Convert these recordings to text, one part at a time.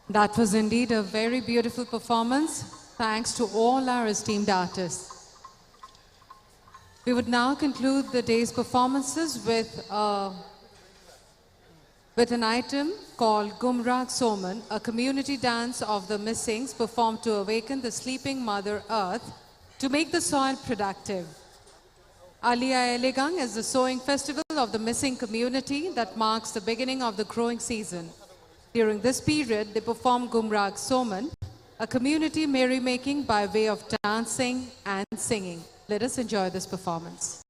That was indeed a very beautiful performance. Thanks to all our esteemed artists. We would now conclude the day's performances with an item called Gumrag Soman, a community dance of the Missings performed to awaken the sleeping Mother Earth to make the soil productive. Alia Elegang is the sowing festival of the Missing community that marks the beginning of the growing season. During this period, they perform Gumrag Soman, a community merrymaking by way of dancing and singing. Let us enjoy this performance.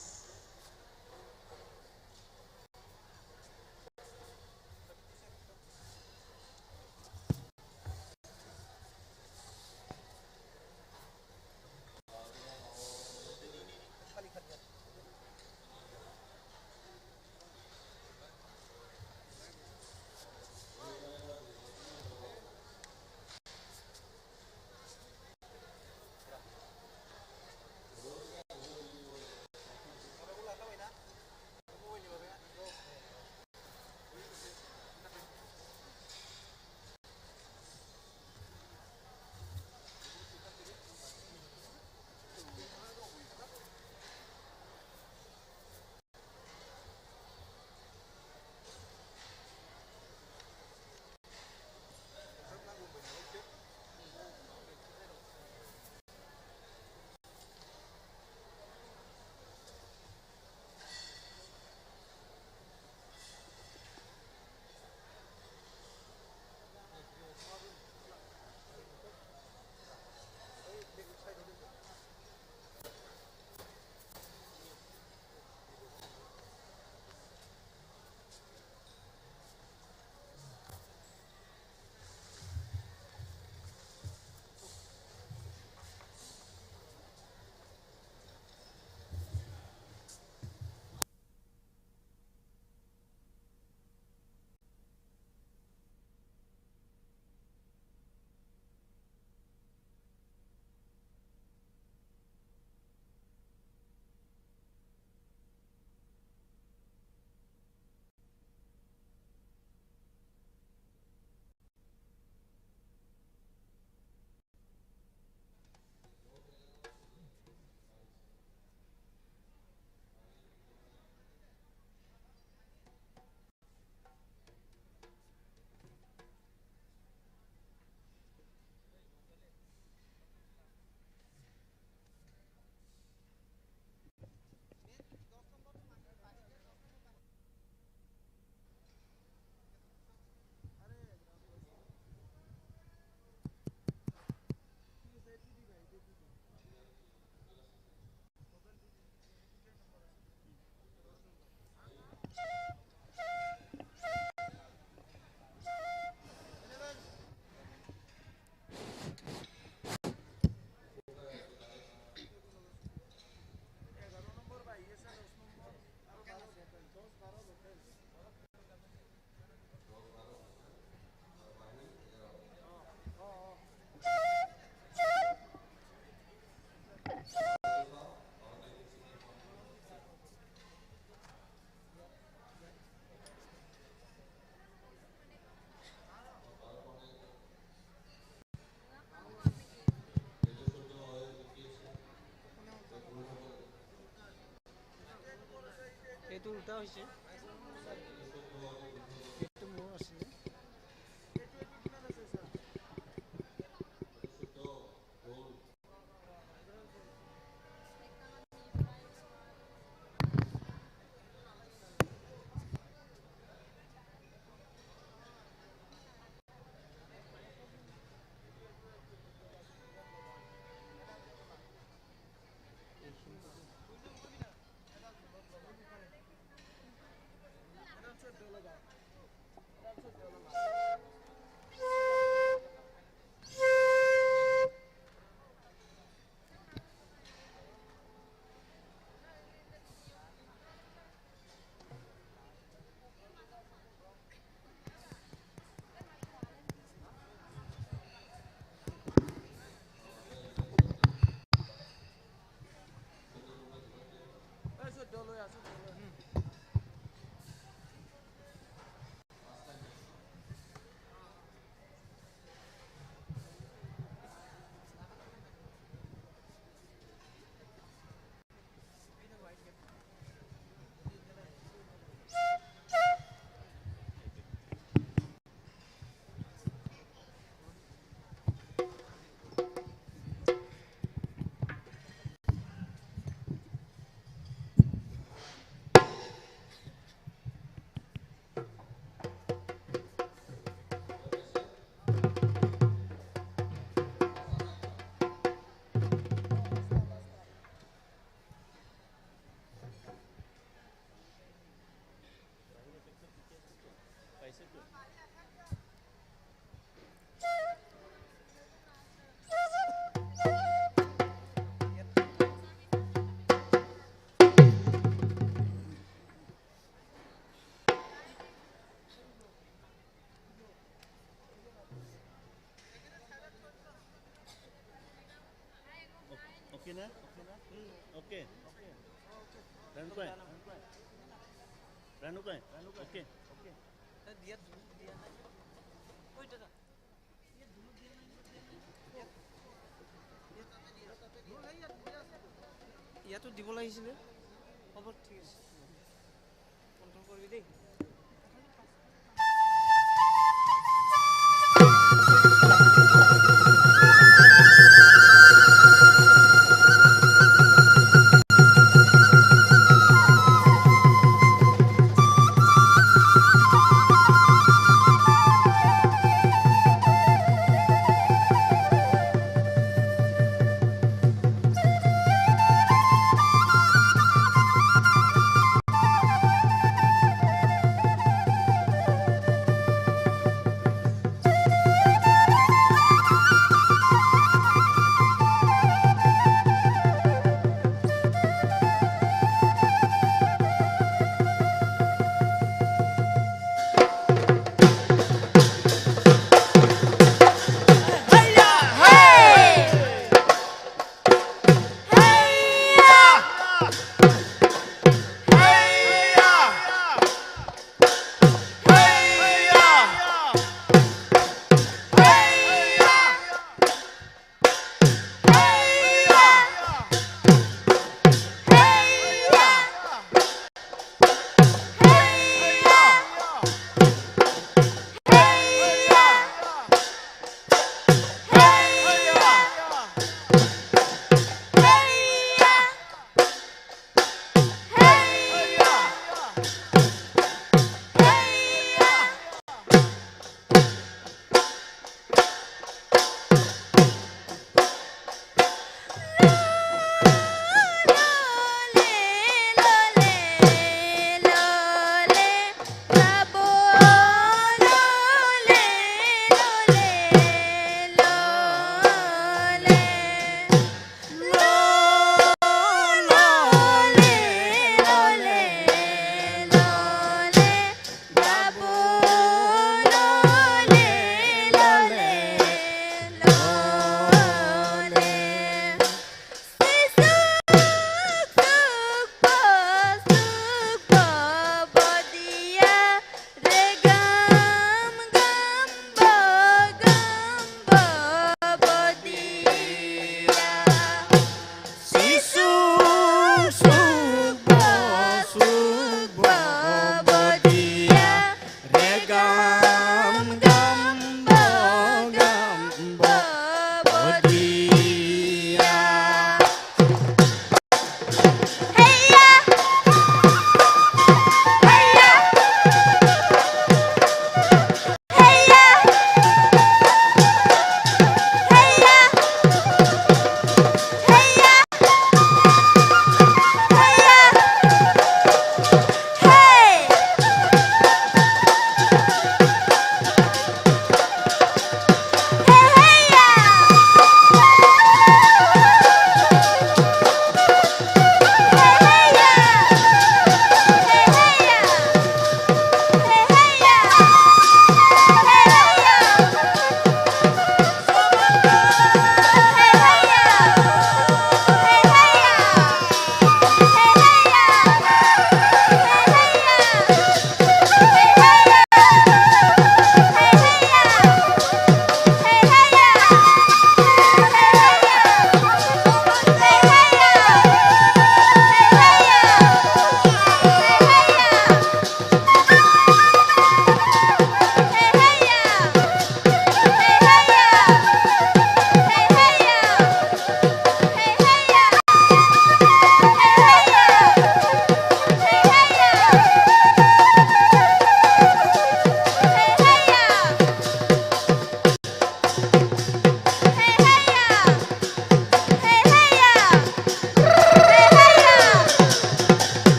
এইটো উল্টা হৈছে এইটো মোৰ আছিলে Okay na? Okay. Ranu kau? Ranu kau? Okay. ইয়াতো দিব লাগিছিলে হ'ব ঠিক আছে কণ্ট্ৰল কৰিবি দেই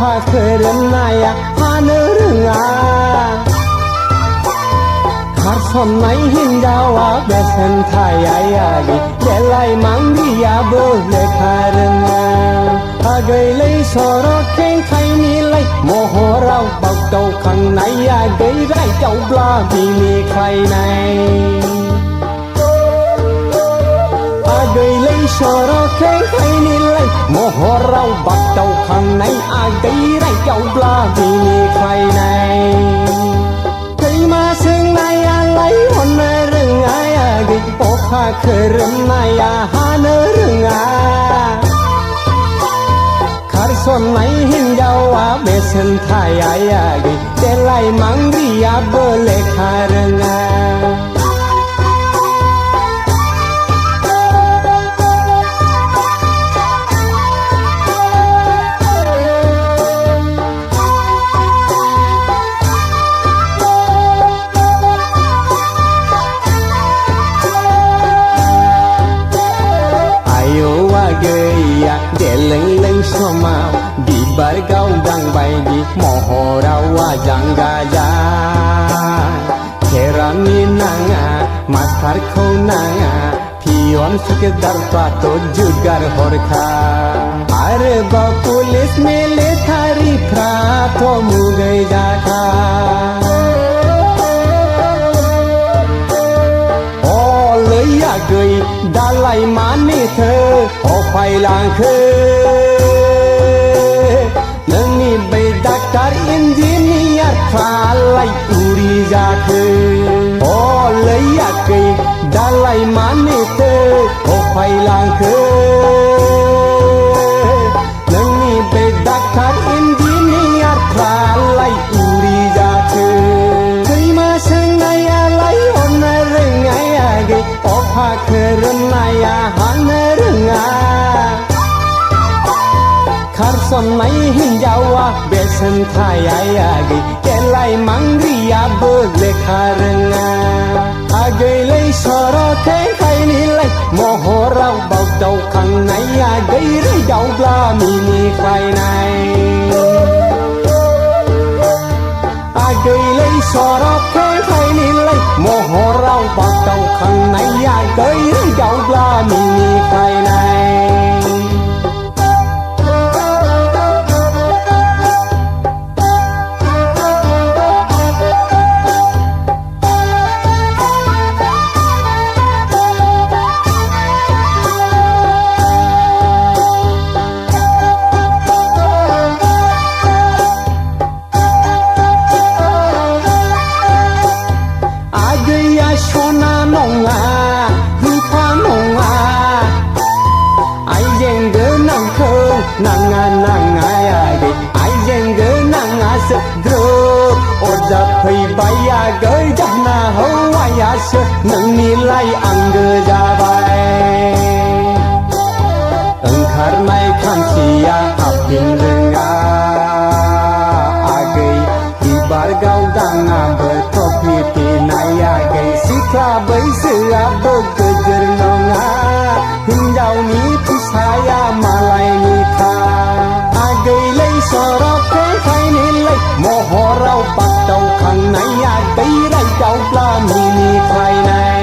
าเคยเริ่มนายพาเนื้อเรื่องขาดสมไหนหินดาวเบสันทายกิเดลัยมังดิยาเบเลคาเรื่องอาเกยเลยสรเข่งไทยนี่เลยโมโหเราเบาเตาข้างในเกยไรเจ้าปลาไม่มีใครในเกยเลยชอรอแค่ใครนี่เลยโมโหเราบักเจ้าข้างในเกยไรเจ้าปลาไม่มีใครในเคยมาซึ่งในอะไรวันเรื่องเกยโอ้ข้าเคยเรื่องในหาเนื้อเรื่องขาดส่วนไหนหินยาวเบสันทายเกยเดลัยมังริยาเบเลคาเรื่องDeleng-leng somau di bargau dang bai di mohorawa janggaja Kerami nanga maskar kau nanga pion sekedar pato jugar horka Areba pulis militari prato mugai jakaเกยดาไลมานี่เธอออกไปลางเคนังนี่ไปดักการอินจิเนียร์คลาไลอุริจาเคโอ้เลยอยากเกยดาไลมานี่เธอออกไปลางเคนังนี่ไปดักการอินจิเนียร์คลาไลอุริจาเคเคยมาซึ่งในอะไรอนเรื่องไงเกยพาเคยเริ่มนายหันเรื่องขาดสมไหนหินยาวเบสันทายกิเกลัยมังริยาเบเลคาเรื่องเกยเลยสรเข่งไทยนี่เลยโมโหเราเบาเจ้าข้างในเกยเรื่องเจ้าปลาไม่มีใครในเกยเลยสรเข่งไทยนี่เลยโมโหเราเบาเจ้าข้างในเกยเรื่องเจ้าปลาไม่มีใครในGơi chắc na hấu ai sơ nâng ni lai ang gơ ra bay khar mai kham sia apin renga agei di bargau danga ber topi ti nai agei sikha bai sia bo gejer nonga hinjau ni pisaya malai ni kha agei lei sorok ke khai ni lei moho rau pak tau khang nai agei rai tau pla mi ni khai nai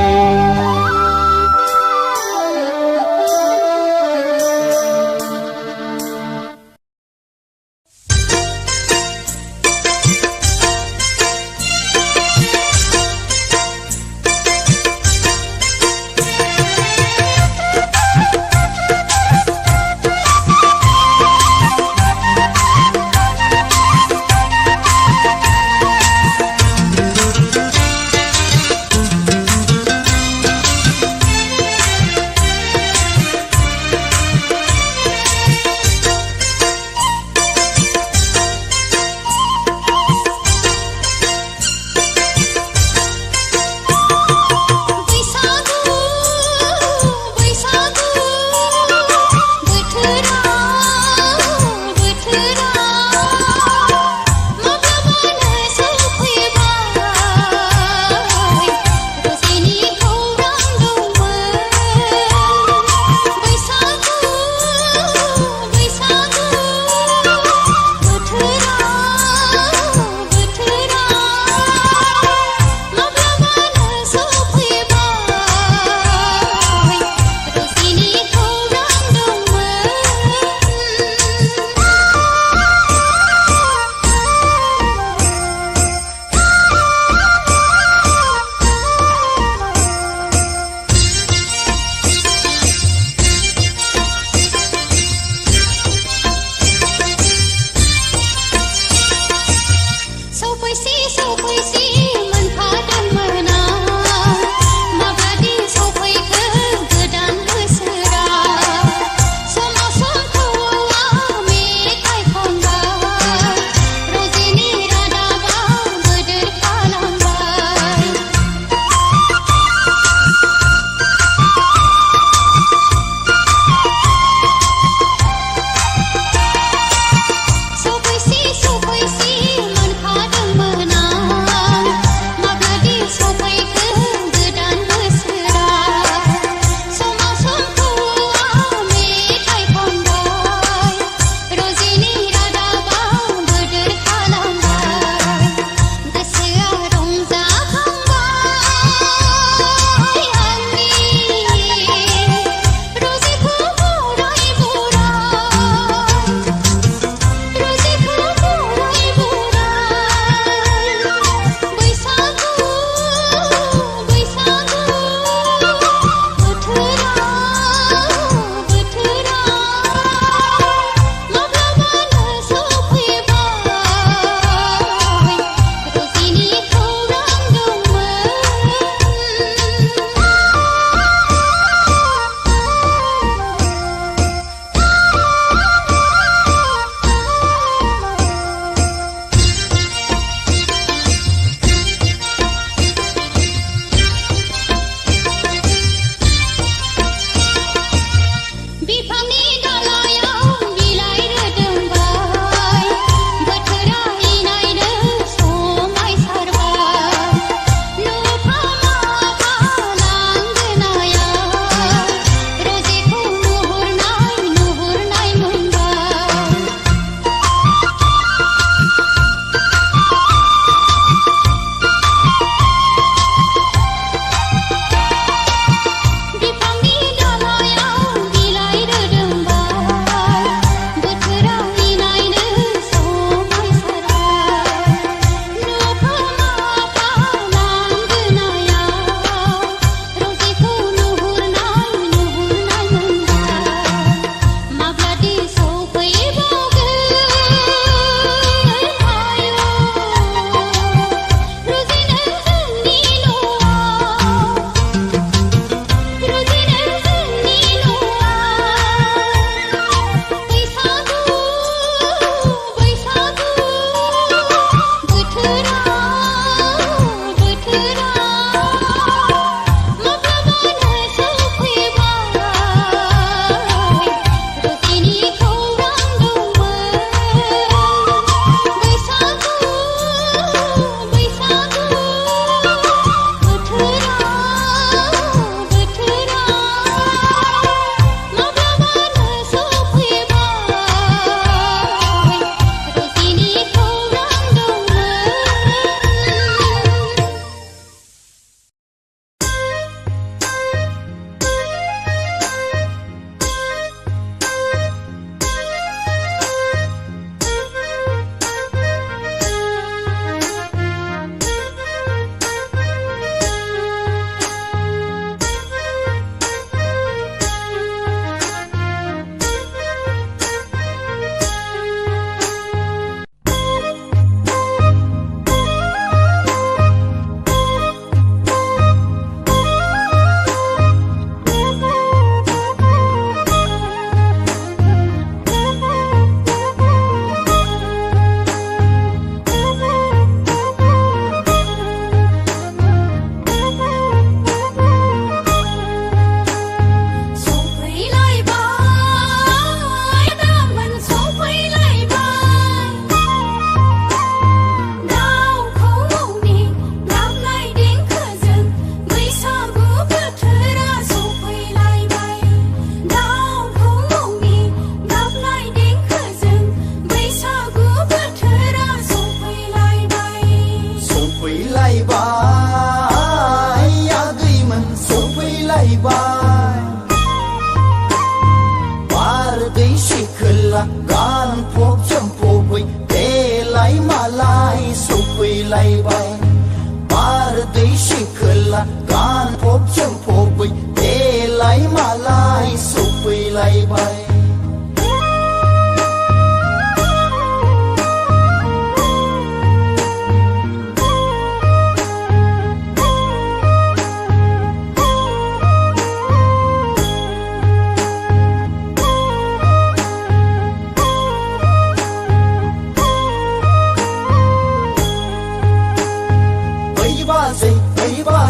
มาลายสุกไปไหลใบ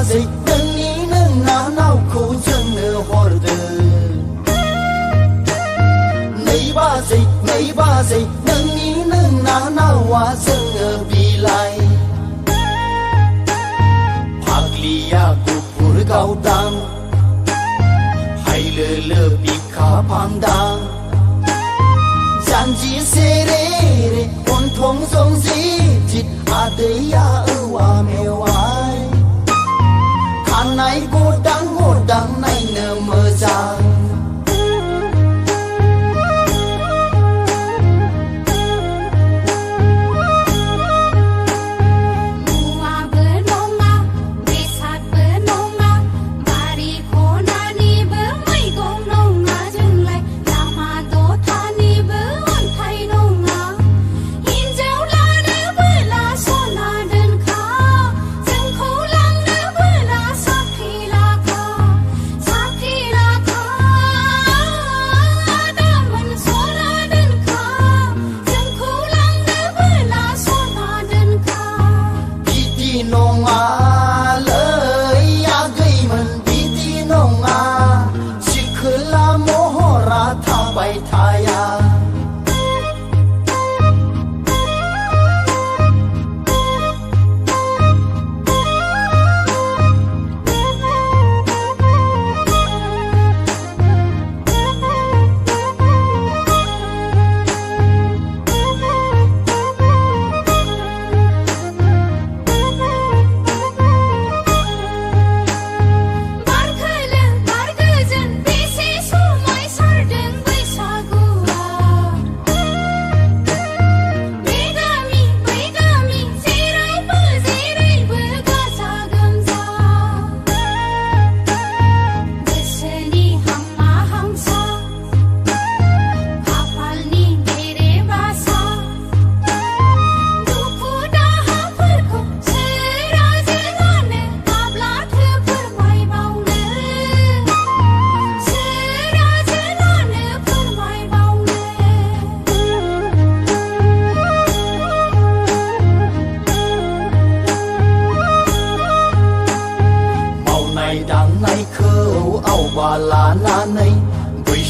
Zai nâng ní nâng ná nào khổ chân nơ hò đơ Nấy ba zai nâng ní nâng ná nào hoa chân nơ bì lai Phạc lì ya cụ phur gao đăng Hai lơ lơ bì khá phang đăng Giàn dì xê rê rê Hôn thông dông dì Thịt à đầy ya ơ hoa mèo ai Này cô đắng này nở mơ rằng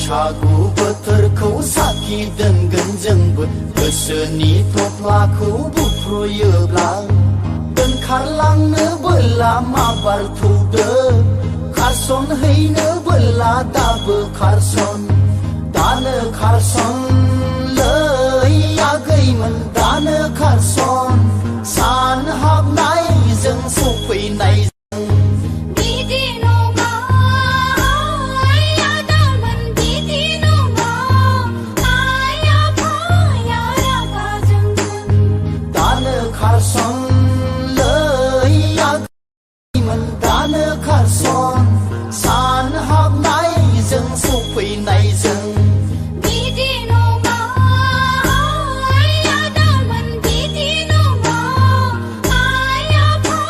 Sagu beterkau sakit dan genjeng Keseni topla ku buproye blang Dan karlang ne bela mabar tude Karson hei ne bela dabe karson Dane karson lei agai men dane karson San hab nai jeng supai nai Carson lei ya man dan Carson san hab nai jeng supai nai jeng Bidi no ma ya da man bidi no ma aya pa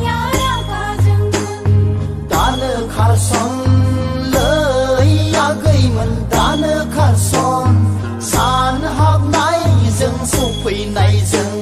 ya ya ga jeng dan Carson lei ya gai man dan Carson san hab nai jeng supai nai jeng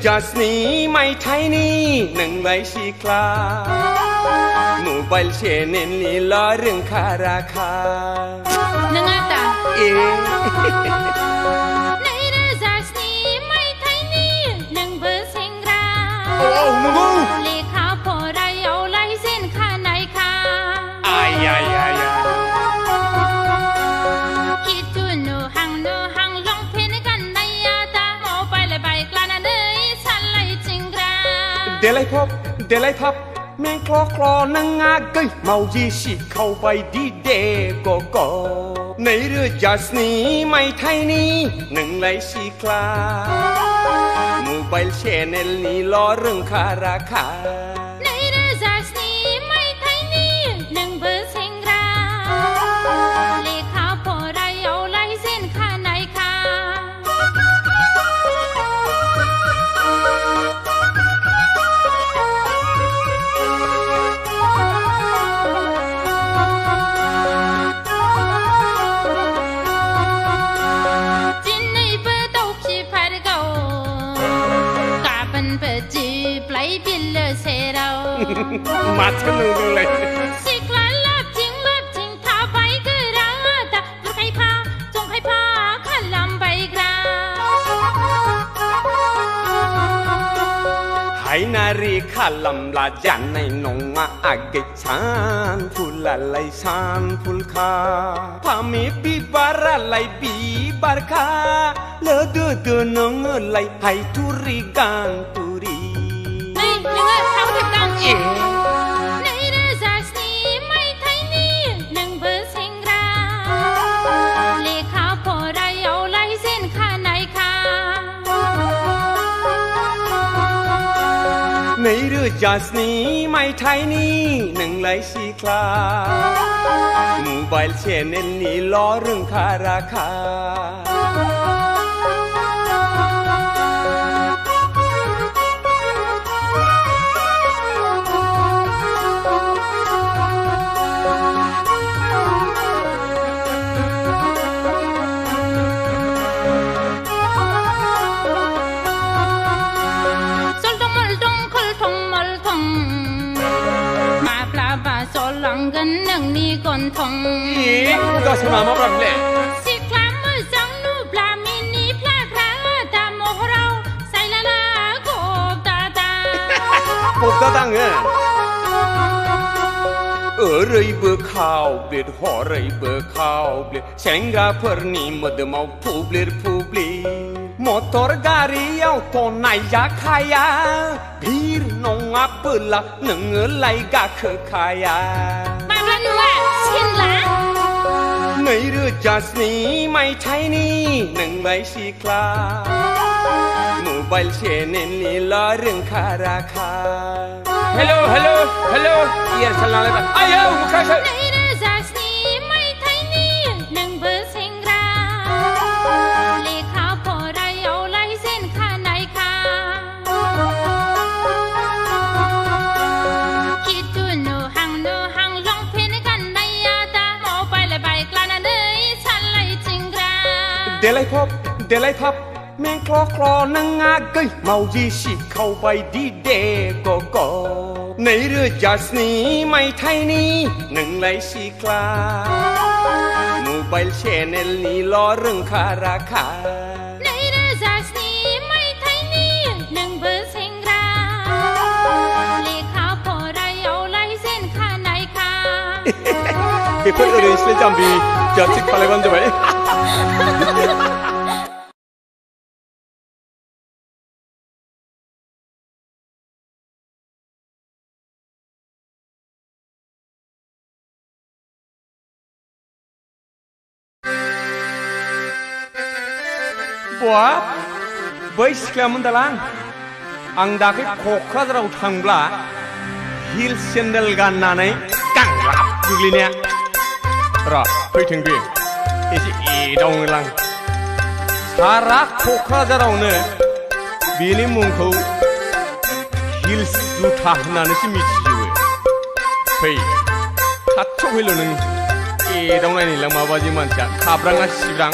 จัสนี้ไม่ไทยนี่หนึ่งใบชีคลาหมู่ใบเชนนลีล้อเรื่องค่าราคานังตาในเรื่องจัสนี้ไม่ไทยนี่หนึ่งเบอร์เซ็งราโอ้มึงเลขาพอไรเอาไล่เส้นค่าไหนค่ะอายคิดดูหนูหังลง देलाय फब देलाय फाब में क्ल' क्ल' नों आगै मावजि सिखावबाय दि दे गग' 2007 मायथाइनि नोंलाय सिख्ला मबाइल चेनेलनिल' रोंखा राखा 2007 मायथाइनि नोंबो सेंग्रा लेखा फरायावलाय जेनखानायखा दिनैबो दाउखिफोरखौ गाबोनबो जिबलाय बिलो सेराव माथो नोंलाय सिख्ला लाबथिं थाबाय गोरा दा बुरखायफा जंखायफा खालामबायग्रा हायनारि खालामब्ला जानाय नङा आगै सानफुलालाय सानफुलखा फामे बिबारालाय बिबारखा लोदोदो नोङोलाय हायथुरि गानथुरि नै नोङो सावथेबदां 2007 मायथाइनि नोंबो सेंग्रा लेखा फरायावलाय जेनखानायखा 2007 मायथाइनि नोंलाय सिख्ला मबाइल चेनेलनिल' रोंखा राखा जलदं मलदं खलथं मलथं माब्लाबा जलांगोन नोंनि गन्थं गावसोर मा ब्राबले सिख्ला मोजां नुब्ला मिनिफ्लाग्रा दा महराव सायलाना गबदादा गबदा दाङो ओरैबो खावब्लिद हरैबो खावब्लिद सेंग्राफोरनि मोदोमाव फुब्लिर फुब्लिर मटर गारियावथ' नायजाखाया भिर नङाबोला नोङोलाय गाखोखाया माब्ला नुवा सिनला 2007 मायथाइनि नोंलाय सिख्ला मबाइल चेनेलनिल' रोंखा राखा हेलौ हेलौ हेलौ एयारसेल नालाय आयौ मुखासो 2007 मायथाइनि नोंबो सेंग्रा लेखा फरायावलाय जेनखानायखा खिथु नुहां लंपेन्ट गाननाया दा मबाइल बाइक लानानै सालायथिंग्रा देलाय फाब में क्ल' क्ल' नों आगै मावजि सिखावबाय दि दे गग' 2007 मायथाइनि नोंलाय सिख्ला मबाइल चेनेलनिल' रोंखा राखा 2007 मायथाइनि नोंबो सेंग्रा लेखा फरायावलाय जेनखानायखा बेफोर ओरैनोसो जाम्बि जाथि खालायबानो जाबाय बा बै सिख्लायामोन दालां आं दाख्लै क'क्राझाराव थांब्ला हिल सेन्देल गाननानै गांलाब गोग्लैनाया र' फैथों बे एसे एदावनोलां सारा क'क्राझारावनो बेनि मुंखौ हिल्स जुथा होननानैसो मिथिजोबो फै खाथियाव फैल' नों एदावनायनिलां माबादि मानसिया खाब्राङा सिब्रां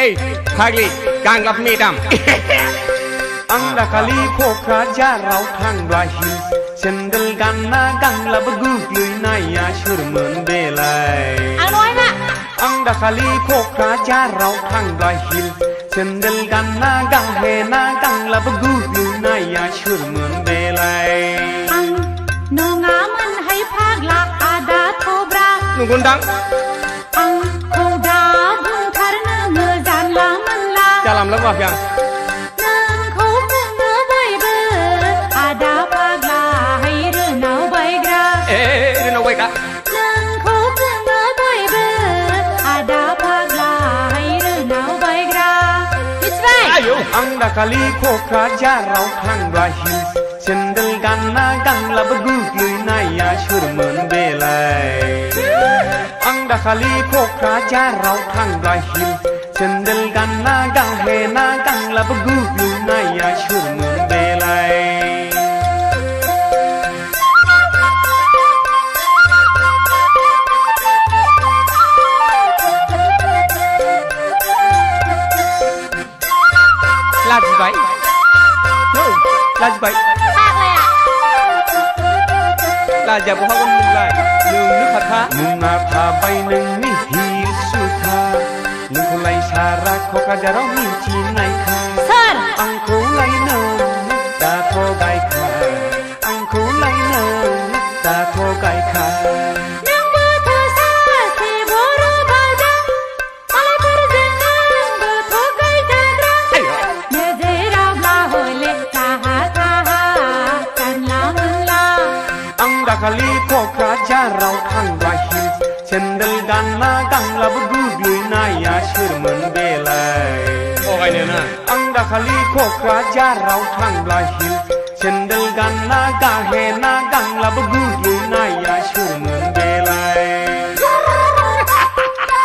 Hey, Hagli, Ganglap Medam. आं दाखालि क'क्राझाराव थांब्ला हिल्स सेन्देल गानना गांलाब गोग्लैनाया सोरमोन बेलाय आं दाखालि क'क्राझाराव थांब्ला हिल्स सेन्देल गानना गाहेना गांलाब गोग्लैनाया सोरमोन बेलाय आं नङामोनहाय फाग्ला आदा थब्रा नंगौदां आंखौ दा बुंथारनो जानला मोनला जालामला माफि आं Ang dakali ko kajaraw kang rahil Sendal gana gang labagug luy na ya shurmun belay Ang dakali ko kajaraw kang rahil Sendal gana gang he na gang labagug luy na ya shurmun belay Là gì vậy? Đâu? Là gì vậy? Khácเลยอ่ะ Là giờ của hoa con lại Nương nước hạt há Nương mà thả bay nâng mi hi su tha Nương cô lấy xa ra khô ca giả đó mi chi này khá เซิร์น Ăn khô lấy nâng Đà thô gai khá Ăn khô lấy nâng Đà thô gai khá Nang butuh sasi buru badan Malai terjenang butuh gai jandrang Nezirau lah oleh kaha kaha Kan lamun lah Ang dakali ko ka jaraw kang rahil Sendal gana gang labagug luy na ya shurmun belay Okay na na Ang dakali ko ka jaraw kang rahil Sendal gana gahe na gang labagug luy na ya shurmun belay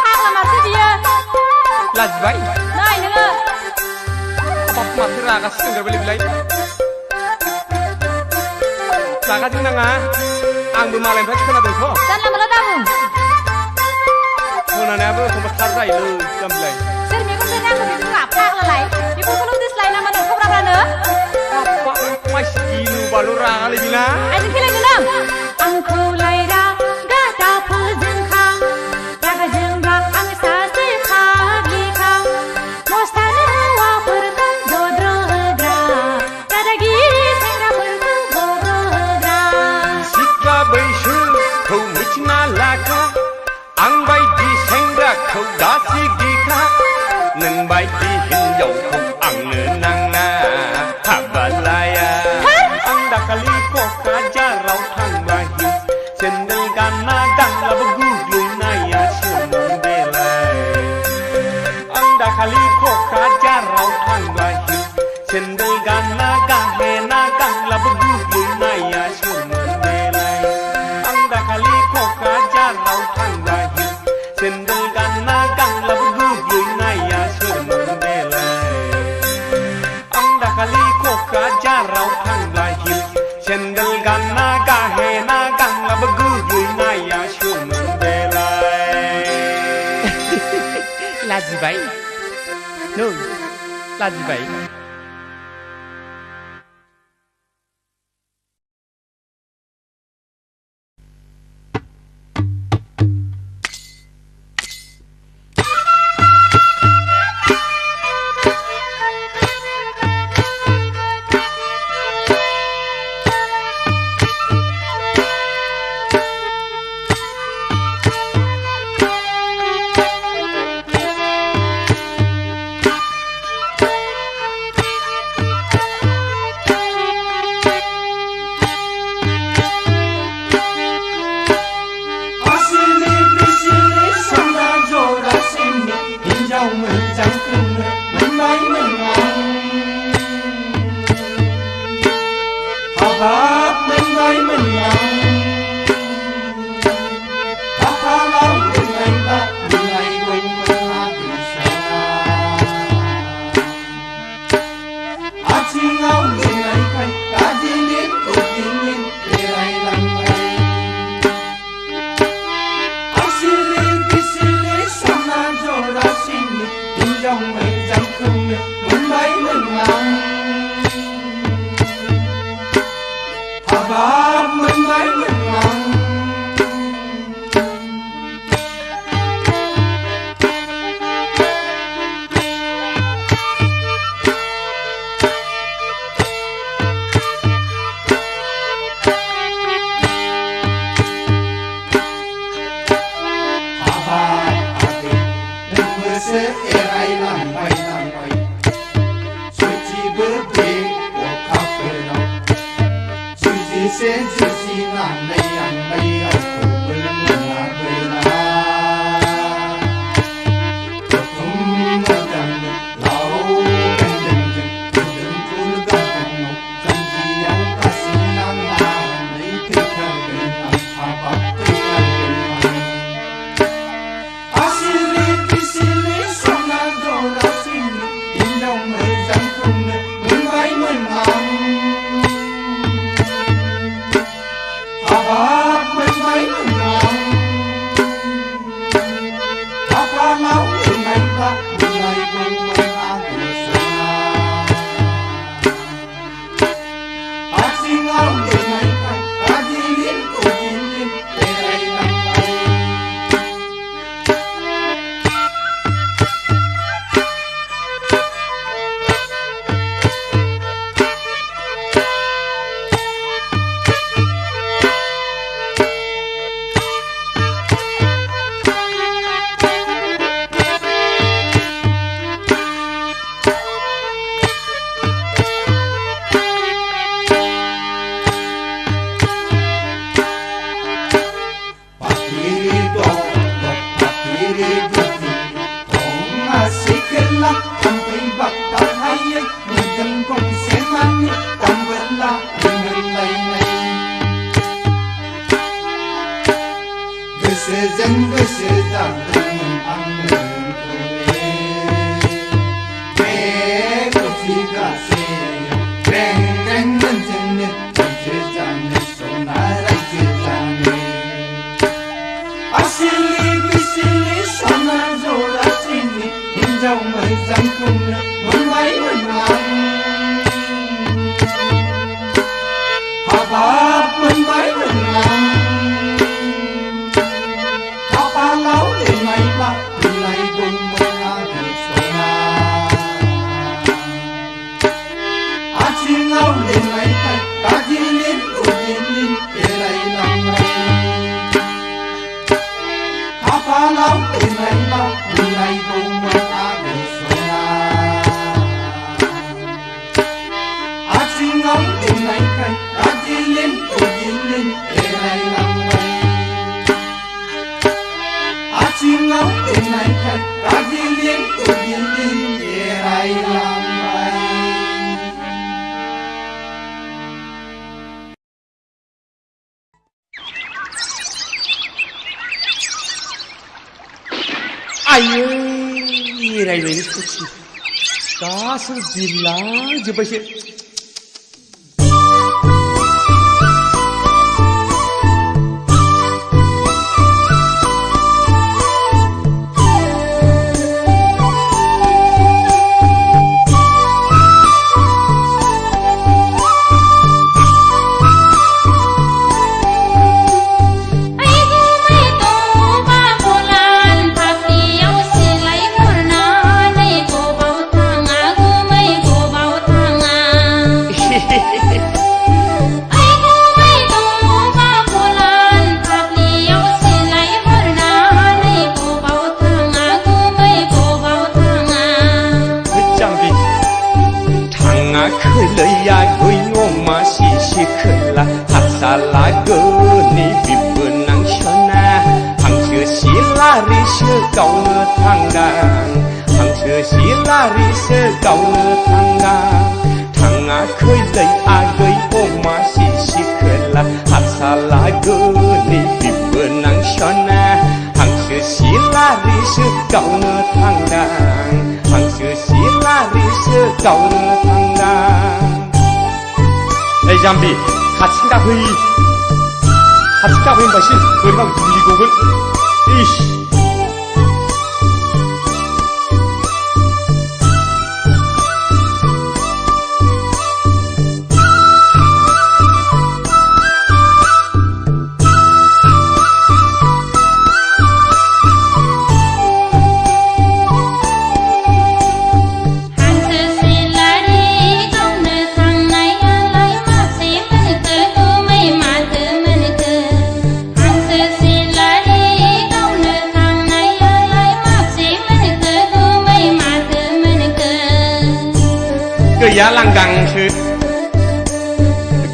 Khác là mặt cái dia Là gì vậy? Này nữa Bọc mặt thế ra ka singar beli belai Saka jeng na nga Ang bumalem phép kena được không? Saan lang maladamon Muna na ba kung masaray lo gamlay Sir, may kung saan ako dito nga Khác là lại Yung kung kulong dislay naman Ang kubra ka na Apa mas kilo balu rali bila Ay, sige lang Ang kulay ra Gata po dyan kang Raga dyan ba Ang sasay paglikang Mosta na wapurkan Bodro gra Kadagiri Senga purkan Bodro gra Sikla bay shu Kau mich na laka Ang bay di sengra Kau dasi gika Nang bay di hin dầu Kau ang nang na Habalaya Ang dakali ko kajaraw kang rahil Sendal gana gang labagug luy na ya shurmun belay Ang dakali ko kajaraw kang rahil Sendal gana gahe na gang labagug luy na ya shurmun belay Ang dakali ko kajaraw kang rahil Sendal gana gang labagug luy na ya shurmun belay Ang dakali ko kajaraw kang rahil Sendal gana gahe na gang labagug luy na ya shurmun belay Là gì vậy? No, là gì vậy? gumeng aku sona Asingau dengan kai Ajilin ujilin Terai lampai Ayo, railway kuci. Kasar bilang jumpa sih. Kau tanggang Hangse si lari sekau tanggang Tangga khơi agai oma si sikela Hasala geni bibenang shona Hangse si lari sekau tanggang Hangse si lari sekau tanggang Jambi 같이가 회의 같이가 회의 마신 우리가 물리고은 이씨 Gaya langgang sư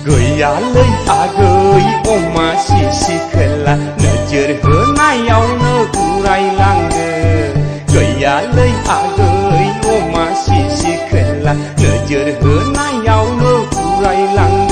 Gaya lời gơi oma si si khela Nơ chơ hơ na yau nơ kurai lang Gaya lời gơi oma si si khela Nơ chơ hơ na yau nơ kurai lang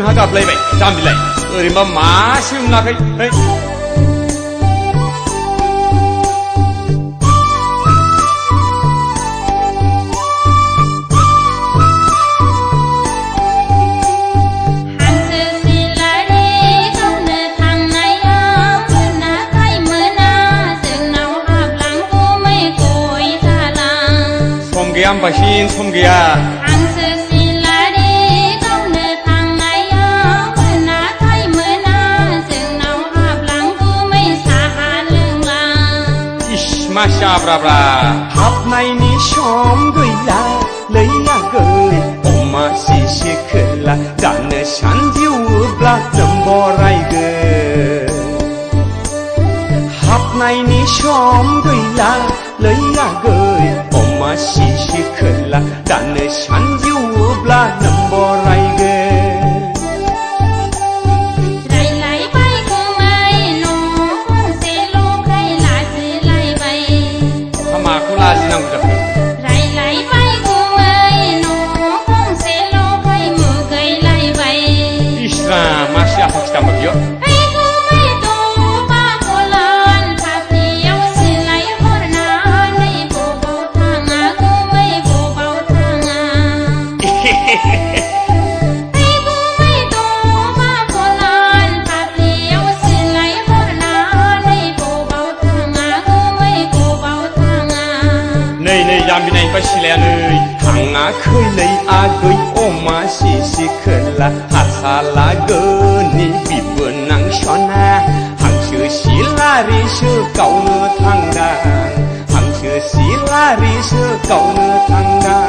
जोंहा गाबलायबाय जाम्बिलाय ओरैनोबा मासे मोनाखै गैया होमबासिन सम गैया हांसो सिलारि गावनो थांनायाव मोनाखै मोना जोंनाव हाबलांगौमै साहा लोंलां इस मा जाब्राब्रा हाबनायनि सम गैला लैयागै अमा सिसे खोला दानो सानजिउब्ला जोंबरायगोन हाबनायनि सम गैला लैयागै अमा सिसे खोला दानो सानजिउब्ला जोंबरायगोन रायलायबाय गुमै न' गंसेल'खाय लाजिलायबाय माखौ लाजिनांगौ जाखो रायलायबाय गुमै न' गंसेल'खाय मुगैलायबाय इस्रा मासे आफा खिथामा बियो जाम्बिनायनिफ्राय सिलायानै थाङाखैलै आगै अमा सिसे खोला हासालागोनि बिबोनां सना हांसो सिलारिसो गावनो थांदां हांसो सिलारिसो गावनो थांदां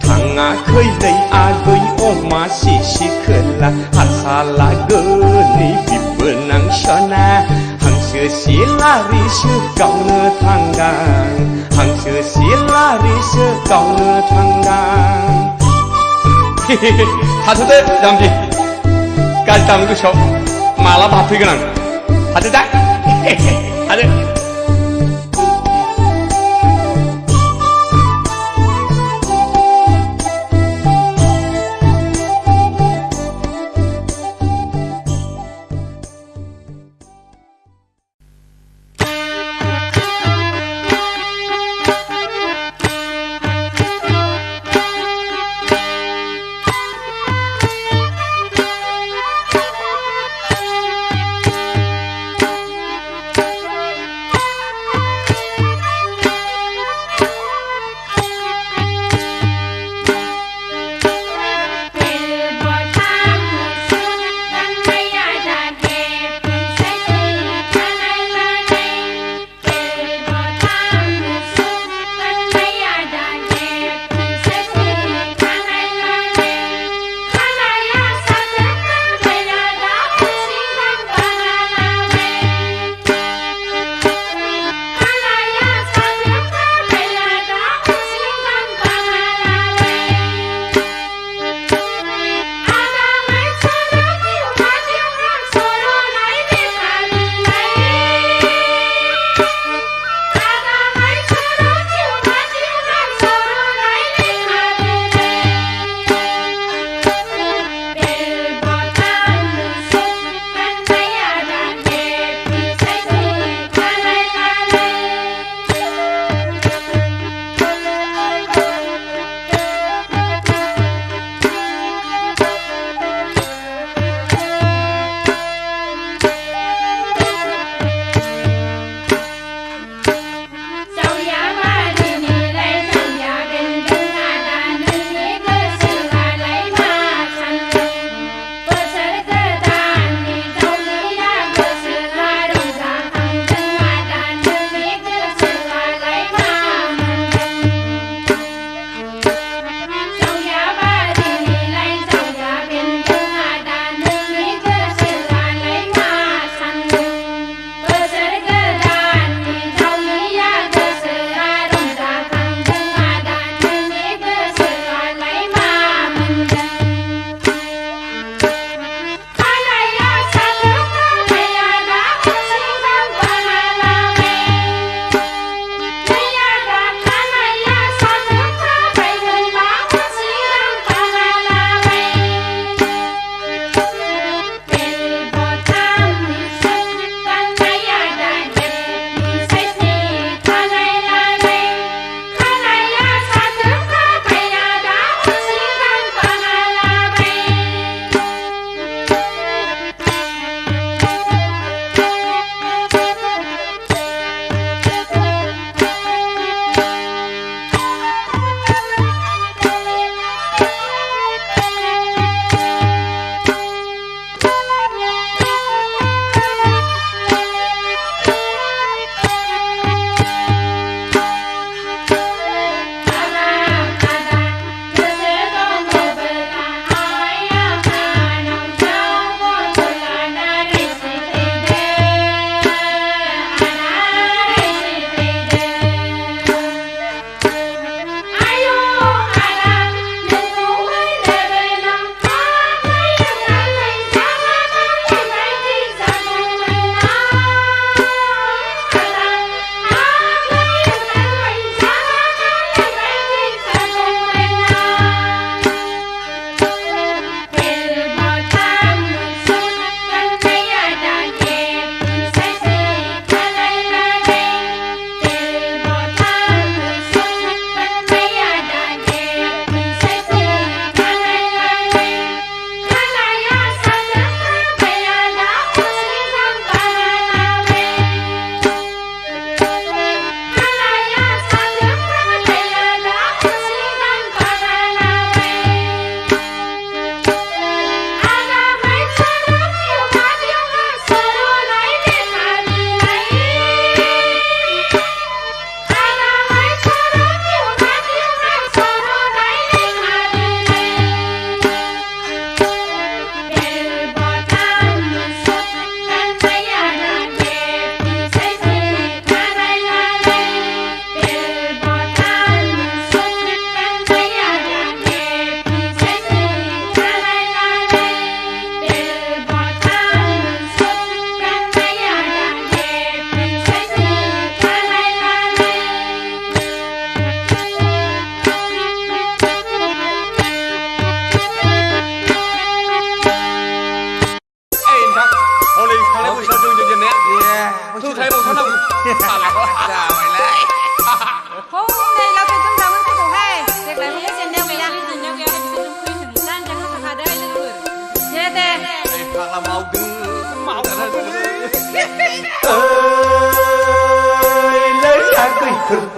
थाङाखैलै आगै अमा सिसे खोला हासालागोनि बिबोनां सना हांसो सिलारिसो गावनो थांदां हांसो सिलारिसो गावनो थांदां थाथ'दो जाम्बि गाज्रि दाम गोसोआव मालाबा हाबफैगोन आं थादो दा थादो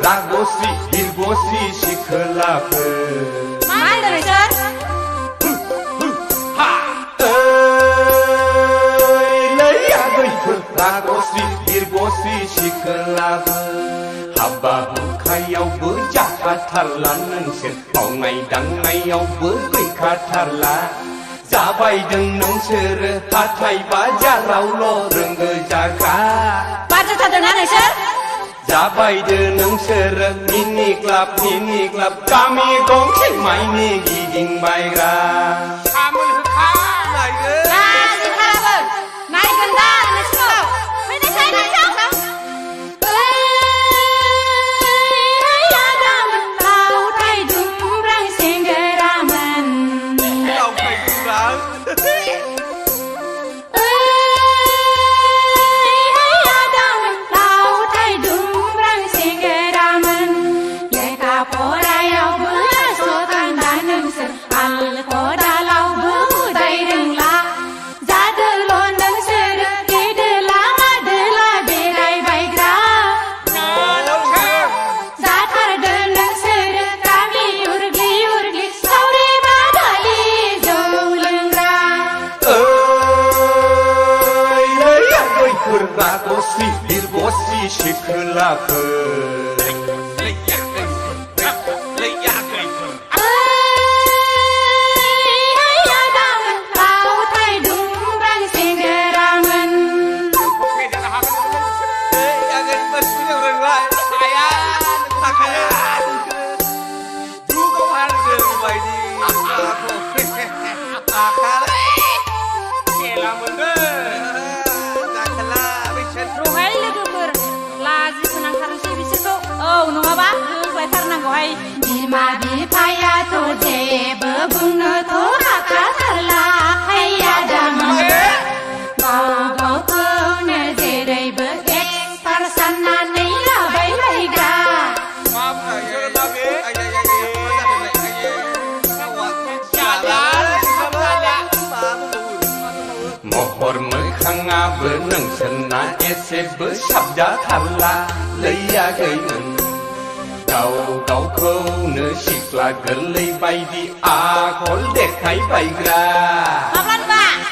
रागोश्री दीर्घोश्री शिखलाफोर मा होनदों नोंसोर रागोश्री दीर्घोश्री शिखलाफोर हाबा हुखायावबो जाखाथारला नोंसोर मावनाय दांनायावबो गैखाथारला जाबायदों नोंसोरो हाथाय बाजारावल' रोंगो जाखा बारजाथारदोंना नोंसोर जाबायदो नोंसोरो मिनि क्लाब गामि गंसे माइनि गिदिंबायग्रा सामोल होखा नायगोन गाज्रिथाराबो नायगोन दा नोंसोरखौ फैनायसाय नोंसोर आदामोन लावथाय दुमब्रां सेंग्रामोन लावखाय दुमब्रां आदामोन लावथाय दुमब्रां सेंग्रामोन लेखा फरायावबो आस'खान्दा नोंसोर आल खदालावबो उदाय रोंला जादोल' नोंसोरो गेदोला मादोला बेरायबायग्रा जाथारदो नोंसोरो गामि उरग्लि सावरि बादालि जौ लोंग्रा गैफोर रागोश्री दीर्घोश्री शिखलाफोर आदामोन लावथाय दुमब्रां सेंग्रामोन आगोन मानसिफोरजों रोंलाय हाया थाखाया दुगावहाय जोंबायदि आखालै खेला मोनदों जाखोला बैसोर रहाय लोगोफोर लाजि फोनांथारनोसै बिसोरखौ औ नङाबा होबायथारनांगौहाय बिमा बिफायाथ' जेबो बुंनोथ' हाखाथारला हायया दामोन गाव गावखौनो जेरैबो एक्सपार्ट साननानै लाबाय बायग्रा मा बुंनाय मा बे महर मोखाङाबो नोंसोरना एसेबो साबजाथारला लैयाखैमोन गाव गावखौनो सिख्ला गोरलै बायदि आखल देखायबायग्रा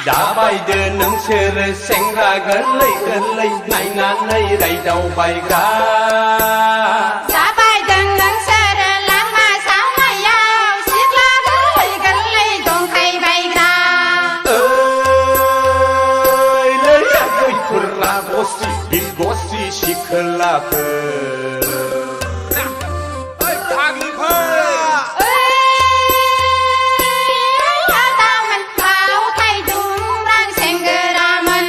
जाबायदो नोंसोरो सेंग्रा गोरलै नायनानै रायदावबायग्रा जाबायदों नोंसोरो लामा सामायाव सिख्ला गोरलै दंखायबायग्रा गैफोर रागोश्री दीर्घोश्री शिखलाफोर आदामोन लावथाय दुमब्रां सेंग्रामोन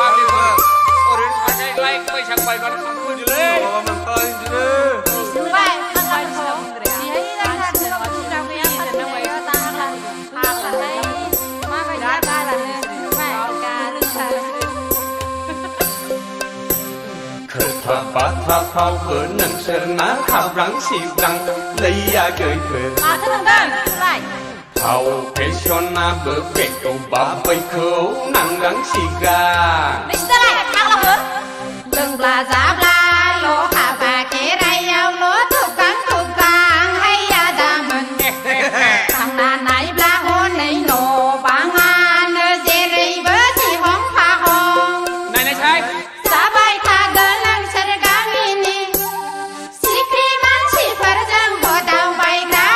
ओरैनो थानायलाय बैसाग बायबानो खांफैदोलै माबा मोनथाय बिदिनो नुबाय खांबायखौ बेहाय रांखान्थियाव बुरजा गैया फानबाय दाहार हाखानाय माबायदि बारानो नुबाय खोथा बाथ्राफ्रावबो नोंसोरना खाब्रां सिब्रां लैया गैफोर माथो बुंदों नुबाय फाव फेसनाबो बेखौ बाबैखौ नांगां सिगां नोंसोरलाय फाग्लाफोर लोंब्ला जाब्लाल' हाबा खेराइयावल' थुगां हायया दामोन थांना नायब्ला हनै न' बाङानो जेरैबो सिहं फाहं नायनायसाय जाबाय थागोन नोंसोर गामिनि सिख्रि मानसिफोरजों हदावबायग्रा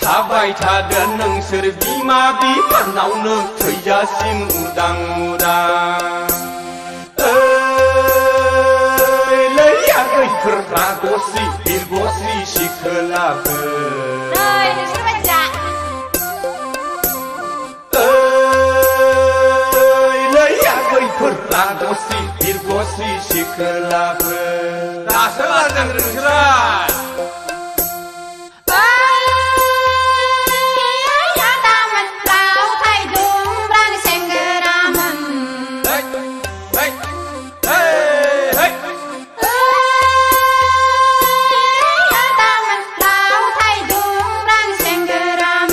थाबाय थादो नोंसोर बिमा बिफानावनो थैजासिम उदां लैया गैफोर रागोश्री दीर्घोश्री शिखलाफोर नै नोंसोर बायदिया लैया गैफोर रागोश्री दीर्घोश्री शिखलाफोर दासो लाजों नोंसोरलाय आदामोन लावथाय दुमब्रां सेंग्रामोन आदामोन लावथाय दुमब्रां सेंग्रामोन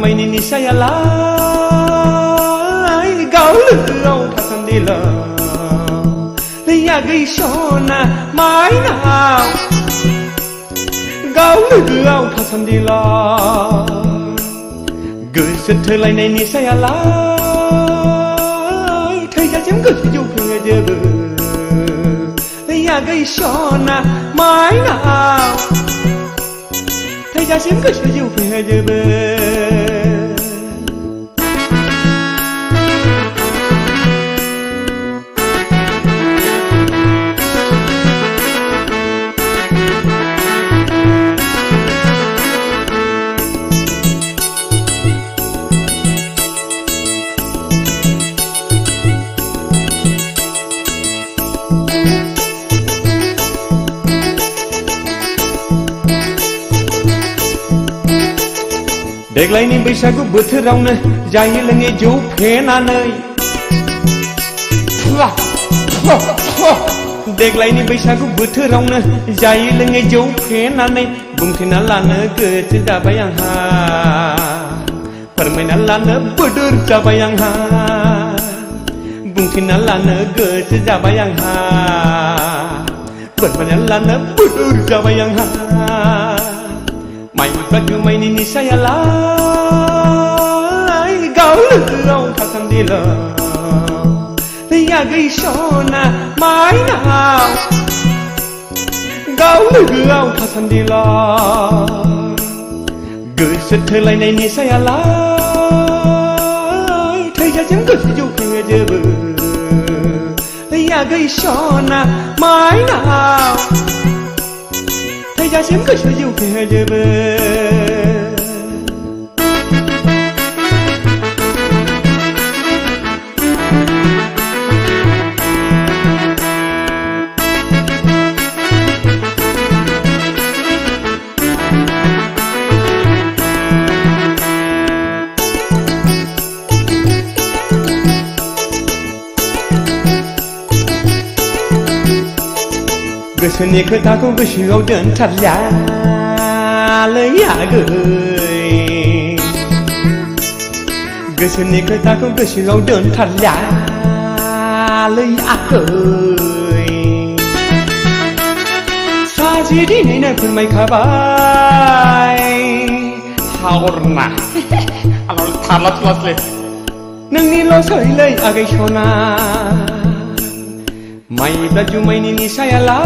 माइनि निसायालाय गावलोआव थासान्दिला लैया गैसना माइनाव गावलोआव थासान्दिला गोसो थोलायनाय निसायालाय थैजासिम गोसो जौफेजोबो लैया गैसना माइनाव थैजासिम गोसो जौफेजोबो देग्लायनि बैसागु बोथोरावनो जायो लोङै जौ फेनानै देग्लायनि बैसागु बोथोरावनो जायो लोङै जौ फेनानै बुंथिना लानो गोसो जाबाय आंहा फोरमायना लानो बोदोर जाबाय आंहा बुंथिना लानो गोसो जाबाय आंहा फोरमायना लानो बोदोर जाबाय आंहा माइब्रा जुमाइनि निसायालाय गावलोआव थासान्दिला लैया गैसना माइनाव गावलोआव थासान्दिला गोसो थोलायनाय निसायालाय थैजासिम गोसो जौफेजोबो लैया गैसना माइनाव थैजासिम गोसो जौफेजोबो गोसोनि खोथाखौ गोसोआव दोनथारला लैयागै गोसोनि खोथाखौ गोसोआव दोनथारला लैयागै सासे दिनैनो फोरमायखाबाय हावरना आलाल थारला थुलासलै नोंनिल' सैलै आगै सना माइब्रा जुमाइनि निसायालाय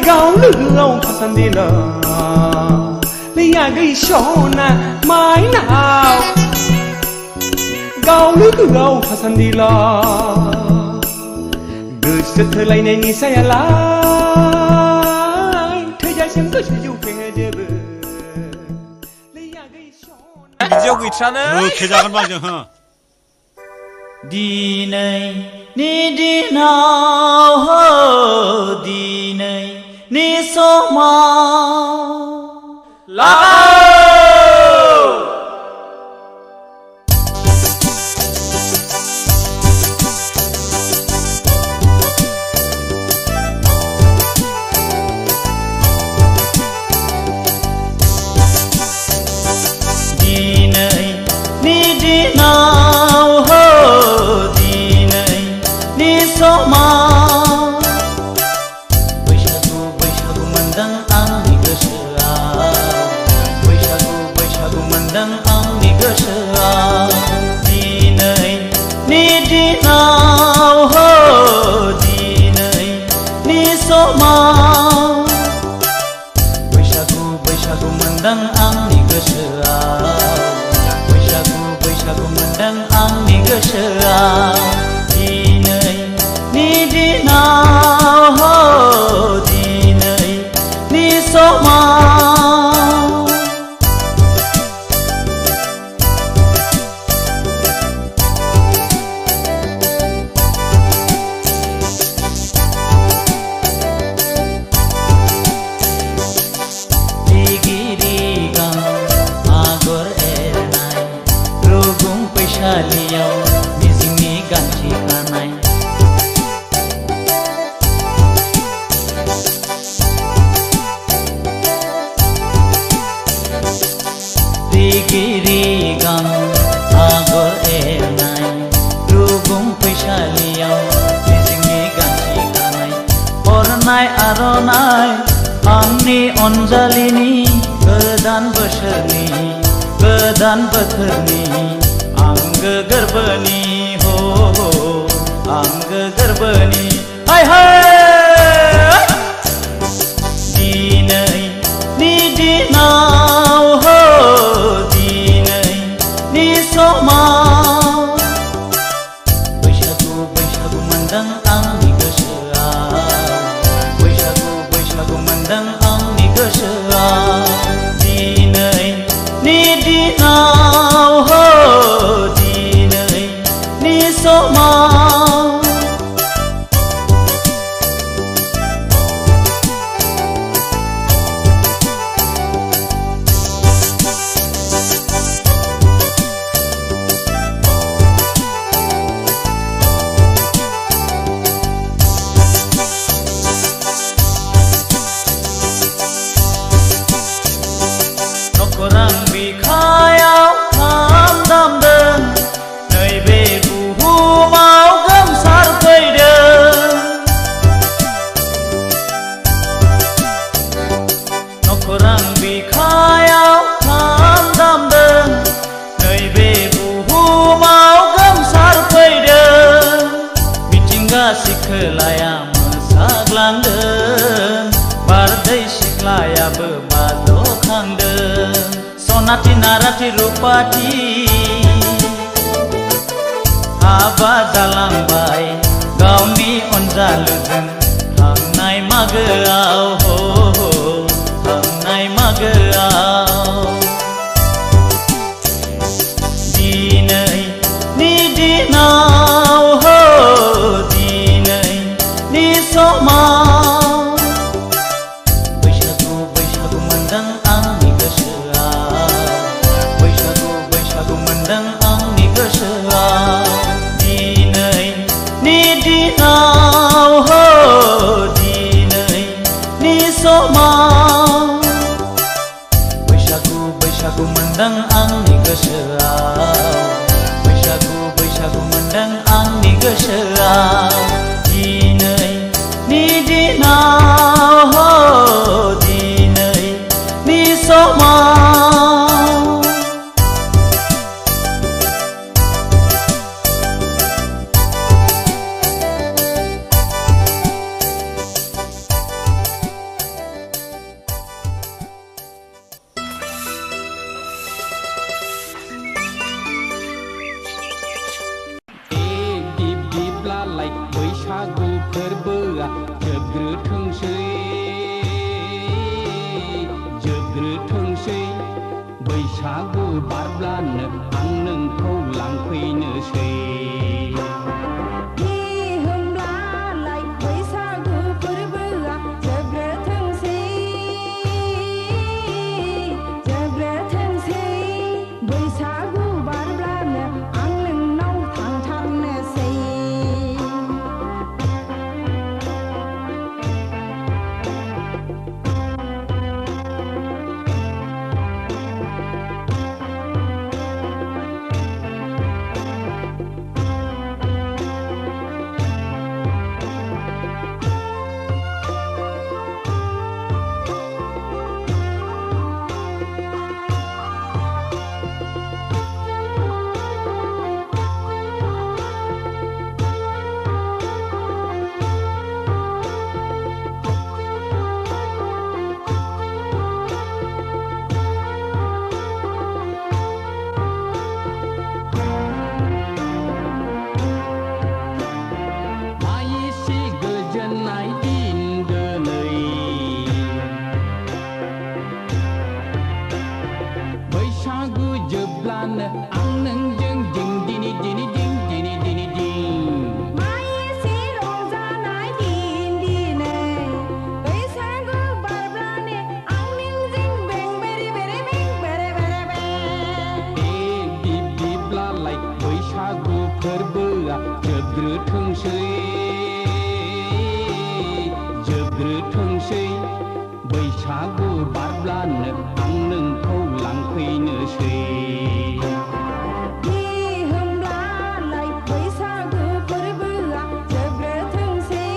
गावलोआव थासान्दिला लैया गैसना माइनाव गावलोआव थासान्दिला गोसो थोलायनाय निसायालाय थैजासिम गोसो जौफेजोबो लैया गैसना बिदियाव गैथ्रानो खेजागोन बाजों हो दिनैनि दिनाव दिनैनि समाव दिनैनि दिनाव बैसागु बैसागु मोनदों आंनि गोसोआव बैसागु बैसागु मोनदों आंनि गोसोआव दिनैनि दिनाव दिनैनि समाव बैसागु बैसागु मोनदों आंनि गोसोआव बैसागु बैसागु मोनदों आंनि गोसोआव दिनैनि दिनाव दिनैनि समाव लिगिरि गां आगर एरनाय रुगुं फैसालियाव मिजिंनि गांसे खानाय आर'नाइ आंनि अनजालिनि गोदान बोसोरनि गोदान बोथोरनि आंगो गोरबोनि हो आंगो गोरबोनि हाय हाय दिनैनि दिनाव हो दिनैनि समाव बैसागु बैसागु मोनदों आंनि गोसोआव बैसागु बैसागु मोनदों आंनि गोसोआव दिनैनि दिनाव हो दिनैनि समाव नखरां बिखायाव खाम दामदों नैबे बुहुमाव गोमसारफैदों नखरां बिखायाव खाम दामदों नैबे बुहुमाव गोमसारफैदों मिथिंगा सिखोलाया मोसाग्लांदों बारदै सिख्लायाबो बाजखांदों सनाथि नाराथि रुपाथि हाबा जालांबाय गावनि अनजालुजों थांनाय मागोआव हो थांनाय मागोआव दिनैनि दिनाव हो दिनैनि समाव बैसागु बैसागु मोनदों आंनि गोसोआव बैसागु बैसागु मोनदों आंनि गोसोआव दिनैनि दिनाव हो दिनैनि समाव बैसागु बैसागु मोनदों आंनि गोसोआव बैसागु बैसागु मोनदों आंनि गोसोआव दिनैनि दिनाव हो दिनैनि समाव दिप दिपलालाय बैसागु फोरबोआ जोबग्रोथोंसै बैसागु बारब्लानो आं नोंखौ लांफैनोसै होमब्लालाय बैसागु फोरबोआ जोबग्रोथोंसै बैसागु बारब्लानो आं नोंनाव थांथारनोसै जोबग्रोथोंसै बैसागु बारब्लानो आं नोंखौ लांफैनोसै होमब्लालाय बैसागु फोरबोआ जोबग्रोथोंसै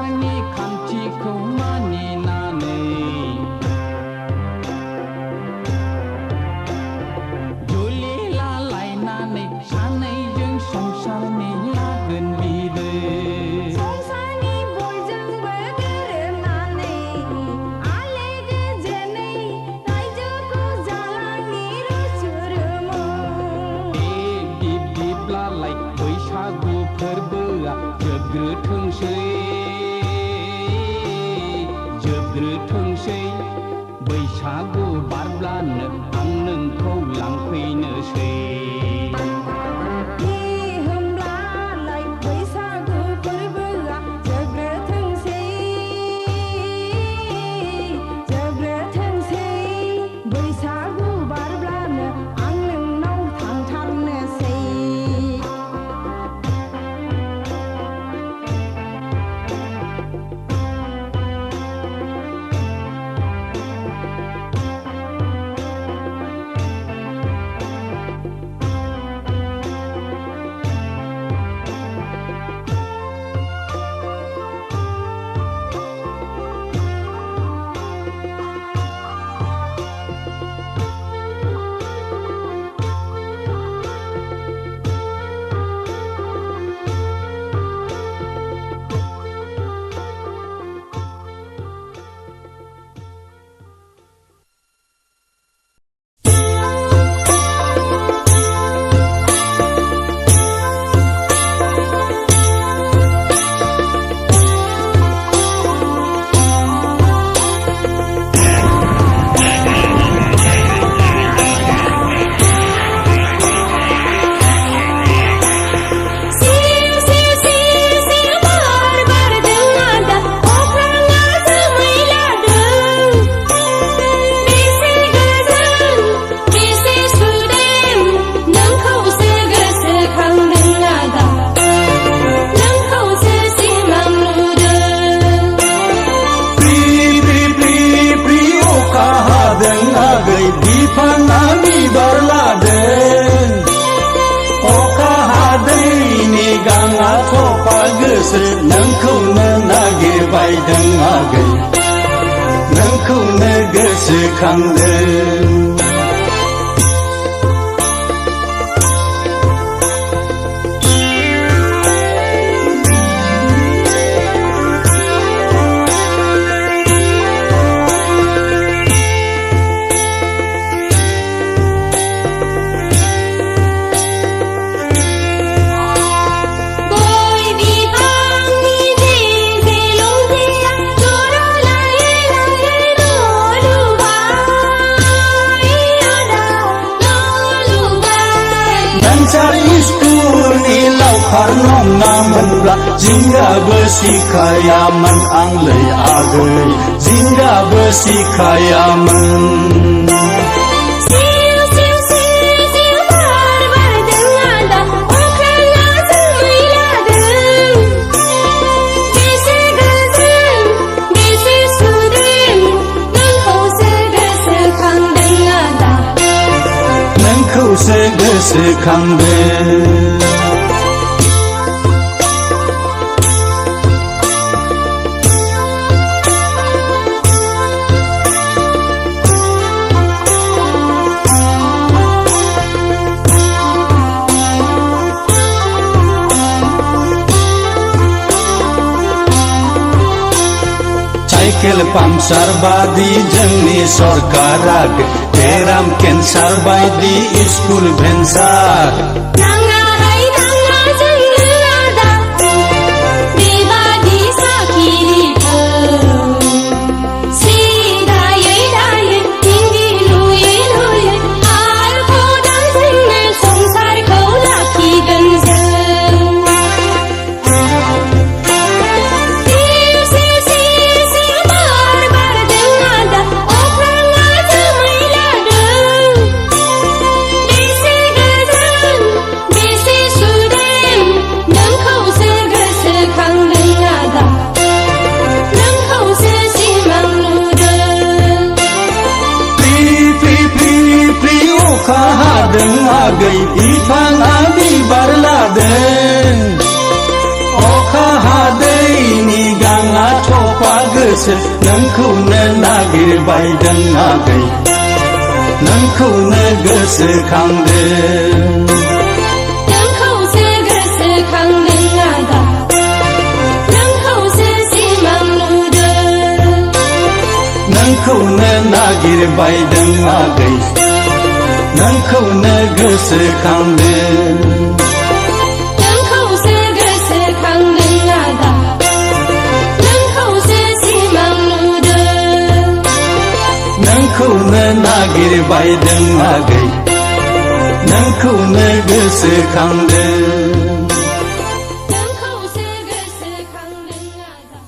संसारनि खान्थिखौ मानिनानै जुलि लालायनानै सानैजों संसारनि लागोन बिदै संसारनि बयजोंबो गोरोबनानै आले गोजोनै रायजोखौ जालांनि रुसुरुमु बिब्दिब्लालाय बैसागु फोरबोआ जोबग्रोथोंसै बैसागु बारब्लानो आं नोंखौ लांफैनोसै होमब्लालाय बैसागु फोरबोआ जोबग्रोथोंसै बैसागु बारब्लानो आं नोंनाव थांथारनोसै बिफाङा बिबार लादों अखा हादैनि गाङा थफा गोसो नोंखौनो नागिरबायदों आगै नोंखौनो गोसोखांदों स्कुलनि लावखार नङामोनब्ला जिंगाबो सिखायामोन आंलै आगै जिंगाबो सिखायामोन नोंखौसो गोसोखांदों साइकेल पाम्पसार बादि जोंनि सरकारा बेराम केन्सार बायदि स्कुल भेन्सार गोसो नोंखौनो नागिरबायदों आगै नोंखौनो गोसोखांदों नोंखौसो गोसोखांदों आदा नोंखौसो सिमां नुदों नोंखौनो नागिरबायदों आगै नोंखौनो गोसोखांदों नोंखौसो गोसोखांदों आदा नोंखौसो सिमां नुदों नोंखौनो नागिरबायदों आगै नोंखौनो गोसोखांदों नोंखौसो गोसोखांदों आदा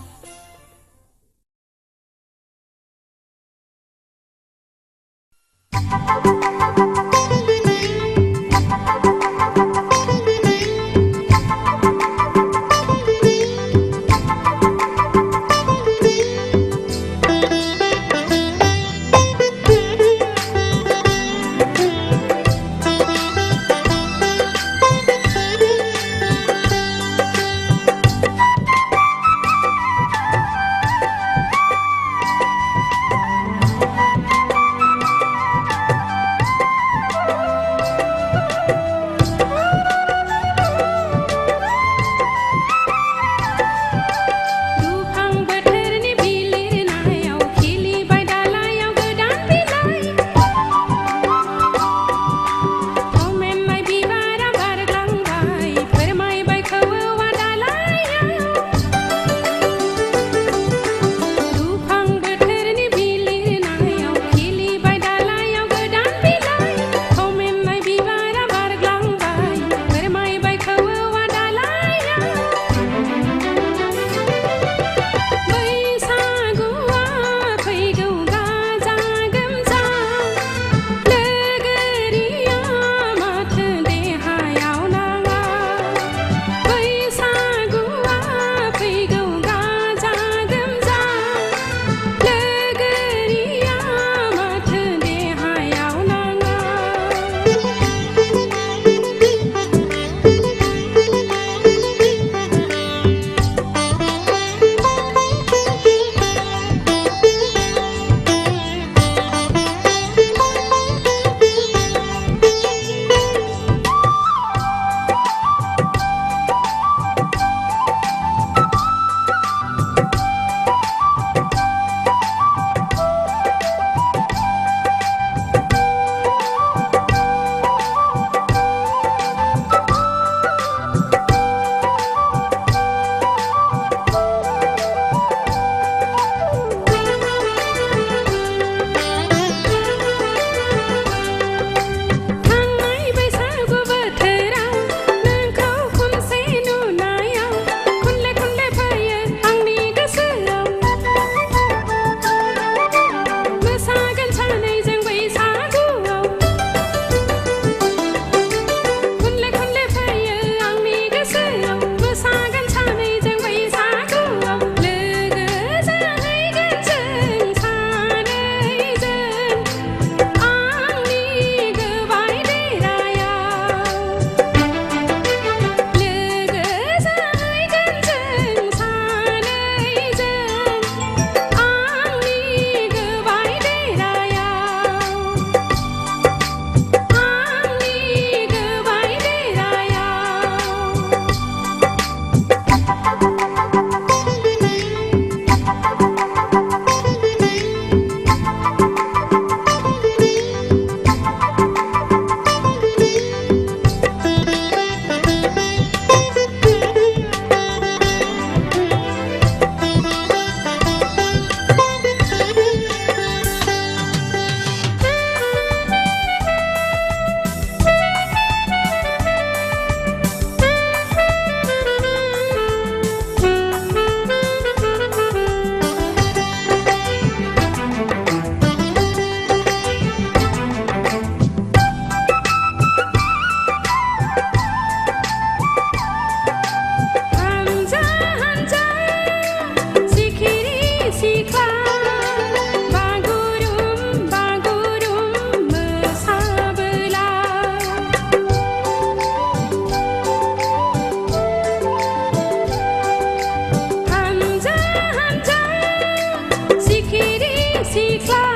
Hãy subscribe cho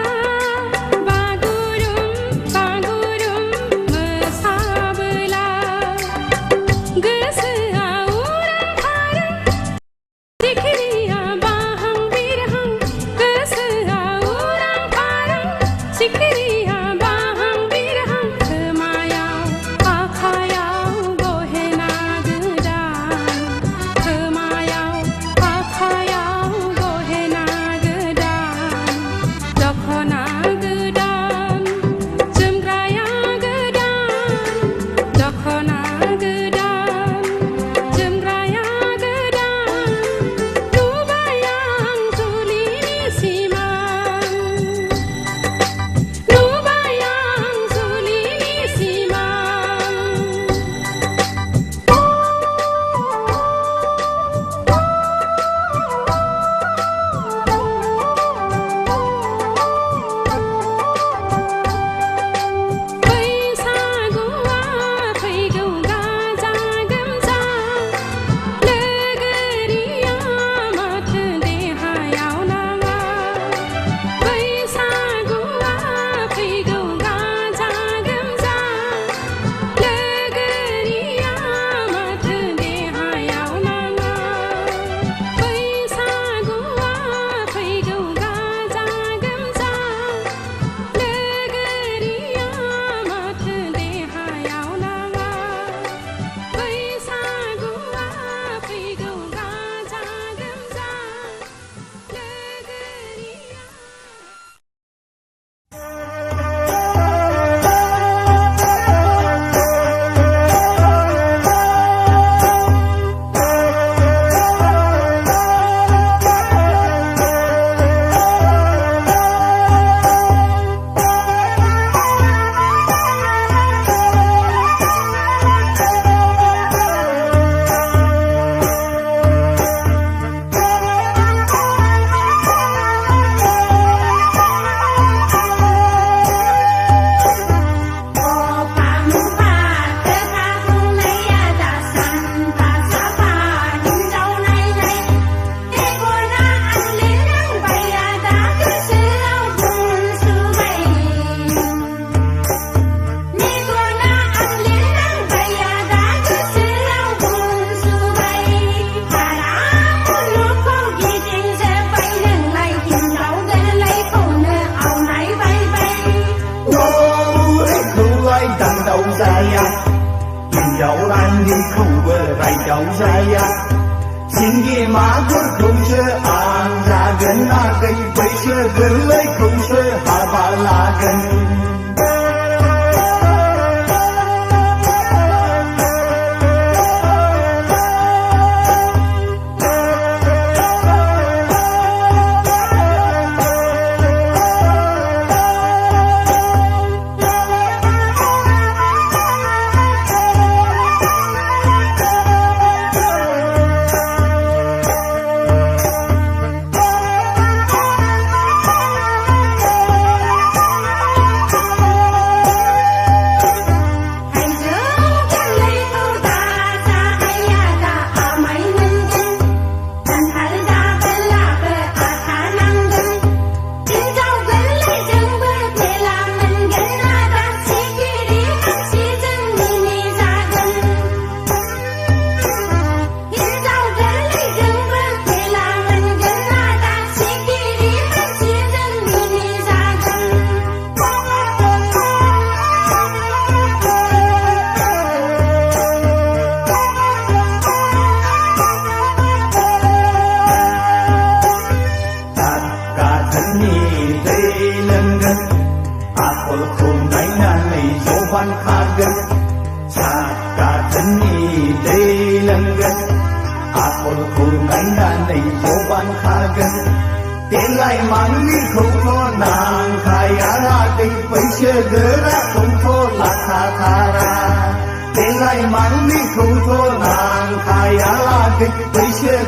kênh Ghiền Mì Gõ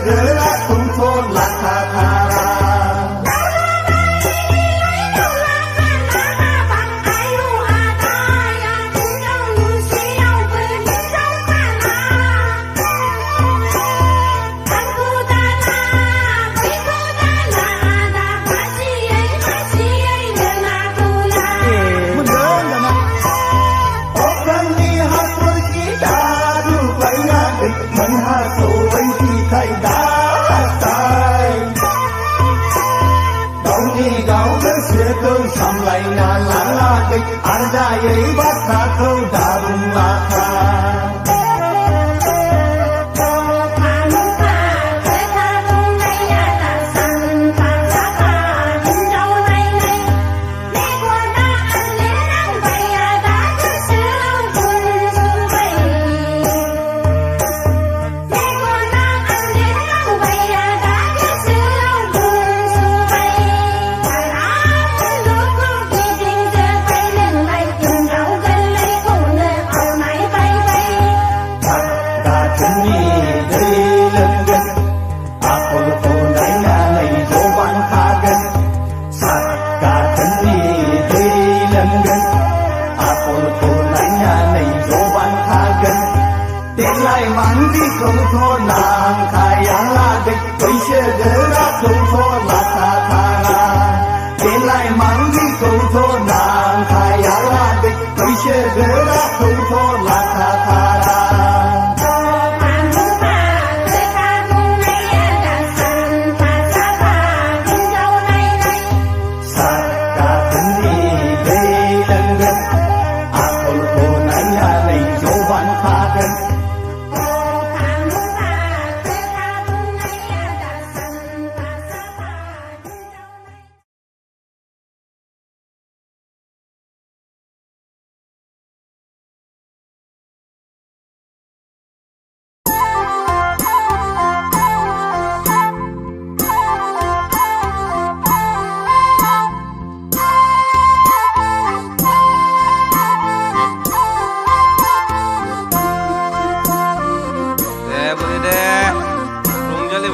để không bỏ lỡ गोसोखौ सामलायना लाङाखै आरजायै बाथ्राखौ दाबुंलाखा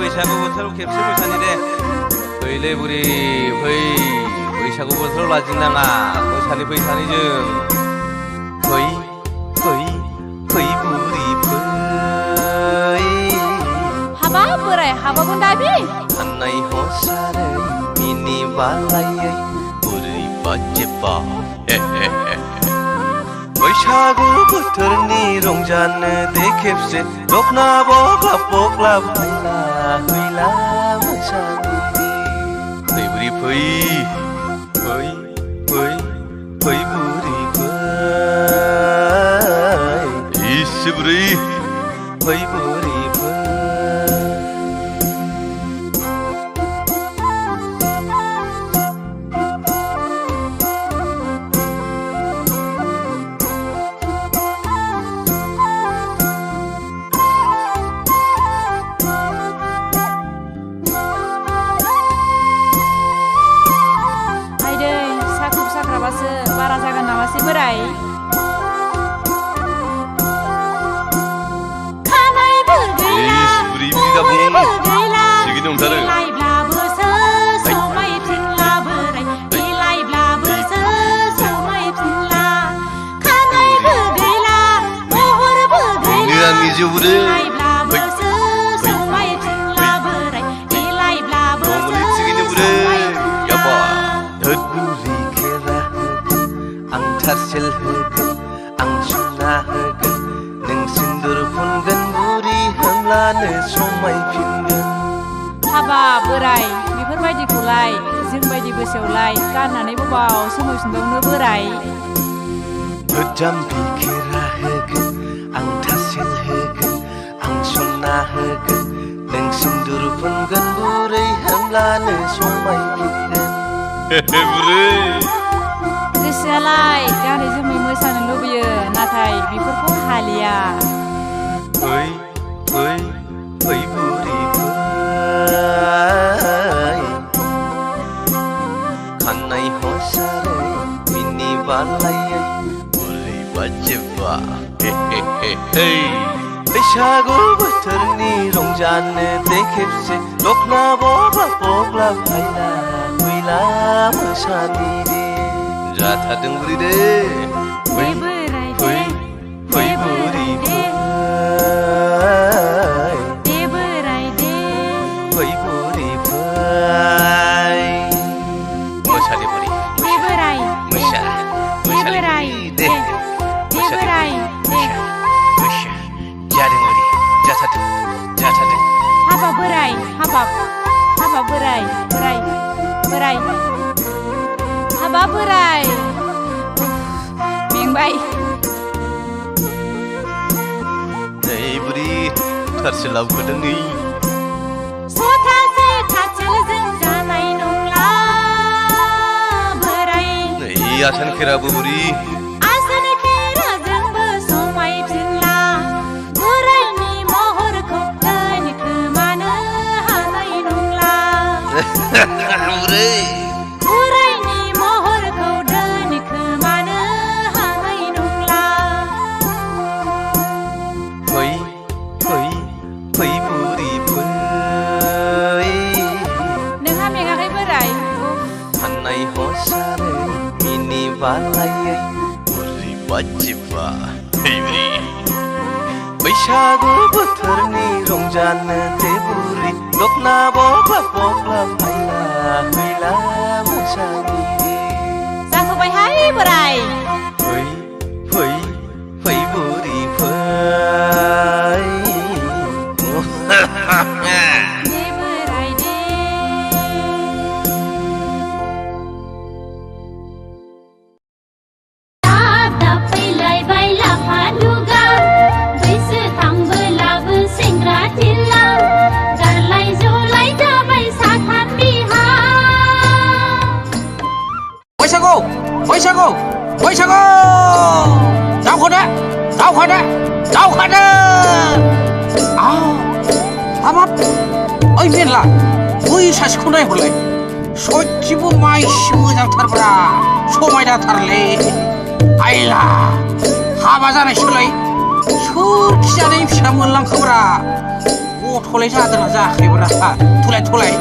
बैसागु बोथोराव खेबसे मोसानि दे फैलै बुरि फै बैसागु बोथोराव लाजिनाङा मोसानि फै सानैजों फै फै फै बुरि फै हाबा बोराय हाबाखौ दाबि साननाय हसारै मिनि बालायै बुरै बाजेबा बैसागु बोथोरनि रंजानो दे खेबसे दखना बग्लाब बग्लाब फैला फैला मोसानि फै बुरि फै फै फै फै बुरि फै इसे बुरै फै बुरि फै बारा जागोन नामासै बोराय खानायबो गैला बुरैबो गैला बिलाइब्लाबोसो समायफिनला बोराय बिलाइब्लाबोसो समायफिनला खानायबो गैला महरबो गैला बिलाइब्लाबोसो समायफिनला बोराय बिलाइब्लाबोसो समायफिनला थारसेल होगोन आं सुना होगोन नों सिन्दुर फुनगोन बुरि होमब्लानो समायफिनगोन हाबा बोराय बेफोरबायदिखौलाय जोंबायदि बैसोआवलाय गाननानै बबाव समायफिनबावनो बोराय गोजाम बिखेरा होगोन आं थारसेल होगोन आं सुना होगोन नों सिन्दुर फुनगोन बुरै होमब्लानो समायफिनगोन बुरै गोसोआलाय गानै जोमै मोसानो लुबैयो नाथाय बेफोरखौ हालिया फै फै फै बुरि फै खानाय हसारै मिनि बालायै बुरै बाजेबा बैसागु बोथोरनि रंजानो दे खेबसे दखना बग्लाब बग्लाब फैला फैला मोसानि दे जाथारदों बुरि दे फै फै फै बुरि फै बोराय दे फै बुरि फै मोसानि बुरि बोराय मोसा बोराय दे बोराय मोसा जादों बुरि जाथारदों हाबा बोराय हाबा बोराय बोराय बोराय बोराय मेंबाय नै बुरि थारसो लाबोदों नै सथासे खाथिलजों जानाय नंला बोराय नै आसान खेराबो बुरि आसान खेराजोंबो समायफिनला बोरायनि महरखौ दोनखोमानो हानाय नंला बुरै बोरायनि महरखौ दोनखोमानो हानाय नंला फै फै फै बुरि फै नोंहा मेङाखै बोराय फाननाय हसारै मिनि बालायै बुरि बाजिबा नै बुरि बैसागु बोथोरनि रंजानो दे बुरि दखना बबा बख्ला फायला फैला मोसानि जाथ'बायहाय बोराय फै फै फै बुरि फै दे बोराय दे दा फैलायबाय लाफा लुगा बैसो थांबोलाबो सेंग्रा थिला गारलाय जलाय जाबाय साथाम बिहा बैसागु बैसागु बैसागु दावखादो दावखादो दावखादो हाबाब ओइ मेरला बै सासेखौ नायहरलाय सयथिबो माइसि मोजांथारब्रा समायनाथारलै आइला हाबा जानायसोलाय सोरखि जानायनि फिसा मोनलांखोब्रा गथ'लाय जादोंना जायाखैब्रा थलाय थलाय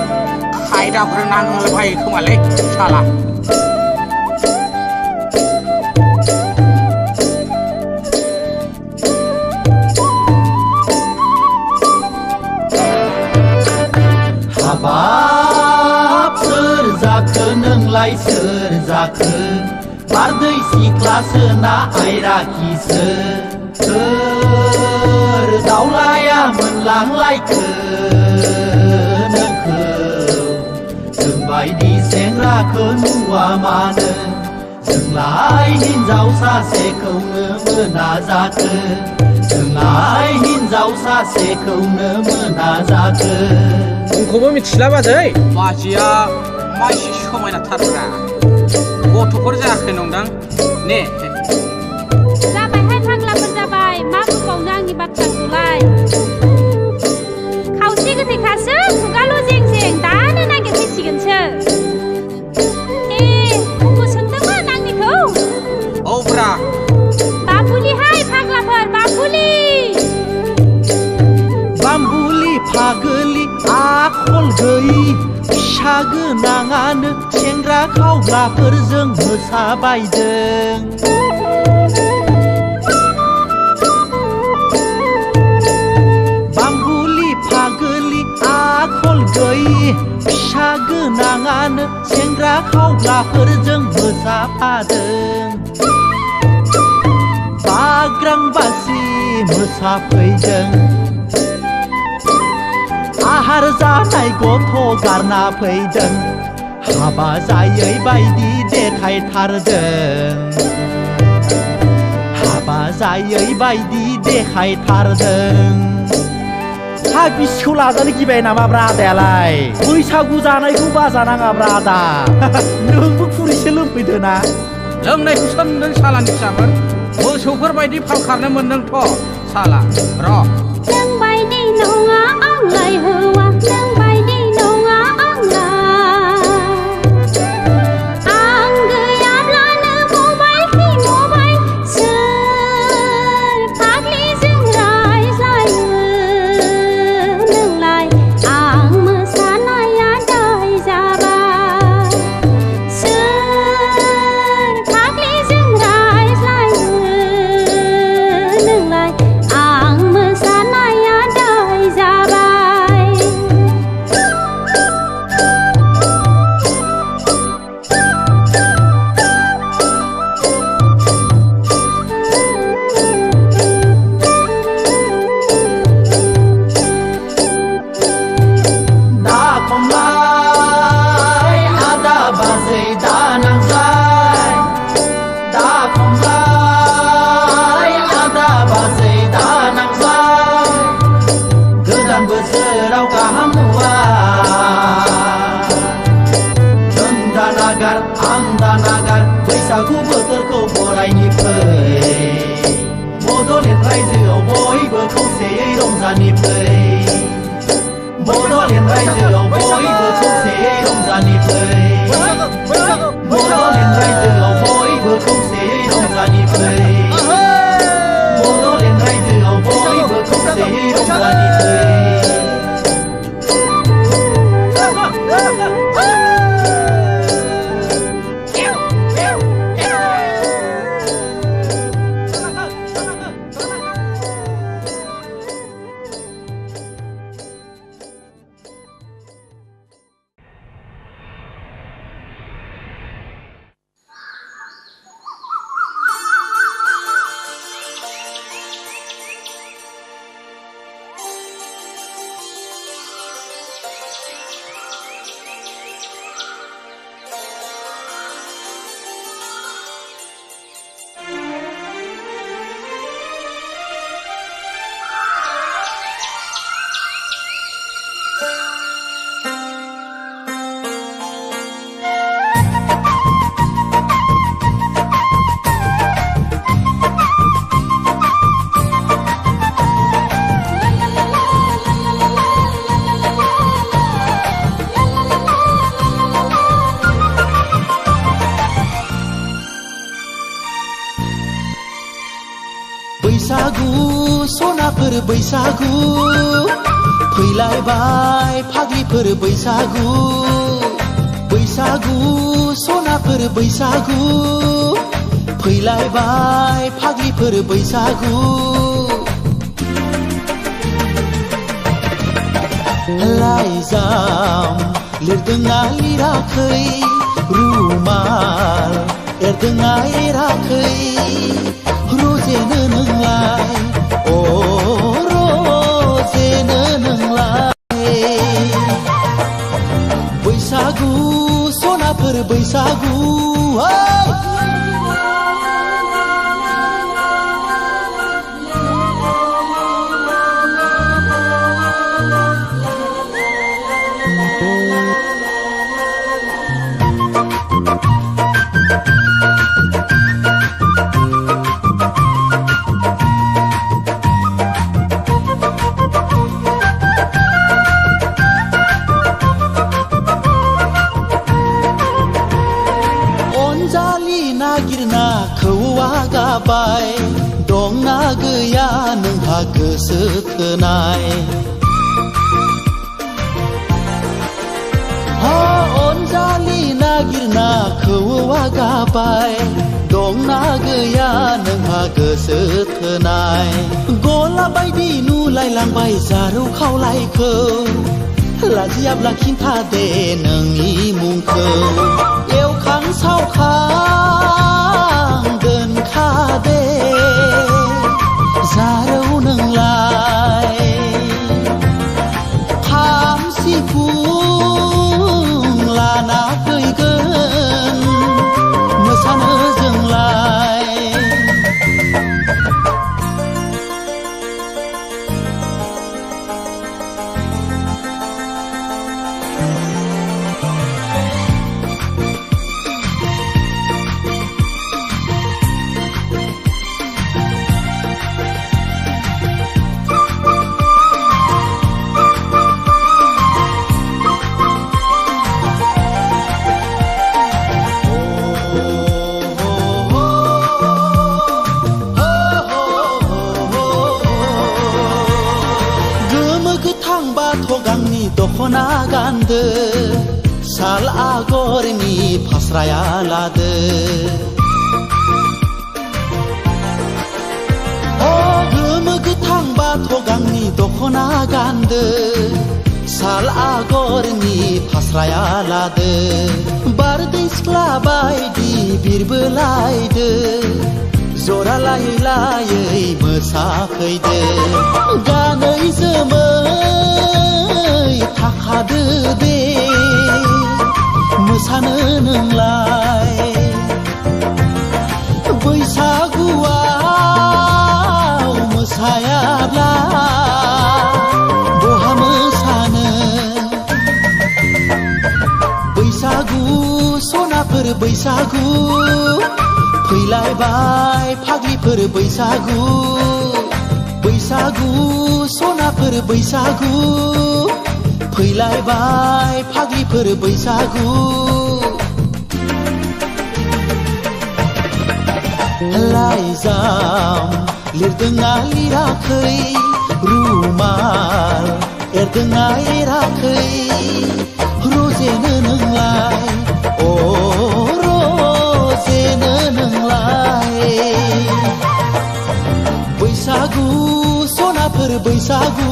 खायदाफोर नांलाबायो खोमालै साला हाबाब सोर जाखो नोंलाय सोर जाखो बारदै सिख्लासो ना आयराखिसो सोर दावलाया मोनलांलायखो नोंखौ जोंबायदि सेंग्राखौ नुवा मानो जोंलाय हिनजाव सासेखौनो मोना जाखो जोंलाय हिनजाव सासेखौनो मोना जाखो मुंखौबो मिथिला बाजै बाजैया माइसि समायनाथारब्रा गथ'फोर जायाखै नंदां ने जाबायहाय फाग्लाफोर जाबाय मा बुंबावनो आंनि बाथ्राखौलाय खावसे गोथैखासो खुगाल' जें जें दानो नागिरफैसिगोनसो उखौ सोंदोंमोन आंनिखौ औब्रा बाबुलिहाय फाग्लाफोर बाबुलि बाम्बुलि फागोलि आखल गैयि फिसा गोनाङानो सेंग्रा खावग्राफोरजों मोसाबायदों बाम्बुलि फागोलि आखल गैयि फिसा गोनाङानो सेंग्रा खावग्राफोरजों मोसाफादों बाग्रांबासि मोसाफैदों आहार जानाय गथ' गारना फैदों हाबा जायै बायदि देखायथारदों हाबा जायै बायदि देखायथारदों हा बिसिखौ लाजानो गिबाय नामाब्रा आदायालाय बैसागु जानायखौ बाजानाङाब्रा आदा नोंबो खुरैसे लोंफैदो ना लोंनायखौ सोंदों सालानि फिसाफोर मोसौफोर बायदि फाल खारनो मोनदोंथ' साला र' नोंबायदि नङा आंलाय हौवा नोंबायदि नङा आंलाय आं गैयाब्लानो मबाइल कि मबाइल सोर फाग्लिजों रायज्लायो नोंलाय आं मोसानाया दाय जाबाय सोर फाग्लिजों रायज्लायो नोंलाय आं मोसानाया दाय जाबाय नागार आंदा नागार बैसागु बोथोरखौ बरायनि फै बड'लेण्ड रायजोआव बयबो खौसेयै रंजानि फै बड'लेण्ड रायजोआव बयबो खौसेयै रंजानि फै बड'लेण्ड रायजोआव बयबो खौसेयै रंजानि फै बड'लेण्ड रायजोआव बयबो खौसेयै रंजानि फै बैसागु सनाफोर बैसागु फैलायबाय फाग्लिफोर बैसागु बैसागु सनाफोर बैसागु फैलायबाय फाग्लिफोर बैसागु लाइजाम लिरदोंना लिराखै रुमाल एरदोंना एराखै रोजेनो नोंलाय अ रोजेनो नोंलाय बैसागु सनाफोर बैसागु नागिरना खौवा गाबाय दंना गैया नोंहा गोसो थोनाय अनजालि नागिरना खौवा गाबाय दंना गैया नोंहा गोसो थोनाय गला बायदि नुलायलांबाय जारौ खावलायखौ लाजियाब्ला खिन्था दे नोंनि मुंखौ एवखां सावखां दोनखादे जारौ नोंलाय खाम सिफुं लाना फैगोन मोसानो जोंलाय गांनि दखना गानदो साल आगरनि फास्राया लादो गोमो गोथां बाथ गांनि दखना गानदो साल आगरनि फास्राया लादो बारदै सिख्ला बायदि बिरबोलायदो जरा लायै लायै मोसाफैदो गानै जोमै थाखादो दे मोसानो नोंलाय बैसागुआव मोसायाब्ला बहा मोसानो बैसागु सनाफोर बैसागु फैलायबाय फाग्लिफोर बैसागु बैसागु सनाफोर बैसागु फैलायबाय फाग्लिफोर बैसागु लाइजाम लिरदोंना लिराखै रुमाल एरदोंना एराखै रजेनो नोंलाय अ रजेनो नोंलाय बैसागु सनाफोर बैसागु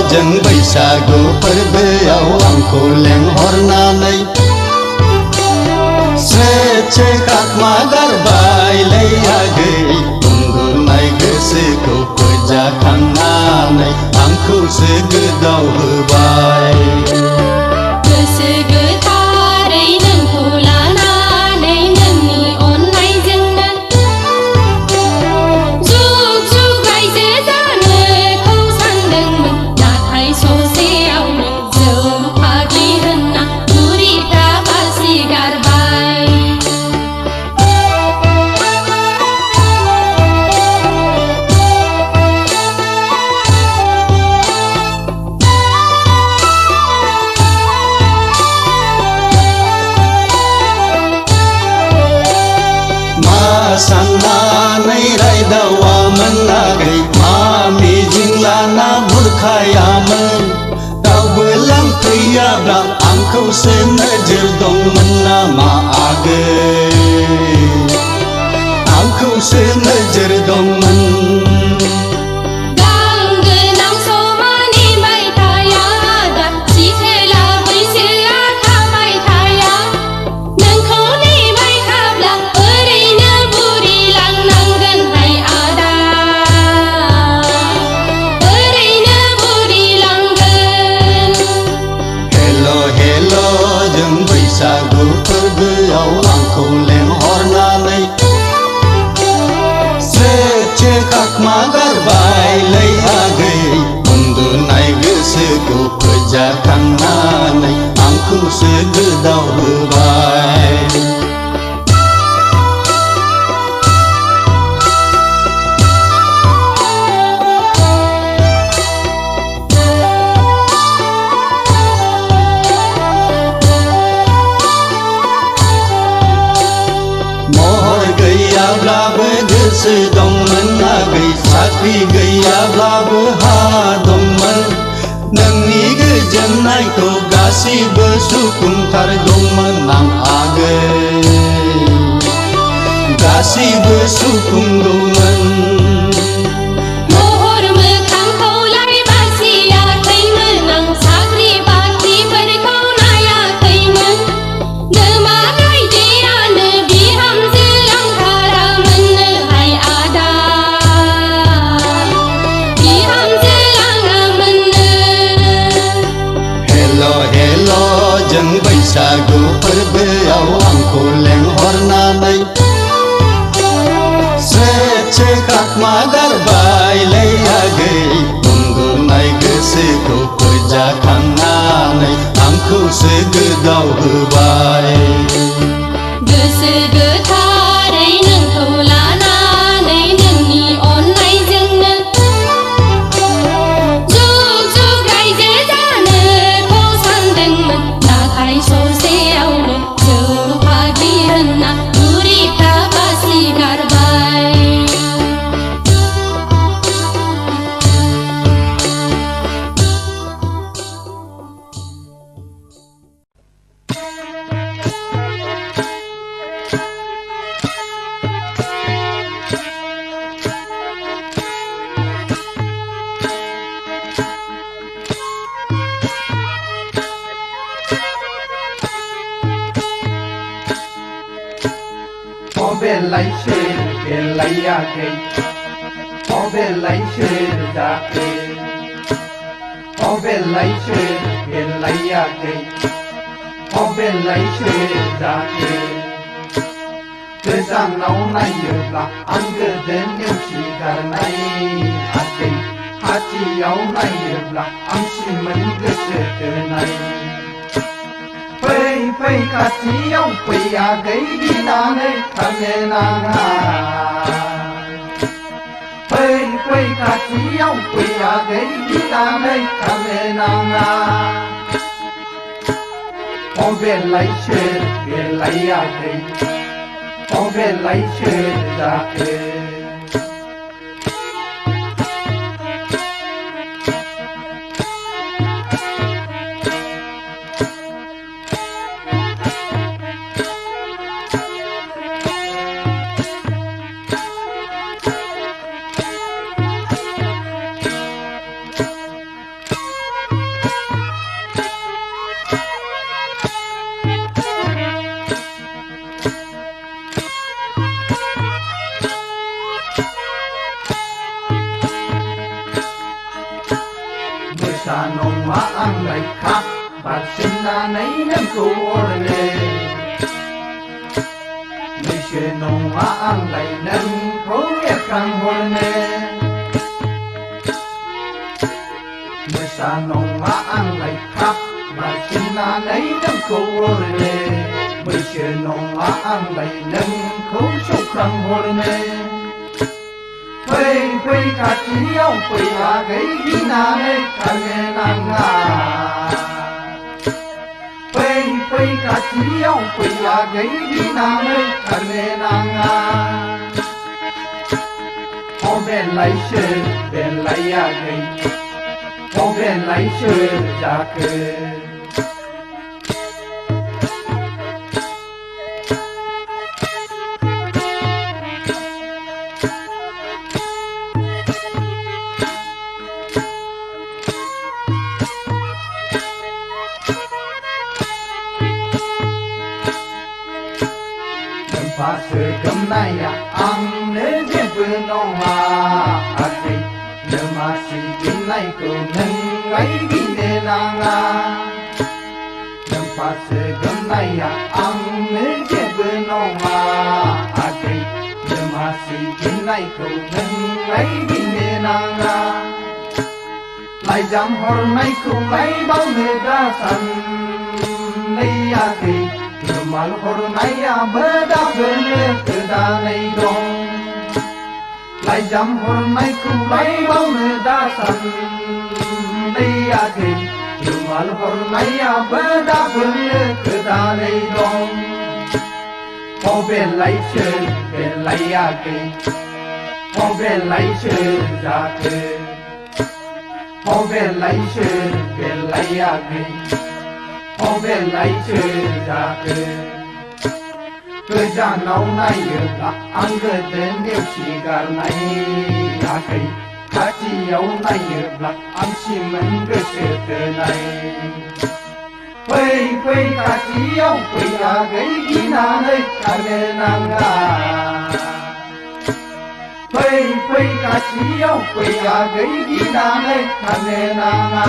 जों बैसागु फोरबोआव आंखौ लेंहरनानै स्रे खाखमा गारबायलै आगै उन्दुनाय गोसोखौ फोजाखांनानै आंखौसो गोदाव होबाय गोसो गोथारै नोंखौ लानानै नोंनि अननायजोंनो जुग जुग रायजो जानोखौ सानदोंमोन नाथाय ससेयावनो जौ फाग्लि होनना बुरिफ्रा बासिगारबाय साननानै रायदावामोन आगै मा मिजिं लाना बुरखायामोन रावबो लांफैयाब्ला आंखौसो नोजोर दंमोन नामा आगै आंखौसो नोजोर दंमोन बैसागु फोरबोआव आंखौ लेंहरनानै स्रे खाखमा गारबायलै आगै उन्दुनाय गोसोखौ फोजाखांनानै आंखौसो गोदाव होबाय गैयाब्लाबो गोसो दंमोन आगै साख्रि गैयाब्लाबो हा दंमोन नोंनि गोजोननायखौ गासिबो सुफुंथारगौमोन आं आगै गासिबो सुफुंगौमोन बैसागु फोरबोआव आंखौ लेंहरनानै स्रे खाखमा गारबायलै आगै उन्दुनाय गोसोखौ फोजाखांनानै आंखौसो गोदाव होबाय गोसो गोथारै नोंखौ लानानै नोंनि अननायजोंनो जुग जुग रायजो जानोखौ सानदोंमोन नाथाय ससेयावनो जौ फाग्लि होनना बुरिफ्रा बासिगारबाय बेलायाखै जाखै बेलायाखै जाखै गोजानाव नायोब्ला आं गोदो नेवसिगारनाय आखै खाथियाव नायोब्ला आं सिमोन गोसो थोनाय फै खाथियाव फै आगै गिनानै थानो नाङा फै खाथियाव फै आगै गिनानै थानो नाङा बेलायाखै जाखै नङा आंलाय खा बारसिननानै नोंखौ अरनो मैसो नङा आंलाय नोंखौ एरखांहरनो मोसा नङा आंलाय खा बारसिननानै नोंखौ अरनो मैसो नङा आंलाय नोंखौ सौख्रांहरनो फै खाथियाव फै आगै गिनानै थानो नाङा फै खाथियाव फै आगै गिनानै थानो नाङा बेलायाखै जाखै गोमनाया आंनो जेबो नङा आखै दमासि गिनायखौ नोंलाय गिनो नाङा नोमफासो गोमनाया आंनो जेबो नङा आखै दमासि गिनायखौ नोंलाय गिनो नाङा लाइजाम हरनायखौलाय बावनो दासाननैयाखै रुमाल हरनायाबो दाबोनो गोदानै दं लाइजाम हरनायखौलाय बावनो दासाननैयाखै रुमाल हरनायाबो दाबोनो गोदानै दं बेलायाखै जाखै बेलायाखै जाखै गोजानाव नायोब्ला आं गोदो नेवसिगारनाय आखै खाथियाव नायोब्ला आं सिमोन गोसो थोनाय फै खाथियाव फै आगै गिनानै थानो नाङा फै खाथियाव फै आगै गिनानै थानो नाङा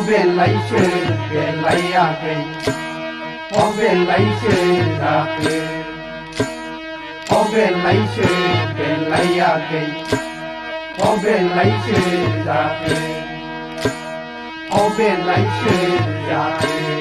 बेलायाखै जाखै जाखै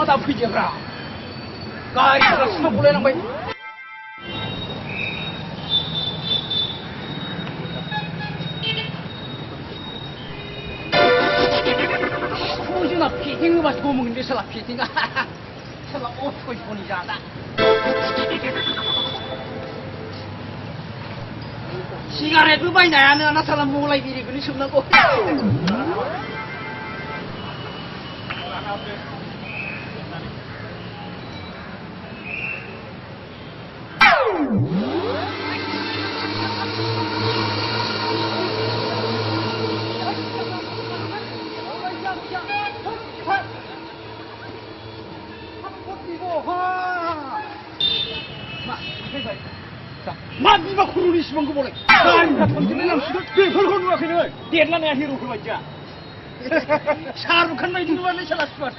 다 피지라 가이가 서불레는 거 소주나 피딩 맛 고먹는데 살아 피딩아 살아 어떻게 보니잖아 시간에 두 번이나 야는 하나 사람 몰라 이리 그니 숨나고 마 니가 코로니 심은 거 보래 아니 나 던지는 남수가 내 걸고 누가 그냥 대란 내가 히로 그거 있자 샤루칸 마이 누가 내 샬라스 봐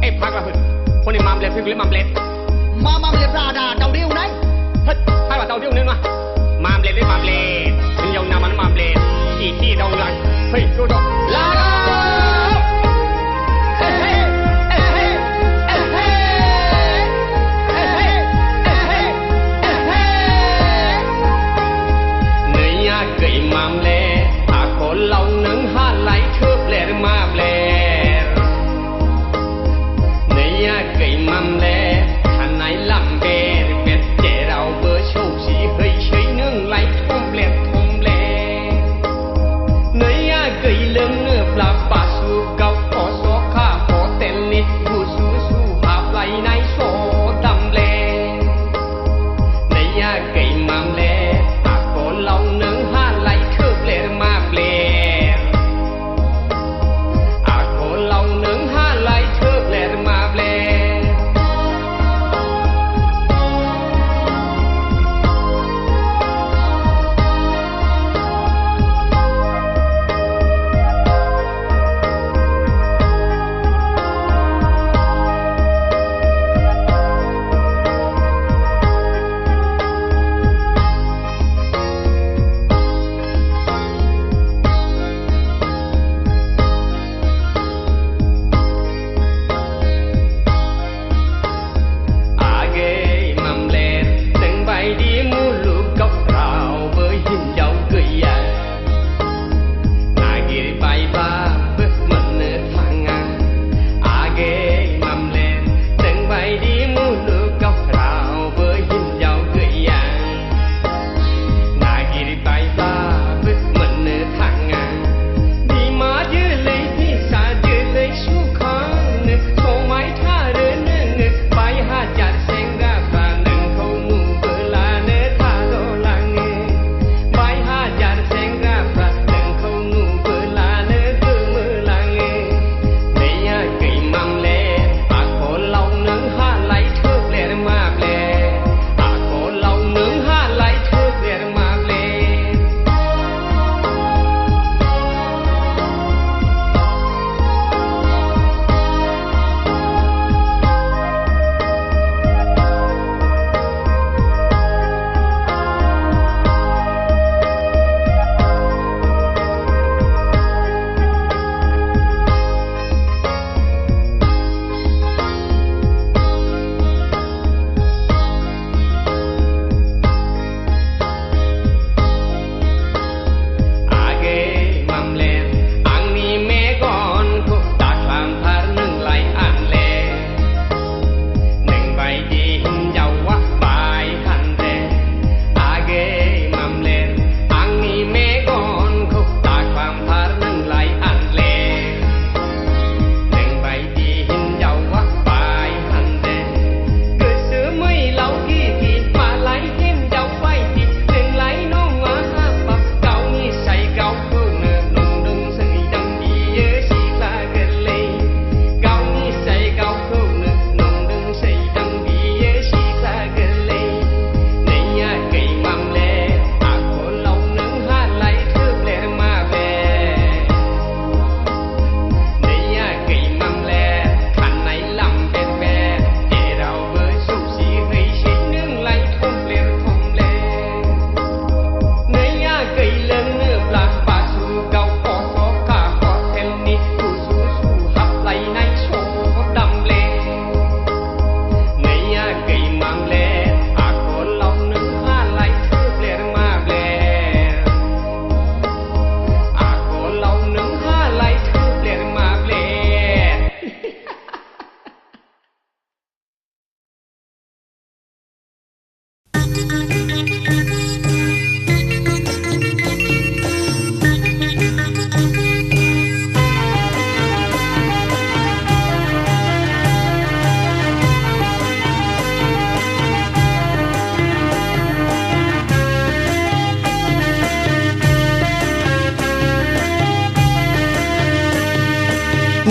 Ê, phát ra Hưng, hôm nay mam lệ phim lên mam lệ. Mam lệ ra đà đầu điêu này. Hết, hai bà tàu điêu nữa mà. Mam lệ lên mam lệ, mình dòng nào mà nó mam lệ, chỉ chi đầu lại, hey, đồ đồ, la la. Gậy mam lệ, ta có lòng nâng hát lại thước lệ mam lệ. Gậy mam lệ, thằng này làm bè, bẹt trẻ đào bơ sâu xí hơi chơi nương lại thôm lẹ. Nơi gậy lưng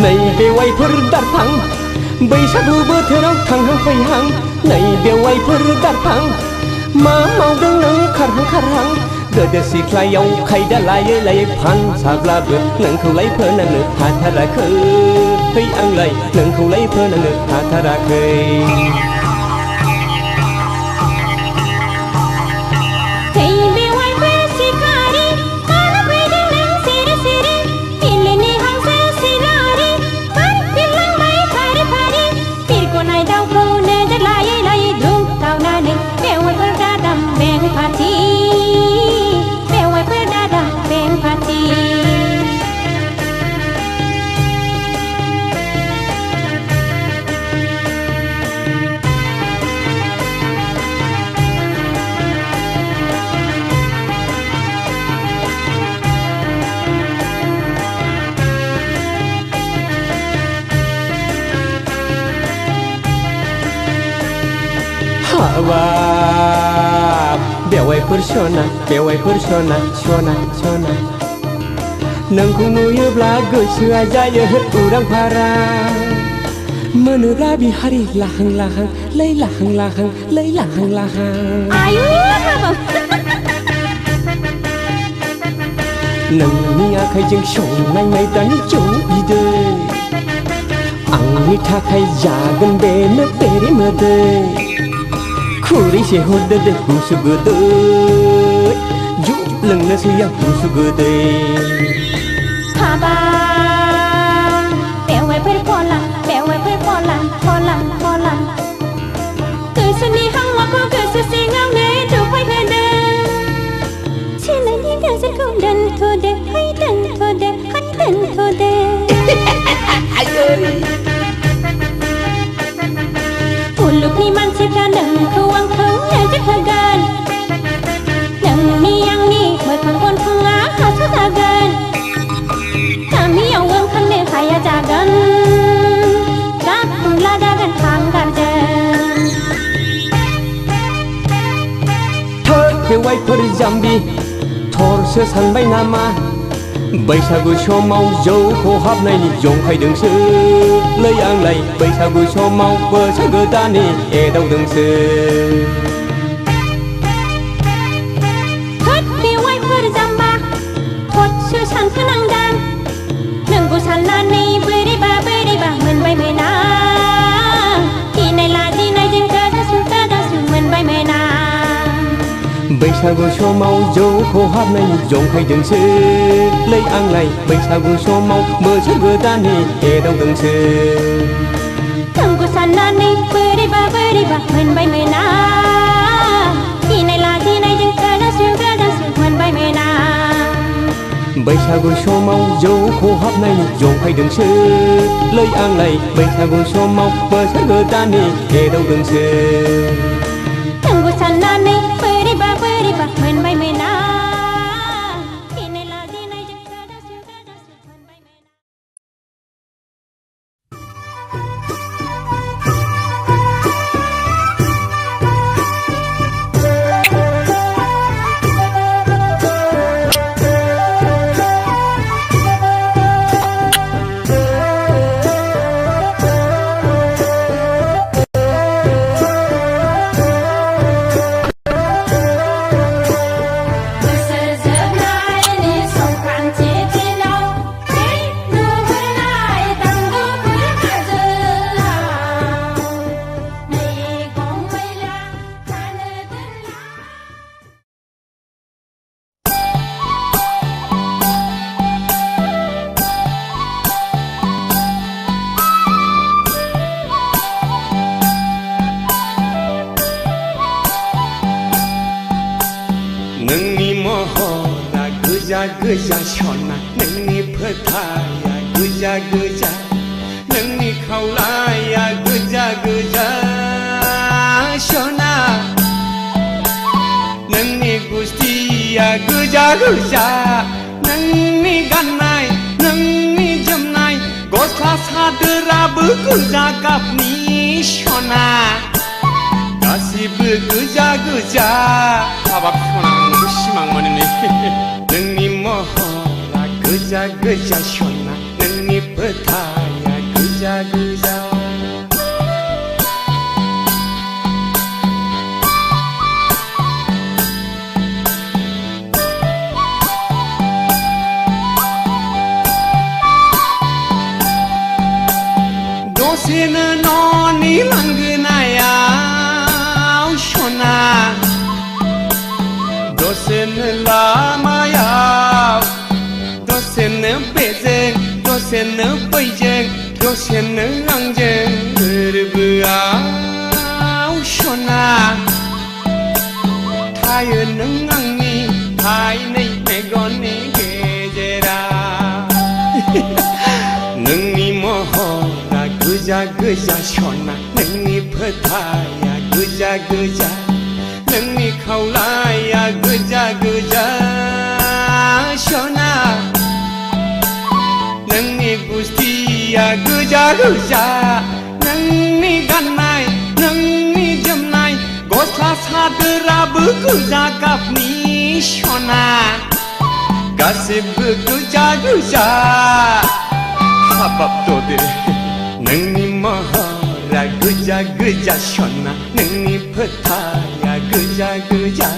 नै बेवाइफोर दारफां बैसागु बोथोराव थांहां फैहां नै बेवाइफोर दारफां मा मावदों नों खारहां खारहां गोदो सिख्लायाव खायदा लायै लायै फानसाब्लाबो नोंखौलाय फोनांनो हाथाराखै आंलाय नोंखौलाय फोनांनो हाथाराखै हाबाब बेवाइफोर सना बेवाइफोर सना सना सना नोंखौ नुयोब्ला गोसोआ जायो उरां फारां मोनोब्ला बिहारि लाहां लाहां लै लाहां लाहां लै लाहां लाहां आयु नोंनि आखाइजों संनाय माइब्रानि जौ बिदै आंनि थाखाय जागोन बेनो बेरे मोदै खुरैसे हरदो दे गुसु गोदै जौ लोंनोसै आं गुसु गोदै हाबाब बेवाइफोर फलां फलां गोसोनि हांमाखौ गोसो सिङावनो दफायहोदों सोलायनि नोजोरखौ दोनथ'दो है दोनथ'दो है दोनथ'दो मुलुगनि मानसिफ्रा नोंखौ आंखौ नोजोर होगोन नोंनि आंनि मोखां गन्थङा हास'जागोन गामियाव ओंखारनो हाया जागोन गाबुंला जागोन हांगारजों थोद बेवाइफोर जाम्बि थरसो सानबाय नामा बैसागु समाव जौ खहाबनायनि जंखायदोंसो लै आंलाय बैसागु समाव बोसोर गोदाननि एदावदोंसो थोद बेवाइफोर जाम्बा थदसो सानखोनांदां नोंखौ साननानै बोरैबा मोनबाय मोना गिनाय लाजिनायजों गोजासु मोनबाय मोना बैसागु समाव जौ खहाबनायनि जंखायदोंसो लै आंलाय बैसागु समाव बोसोर गोदाननि एदावदोंसो नोंखौ साननानै बोरैबा मोनबाय मोना गिनाय लाजिनायजों गोजासु मोनबाय मोना बैसागु समाव जौ खहाबनायनि जंखायदोंसो लै आंलाय बैसागु समाव बोसोर गोदाननि एदावदोंसो नोंखौ साननानै बोरैबा मोनबाय मोना गिनाय लाजिनायजों गोजासु मोनबाय मोना नोंनि महरा गोजा गोजा सना नोंनि फोथाया गोजा गोजा नोंनि खावलाया गोजा गोजा सना नोंनि गुस्थिया गोजा गोजा नोंनि गाननाय नोंनि जोमनाय गस्ला सादोराबो गोजा गाबनि सना गासिबो गोजा गोजा हाबाब सना नोंखौ सिमां मोनो नोंनि महरा गोजा गोजा सना नोंनि फोथाया 그자 도시는 어디 랑그나야 쇼나 도시는 라마야 도시는 베쟁 도시는 베이쟁 도시는 랑쟁 그르브아 쇼나 타이는 랑니 타이네 메건니 게제라 능니 모호라 그자 그자 쇼나 능니 퍼타야 그자 그자 능니 카울라야 그자 그자 쇼나 능니 구스티야 그자 그자 능니 간나이 능니 점나이 고슬라 사드라브 그자 갑니 쇼나 가시브 그자 그자 하밥도들 능니 모호라 그자 그자 쇼나 능니 퍼타야 그자 그자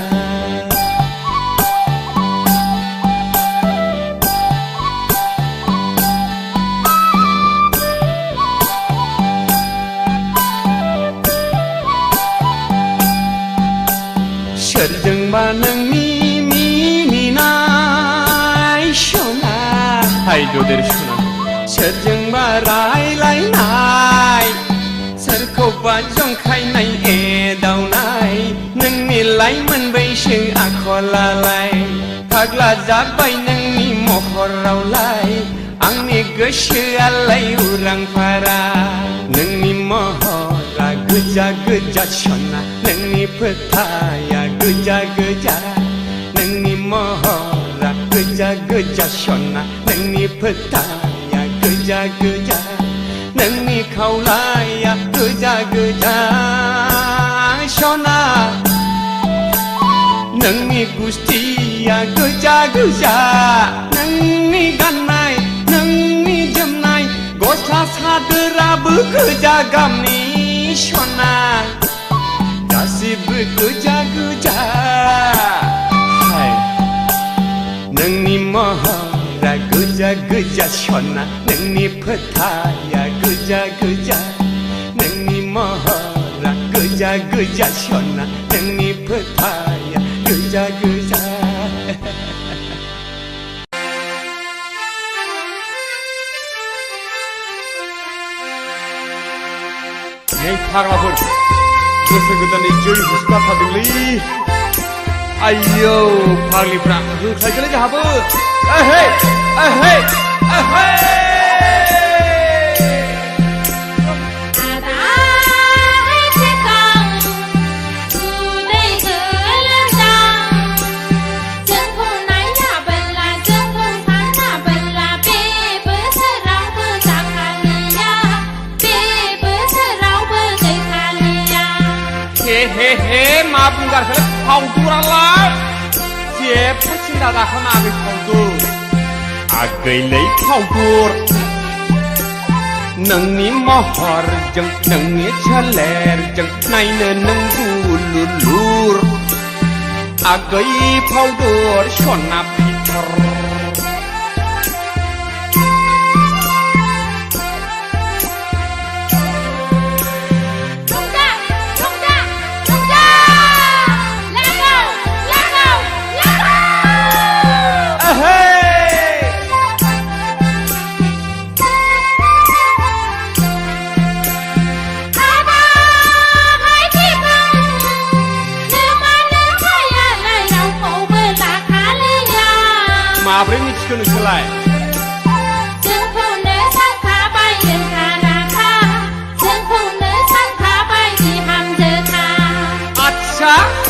설정바 능니 미미나이 쇼나 하이도들 쇼나 설정바 라이라이 나이 सरखौबा जंखायनाय एदावनाय नोंनि लाइमोन बैसो आखलालाय फाग्ला जाबाय नोंनि महरावलाय आंनि गोसोआलाय उरां फारा नोंनि महरा गोजा गोजा सना नोंनि फोथाया गोजा गोजा नोंनि महरा गोजा गोजा सना नोंनि फोथाया गोजा गोजा 능니 카울라야 그자 그자 쇼나 능니 구스티야 그자 그자 능니 간나이 능니 점나이 고슬라 사드라브 그자 감니 쇼나 가시브 그자 그자 하이 능니 모호 그자 그자 쇼나 능니 퍼타야 그자 그자 능니 모호라 그자 그자 쇼나 능니 퍼타야 그자 그자 내 파라볼 그래서 그다니 저기 무슨 같아들리 아이요 파리프라 그 살길래 잡어 에헤이 에헤이 에헤이 헤헤헤 마분가를 파우두랄라 제 파친다다 하나비 파우두 아그레이 파우두 능니 모허르정 능니 찰레르정 나이는 능굴룰룰 아그이 파우두 쇼나 피터 마블이 미치고는 슬라이 증포는 상가바이는 가나카 증포는 상가바이지 함즈카 아차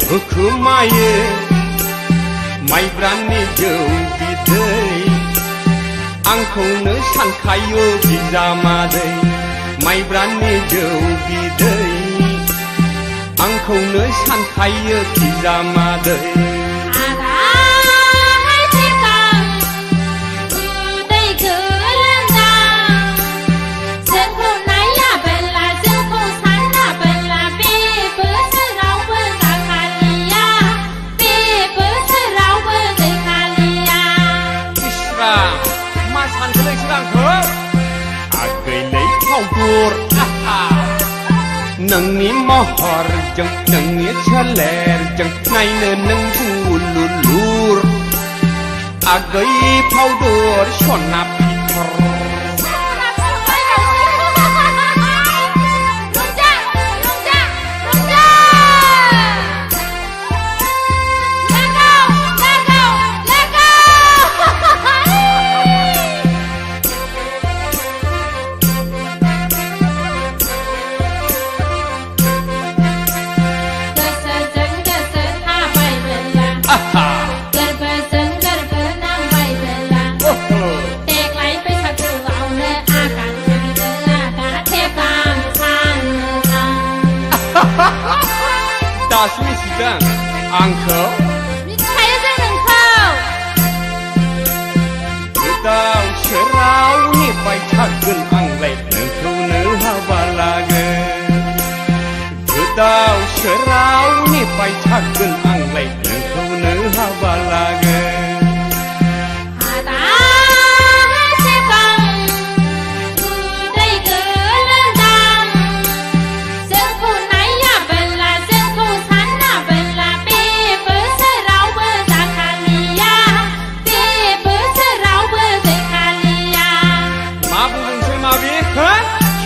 होखोमायो माइब्रानि जौ बिदै आंखौनो सानखायो बिजामादै माइब्रानि जौ बिदै आंखौनो सानखायो बिजामादै नोंनि महरजों नोंनि सोलेरजों नायनो नों दुलुलुर आगै फावदर सना फिथर दासो मिथिदों आंखौ मिथिखायो जों नोंखौ गोदाव सोराव नेबाय थागोन आंलाय नोंखौनो हाबा लागोन गोदाव सोराव नेबाय थागोन आंलाय नोंखौनो हाबा लागोन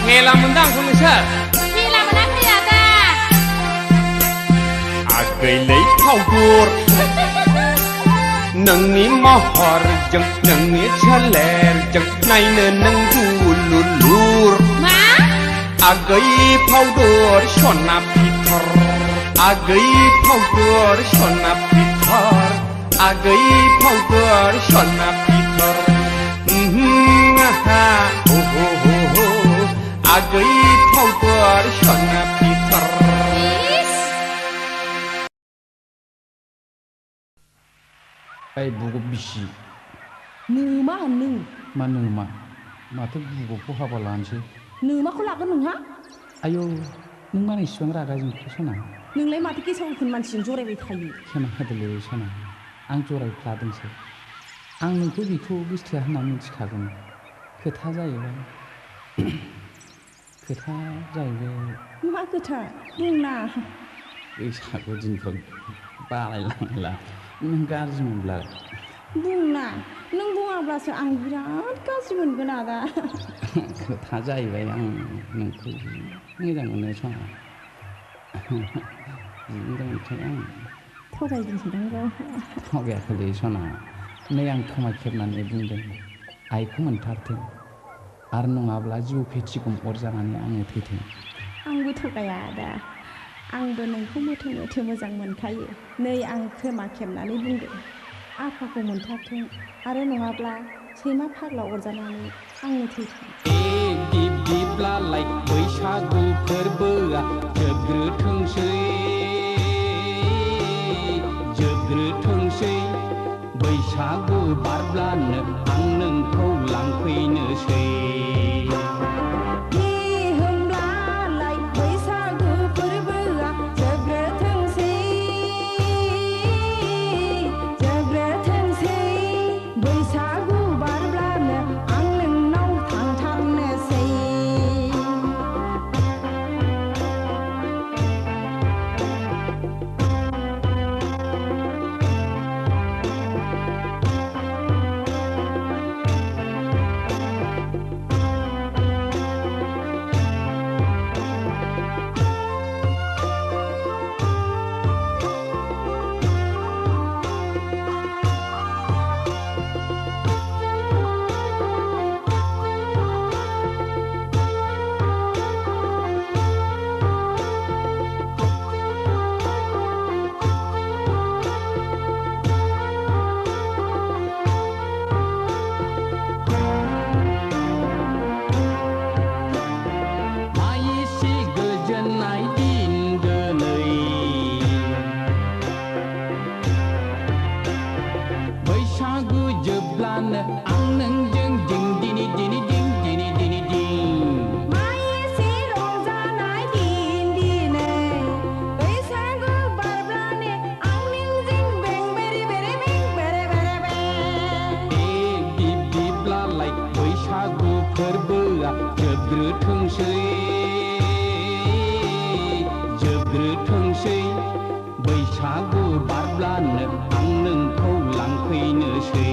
खेला मोनदां आंखौ नोंसोर खेला मोनाखै आदा आगैलै फावदुर नोंनि महरजों नोंनि सोलेरजों नायनो नों दुलुलुर मा आगै फावदुर सना फिथर आगै फावदुर सना फिथर आगै फावदुर सना फिथर आगै फावदुर सना फिथर ओइ बुगब बिसि नोमा नों मा नोमा माथो बुगबखौ हाबा लानोसै नोमाखौ लागोन नोंहा आयौ नों मानो इसिबां रागा जोंखो सना नोंलाय माथो गेसाव गोफोन मानसिजों जरायबाय थायो सना होदोलै सना आं जरायफ्लादोंसो आं नोंखौ बेखौ गोसथोआ होनना मिथिखागौमोन खोथा जाहैबाय मा खोथा बुंना बैसागु दिनफ्राव बालायलांला नों गाज्रि मोनब्ला बुंना नों बुङाब्लासो आं बिराद गाज्रि मोनगोन आदा खोथा जाहैबाय आं नोंखौ मोजां मोनो सना मोजां मोनखायो आं थगायदोंसोदां थगायाखैलै सना नै आं खोमा खेबनानै बुंदों आइखौ मोनथारथों आरो नङाब्ला जिउ फेथिगम अरजानानै आङो थैथों आंबो थगाया आदा आंबो नोंखौ मोथो मोथो मोजां मोनखायो नै आं खोमा खेबनानै बुंदों आफाखौ मोनथारथों आरो नङाब्ला सैमा फाग्ला अरजानानै आंनो थैथों दिप दिपलालाय बैसागु फोरबोआ जोबग्रोथोंसै बैसागु बारब्लानो आं नोंखौ लांफैनोसै जोबग्रोथोंसै जोबग्रोथोंसै बैसागु बारब्लानो आं नोंखौ लांफैनोसै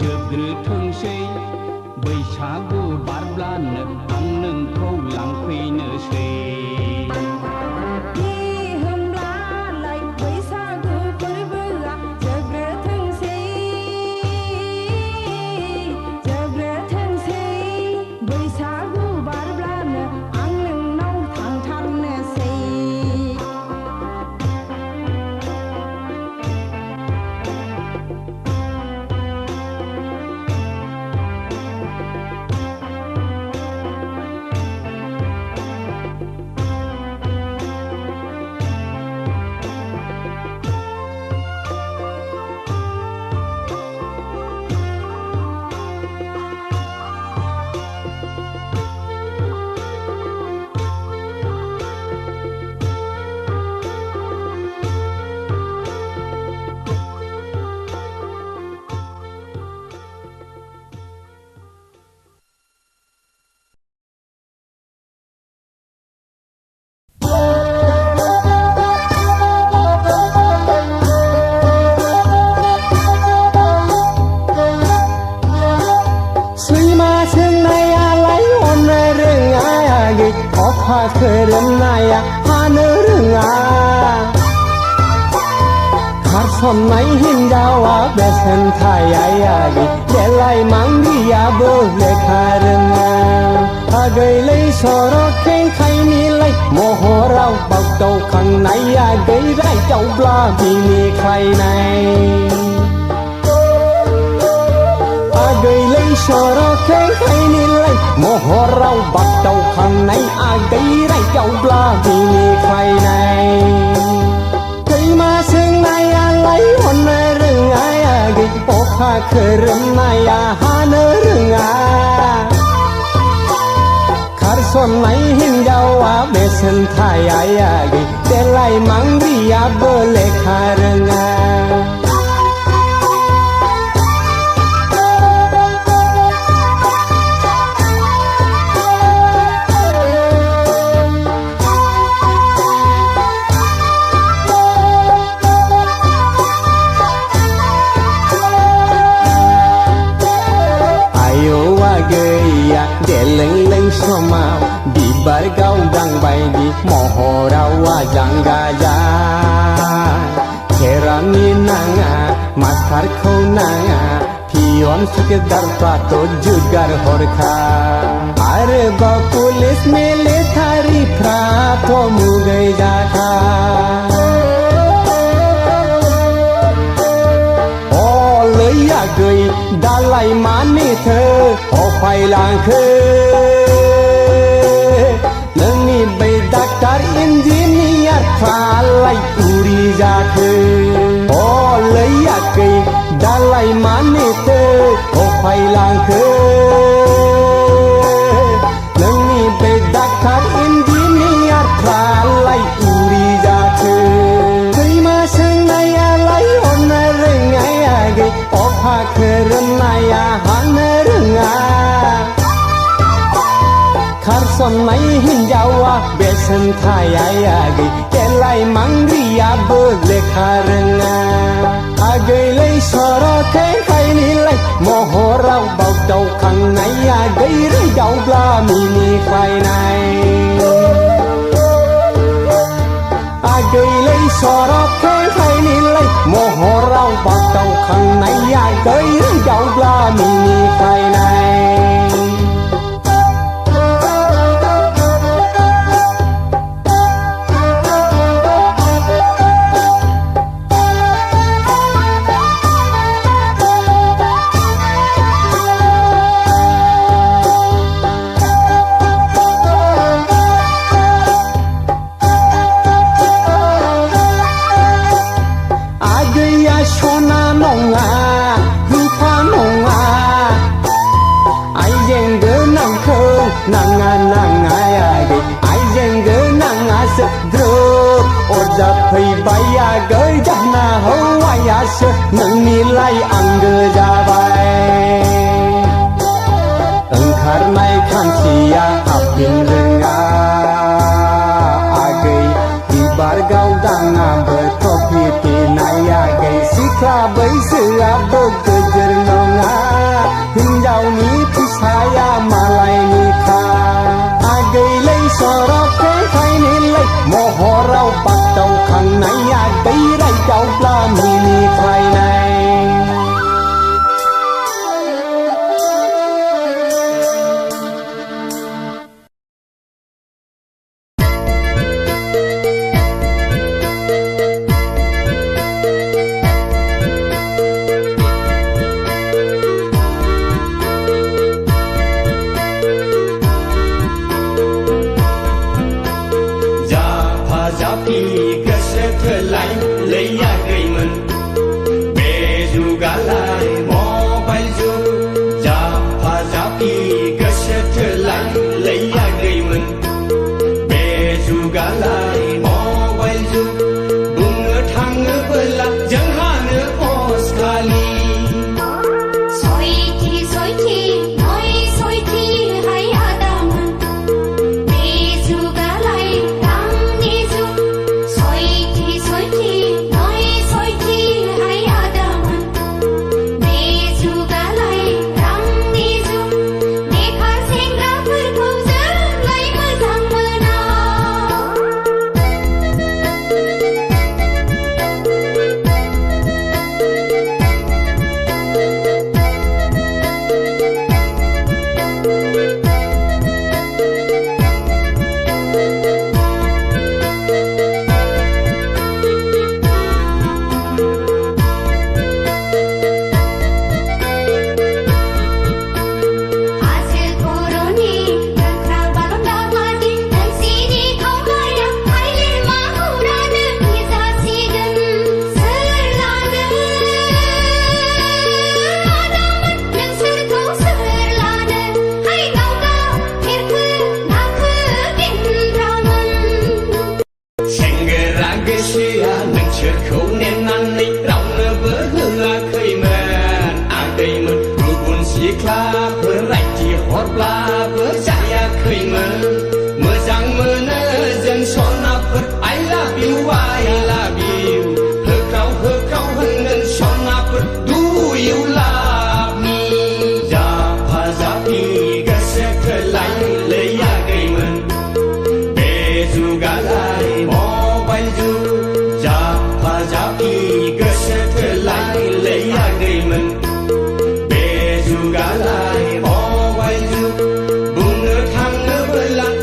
जोबग्रोथोंसै बैसागु बारब्लानो आं नोंखौ लांफैनोसै खोरोमनाया हानो रोङा खारसननाय हिनजावा बेसेन थायायागि देलाय मांगियाबो लेखा रोङा आगैलै सरखें खायनिलाय महराव बागदावखांनाया गैरायदावब्ला बिनिखायनाय आगैलै सरखें खायनिलाय महराव बागदावखांनाय आगैरायदावब्ला बिनिखायनाय दैमा सोंनायालाय हननो रोङा आगै अखा खोरोमनाया हानो रोङा खारसननाय हिनजावा बेसेन थाया आगै देलाय मांग्रियाबो लेखा रोङा देलें समाव बिबार गावदां बायदि महराव आजां गाजा खेरानि नाङा मास्टारखौ नाङा पियन सुकेदारफ्राथ' जुगार हरखा आरोबाव पुलिस मिलिटारिफ्राथ' मुगै जाखा आगै दालाय मानिथो अफायलांखो नोंनि बै डाक्टार इन्जिनियारफ्रालाय उरि जाखो अलै आगै दालाय मानिथो अफायलांखो नोंनि बे डाक्टार इन्जिनियारफ्रालाय उरि जाखो सैमा सोंनायालाय हरनो रोङाय आगै अखा खोरोमनाया हानो रोङा खारसननाय हिन्जावा बेसेन थाया आगै देलाय मांग्रियाबो लेखा रोङा आगैलै सर'खै खायनिलाय महराव बावदावखांनाय आगै रैदावब्ला मिनिख्लायनाय आगैलै सर'खै खायनिलाय महराव बावदावखांनाय आगै रैदावब्ला मिनिख्लायनाय नाङा नाङा आगै आइजें गोनाङासो ग्रोब अरजा फैबाय आगै जाना हौवायासो नोंनिलाय आंगो जाबाय ओंखारनाय खानसिया हाबफिन रोङा आगै बिबार गावदाङाबो ट्रफि फिनाय आगै सिख्ला बैसोआबो गोजोर नङा हिन्जावनि फिसाया मालायनि आगैलै सर'खै खायनिलाय महराव बागदावखांनाय आगै रायदावब्ला मिनिख्लायनाय जुगालाय मबाइल जुग बुंनो थाङोब्ला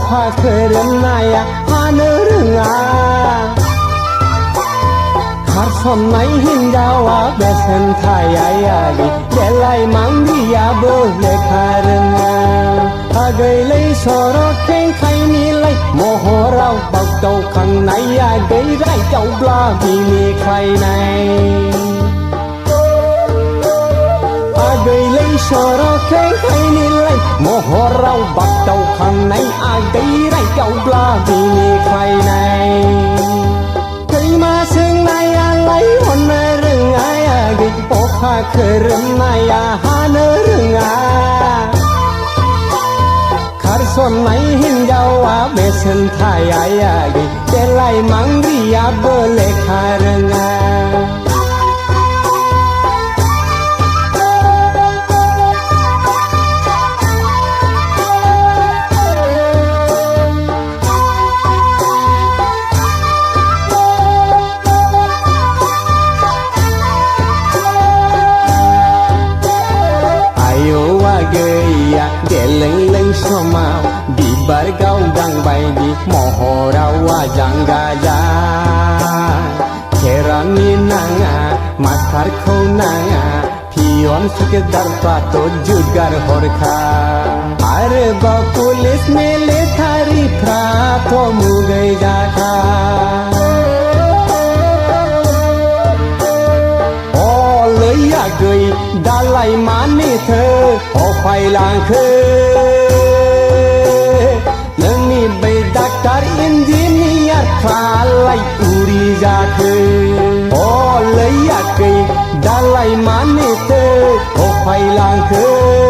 พาเคยเรียนนายหาเนื้อเรื่องขาดสมไหนหินดาวเบสันทายายเดลัยมังดียาเบเลคาเรื่องอาเกยเลยสรเข่งไข่นี่เลยโมโหเราบักเจ้าข้างในอาเกยไรเจ้าปลาไม่มีใครในอาเกยเลยสรเข่งไข่นี่เลยโมโหเราบักเจ้าข้างในอาเกยไรเจ้าปลาไม่มีใครในเคยมาซึ่งในอะไรวันเรื่องอาเกยปกพาเคยเรื่องในหาเนื้อเรื่องขาดส่วนไหนหินยาวเบสันทายายเดลัยมังริยาเบเลคาเรงleng soma di bargau dang bai di mohora wajang gaja kerani nanga maskar kho nanga pion sekedar pato jugar horkha are ba pulis mele thari prato mugai jaka gửi đã lại mani thơ họ phải làng khơi nâng ni bay daktar engineer khá lại uri ra khơi họ lấy cây đã lại mani thơ họ phải làng khơi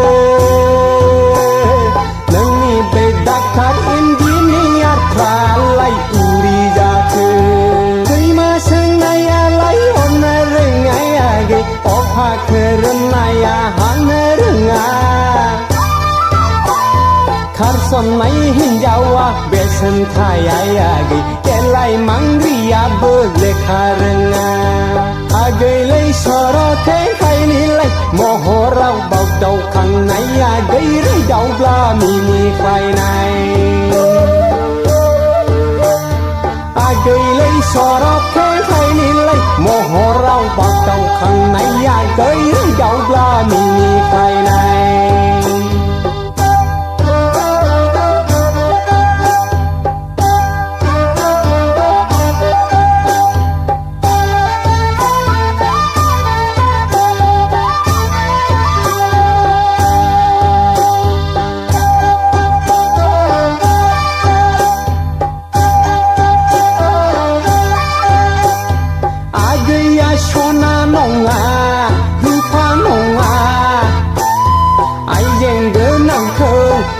nâng ni bay daktar engineer khá lại uri ra khơi cây mà sang này lại hôm nay ngày गे ओफा खेरनाया हानरोङा खारसननाय हिन्जावा बेसेन थाया गे देलाय मांग्रियाबो लेखा रोङा आगैलै सरथे खायनिलाय महराव बावदावखांनाया गैरै दावब्ला मिनिख्लायनाय आगैलै सरथे खायनिलाय महराव बावदावखांनाया गैरै दावब्ला मिनिख्लायनाय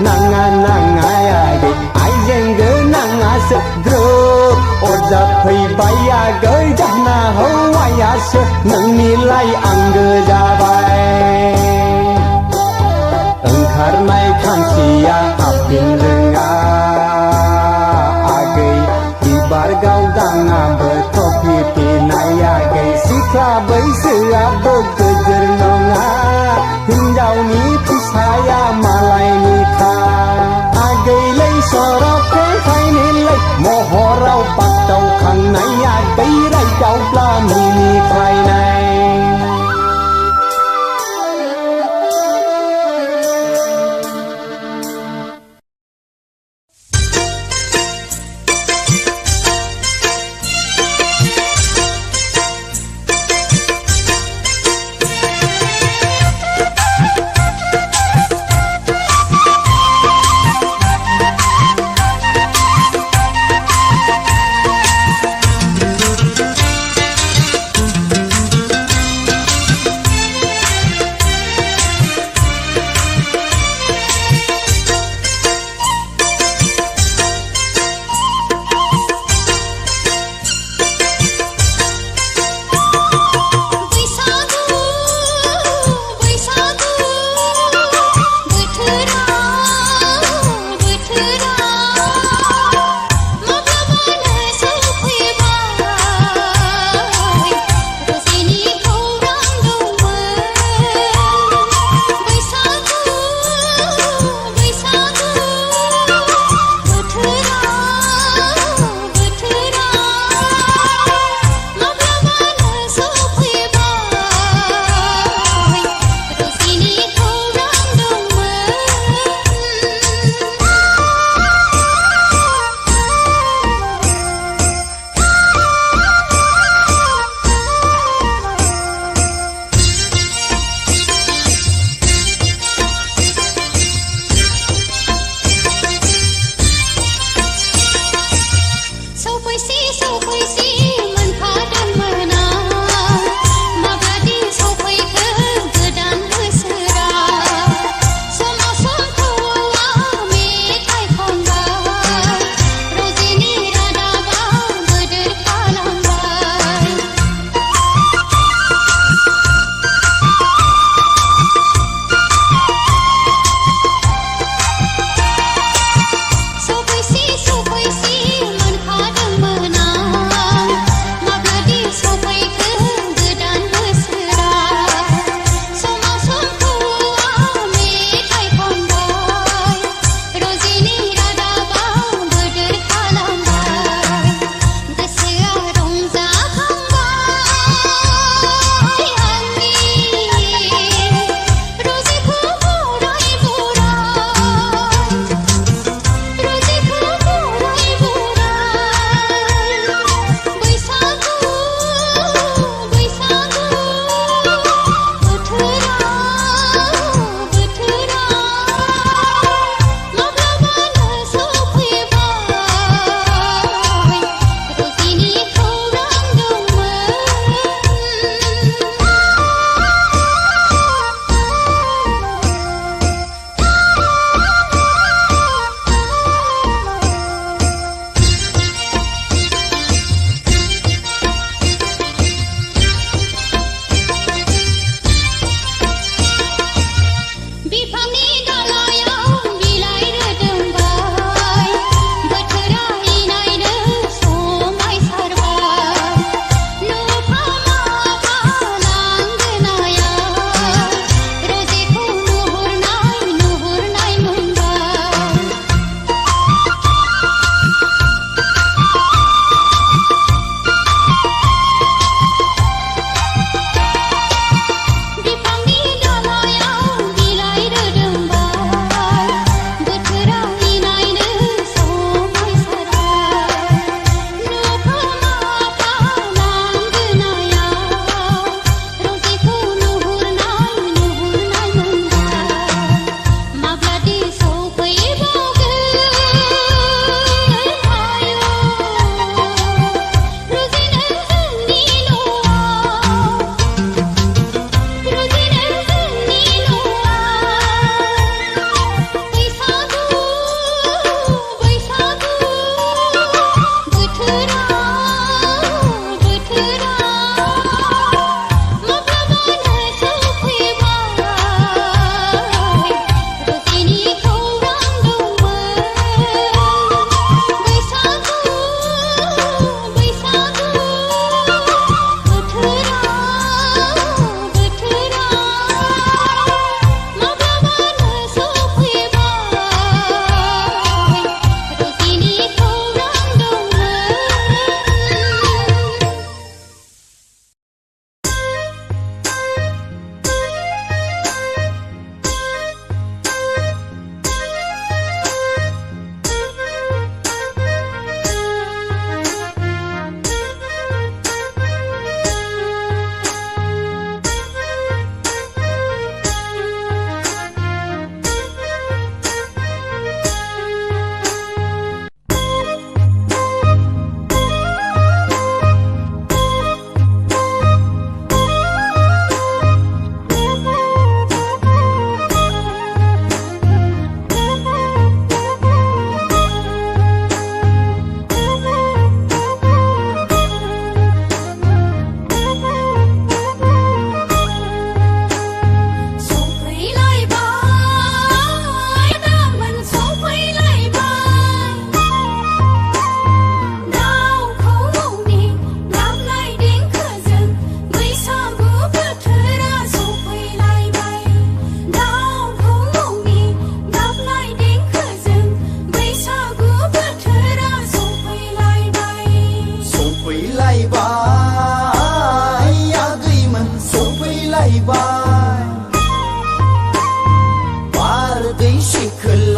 nanga nanga age ai jeng ge nanga se gro orja phai baya ge jana ho aya se nang ni lai ang ge ja bai ओंखारनाय खानसिया आपिन रोङा आगै बिबार गावदाङाबो टफि पिनाय आगै सिख्ला बैसोआबो गोजोर नङा हिन्जावनि फिसाया मालायनि आगैलै सरथे खायनिलै महराव बागदावखांनाया दैराय दावब्ला मिनिख्लायनाय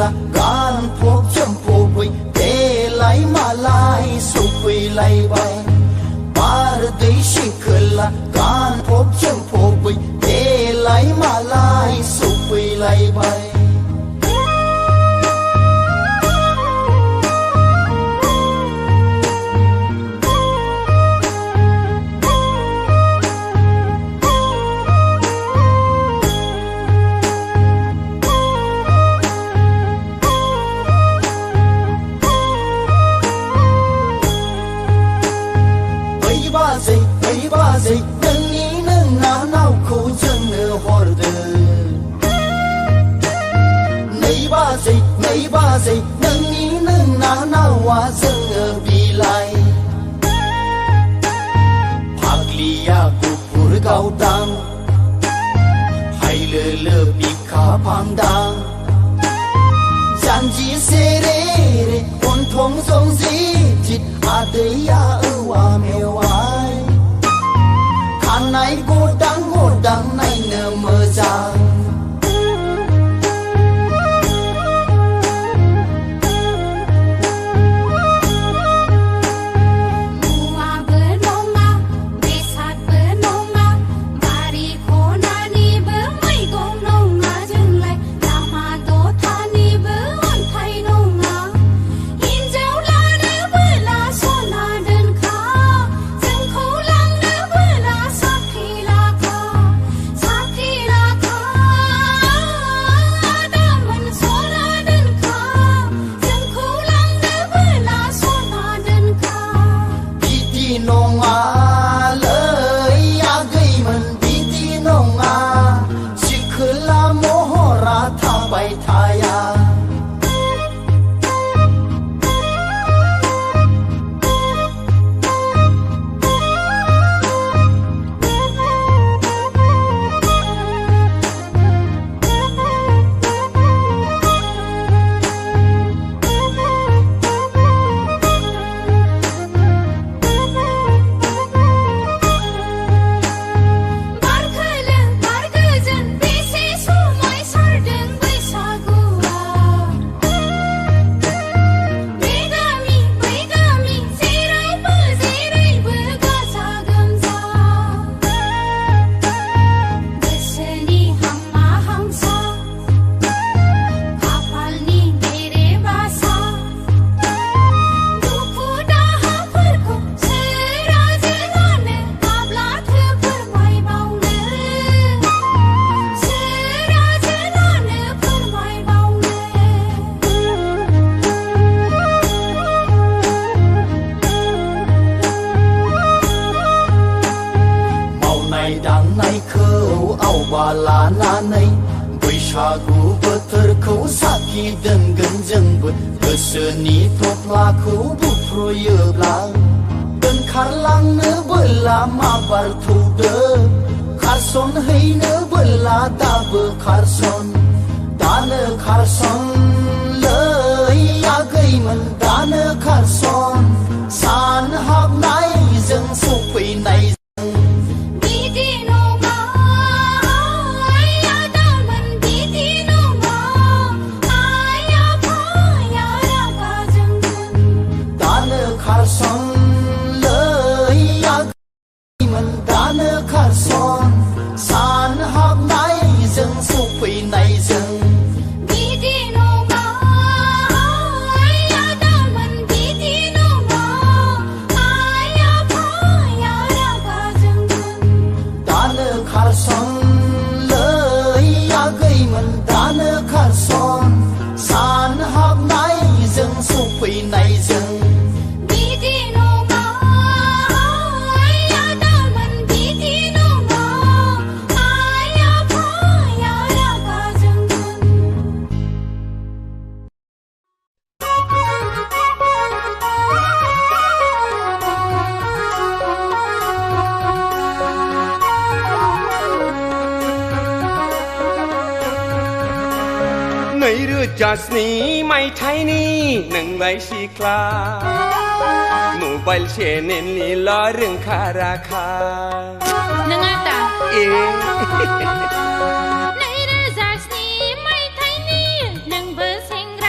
खोला गान फब चम्फबै देलाय मालाय सफैलायबाय बारदै खोला गान फब चम्फबै देलाय मालाय सफैलायबाय बाजै नोंनिनो नानावखौ जोंनो हरदों नै बाजै नोंनिनो नानावा जोंनो बिलाइ फाग्लिया गुफुर गावदां हायलोलो बिखा फांदां जानजि सेरे रे गन्थं जंजित आदैया औवा मेवाइ खानाय गदां गदां नायनो मोजां मुवाबो नङा बेसादबो नङा बारि खनानिबो मैगं नङा जोंलाय लामा दथानिबो अन्थाइ नङा हिन्जाव लानोबोला सना दोनखा जोंखौ लांनोबोला साख्रि लाखा दामोन सना दोनखा जोंखौ लांनोबोला सना दोनखा बिदि नङालै आगैमोन बिदि नङा सिखोला महरा थाबाय थाया बारगोजोन बेसे समाय सारदों बैसागुआ बे गामि जेरावबो गाजा गोमजा गोसोनि हामा हांसा खाफालनि बेरे बासा दुखु दाहाफोरखौ सोराजो लानो माब्लाथो फोरमायबावनो सोराजो लानो फोरमायबावनो मावनाय दांनायखौ आवबा लानानै बैसागु बोथोरखौ साखि दोनगोन जोंबो गोसोनि थफ्लाखौ बुफ्रुयोब्ला दोनखारलांनो बोला माबार थौदो खारसन हैनो बोला दाबो खारसन दानो खारसन लै आगैमोन दानो खारसन सान हाबनायजों सफैनाय बिदि नङा आइया दामोन बिदि नङा आइ आफाया रागा जोंगोन दानो खारसन लै आगैमोन दानो खारसन सान हाबनायजों सफैनायजों बिदि नङा आइया दामोन बिदि नङा आइ आफाया रागा जोंगोन दानो खारसन लै आगैमोन दानो खारसन सान हाबनायजों सफैनायजों बिदि नङा आइया दामोन बिदि नङा आइ आफाया रागा जोंगोन नैरोजा स्नि मायथाइनि नोंलाय सिख्ला मबाइल चेनेलनिल' रोंखा राखा नों आदा ए 2007 मायथाइनि नोंबो सेंग्रा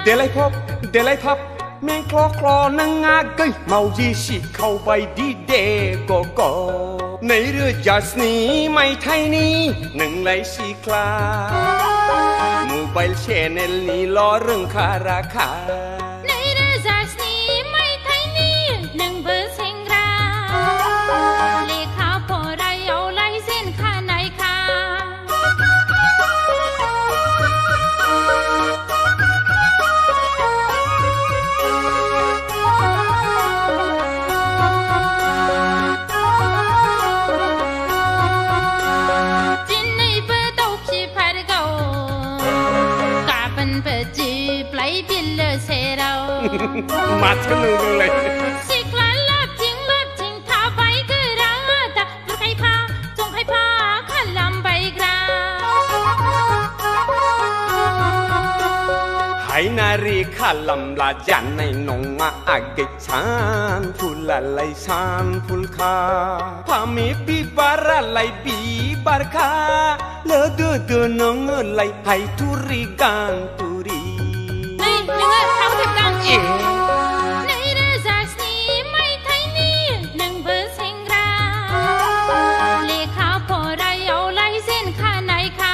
देलाय फब देलाय थाब में क्ल क्ल नों आगै मावजि सिखावबाय दि दे गग नैरोजा स्नि मायथाइनि नोंलाय सिख्ला मबाइल चेनेलनिल' रोंखा राखा नैरोजा स्नि मायथाइनि नोंबो सेंग्रा लेखा फरायावलाय जेनखानायखा दिनैबो दाउखिफारगौ गाबोनबो जिबलाय बिलो सेराव माथो नोंलाय सिख्ला लाबथिं थाबाय गोरा दा बुरखायफा जंखायफा खालामबायग्रा हायनारि खालामब्ला जानाय नङा आगै सानफुलालाय सानफुलखा फामे बिबारालाय बिबारखा लोदोदो नोङोलाय हायथुरि गानथुरि नोङो थाव जोबदां नैरोजा स्नि मायथाइनि नोंबो सेंग्रा लेखा फरायावलाय जेनखानायखा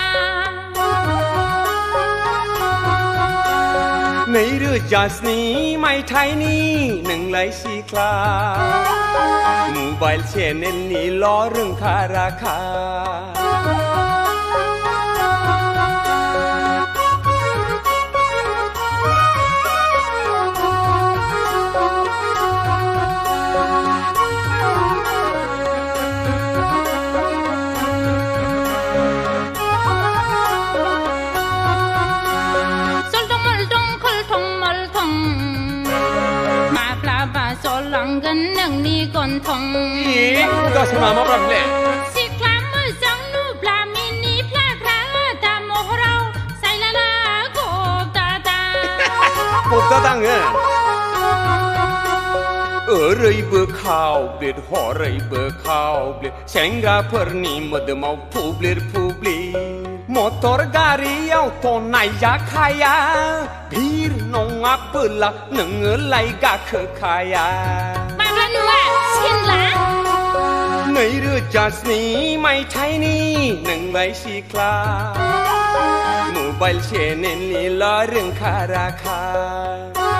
नैरोजा स्नि मायथाइनि नोंलाय सिख्ला मबाइल चेनेलनिल' रोंखा राखा जलांगोन नोंनि गन्थं गासैमा माब्राबले सिख्ला मोजां नुब्ला मिनिफ्लाग्रा दा महराव सायलाला गबदादा गबदादाङो ओरैबो खावब्लिद हरैबो खावब्लिद सेंग्राफोरनि मोदोमाव फुब्लिर फुब्लिर मटर गारियावथ' नायजाखाया भिर नङाबोला नोङोलाय गाखोखाया माब्ला नुवा सेनला नैरोजा स्नि मायथाइनि नोंलाय सिख्ला मबाइल चेनेलनिल' रोंखा राखा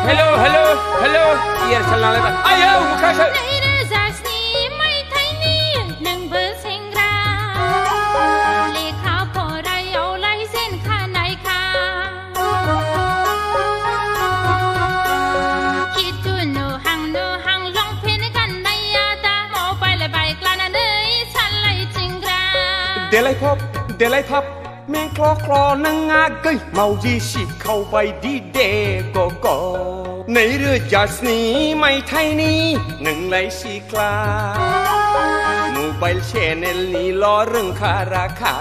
हेलौ हेलौ हेलौ एयारसेल नालाय आयौ मुखासो नैरोजा स्नि मायथाइनि नोंबो सेंग्रा लेखा फरायावलाय जेनखानायखा खिथु नुहां लंपेन्ट गाननाया दा मबाइल बाइक लानानै सालायथिंग्रा देलाय थाब में क्ल क्ल नों आगै मावजि सिखावबाय दि दे गग नैरोजा स्नि मायथाइनि नोंलाय सिख्ला मबाइल चेनेलनिल' रोंखा राखा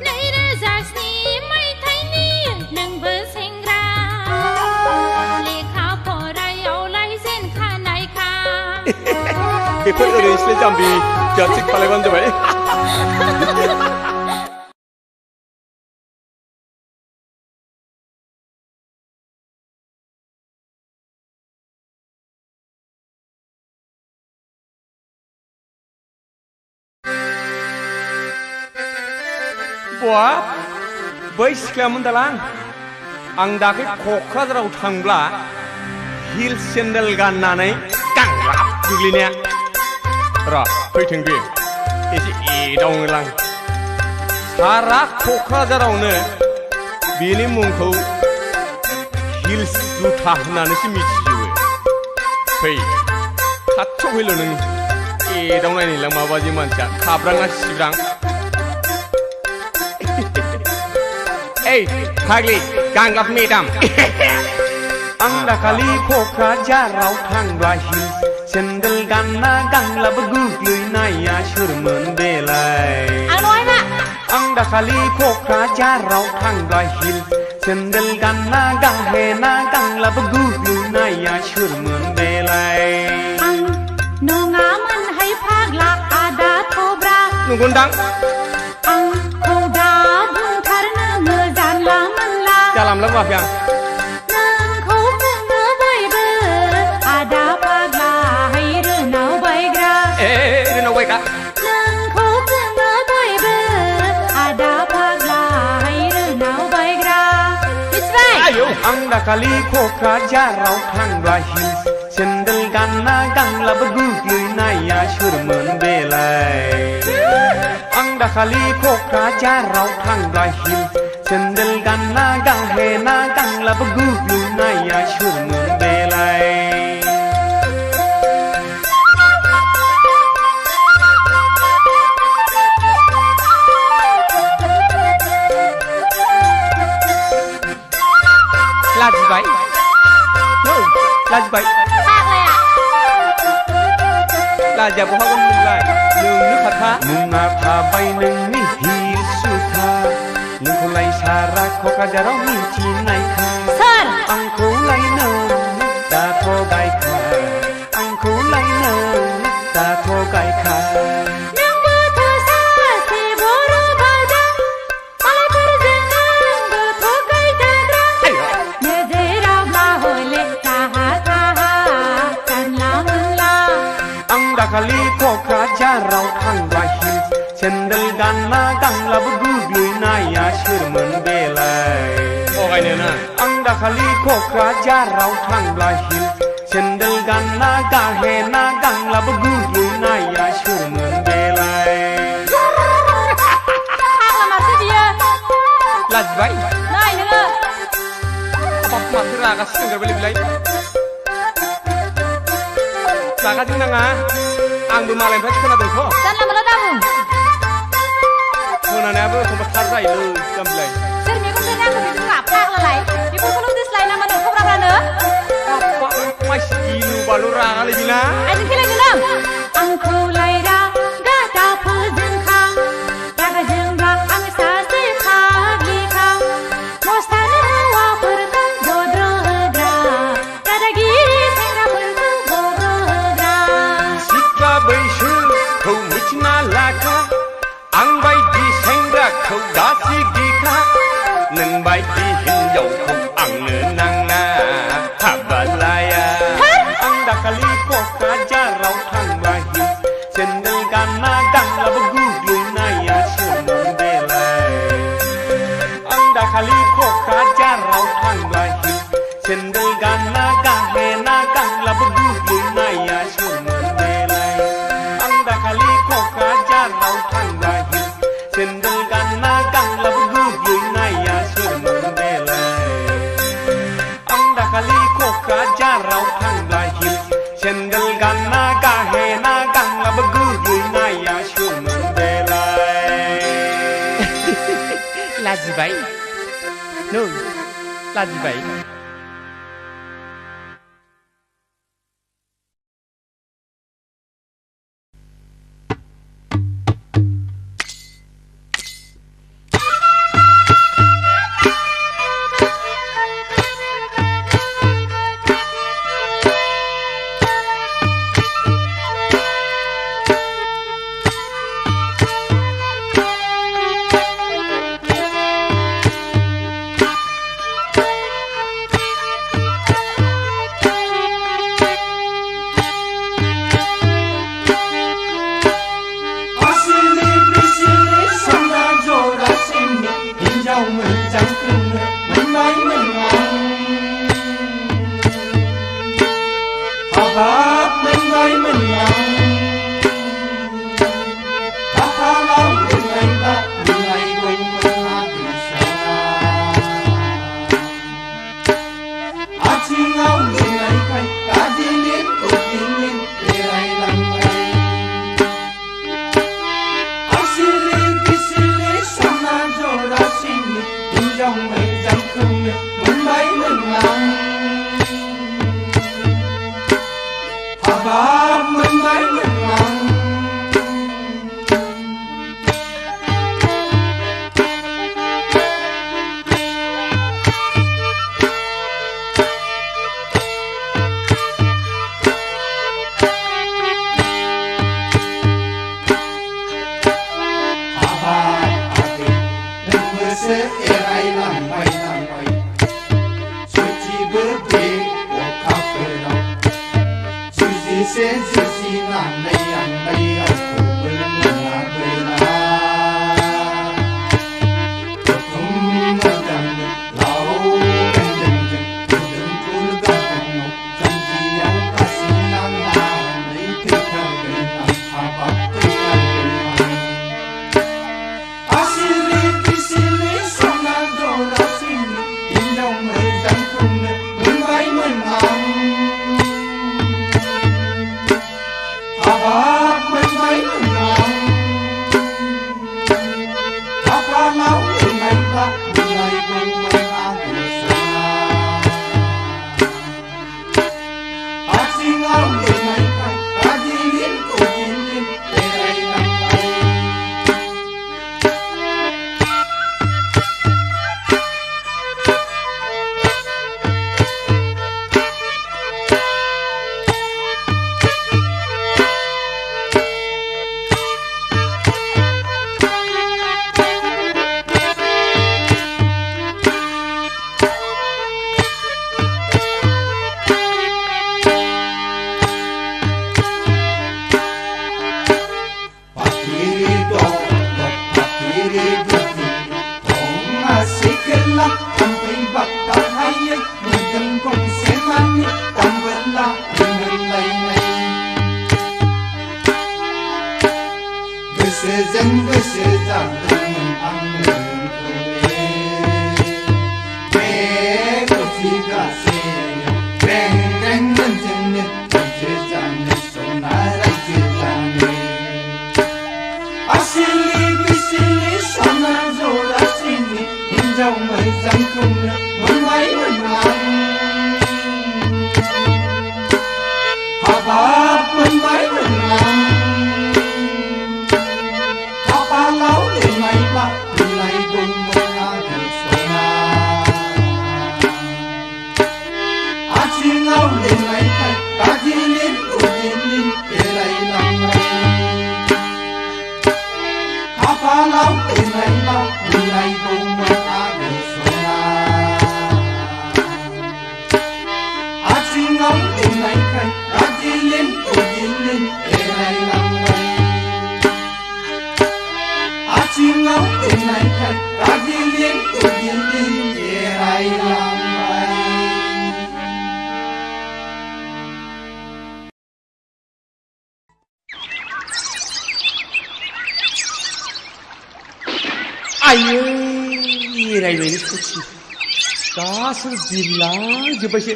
नैरोजा स्नि मायथाइनि नोंबो सेंग्रा लेखा फरायावलाय जेनखानायखा बेफोर ओरैनोसो जाम्बि जाथि खालायबानो जाबाय बाब बै सिख्लामोन दालां आं दाख्लै क'क्राझाराव थांब्ला हिल सेन्देल गाननानै गांलाब गोग्लैनाया र' फैथों बे एसे एदावनोलां सारा क'क्राझारावनो बेनि मुंखौ हिल्स जुथा होननानैसो मिथिजोबो फै खाथियाव फैल' नों एदावनायनिलां माबादि मानसिया खाब्राङा सिब्रां Hey, Hagli, Ganglap Medam. Ang dakali Kokrajaraw thangba hil sendal ganna ganglap gugluy naya surmun belai. Ano ba? Ang dakali Kokrajaraw thangba hil sendal ganna gahena ganglap gugluy naya surmun belai. Ang nungaman hay phagla ada thobra. Nungundang. Ang khoda bung tharna ngejan la manla. Jalam lang wah yang. Nang आं दाखालि क'क्राझाराव थांब्ला hills सेन्देल गानना गांलाबो गोग्लैनाया सोरमोन बेलाय आं दाखालि क'क्राझाराव थांब्ला हिल्स सेन्देल गानना गाहेना गांलाबो गोग्लैनाया सोरमोन बेलाय लाजिबाय लाजिबाय लाजिया बहागोन नोंलाय नोंनो खाथा मुङा थाबाय नोंनि हिल सुथा नोंखौलाय सारा क'क्राझाराव मिथिनायखा आंखौलाय नों दाथ' गायखा आंखौलाय नों दाथ' गायखा दाखालि क'क्राझाराव थांब्ला हिल्स सेन्देल गानना गांलाबो गोग्लैनाया सोरमोन बेलाय थगायनो ना आं दाखालि क'क्राझाराव थांब्ला हिल्स सेन्देल गानना गाहेना गांलाबो गोग्लैनाया सोरमोन बेलाय लाजिबाय नाय नोङो माथो रागा सिंगारबायलै बिलाय रागा जोंनाङा आंबो मालायनिफ्राय खोनादोंथ' जानला मोनला दाबुं खोनानायाबो एखमबा थार जायोलै जाम्बिलाय सोर मेगन जों आंखौ बिदि फाग्लालाय बेफोरखौल' दिस्लाय नामा नों खब्राब्रानो मानसि गिलु बालु रागालै बिना आइजों खेलायनो नाम आंखौलाय रागा दाफोजोंखां रागा जोंब्ला आं सासे फाग्लिखां मस्तान हौवाफोरखौ जद्र होग्रा दादागिरि सेंग्राफोरखौ बैसोखौ मिथिना लाखा आं बायदि सेंग्राखौ दासि गिखा नों बायदि हिनजावखौ आंनो नाङा हाबा लाया आं दाखालि क'क्राझाराव थांब्ला हिल्स सेन्देल गानना गांलाबो गोग्लैनाया सोरमोन बेलाय आं दाखालि क'क्राझाराव थांब्ला हिल्स सेन्देल गानना गाहेना गांलाबो गोग्लैनाया सोरमोन दाखालि क'क्राझाराव थांब्ला हिल्स सेन्देल गानना गांलाबो गोग्लैनाया सोरमोन बेलाय आं दाखालि क'क्राझाराव थांब्ला हिल्स सेन्देल गानना गाहेना गांलाबो गोग्लैनाया सोरमोन बेलाय लाजिबाय नों लाजिबाय मोनबाय मोनलां हाबाब मोनबाय मोनलां खाफालाव लिरनायब्ला लिरनायगौमोन आगोल सना आथिङाव लिरनायखाय गाज्रि लिर गुदि लिर एरायलांबाय खाफालाव लिरनायब्ला लिरनायगौमोन आगोल सना आथिङाव लिरनायखाय गाज्रि लिर गुदि लिर एरायलांबाय आथिङाव लिरनायखाय गाज्रि लिर गुदि लिर एरायलांबाय आयै एरायनायनि सथि गासैबो बिरलांजोब्बायसो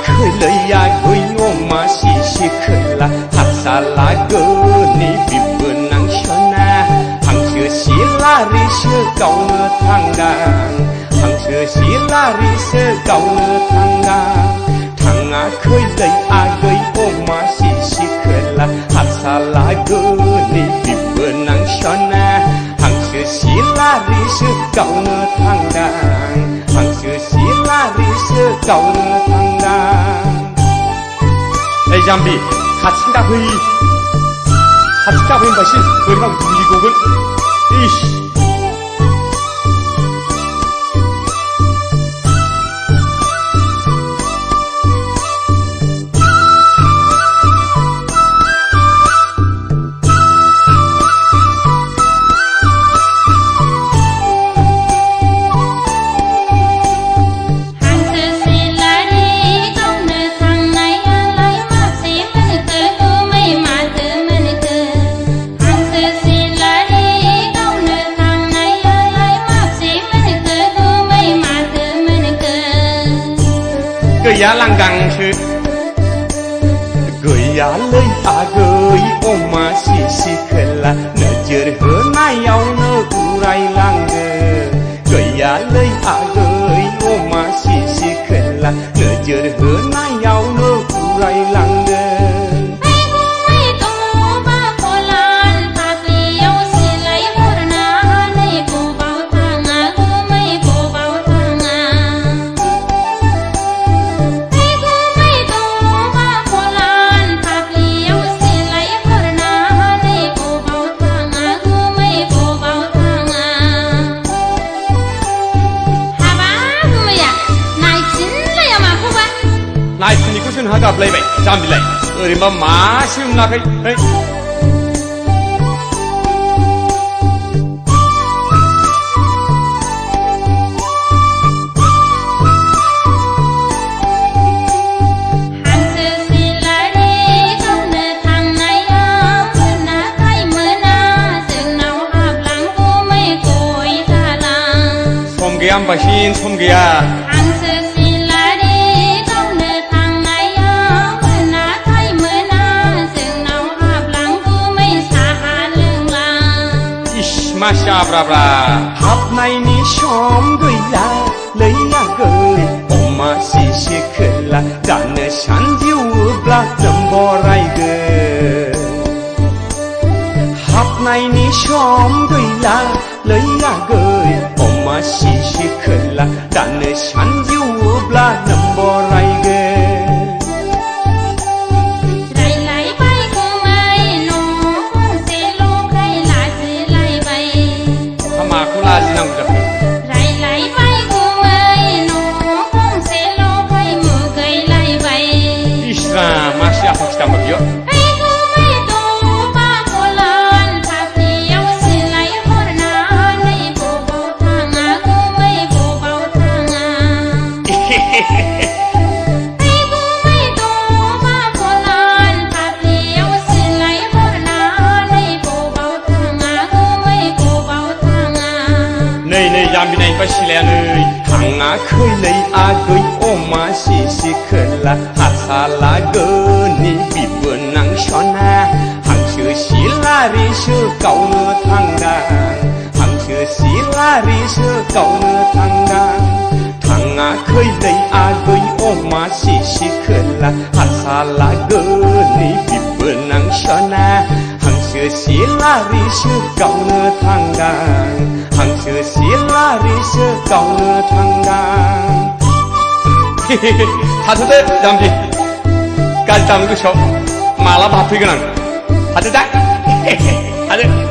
खैलैया गैनमा सिसि खोला हारसाला गोनि बिबोनां सना हांसो सिलारिसो गावनो थांगां हांसो सिलारिसो गावनो थांगां थाङा खैलै आगै अमा सिसि खोला हारसाला गोनि बिबोनां सना हांसो सिलारिसो गावनो थांगां हांसो सिलारिसो गावनो थांगां ओइ जाम्बि खाथिं दाफै होनबासो बोरैबा गुलि गगोन इस गैया लांगांसो गैयालै आगै अमा सिसि खोला नोजोर होनायावनो उरायलाङो गैयालै आगै अमा सिसि खोला नोजोर होनायावनो उरायलाङो नायफिनिखौ जोंहा गाबलायबाय जाम्बिलाय ओरैनोबा मासे मोनाखै सम गैया होनबासिन सम गैया मासिया ब्राब्रा हाबनायनि सम गैला लैयागै अमा सिसि खोला दानो सानजिउब्ला नोम्बरायगोन हाबनायनि सम गैला लैयागै अमा सिसि खोला दानो सानजिउब्ला नोम्बरायगोन Này ba xí lẹ nơi thằng ngã khơi lấy gơi oma xí khơi hạt xa lá gơ ni bị vừa nắng xóa na hàng chữ xí la ri sư cầu nửa thằng đàn hàng chữ xí la ri sư cầu nửa thằng đàn thằng ngã khơi lấy gơi oma xí khơi hạt xa lá gơ ni bị vừa nắng xóa na hàng chữ xí la ri sư cầu nửa thằng đàn hàng chữ xí la ri sư cầu nửa thằng đàn 하트대 잠시 까지 담은 거 쇼 말아 바쁘게는 하트다 하트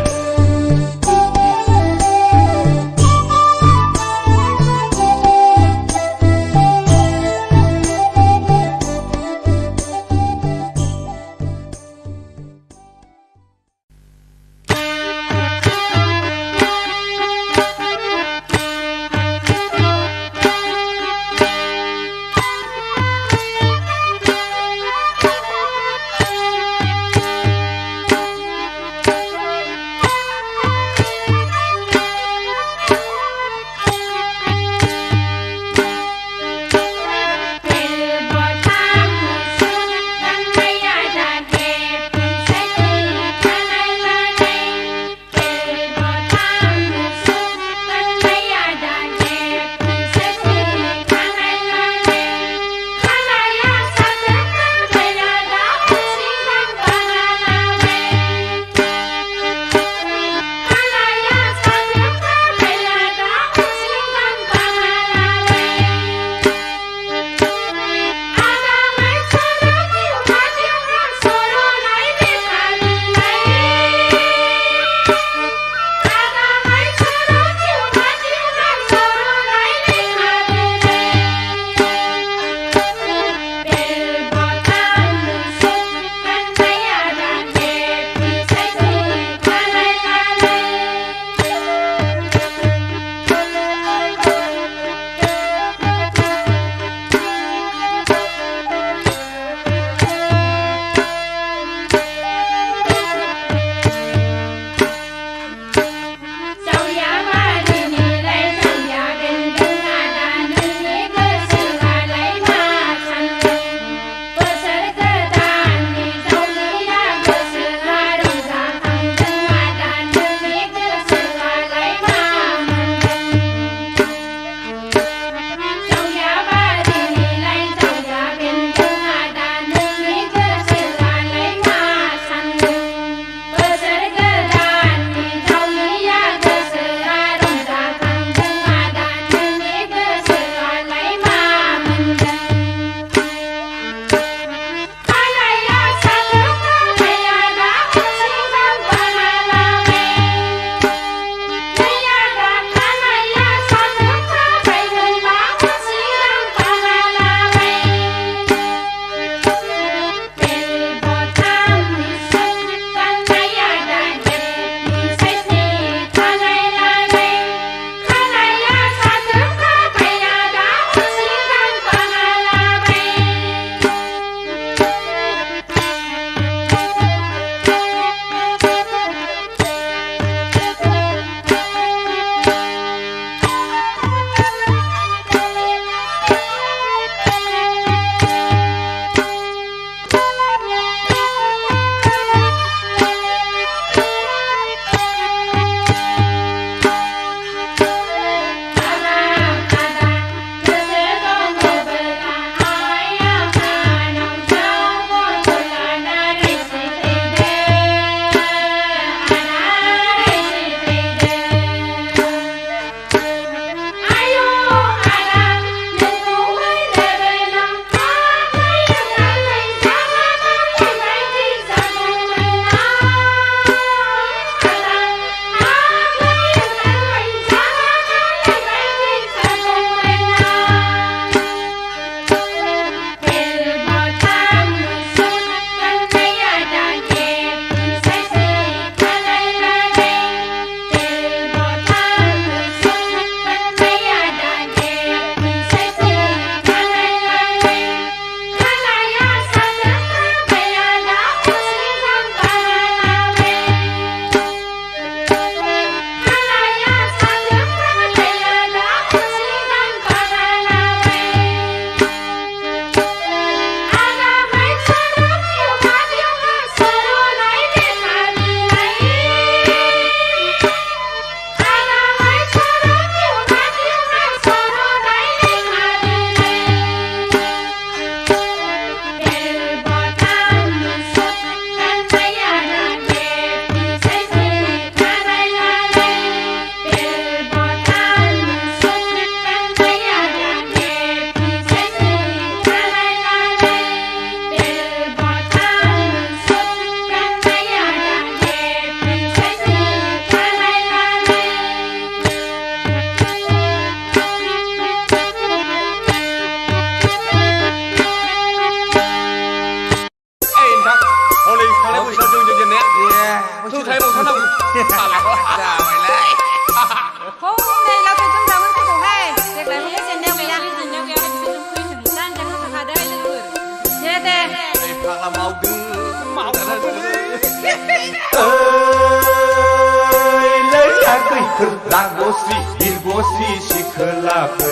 लैयाफोर रागस्रि बिरगस्रि सिखोलाफोर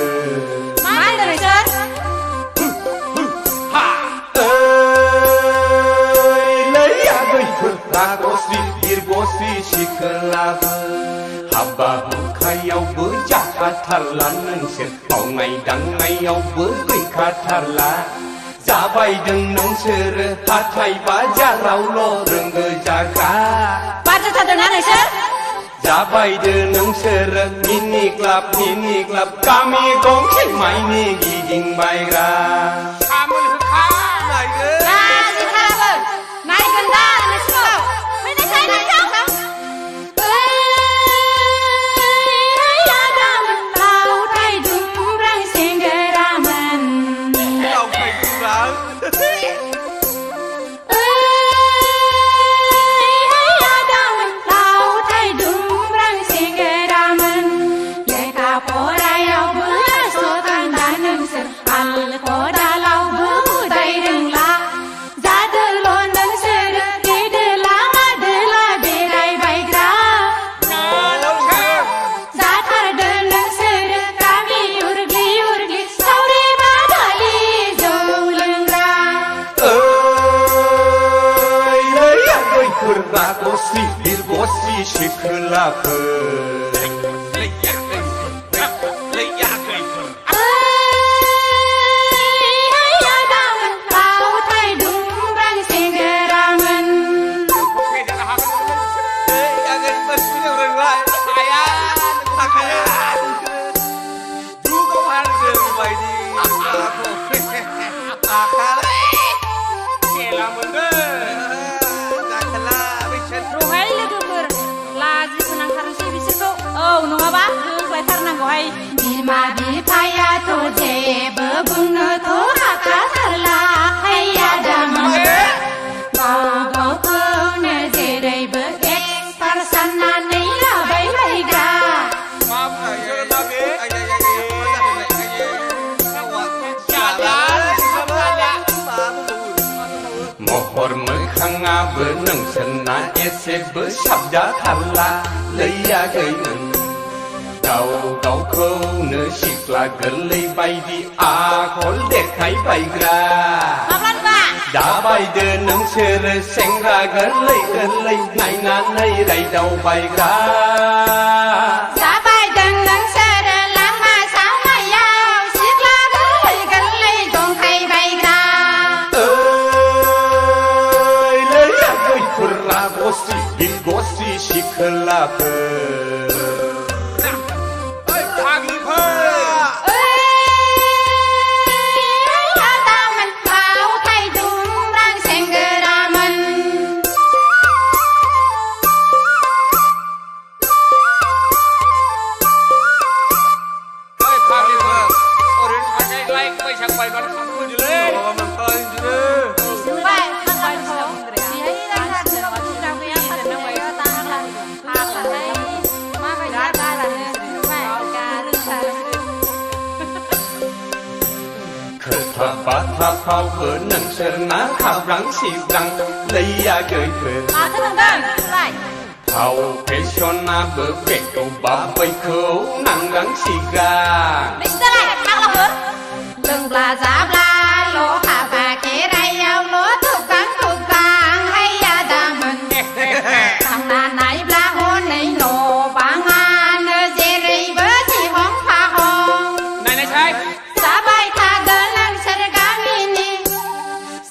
मा होनदों नोंसोर लैयाफोर रागस्रि बिरगस्रि सिखोलाफोर हाबा हुखायावबो जाखाथारला नोंसोर मावनाय दांनायावबो गैखाथारला जाबायदों नोंसोरो हाथाय बाजारावल' रोंगो जाग्रा बाजाथारदोंना नोंसोर जाबायदो नोंसोरो मिनि क्लाब गामि गंसे माइनि गिदिंबायग्रा सामोल होखा नायगोन लाजिथाराबो नायगोन दा नोंसोरखौ फैनायसाय नोंथां लावथाय दुमब्रां सेंग्रामोन लावथाय दुमब्रां लावथाय दुमब्रां सेंग्रामोन लेखा फरायावबो सखान्दा नोंसोर हाल खदालावबो उदाय रोंला जादोल' नोंसोरो गेदोला मादोला बेरायबायग्रा जाथारदो नोंसोरो गामि उरग्लि सावरि बादालि जौ लोंग्रा लैयाफोर रागस्रि बिरगस्रि सिखोलाफोर लावथाय दुमब्रां सेंग्रामोन रहाय लोगोफोर लाजि फोनांथारनोसै बिसोरखौ औ नङाबा होबायथारनांगौहाय बिमा बिफायाथ' जेबो बुंनोथ' हाखाथारला हैया दामोन गाव गावखौनो जेरैबो एक्सपार्ट साननानै लाबाय बायग्रा महर मोखाङाबो नोंसोरना एसेबो साबजाथारला लैयाखैमोन गाव गावखौनो सिख्ला गोरलै बायदि आखल देखायबायग्रा जाबायदो नोंसोरो सेंग्रा गोरलै नायनानै रायदावबायग्रा जाबायदों नोंसोरो लामा सामायाव सिख्ला गोरलै दंखायबायग्रा लैयाफोर रागस्रि बिरगस्रि सिखोलाफोर लावथाय दुमब्रां सेंग्रामोन खोथा बाथ्राफ्रावबो नोंसोरना खाब्रां सिब्रां लैयाखैफोर माथो नंदों फाव फेसनाबो बेखौ बा बैखौ नांगां सिगां नोंसोरलाय फाग्लाफोर लोंब्ला जाब्लाल' हाबा खेराइयावल' थुगां हैया दामोन थांना नायब्ला हनै न' बाङानो जेरैबो जिहं फाहं नायनायसाय जाबाय थागोन नोंसोर गामिनि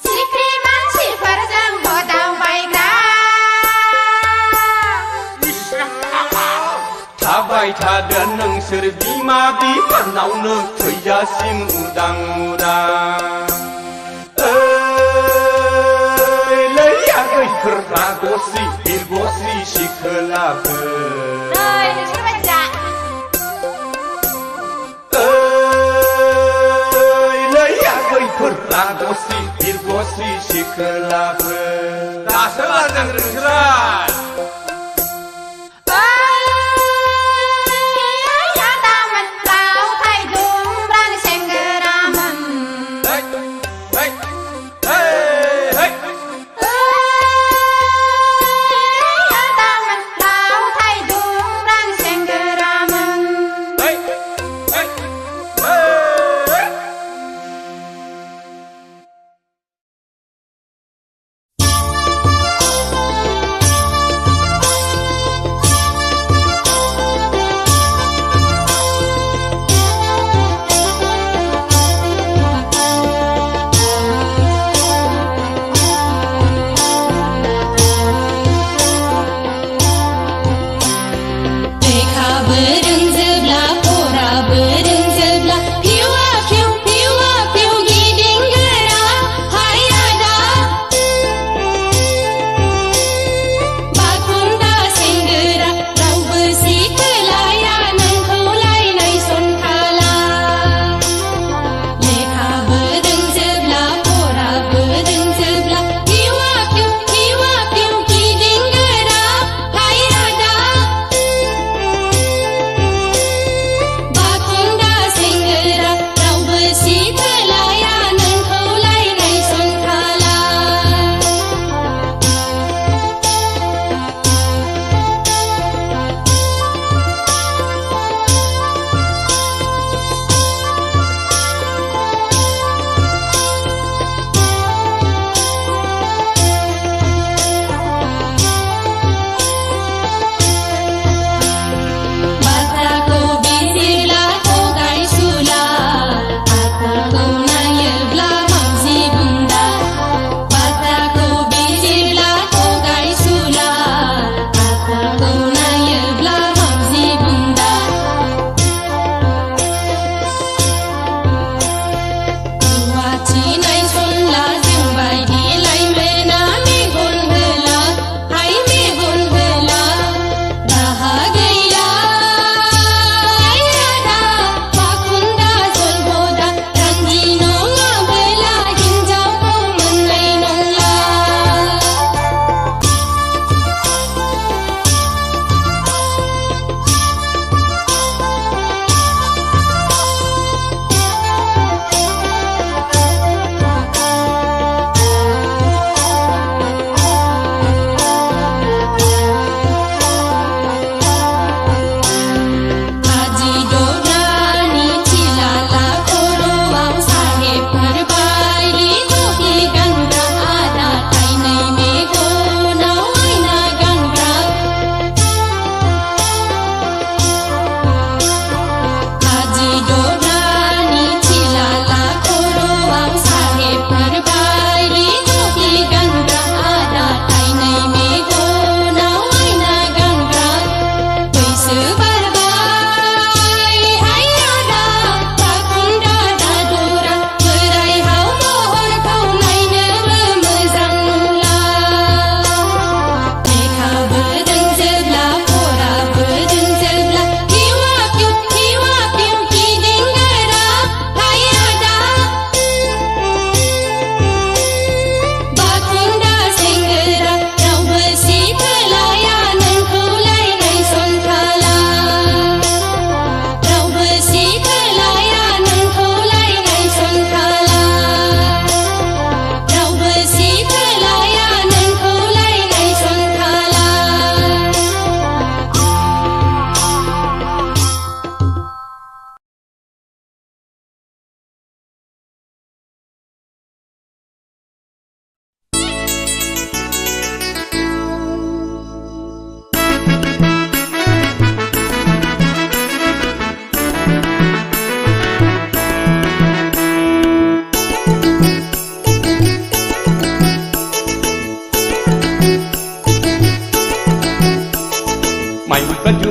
सिख्रि मानसिफोरजों हदावबायग्रा थाबाय थादो नोंसोर बिमा बिफानावनो थैजासिम उदां लैयाफोर रागस्रि बिरगस्रि सिखोलाफोर नोंसोर बायदिया लैयाफोर रागस्रि बिरगस्रि सिखोलाफोर दासो लादों नोंसोरलाय लावथाय दुमब्रां सेंग्रामोन लावथाय दुमब्रां सेंग्रा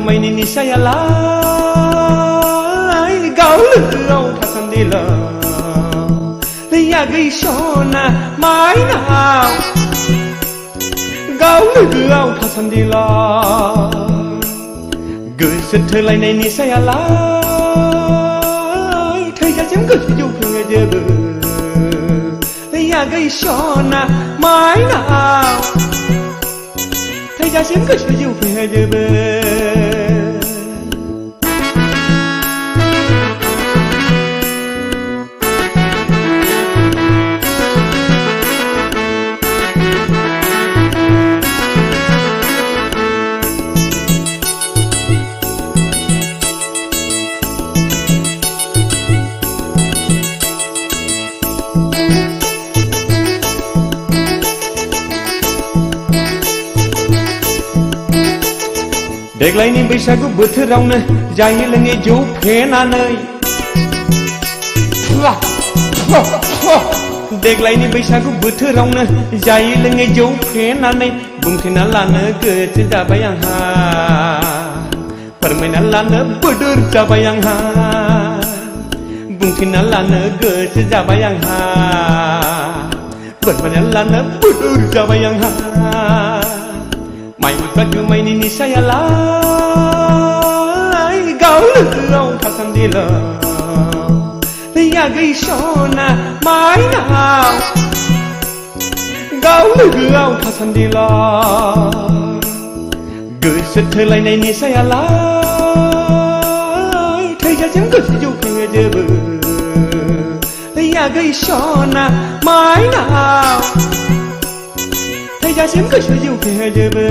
जुमायनि निसायालाय गाव लोगोआव थासान्दिल' आगै सना माइनाव गाव लोगोआव थासान्दिल' गोसो थोलायनाय निसायालाय थैजासिम गोसो जौफेङो जोबो आगै सना माइनाव थैजासिम गोसो जौफेङो जोबो देग्लायनि बैसागु बोथोरावनो जायै लोङै जौ फेनानै देग्लायनि बैसागु बोथोरावनो जायै लोङै जौ फेनानै बुंथिना लानो गोसो जाबाय आंहा फोरमायना लानो बोदोर जाबाय आंहा बुंथिना लानो गोसो जाबाय आंहा फोरमायना लानो बोदोर जाबाय आंहा माइब्रा जुमायनि निसायालाय गाव लोगोआव थासान्दिल' आगै सना माइनाव गाव लोगोआव थासान्दिल' गोसो थोलायनाय निसायालाय थैजासिम गोसो जौफेङो जोबो आगै सना माइनाव थैजासिम गोसो जौफेङो जोबो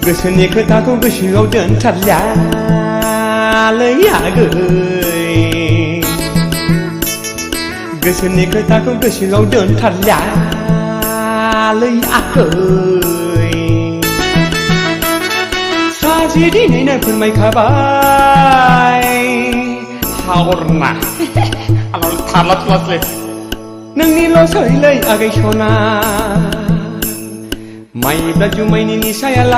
गोसोनि खोथाखौ गोसोआव दोनथारलालै आगै गोसोनि खोथाखौ गोसोआव दोनथारलालै आगै सासे दिनैनो फोरमायखाबाय हागरना थारला थुलासलै नोंनिल' सैलै आगै सना माइब्रा जुमायनि निसायालाय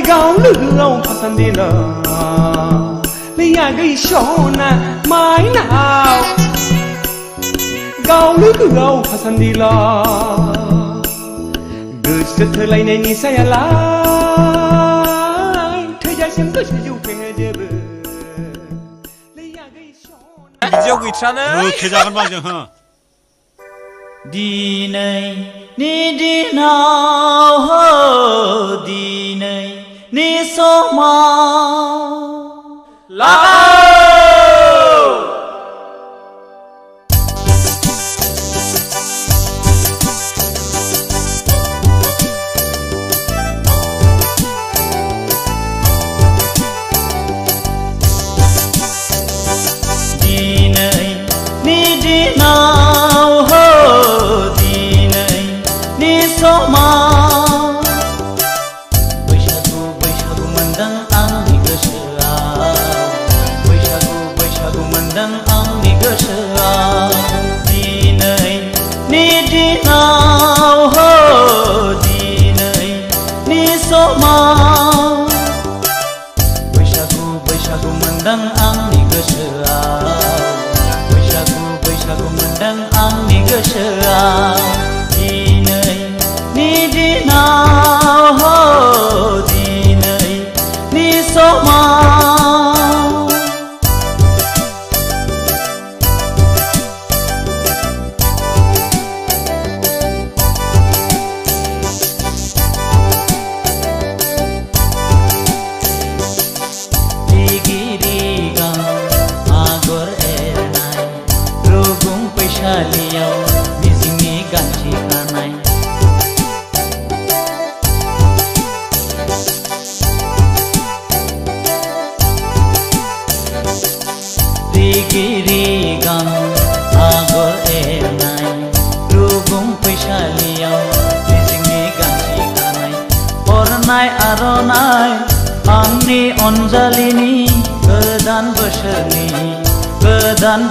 गाव लोगोआव थासान्दिल' आगै सना माइनाव गाव लोगोआव थासान्दिल' गोसो थोलायनाय निसायालाय थैजासिम गोसो जौफेङो जोबो बिदियाव गैथ्रानो खेजागोन बाजों हो दिनैनि दिनाव दिनैनि समाव दिनैनि दिनाव बैसागु बैसागु मोनदों आं खानाय आर'नाइ आंनि अनजालिनि गोदान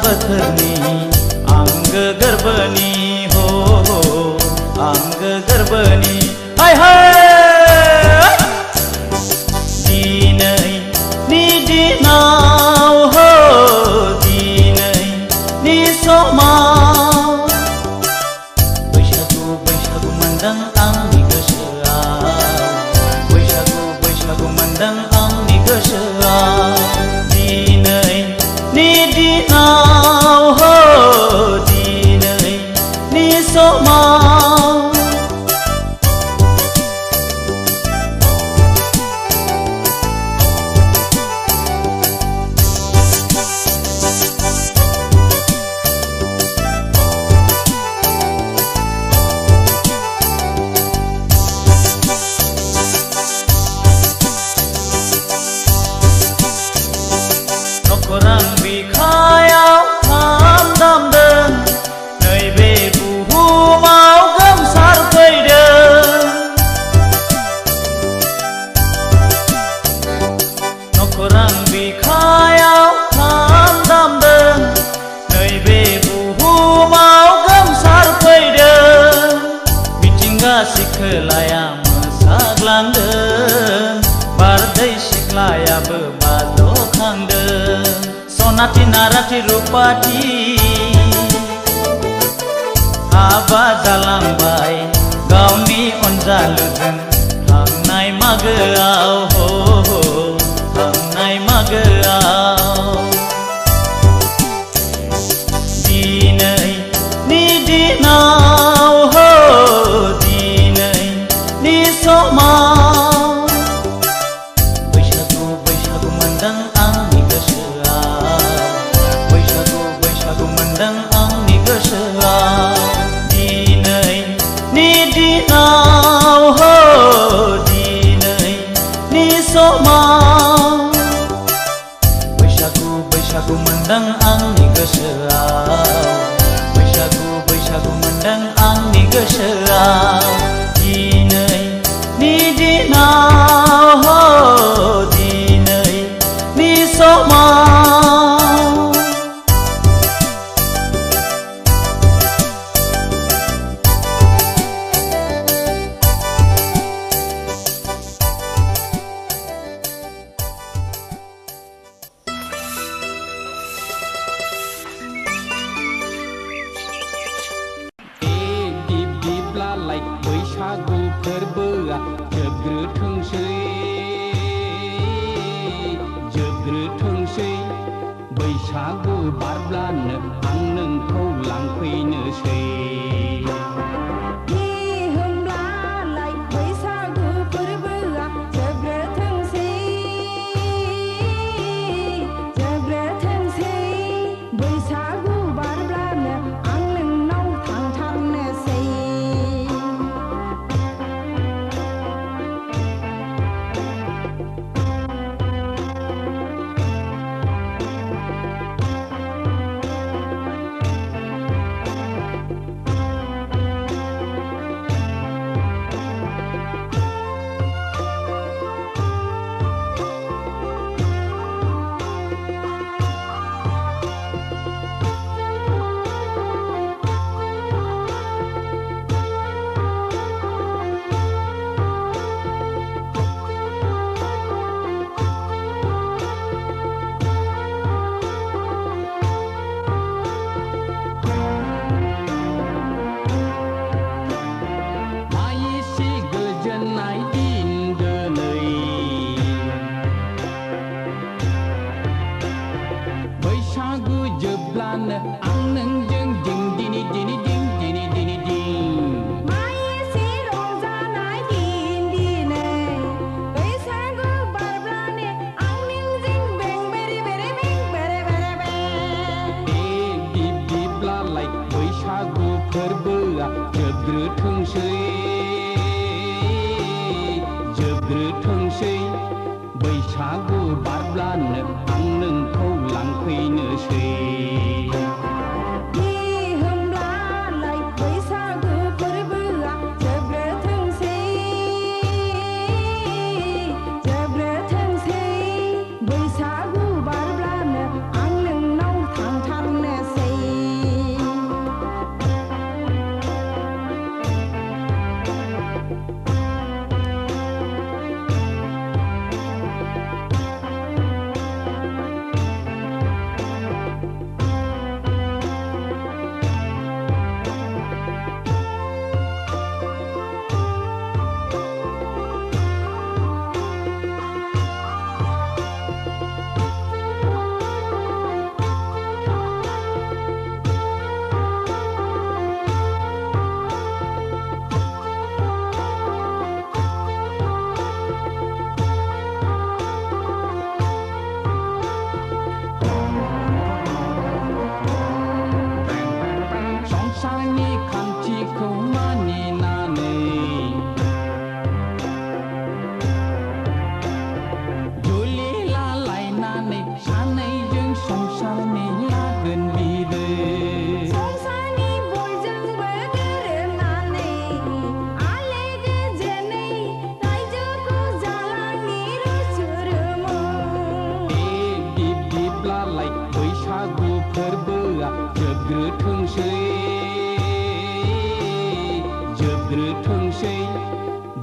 बोथोरनि आंगो गोरबोनि हो आंगो गोरबोनि हाय हाय दिनैनि दिनाव हो दिनैनि समाव बैसागु मोनदों आंनि गोसोआव बैसागु मोनदों आंनि गोसोआव दिनैनि दिनाव हो दिनैनि समाव खौरां बिखायाव खाम दामदों नैबे बुहुमाव गोमसारफैदों खौरां बिखायाव खाम दामदों नैबे बुहुमाव गोमसारफैदों मिथिंगा सिखोलाया मोसाग्लांदों बारदै सिख्लायाबो बाजखांदों सनाथि नाराथि रुपाथि हाबा जालांबाय गावनि अनजालुजों थांनाय मागोआव हो थांनाय मागोआव दिनैनि दिनाव हो दिनैनि समाव बैसागु मोनदों आंनि गोसोआव बैसागु मोनदों आंनि गोसोआव दिनैनि दिनाव हो दिनैनि समाव बैसागु मोनदों आंनि गोसोआव बैसागु मोनदों आंनि गोसोआव दिनैनि दिनाव हो दिनैनि समाव बैसागु फोरबोआ जोबग्रोथोंसै बैसागु बारब्लानो आं नोंखौ लांफैनोसै बैसागु फोरबोआ जोबग्रोथोंसै बैसागु बारब्लानो आं नोंनाव थांथारनोसै जोबग्रोथोंसै बैसागु बारब्लानो आं नोंखौ लांफैनोसै बैसागु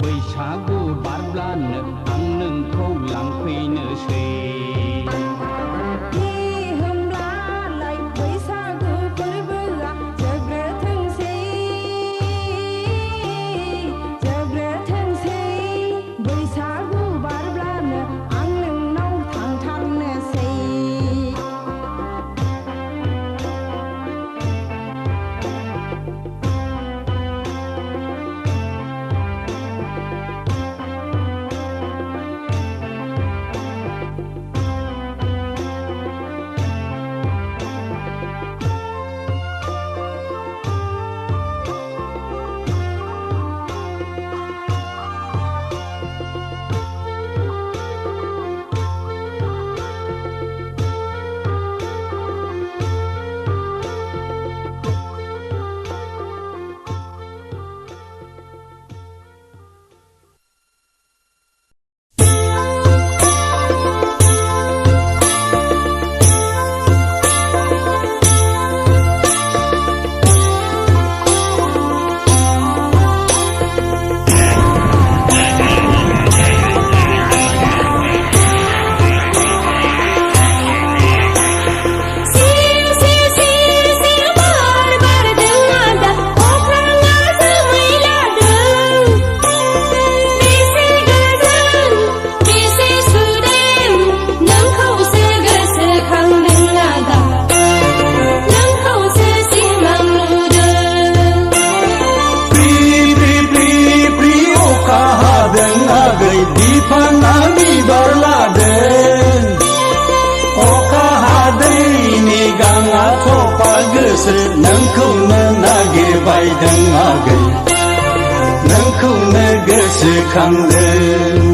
बैसागु बारब्लानो आं नोंखौ लांफैनोसै नोंखौनो नागिरबायदों आगै नोंखौनो गोसोखांदों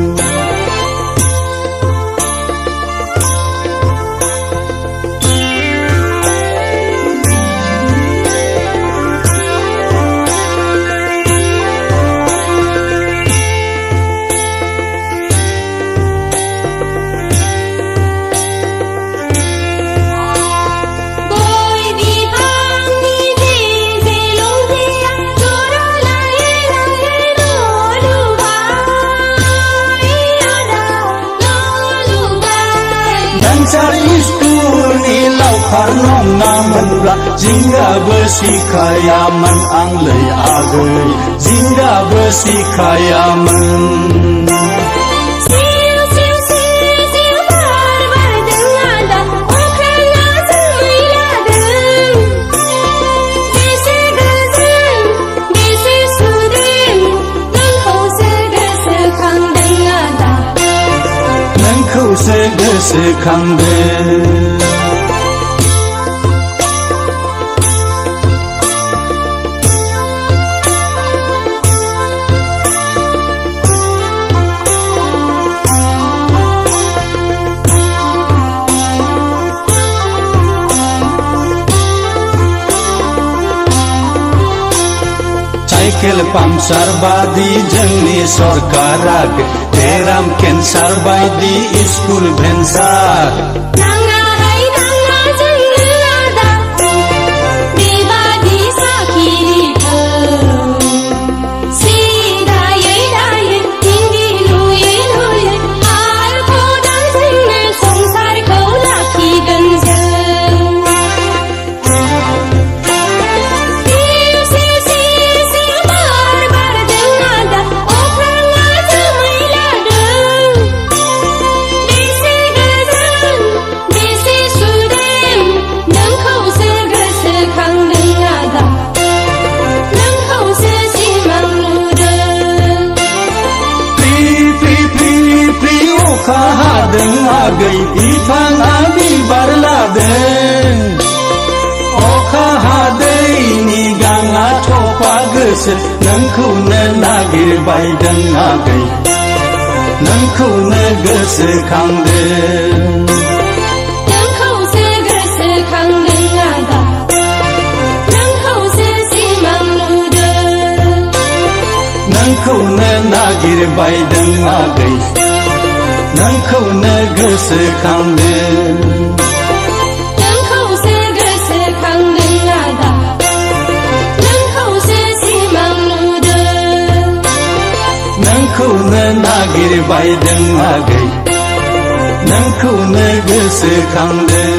Moनब्ला जिंगाबो सिखायामोन आंलै आगै जिंगाबो सिखायामोन नोंखौसो गोसोखांदों साइकेल पाम्पसार बादि जोंनि सरकारा बेराम केन्सार बायदि स्कुल भेन्सार आगै बिफाङा बिबार लादों अखा हादैनि गाङा थफा गोसो नोंखौनो नागिरबायदों आगै नोंखौनो गोसोखांदों नोंखौसो गोसोखांदों आदा नोंखौसो सिमां नुदों नोंखौनो नागिरबायदों आगै नोंखौनो गोसोखांदों नोंखौसो गोसोखांदों आदा नोंखौसो सिमां नुदों नोंखौनो नागिरबायदों आगै नोंखौनो गोसोखांदों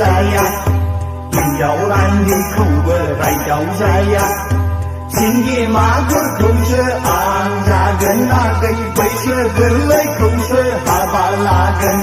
जाया हिन्जाव रानिखौबो रायदाव जाया सिंगि मागुरखौसो आं जागोन आगै बैसो गोरलैखौसो हाबा लागोन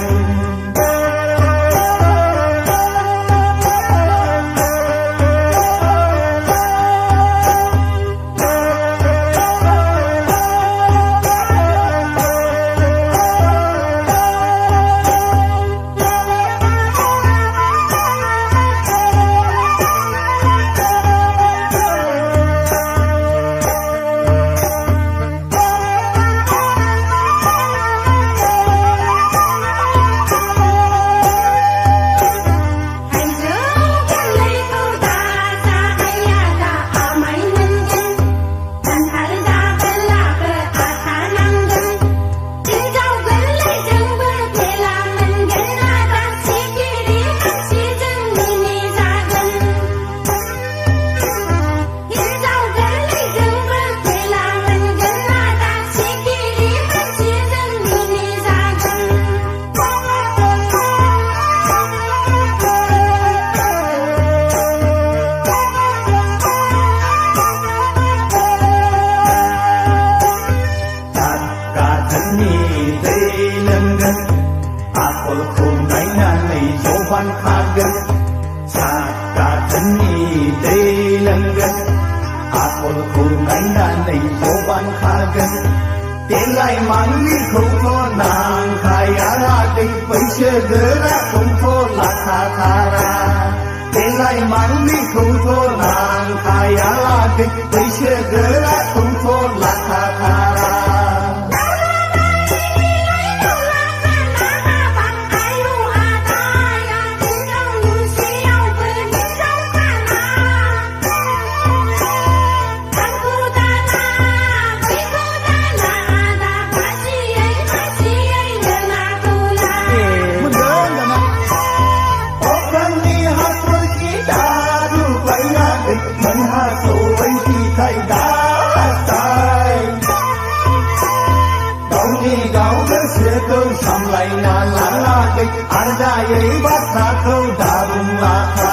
Delai mangli khouto nang khaya dei paise gera khouto lakha thara Delai mangli khouto nang khaya dei paise gera khouto lakha thara Samlaina lala dei arda yei bata kau darung laka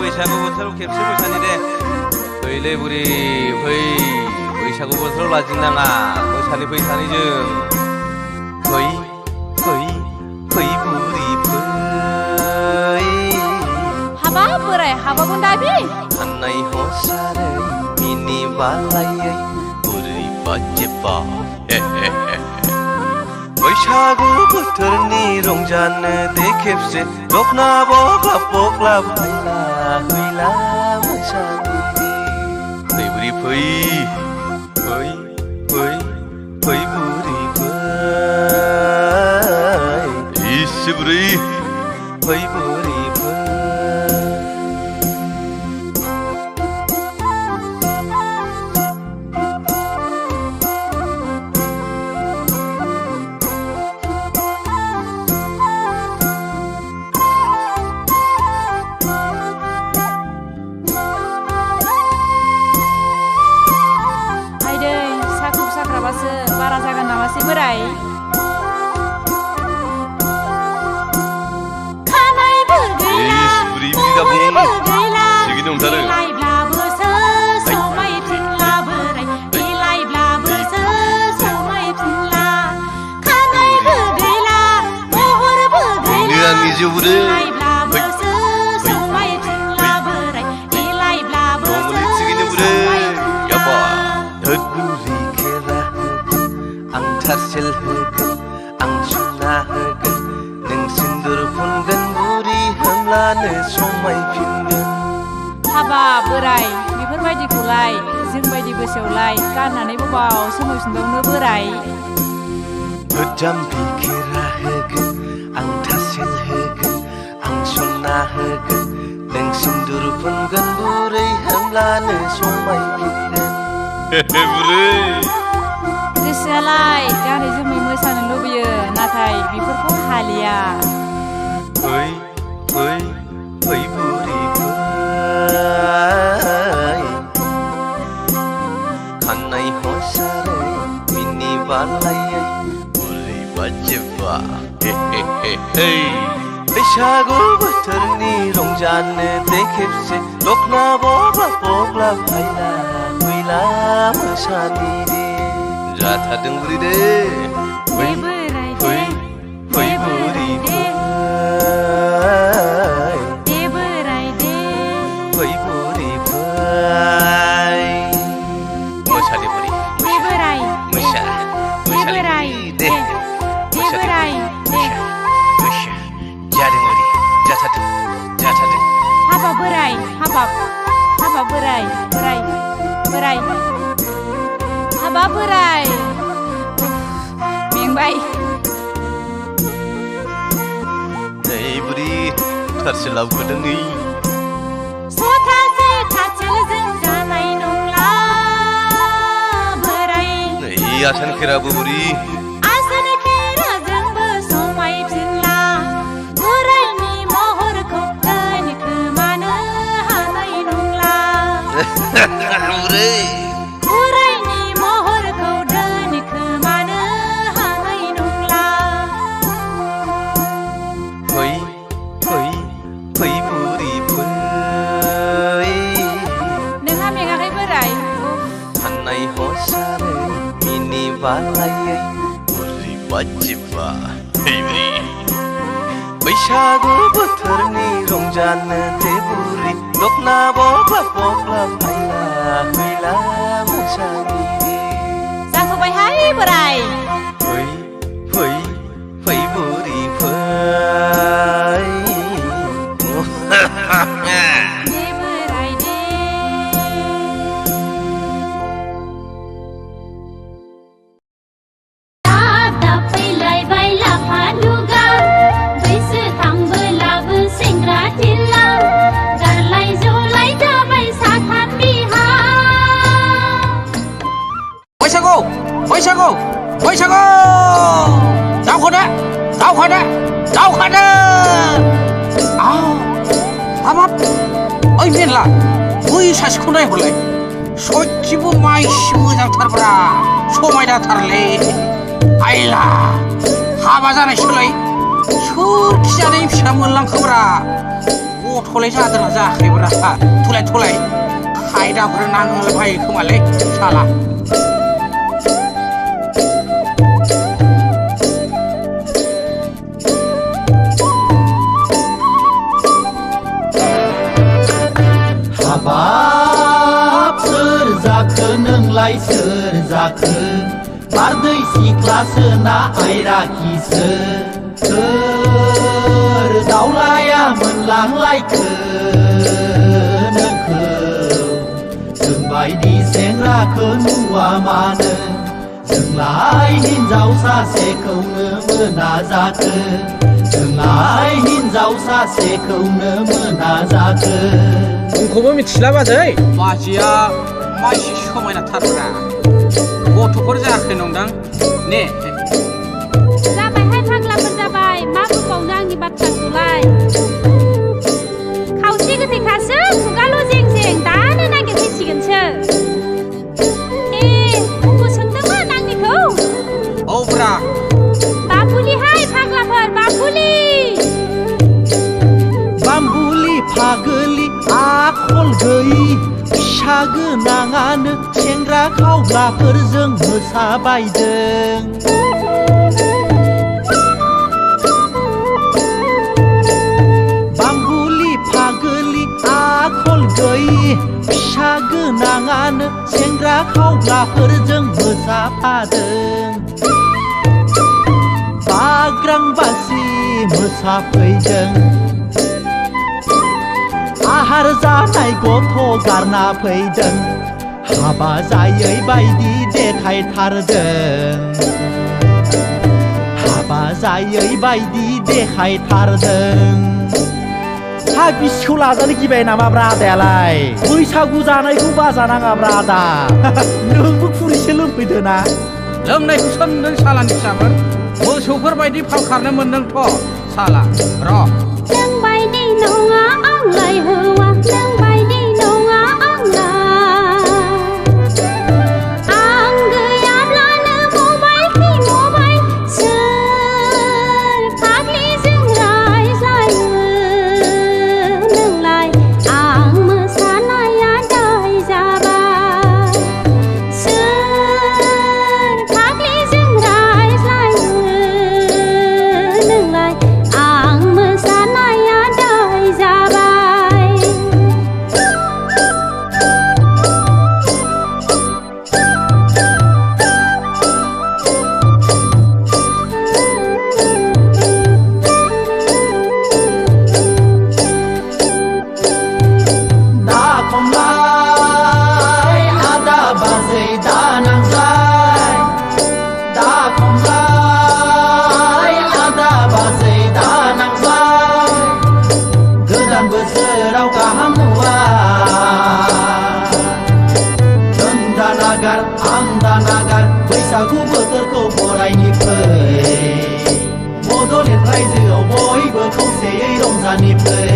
बैसागु बोथोराव खेबसे मोसानि दे फैलै बुरि फै बैसागु बोथोराव लाजिनाङा मोसानि फै सानैजों फै फै फै बुरि फै हाबा बोराय हाबाबो दाबि साननाय हसारै मिनि बालायै बुरै बाजेबा बैसागु बोथोरनि रंजानो दे खेबसे दखना बग्लाब बग्लाब हैला हैला मोसानि फै बुरि फै फै फै फै बुरि फै बावसो बोराय खानायबो गैला महरबो गैला देलायब्लाबोसो समायफिनला बोराय देलायब्लाबोसो समायफिनला खानायबो गैला महरबो गैला देलायब्लाबोसो समायफिनला बोराय देलायब्लाबोसो समायफिनला धुतबुरि खेला होगोन आं थारसेल होगोन आं सुना होगोन नों सिन्दुर फुनगोन बुरि होमब्लानो समायफिनगोन हाबा बोराय बेफोरबायदिखौलाय जोंबायदि बैसोआवलाय गाननानै बबाव समायफिनबावनो बोराय जाम्बि खेरा होगोन आं थारसेल होगोन आं सना होगोन नों सिन्दुर फुनगोन बुरै होमब्लानो समायफिनगोन बुरै गोसोआलाय गानै जोमै मोसानो लुबैयो नाथाय बेफोरखौ हालिया फै फै फै बुरि फै खानाय हसारै मिनि बालायै बुरै बाजेबा बैसागु बोथोरनि रंजानो दे खेबसे दखना बबा बग्ला फायला फैला मोसानि दे जाथारदों बुरि दे फै फै फै बुरि फै बोराय दे फै बुरि फै मोसादे बुरि बोराय मोसा बोराय दे बोराय मोसा जादों बुरि जाथारदों हाबा बोराय हाबा बोराय बोराय हाबा बोराय मेंबाय नै बुरि थारसे लाबोदों नै सथासे थासेलजों जानाय नंला बोराय नै आसान खेराबो बुरि आसान खेराजोंबो समायफिनला बोरायनि महरखौ दोनखोमानो हानाय नंला बुरै बोरायनि महरखौ दोनखोमानो हानाय नंला फै फै फै बुरि फै नोंहा मेङाखै बोराय खानाय हसारै मिनि बालायै बुरि बाजेबा बुरि बैसागु बोथोरनि रंजानो दे बुरि दखना बग्ला बग्ला फायला फैला मोसानि दे जाखोबायहाय बोराय फै फै फै बुरि फै दे बोराय दे दा फैलायबाय लाफा लुगा बैसो थांबोलाबो सेंग्रा थिला गारलाय जलाय जाबाय साथाम बिहा बैसागु बैसागु बैसागु दावखानो दावखानो दावखानो हाबाब ओइ मेरला बै सासेखौ नायहरलाय सयथिबो माइसि मोजांथारब्रा समायनाथारलै आइला हाबा जानाय सोलाय सोरखि जानाय फिसा मोनलांखोब्रा गथ'लाय जादोंना जायाखैब्रा थलाय खायदाफोर नांलाबायो खोमालै साला हाबाब सोर जाखो नोंलाय सोर जाखो बारदै सिख्लासो ना आयराखिसो सोर दावलाया मोनलांलायखो नोंखौ जोंबायदि सेंग्राखौ नुवा मानो जोंलाय हिनजाव सासेखौनो मोना जाखो जोंलाय हिनजाव सासेखौनो मोना जाखो मुंखौबो मिथिला बाजै बाजैया माइसि समायनाथारब्रा गथ'फोर जायाखै नंदां ने जाबायहाय फाग्लाफोर जाबाय मा बुंबावनो आंनि बाथ्राखौलाय खावसे गोथैखासो खुगाल' जें दानो नागिरफैसिगोनसो ए उखौ सोंदोंमोन आंनिखौ औ ब्रा बाबुली हाय फाग्लाफोर बाबुली बाम्बुलि फागोलि आखल गैयि फिसा गोनाङानो सेंग्रा खावग्लाफोरजों मोसाबायदों बाम्बुलि फागोलि आखल गैयि फिसा गोनाङानो सेंग्रा खावग्लाफोरजों मोसाफादों बाग्रांबासि मोसाफैदों आहार जानाय गथ' गारना फैदों हाबा जायै बायदि देखायथारदों हाबा जायै बायदि देखायथारदों हा बिसिखौ लाजानो गिबाय नामाब्रा आदायालाय बैसागु जानायखौ बाजा नाङाब्रा आदा नोंबो खुरैसे लोंफैदो ना लोंनायखौ सोंदों सालानि फिसाफोर मोसौफोर बायदि फाल खारनो मोनदोंथ' साला र' नों बायदि नङा आंलाय हौवा नों बायदि नङा आंलाय आं गैयाब्लानो मबाइल खि मबाइल सोर फाग्लिजों रायज्लायो नोंलाय आं मोसानाया दाय जाबाय सोर फाग्लिजों रायज्लायो नोंलाय आं मोसानाया दाय जाबाय दा खमलाय आदा बाजै दा नांज्लाय दा खमलाय आदा बाजै दा नांज्लाय गोदान बोसोराव गाहाम नुवा नों दा नागार आं दा नागार बैसागु बोथोरखौ बरायनि फै बड'लेण्ड रायजोआव बयबो खौसेयै रंजानि फै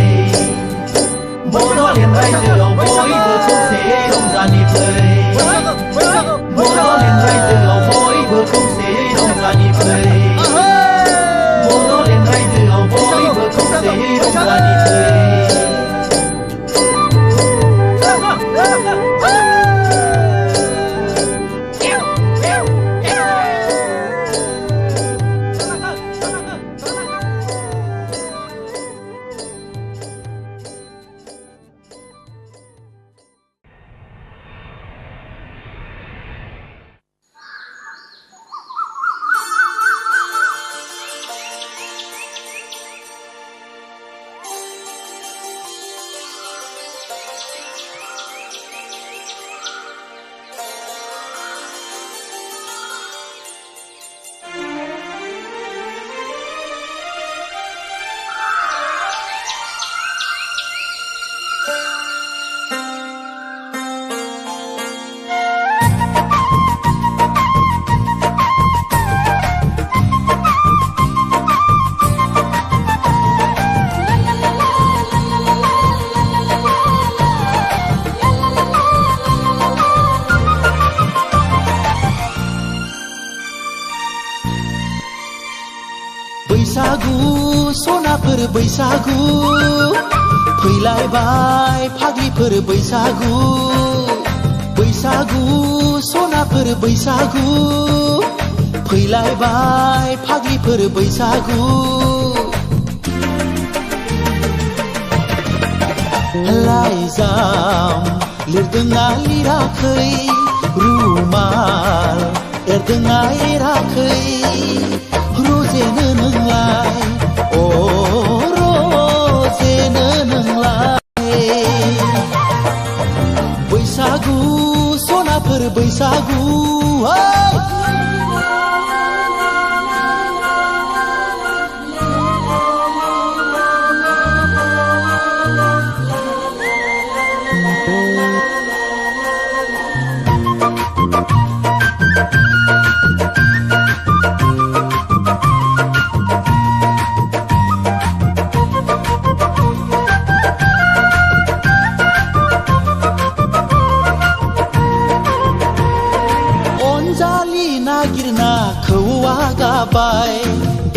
बड'लेण्ड रायजोआव बयबो खौसेयै रंजानि फै बड'लेण्ड रायजोआव बयबो खौसेयै रंजानि फै बड'लेण्ड रायजोआव बयबो खौसेयै रंजानि फै बैसागु सनाफोर बैसागु फैलायबाय फाग्लिफोर बैसागु बैसागु सनाफोर बैसागु फैलायबाय फाग्लिफोर बैसागु लाइजाम लिरदोंना लिराखै रुमाल एरदोंना एराखै रजेनो नोंलाय अ रजेनो नोंलाय बैसागु सनाफोर बैसागु खौवा गाबाय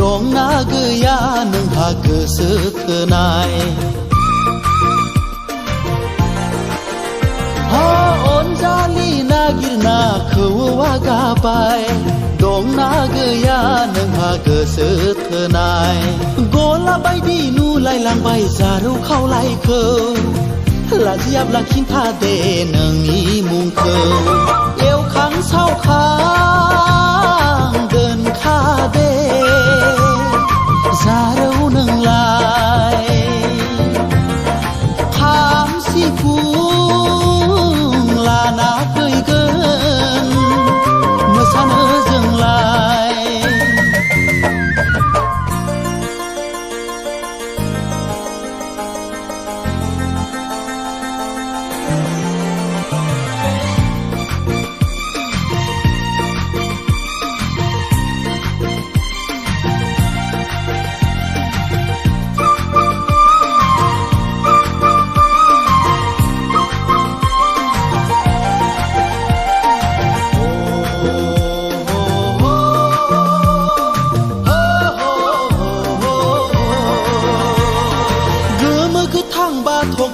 दंना गैया नोंहा गोसो थोनाय अनजालि नागिरना खौवा गाबाय दंना गैया नोंहा गोसो थोनाय गला बायदि नुलायलांबाय जारौ खावलायखौ लाजियाब्ला खिन्था दे नोंनि मुंखौ एवखां सावखां दोनखादे जारौ नोंलाय खाम सिफुं लाना फैगोन मोसानो जोंलाय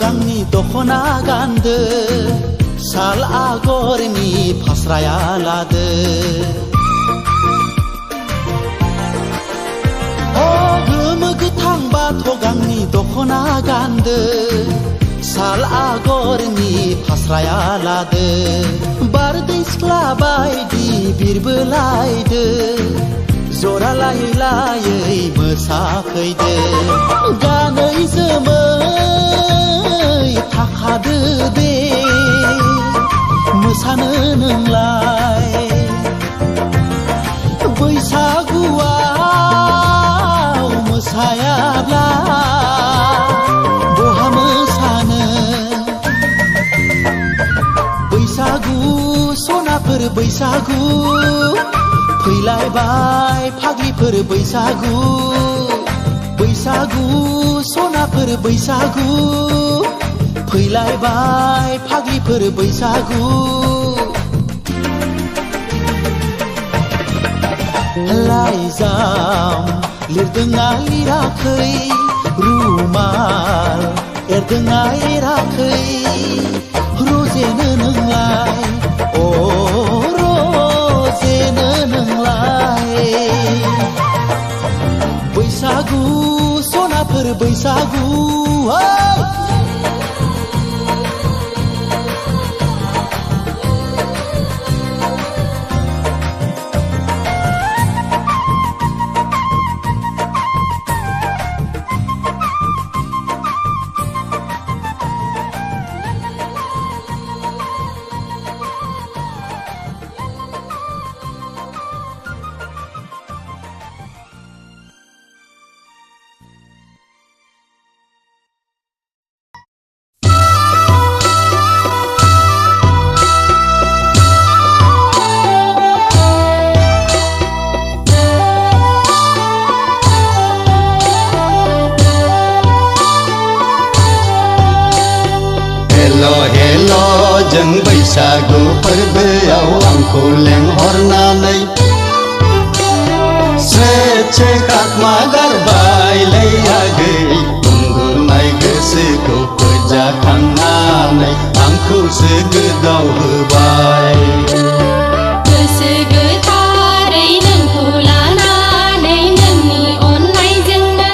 गांनि दखना गानदो साल आगरनि फास्राया लादो गोमो गोथां बाथ गांनि दखना गानदो साल आगरनि फास्राया लादो बारदै सिख्ला बायदि बिरबोलायदो जरा लायै लायै मोसाफैदो गानै जोमै थाखादो दे मोसानो नोंलाय बैसागुआव मोसायाब्ला बहा मोसानो बैसागु सनाफोर बैसागु फैलायबाय फाग्लिफोर बैसागु बैसागु सनाफोर बैसागु फैलायबाय फाग्लिफोर बैसागु लाइजाम लिरदोंना लिराखै रुमाल एरदोंना एराखै रजेनो नोंलाय रजेनो नोंलाय बैसागु सनाफोर बैसागु जों बैसागु फोरबोआव आंखौ लेंहरनानै स्रे खाखमा गारबायलै आगै उन्दुनाय गोसोखौ फोजाखांनानै आंखौसो गोदाव होबाय गोसो गोथारै नोंखौ लानानै नोंनि अननायजोंनो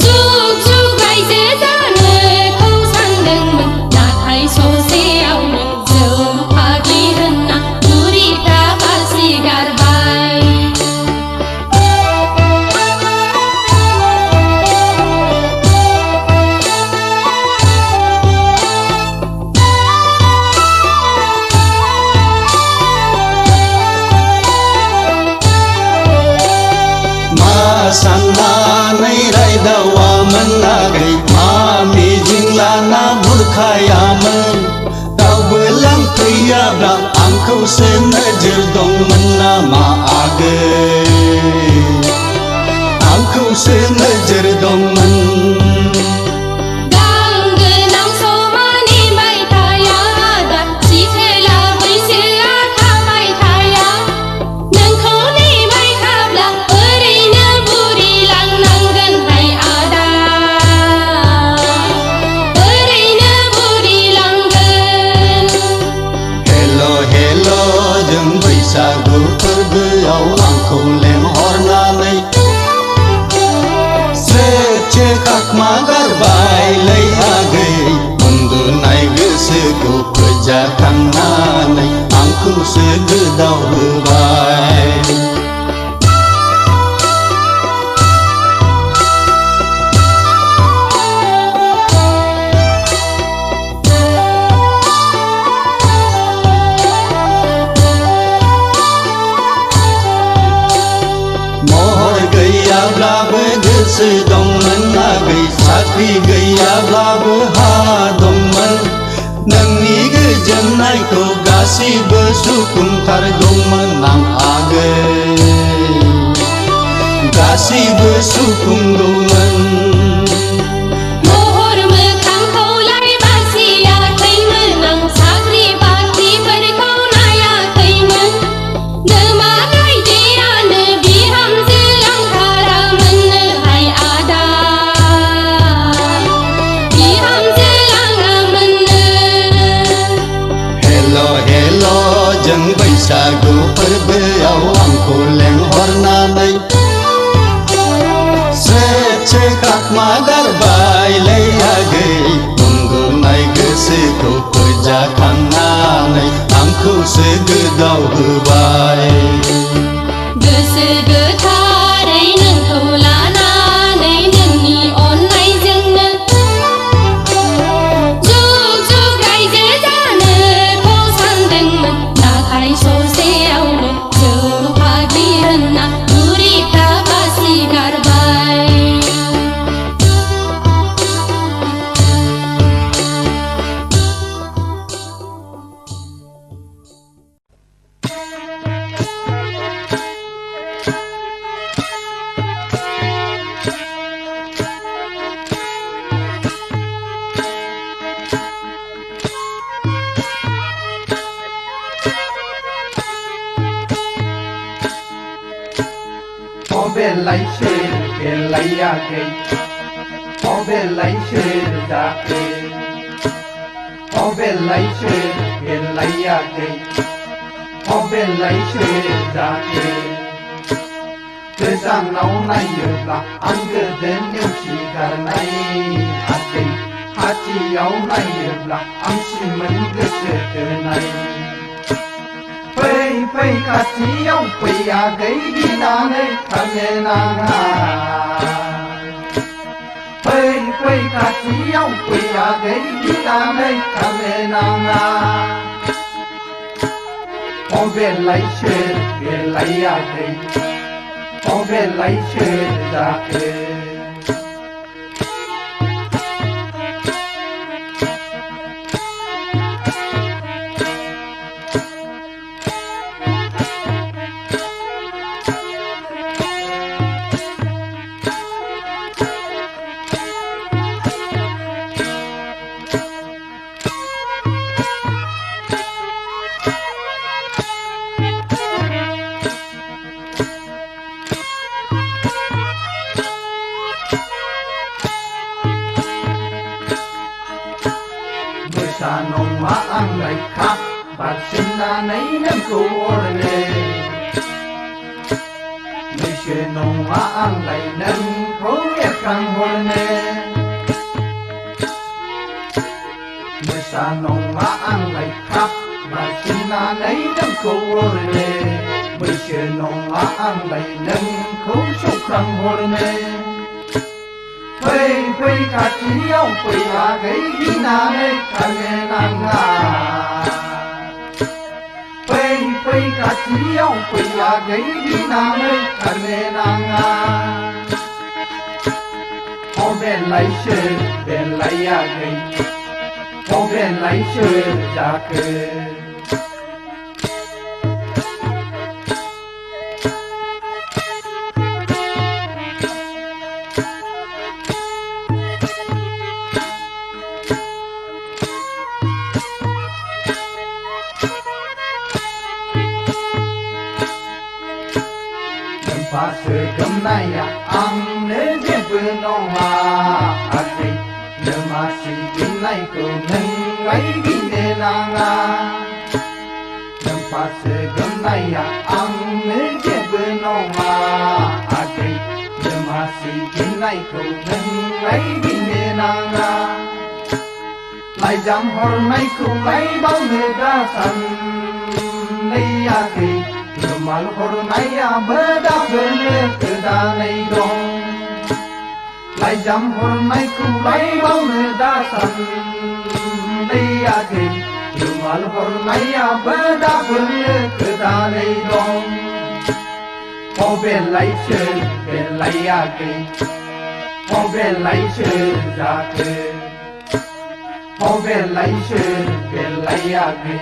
जुग जुग रायजो जानोखौ सानदोंमोन नाथाय ससेयावनो जौ फाग्लि होनना दुरिता बासि गारबाय साननानै रायदावामोन आगै मा मिजिं लाना बुरखायामोन दावबो लांफैयाब्ला आंखौसो नोजोर दंमोन नामा आगै आंखौसो नोजोर दंमोन सिथेला बैसोआ थाबाय थाया आंखौ लेंहरनानै स्रोदसो खाखमा गारबायलै आगै उन्दुनाय गोसोखौ फोजाखांनानै आंखौसो गोदाव होबाय गैयाब्लाबो गोसो दंमोन आगै साख्रि गैयाब्लाबो हा दंमोन नोंनि गोजोननायखौ गासिबो सुफुंथारगौमोन आं आगै गासिबो सुफुंगौमोन बैसागु फोरबोआव आंखौ लेंहरनानै स्रोदसो खाखमा गारबायलै आगै उन्दुनाय गोसोखौ फोजाखांनानै आंखौसो गोदाव होबाय गोसो गोथारै नोंखौ लानानै नोंनि अननायजोंनो जुग जुग रायजो जानोखौ सानदोंमोन नाथाय ससेयावनो जौ फाग्लि होनना बुरिफ्रा बासिगारबाय बेलाय सोर बेलायाखै बेलाय सोर जाखो बेलाय सोर बेलायाखै बेलाय सोर जाखो गोजानाव नायोब्ला आं गोदो नेवसिगारनाय आगै खाथियाव नायोब्ला आं सिमोन गोसो थोनाय फै फै खाथियाव फै आगै गिनानै थानो नाङा फै फै खाथियाव फै आगै गिनानै थानो नाङा बेलाय सोर बेलाय आगै बेलाय सोर जाखो नङा आंलाय खा बारसिननानै नोंखौ अरनो बैसो नङा आंलाय नोंखौ एरखांहरनो मोसा नङा आंलाय खा बारसिननानै नोंखौ अरनो बैसो नङा आंलाय नोंखौ सौख्रांहरनो फै फै खाथियाव फै आगै गिनानै थानो नाङा फै फै खाथियाव फै आगै गिनानै थानो नाङा बेलाय सोर बेलाय आगै बेलाय सोर जाखो सोगोमनाया आंनो जेबो नङा आगै दमासि गिनायखौ नोंलाय गिनो नाङा नोम्फा सोगोमनाया आंनो जेबो नङा नायखौ नोंलाय गिनो नाङा लाइजाम हरनायखौलाय बावनो दासानैयाखै रुमाल हरनायाबो दाबोनो गोदानै दं लाइजाम हरनायखौलाय बावनो दासानैयाखै रुमाल हरनायाबो दाबोनो गोदानै दं बेलायसो बेलायाखै बेलायसो जाखो बेलायसो बेलायाखै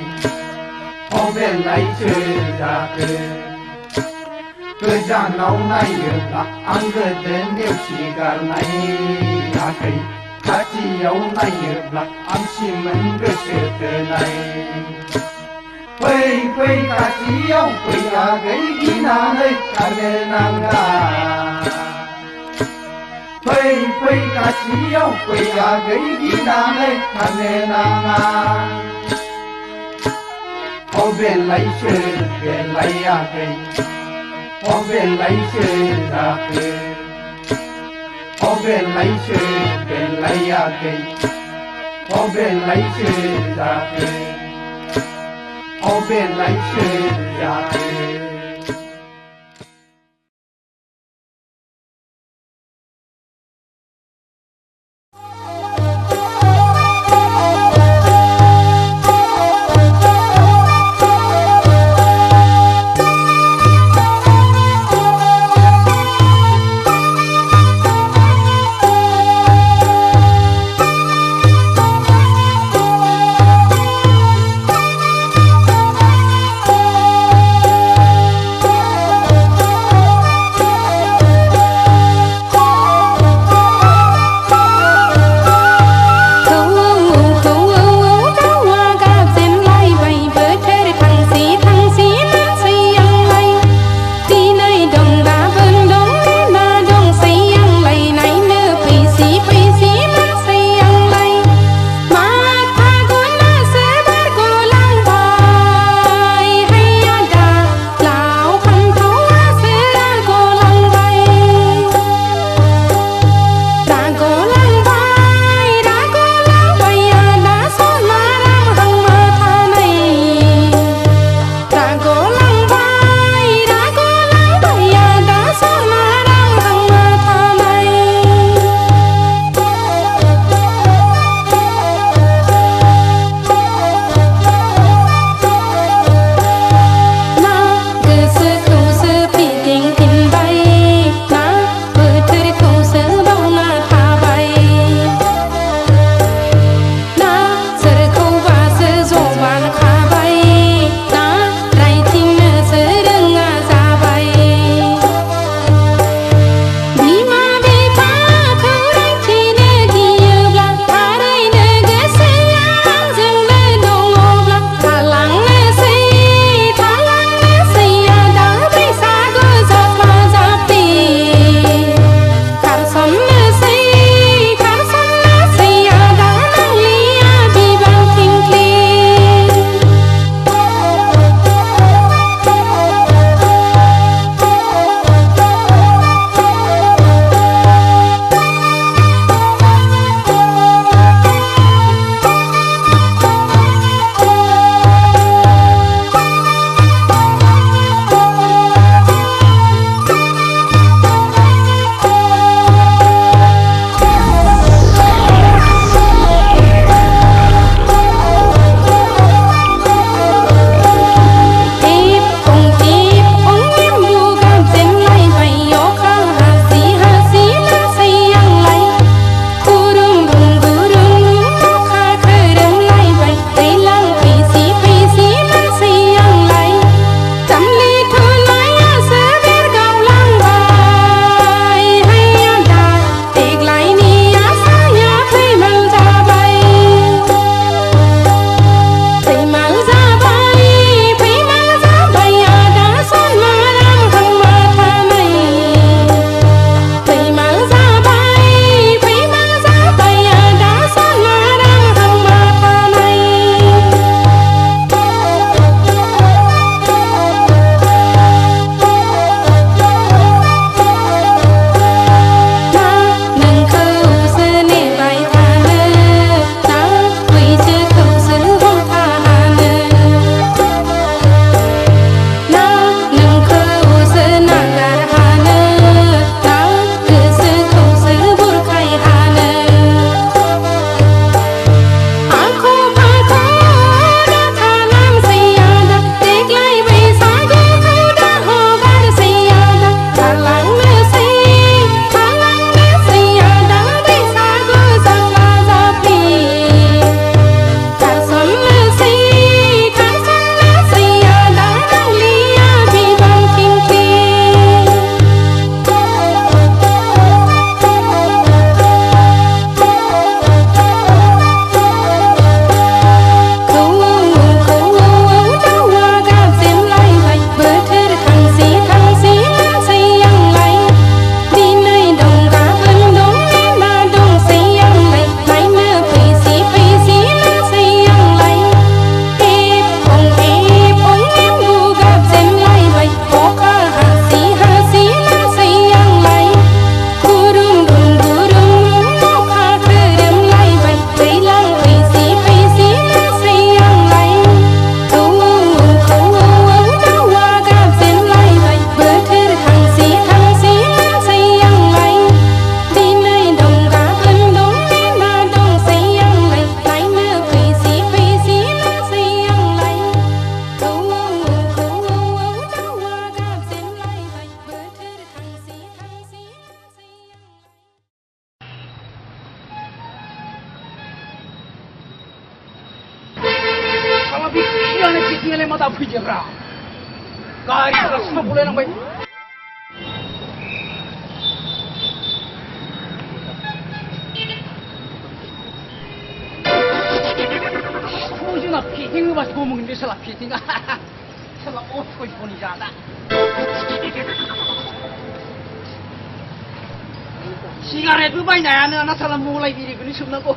बेलायसो जाखो गोजानाव नायोब्ला आं गोदो नेवसिगारनायाखै खाथियाव नायोब्ला आं सिमोन गोसो थोनाय फै फै खाथियाव फै आगै गिनानै खारनो नाङा फै फै खाथियाव फै आगै गिनानै खारनो नाङा बेलायसो बेलायाखै बेलायसो जाखो बेलायसो बेलायाखै बेलायसो जाखो बेलायसो जाखो आथिङालाय मा दा फैदोंब्रा गारिफ्रा साबगलायलांबाय जोंना फिटिं होबासो गमोगोन बे साला फिटिंआ साला असयसनि जादा सिगारेटबो बायनायानो ना साला मलाय बिरिखौनो सोबनांगौ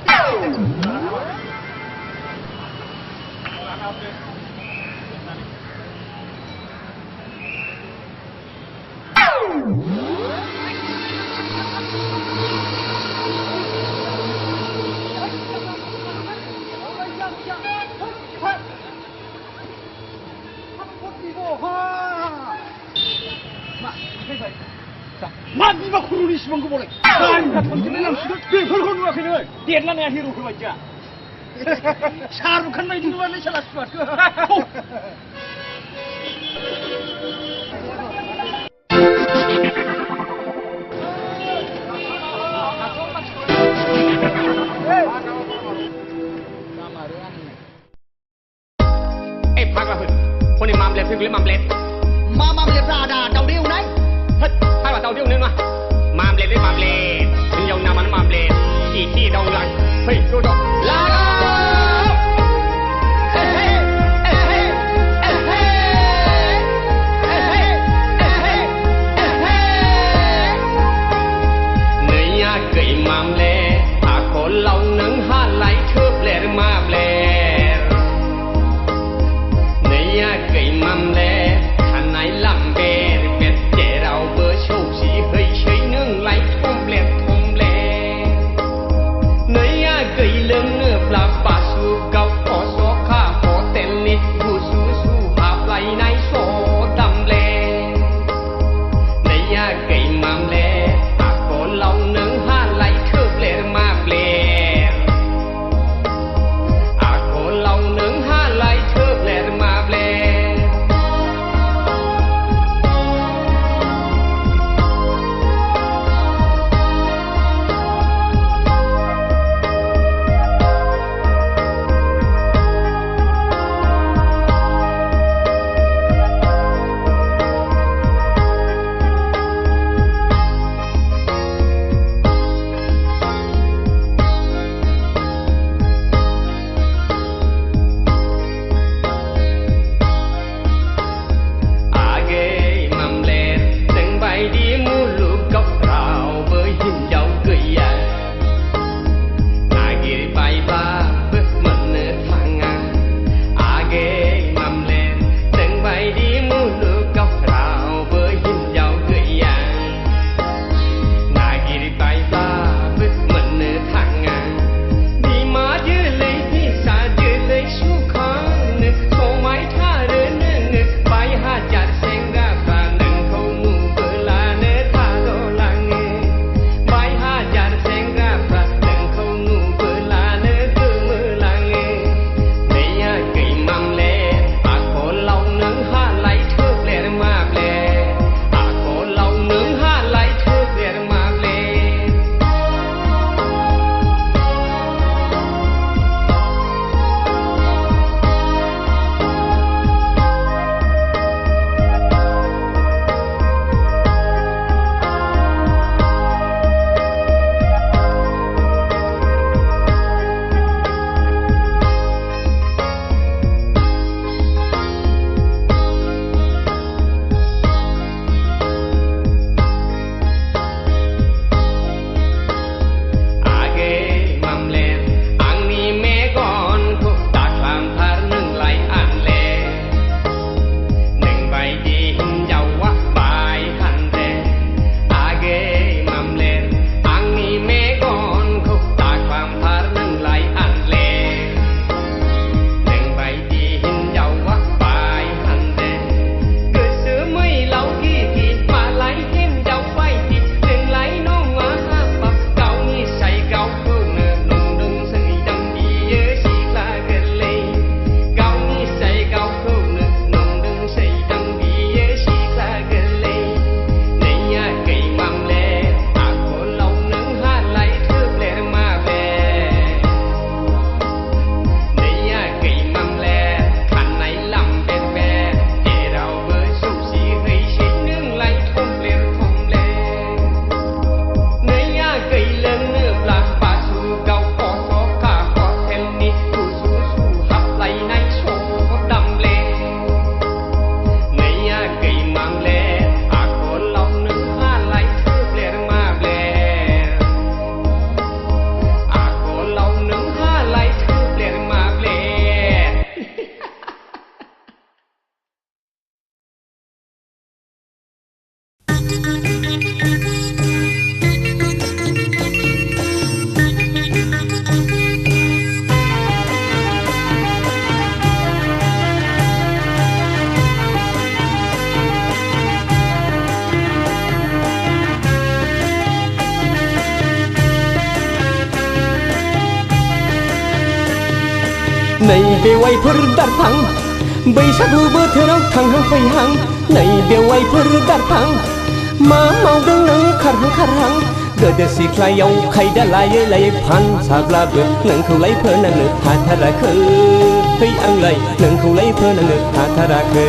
मा बिमा खर'नि सिमांखौ बलाय गारिफ्रा थांजोबलाय लांसिगोन बेफोरखौ नुवाखै नोङो देरलानाया हिर'फोर बायदिया शाहरुख खान बायदि नुवालै साला स्मार्टखौ फाग्लाफोर हनै मामलेट फैगौलै मामलेट मा मामलेट आदा दावदै एवनाय फाग्ला दावदै एवनाय नङा मामलेट हिनजावनि नामानो मामलेट एसे दावलाय फै ज' ज' लागाव नै बेवाइफोर दारफां बैसागु बोथोराव थांहां फैहां नै बेवाइफोर दारफां मा मावदों नों खारहां खारहां गोदो सिख्लायाव खायदा लायै लायै फानसाब्लाबो नोंखौलाय फोनांनो हाथाराखै आंलाय नोंखौलाय फोनांनो हाथाराखै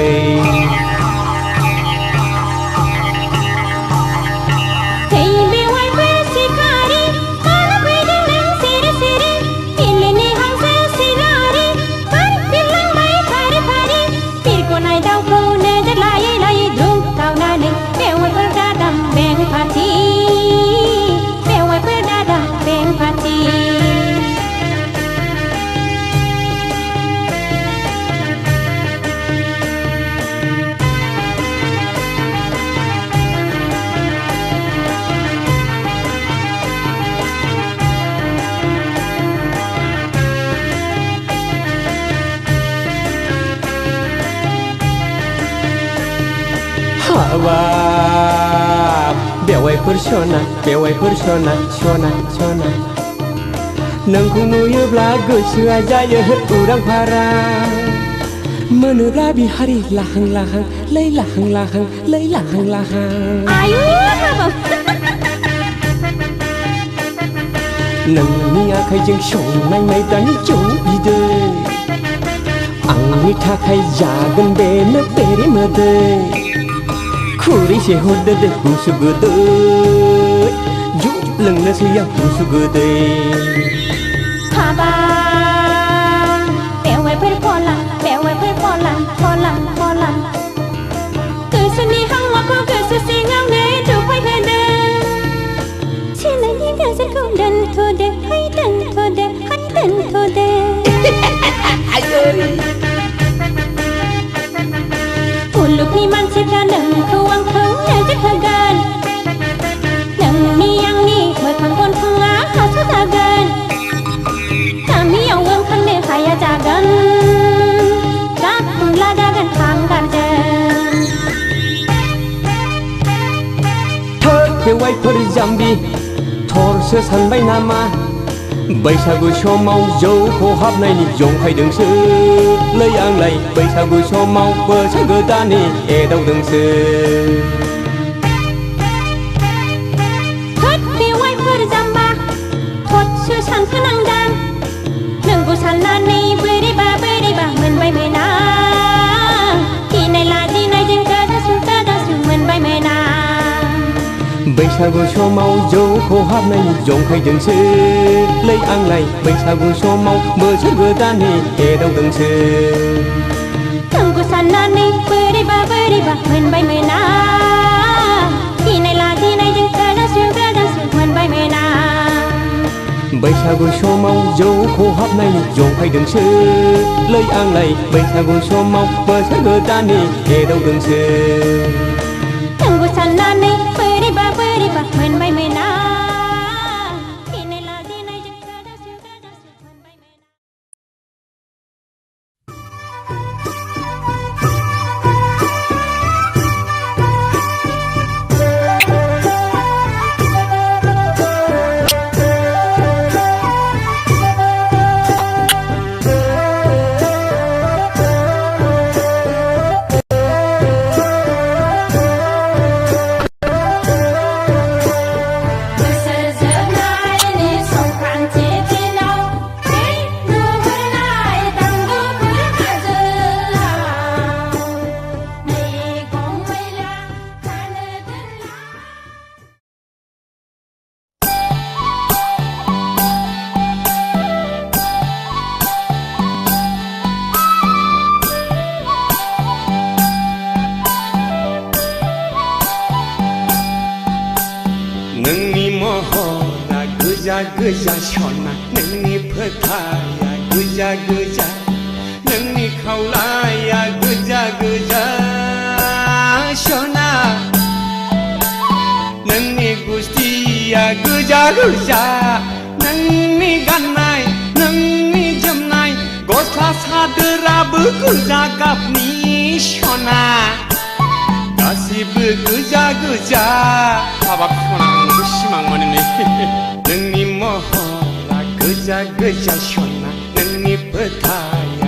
बेवाइफोर सना बेवाइफोर सना सना सना नोंखौ नुयोब्ला गोसोआ जायो उरां फारां मोनोब्ला बिहारि लाहां लाहां लै लाहां लाहां लै लाहां लाहां नोंनि आखाइजों संनाय माइब्रानि जौ बिदै आंनि थाखाय जागोन बेनो बेरे मोदै खुरैसे हरदो दे गुसु गोदै जौ लोंनोसै आं गुसु गोदै बेवाइफोर फलां फलां गोसोनि हांमाखौ गोसो सिङावनो दफायहोदों सिनायनि नोजोरखौ दोनथ'दो हाय दोनथ'दो हाय दोनथ'दो मुलुगनि मानसिफ्रा नोंखौ आंखौ नोजोर होगोन नोंनि आंनि मोखां गन्थङा हासो जागोन गामियाव ओंखारनो हाया जागोन गाखुनला जागोन हांगारजों थोद बेवाइफोर जाम्बि थरसो सानबाय नामा बैसागु समाव जौ खहाबनायनि जंखायदोंसो लै आंलाय बैसागु समाव बोसोर गोदाननि एदावदोंसो थोद बेवाइफोर जाम्बा थदसो सानखोनांदां नोंखौ साननानै बोरैबा मोनबाय मोना गिनाय लाजिनायजों गोदासु मोनबाय मोना बैसागु समाव जौ खहाबनायनि जंखायदोंसो लै आंलाय बैसागु समाव बोसोर गोदाननि एदावदोंसो नोंखौ साननानै बोरैबा मोनबाय मोना गिनाय लाजिनायजों गोदासु मोनबाय मोना बैसागु समाव जौ खहाबनायनि जंखायदोंसो लै आंलाय बैसागु समाव बोसोर गोदाननि एदावदोंसो नोंखौ साननानै बोरैबा मोनबाय मोना गिनाय लाजिनायजों गोदासु मोनबाय मोना गोजा सना नोंनि फोथाया गोजा गोजा नोंनि खावलाया गोजा गोजा सना नोंनि गुस्थिया गोजा गोजा नोंनि गाननाय नोंनि जोमनाय गस्ला सादोराबो गोजा गाबनि सना गासिबो गोजा गोजा हाबाब सना नोंखौ सिमां मोनो नोंनि महरा गोजा गोजा सना नोंनि फोथाया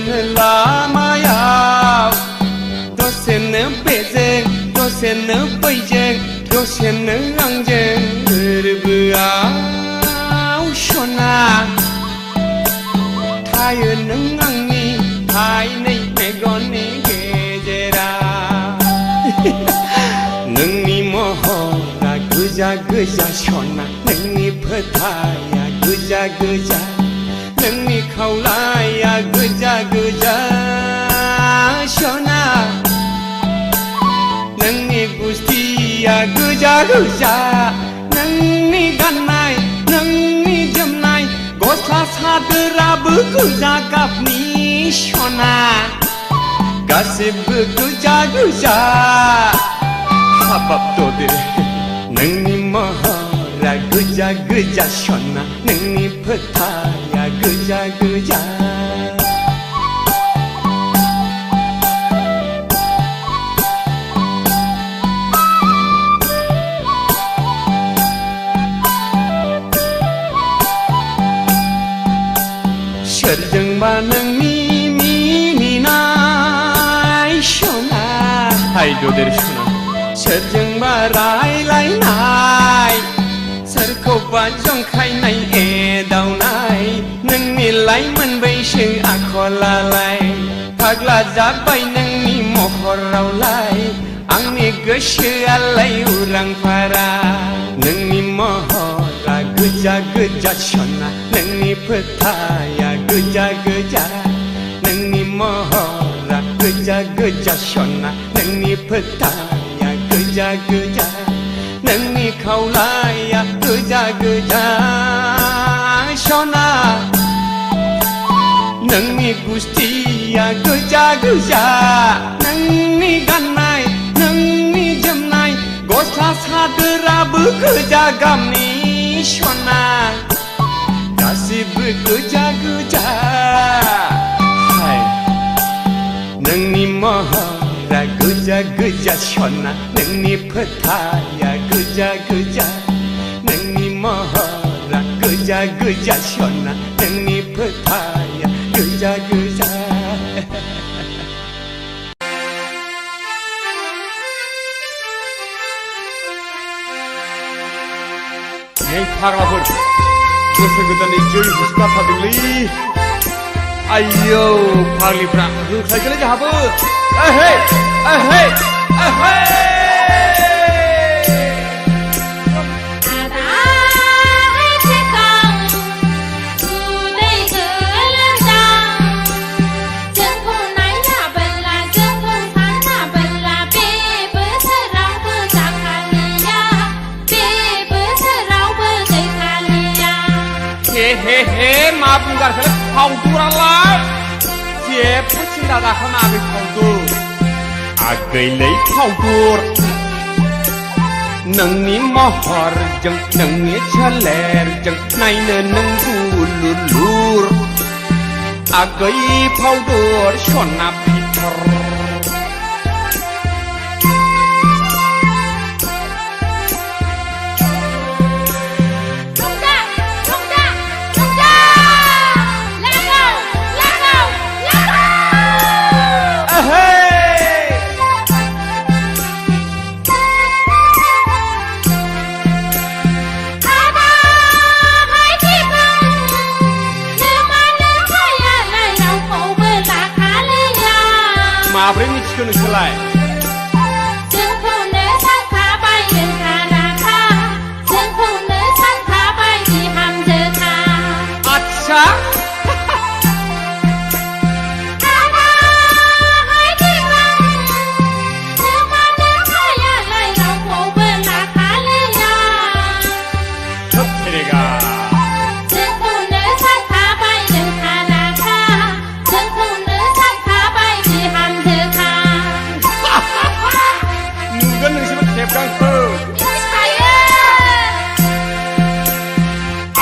दसेनो लामायाव दसेनो बेजों दसेनो बैजों दसेनो आंजों गोरबोआव सना थायो नों आंनि थाइनै मेगननि गेजेराव नोंनि महरा गोजा गोजा सना नोंनि फोथाया गोजा गोजा नोंनि खावलाया गोजा गोजा सना नोंनि गुस्थिया गोजा गोजा नोंनि गाननाय नोंनि जोमनाय गस्ला सादोराबो गोजा गाबनि सना गासिबो गोजा गोजा हाबाब ददे नोंनि महरा गोजा गोजा सना नोंनि फोथाया गोजा गोजा सोरजोंबा नोंनि मिनिनाय सना हाय ददेर सना सोरजोंबा रायलायनाय सोरखौबा जंखायनाय एदावनाय नोंनि लाइमोन बैसो आखलालाय फाग्ला जाबाय नोंनि महरावलाय आंनि गोसोआलाय उरां फारा नोंनि महरा गोजा गोजा सना नोंनि फोथाया गोजा गोजा नोंनि महरा गोजा गोजा सना नोंनि फोथाया गोजा गोजा नोंनि खावलाया गोजा गोजा सना नोंनि गुस्थिया गोजा गोजा नोंनि गाननाय नोंनि जोमनाय गस्ला सादोराबो गोजा गाबनि सना गासिबो गोजा गोजा हाय नोंनि महरा गोजा गोजा सना नोंनि फोथाया गोजा गोजा नोंनि महरा गोजा गोजा सना नोंनि फोथाया गोजा गोजा Hey, 파라볼. गोसो गोदाननि जै हुस्लाफादोंलै आयौ फाग्लिफ्रा होख्लायगोनलै जोंहाबो एहे एहे एहे हे मा बुंगारखोलै फावदुरालाय जेबो सिन्था दाखानाङाखै फावदुर आगैलै फावदुर नोंनि महरजों नोंनि सोलेरजों नायनो नों दुलुलुर आगै फावदुर सना फिथर माब्रै मिथिखो नोंसोरलाय जोंखौनो सानखाबाय नोंथाराखा जोंखौनो सानखाबाय बिहामजोखा आच्छा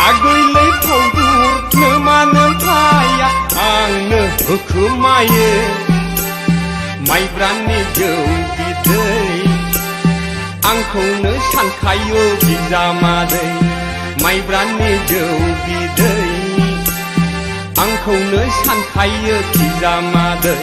आगैलै फावदुर नोमानो फाया आंनो होखोमायो माइब्रानि जौ बिदै आंखौनो सानखायो बिजामादै माइब्रानि जौ बिदै आंखौनो सानखायो बिजामादै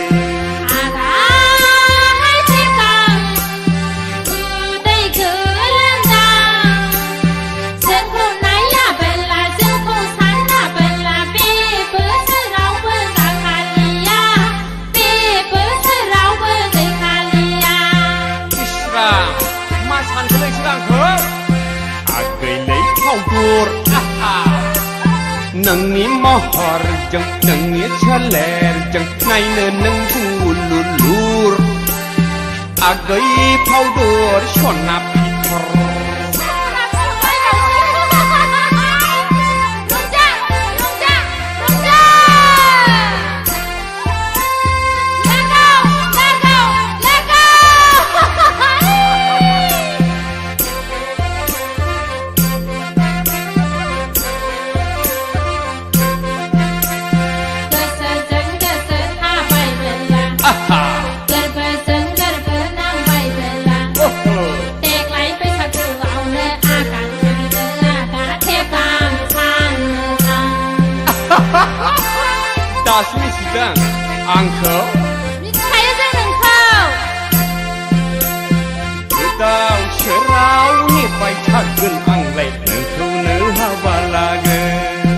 नोंनि महरजों नोंनि सोलेरजों नायनो नों दुलुलुर आगै फावदर सना फिथर दासो मिथिदों आंखौ मिथिखायो जों नोंखौ गोदाव सोराव नेबाय थागोन आंलाय नोंखौनो हाबा लागोन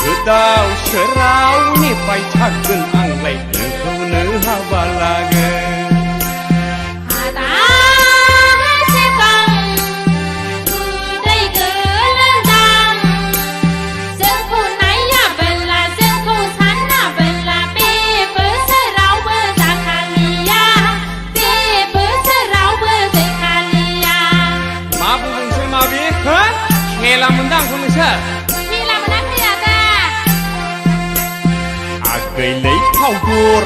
गोदाव सोराव नेबाय थागोन आंलाय नोंखौनो हाबा लागोन खेला मोनदां आंखौ नोंसोर खेला मोनाखै आदा आगैलै फावदुर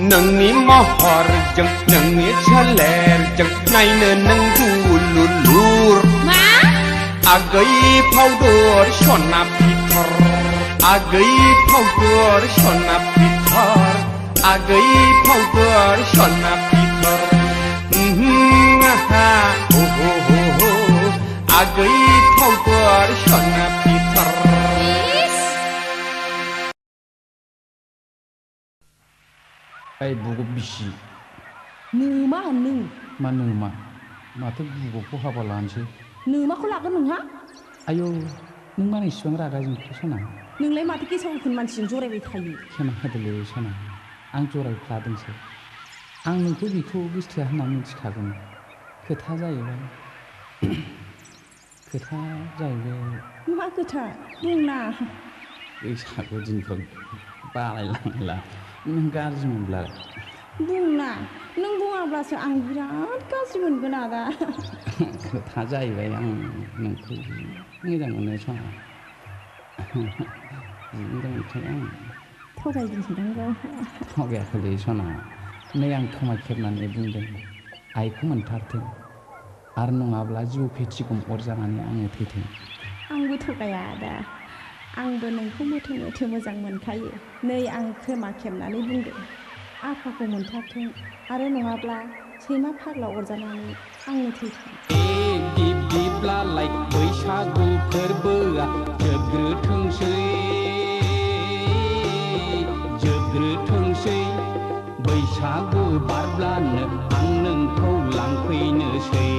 नोंनि महरजों नोंनि सोलेरजों नायनो नों दुलुलुर मा आगै फावदुर सना फिथर आगै फावदुर सना फिथर आगै फावदुर सना फिथर आगै फावदुर सना फिथर ओइ बुगु बिसि नोमा नों मा नोमा माथो बुगुखौ हाबा लानोसै नोमाखौ लागोन नोंहा आयौ नों मानो इसिबां रागा जोंखो सना नोंलाय माथो गेसावखोन मानसिजों जरायबाय थायो खेमा होदोलै सना आं जरायफ्लादोंसो आं नोंखौ बेखौ गोसथोआ होनना मिथिखागौमोन खोथा जाहैबाय मा खोथा बुंना बैसागु दिनफ्राव बालायलांला नों गाज्रि मोनब्ला बुंना नों बुङाब्लासो आं बिराद गाज्रि मोनगोन आदा खोथा जाहैबाय आं नोंखौ मोजां मोनो सना मोजां मोनखायो आं थगायदिनदां थगायाखैलै सना नै आं खोमा खेबनानै बुंदों आइखौ मोनथारथों आरो नङाब्ला जिउ फेथिगम अरजानानै आङो थैथों आंबो थगाया आदा आंबो नोंखौ मोथो मोथो मोजां मोनखायो नै आं खोमा खेबनानै बुंदों आफाखौ मोनथारथों आरो नङाब्ला सैमा फाग्ला अरजानानै आंनो थैथों दिप दिपलालाय बैसागु फोरबोआ जोबग्रोथोंसै बैसागु बारब्लानो आं नोंखौ लांफैनोसै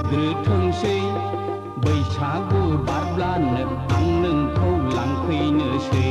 जोबग्रोथोंसै बैसागु बारब्लानो आं नोंखौ लांफैनोसै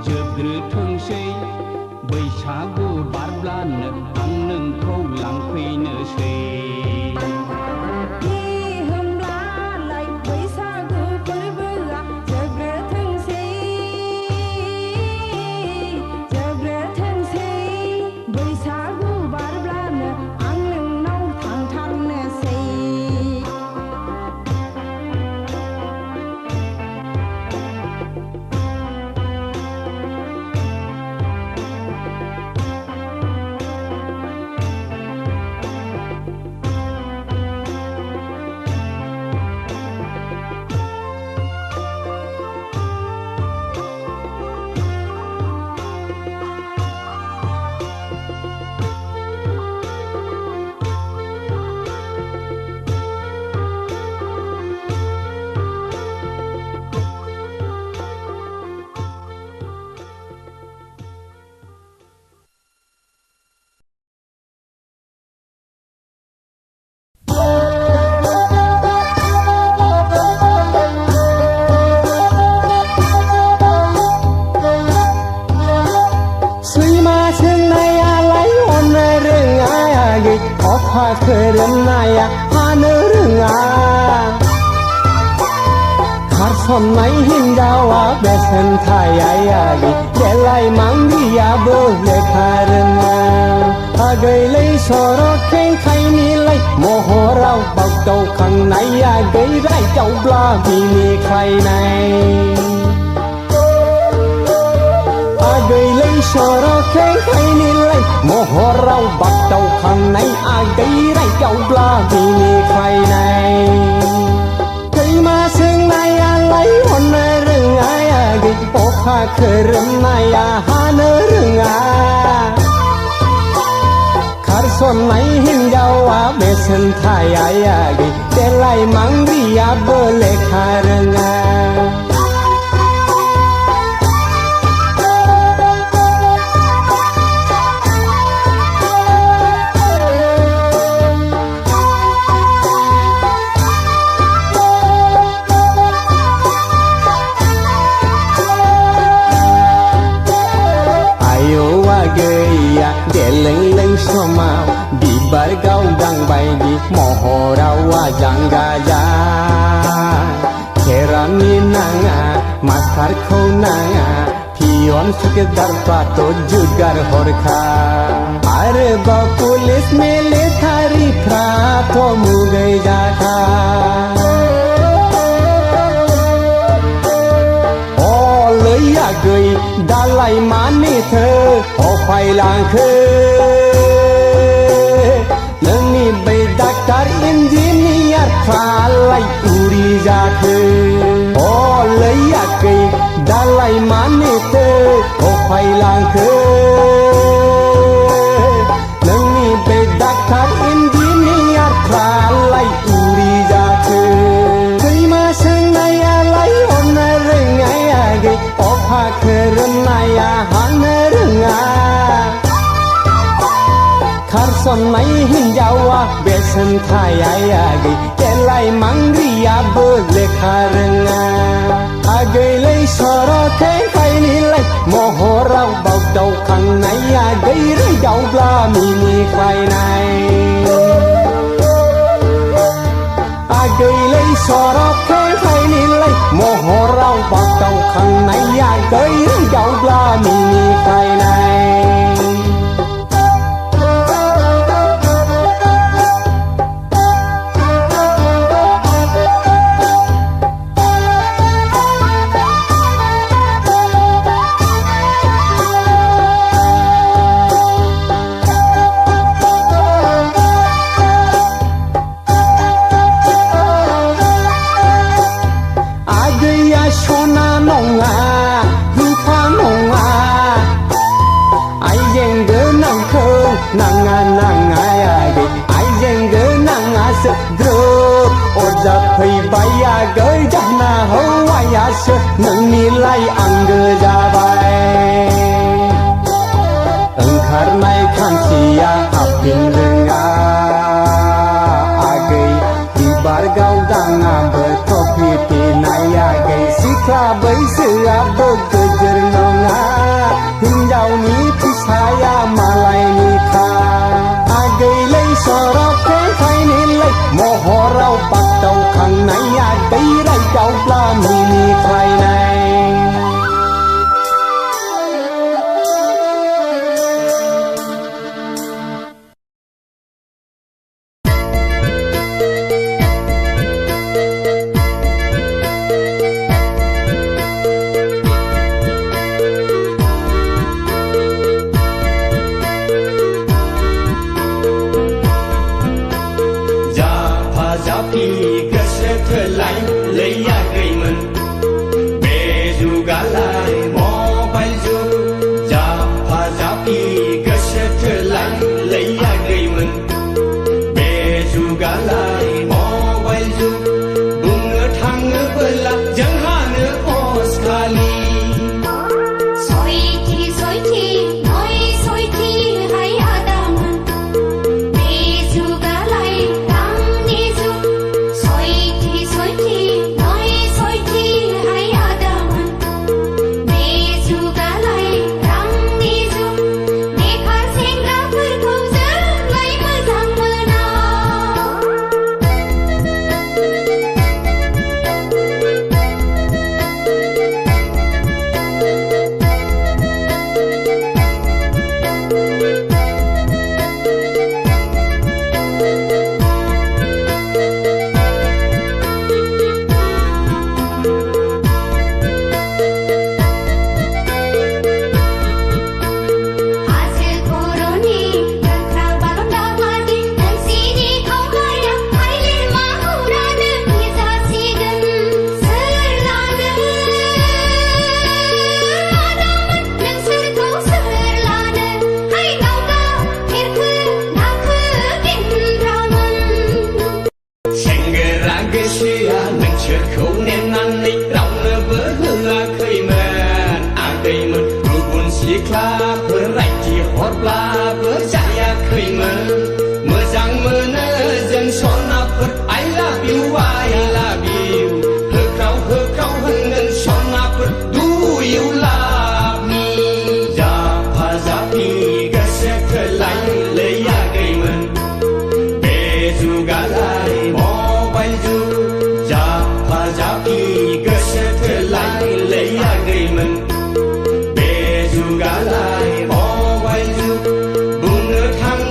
जोबग्रोथोंसै बैसागु बारब्लानो आं नोंखौ लांफैनोसै खोरोमनाया हानो रोङा खारसननाय हिनजावा बेसेन थायायारि देलाय मांगियाबो लेखा रोङा आगैलै सरखें खायनिलाय महराव बागदावखांनाया गैरायदावब्ला बिनिखायनाय आगैलै सरखें खायनिलाय महराव बागदावखांनाय आगैरायदावब्ला बिनिखायनाय दैमा सोंनायालाय हननो रोङा आगै अखा खोरोमनाया हानो रोङा खारसननाय हिनजावा बेसेन थाया आगै देलाय मांग्रियाबो लेखा रोङा देलें समाव बिबार गावदां बायदि महराव आजां गाजा खेरानि नाङा मास्टारखौ नाङा पियन सुकेदारफ्राथ' जुगार हरखा आरोबाव पुलिस मिलिटारिफ्राथ' मुगै जाखा आगै दालाय मानिथो अफायलांखो नोंनि बै डाक्टार इन्जिनियारफ्रालाय उरि जाखो अलै आगै दालाय मानिथो अफायलांखो sonai hinjawa besan thayai kelai mangriya lekha renga agai lei soro khai khai ni lai mohorau bau dau khang nai agai rai dau bla mini khai nai agai lei soro khai khai ni lai mohorau bau dau khang nai agai rai dau bla mini khai nai Gơi jahna hawaya se nang nilai angge jabai engkarnai khansia apin renga agai dibar gau danga betopi tinai agai sikla baisua begejer nonga hinjau ni pisaya malai nikha agai lei sorok khai nilai mohorau batau khang nai agai rai dau bla mini khai nai Bunuh tang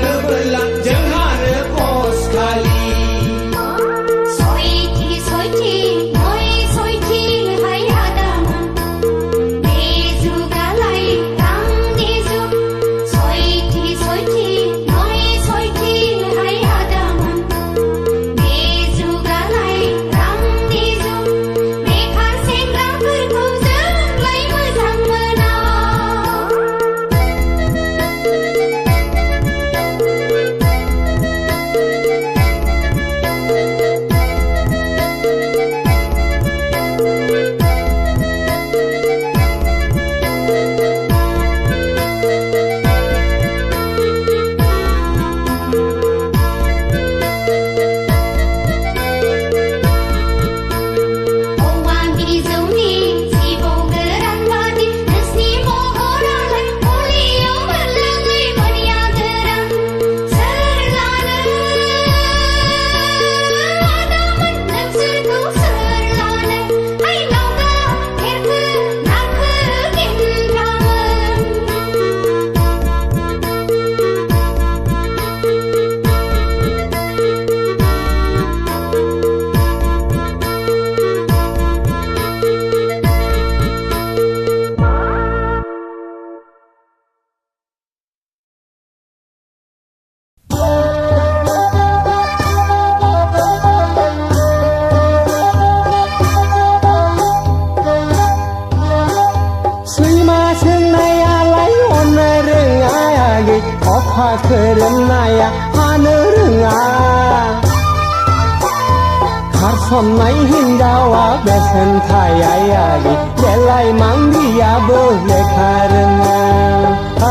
अखा खोरोमनाया हानो रोङा खारसननाय हिन्जावा बेसेन थायायारि देलाय मांगियाबो लेखा रोङा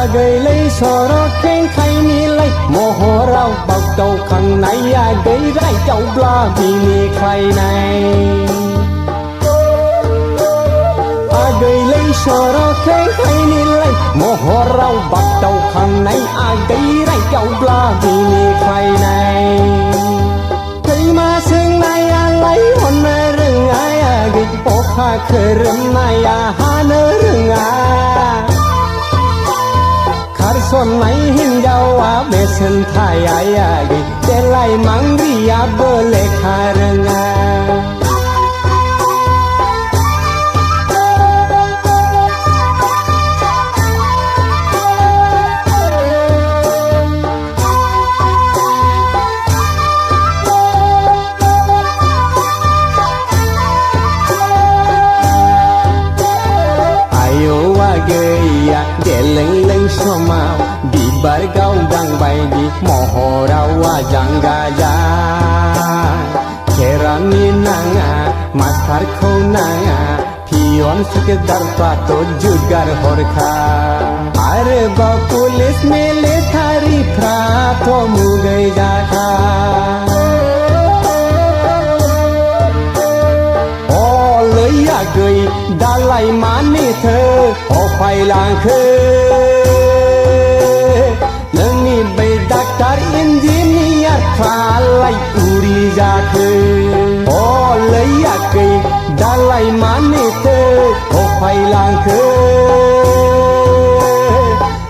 आगैलै सर'खें खायनिलाय महराव बागदावखांनाया गैरायावब्ला बिनिखायनाय आगैलै सर'खें खायनिलाय महराव बागदावखांनाय आगैरायावब्ला बिनिखायनाय खैमा सोंनायालाय हननो रोङा आगै अखा खोरोमनाया हानो रोङा खारसननाय हिन्जावा बेसेन थायायारि देलाय मांग्रियाबो लेखा रोङा गैया देलें समाव बिबार गावदां बायदि महराव आजां गाजा खेरानि नाङा मास्टारखौ नाङा पियन सुकेदारफ्राथ' जुगार हरखा आरोबाव पुलिस मिलिटारिफ्राथ' मुगै जाखा गै दालाय मानिथो अफायलांखो नोंनि बै डाक्टार इन्जिनियारफ्रालाय उरि जाखो लैयाखै दालाय मानिथो अफायलांखो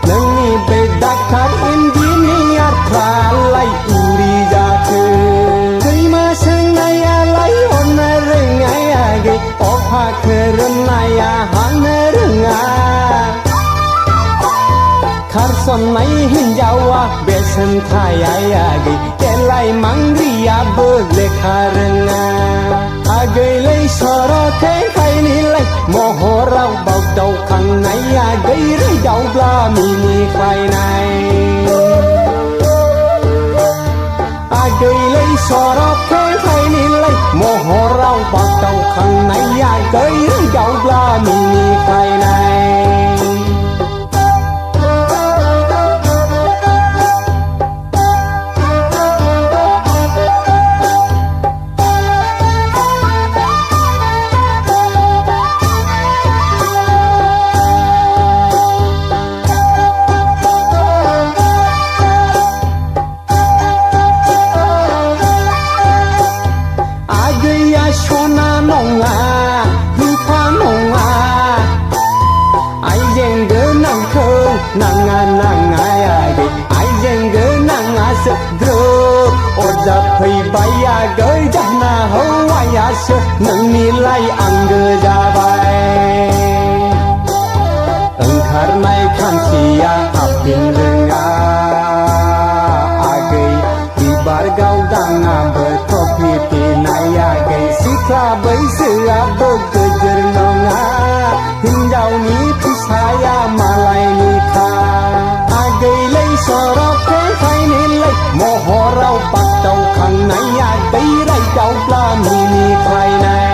नोंनि बै डाक्टार इन्जिनियारफ्रालाय उरि जाखो खैमा सोंनायालाय हरनो रोङा आगै अखा खोरोमनाया हानो रोङा खारसननाय हिन्जावा बेसेन थायायारि देलाय मांग्रियाबो लेखा रोङा आगैलै सर'खें खायनिलाय महराव बागदावखांनाया गैरायावब्ला मिनिख्लायनाय आगैलै सर'खें खायनिलाय महराव बागदावखांनाया गैरायावब्ला मिनिख्लायनाय सना नङा रुपा नङा आइजें गोनांखौ नाङा नाङा आगै आइजें गोनाङासो ग्रोब अरजाफैबाय आगै जाना हौवायासो नोंनिलाय आंगो जाबाय ओंखारनाय खान्थिया हाबफिन रोङा आगै बिबार गावदाङाबो ट्रफि फिनाय आगै सिख्ला बैसोआबो गोजोर नङा हिन्जावनि फिसाया मालायनिखा आगैलै सर'खें खायनिलाय महराव बागदावखांनाया गैरायावब्ला मिनिख्लायनाय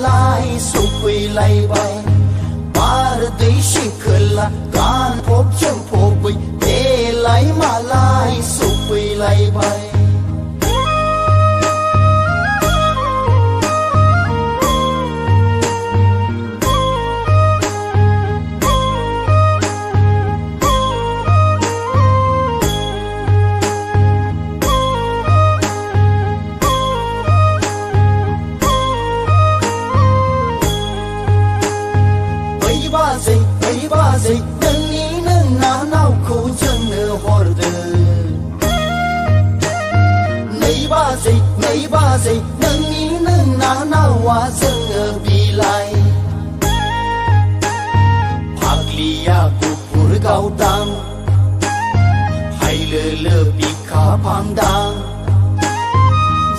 मालाय सफैलायबाय बारदै सिखोला गान फबजों फबै देलाय मालाय सफैलायबाय बाजै नोंनिनो नानावखौ जोंनो हरदों नै बाजै नोंनिनो नानावा जोंनो बिलाइ फाग्लिया गुफुर गावदां हायलोलो बिखा फांदां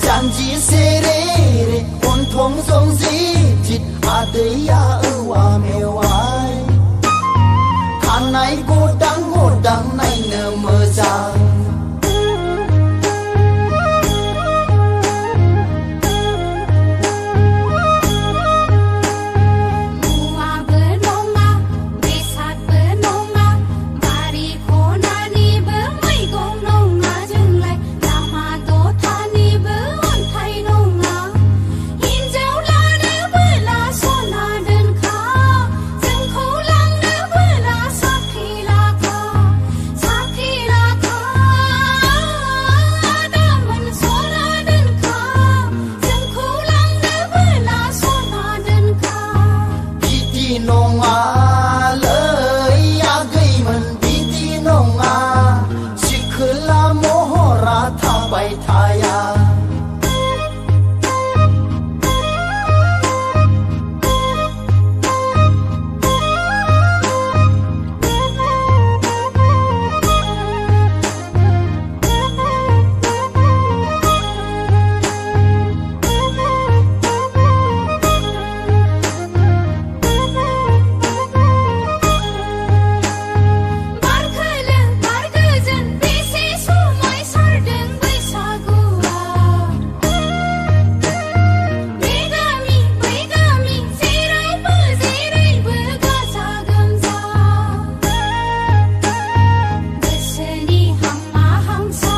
जानजि सेरे रे गन्थं जंजित आदैया औवा मेवाइ खानाय गदां गदां नायनो मोजां मुवाबो नङा बेसादबो नङा बारि खनानिबो मैगं नङा जोंलाय लामा दथानिबो अन्थाइ नङा हिन्जाव लानोबोला सना दोनखा जोंखौ लांनोबोला साख्रि लाखा दामोन सना दोनखा जोंखौ लांनोबोला सना दोनखा बिदि नङालै आगैमोन बिदि नङा सिखोला महरा थाबाय थाया बारगोजोन बेसे समाय सारदों बैसागुआ बे गामि जेरावबो गाजा गोमजा गोसोनि हामा हांसा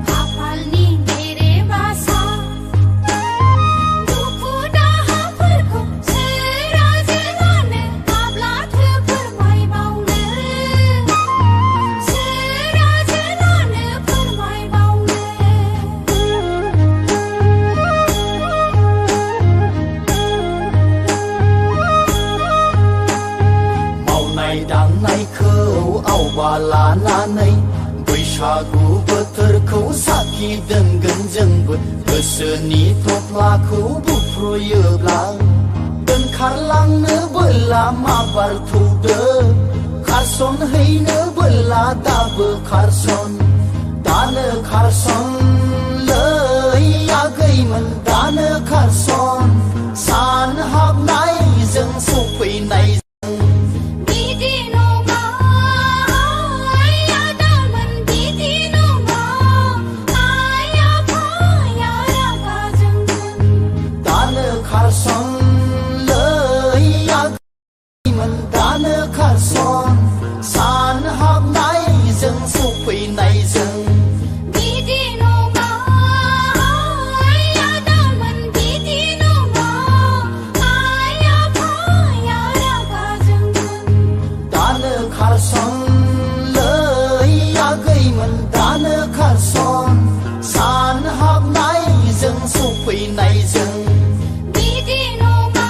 खाफालनि बेरे बासा दुखु दाहाफोरखौ सोरांजो लानो माब्लाथो फोरमायबावनो सोरांजो लानो फोरमायबावनो मावनाय दांनायखौ आवबा लानानै बैसागु बोथोरखौ साखि दोनगोन जोंबो गोसोनि थफ्लाखौ बुफ्रुयोब्ला दोनखारलांनो बोला माबार थौदो खारसन हैनो बोला दाबो खारसन दानो खारसन लै आगैमोन दानो खारसन सान हाबनायजों सफैनाय बिदि नङा दामोन बिदि नङा आइ आफाया रागा जोंगोन दानो खारसन लै आगैमोन दानो खारसन सान हाबनायजों सफैनायजों बिदि नङा दामोन बिदि नङा आइ आफाया रागा जोंगोन दानो खारसन लै आगैमोन दानो खारसन सान हाबनायजों सफैनायजों बिदि नङा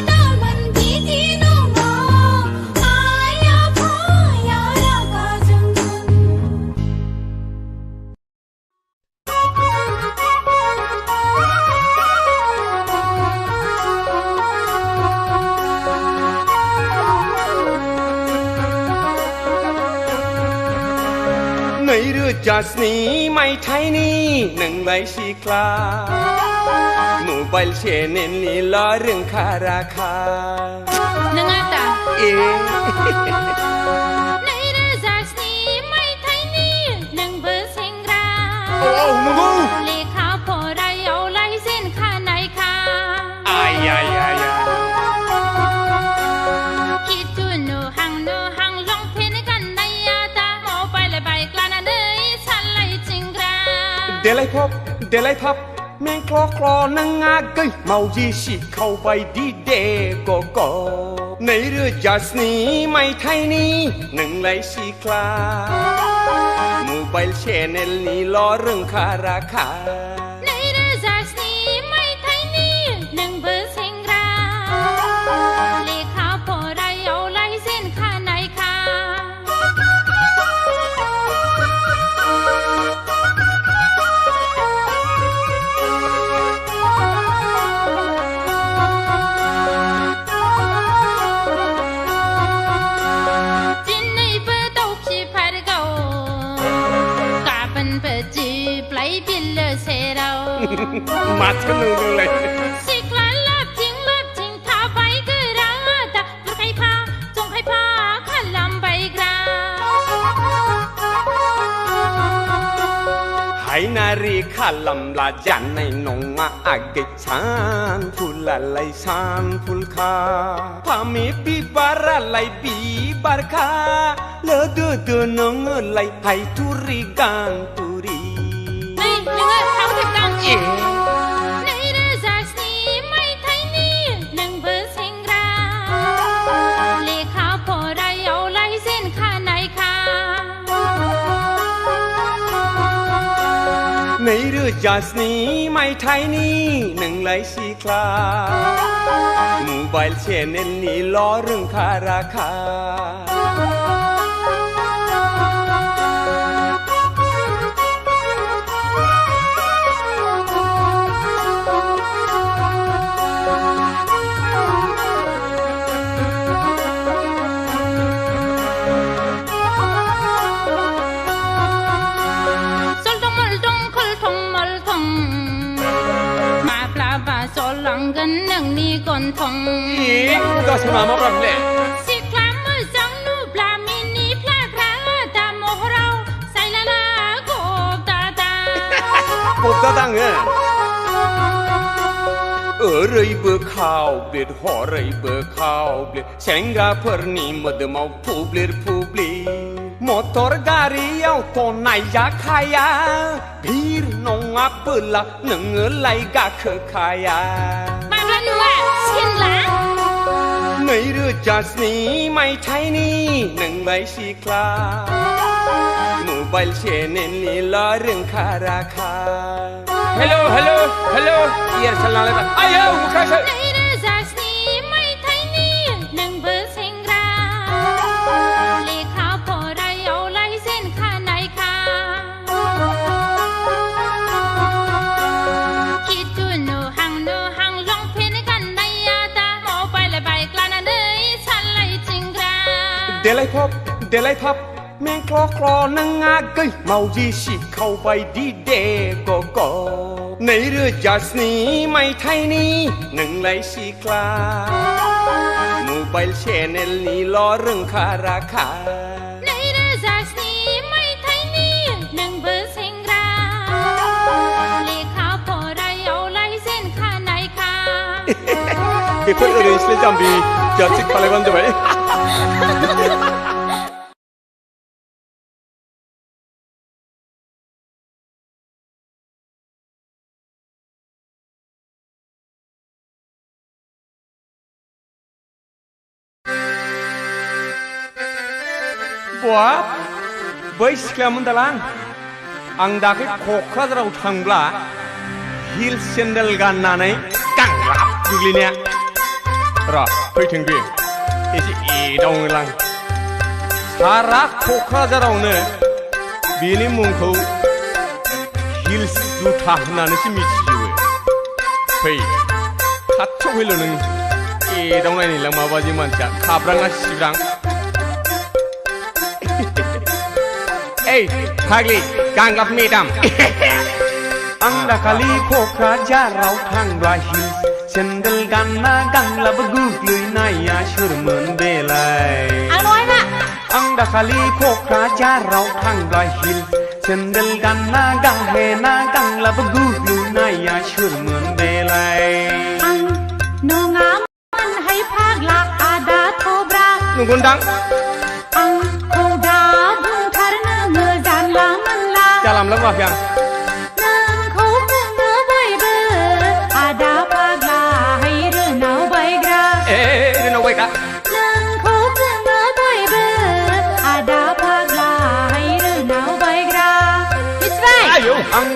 दामोन बिदि नङा आइ आफाया रागा जोंगोन नैरोजा स्नि मायथाइनि नोंलाय सिख्ला मबाइल चेनेलनिल' रोंखा राखा नों आदा ए 2007 मायथाइनि नोंबो सेंग्रा औ नंगौ लेखा फरायावलाय देलाय फब देलाय थाब में क्ल क्ल नों आगै मावजि सिखावबाय दि दे गग नैरोजा 7 मायथाइनि नोंलाय सिख्ला मबाइल चेनेलनिल' रोंखा राखा 2007 मायथाइनि नोंबो सेंग्रा लेखा फरायाव लाइसेन खानायखा दिनैबो दाउखिफारगौ गाबोनबो जिब्लाय बिलो सेराव माथो नुदोंलाय सिख्ला लाबथिं थाबाय गोरा दा बुरखायफा जंखायफा खालामबायग्रा हायनारि खालामब्ला जानाय नङा आगै सानफुलालाय सानफुलखा फामे बिबारालाय बिबारखा लोदोदो नोङोलाय हायथुरि गानथुरि नोङो थावथेबदां 2007 मायथाइनि नोंबो सेंग्रा लेखा फरायाव लाइसेन खानायखा 2007 मायथाइनि नोंलाय सिख्ला मबाइल चेनेलनिल' रोंखा राखा जलांगोन नोंनि गन्थं गासैबो मा ब्राबले सिख्ला मोजां नुब्ला मिनिफ्लाग्रा दा महराव सायलाला गबदादा गबदादाङो ओरैबो खावब्लिद हरैबो खावब्लिद सेंग्राफोरनि मोदोमाव फुब्लिर फुब्लिर मटर गारियावथ' नायजाखाया भिर नङाबोला नोङोलाय गाखोखाया माब्ला नुवा सेनला 2007 मायथाइनि नोंलाय सिख्ला मबाइल चेनेलनिल' रोंखा राखा हेलौ हेलौ हेलौ एयारसेल नालाय आयौ मुखासो 2007 मायथाइनि नोंबो सेंग्रा लेखा फरायाव लाइसेन खानायखा खिथु नुहां लंपेन्ट गाननाया दा मबाइल बाइक लानानै सालायथिंग्रा देलाय फब देलाय थाब में क्ल क्ल नों आगै मावजि सिखावबाय दि दे गग 2007 मायथाइनि नोंलाय सिख्ला मबाइल चेनेलनिल' रोंखा राखा 2007 मायथाइनि नोंबो सेंग्रा लेखा फरायाव लाइसेन खानायखा बेफोर ओरैनोसो जाम्बि जोंहा थिग खालायबानो जाबाय बाब बै सिख्लामोन दालां आं दाख्लै क'क्राझाराव थांब्ला हिल सेन्देल गाननानै गांलाब गोग्लैनाया र' फैथों बे एसे एदावनोलां सारा क'क्राझारावनो बेनि मुंखौ हिल्स जुथा होननानैसो मिथिजोबो फै खाथियाव फैल' नों एदावनायनिलां माबादि मानसिया खाब्राङा सिब्रां Hey, Hagli, Ganglap Medam. Ang dakali Kokrajaraw थांब्ला हिल सेन्देल गानना गांलाब गोग्लैनाया सोरमोन बेलाय आं दाखालि क'क्राझाराव थांब्ला हिल सेन्देल गानना गाहेना गांलाब गोग्लैनाया सोरमोन बेलाय आं नङामोनहाय फाग्ला आदा थब्रा नंगौदां आंखौ दा बुंथार नोङो जानला मोनला जालामला बुङाखै आं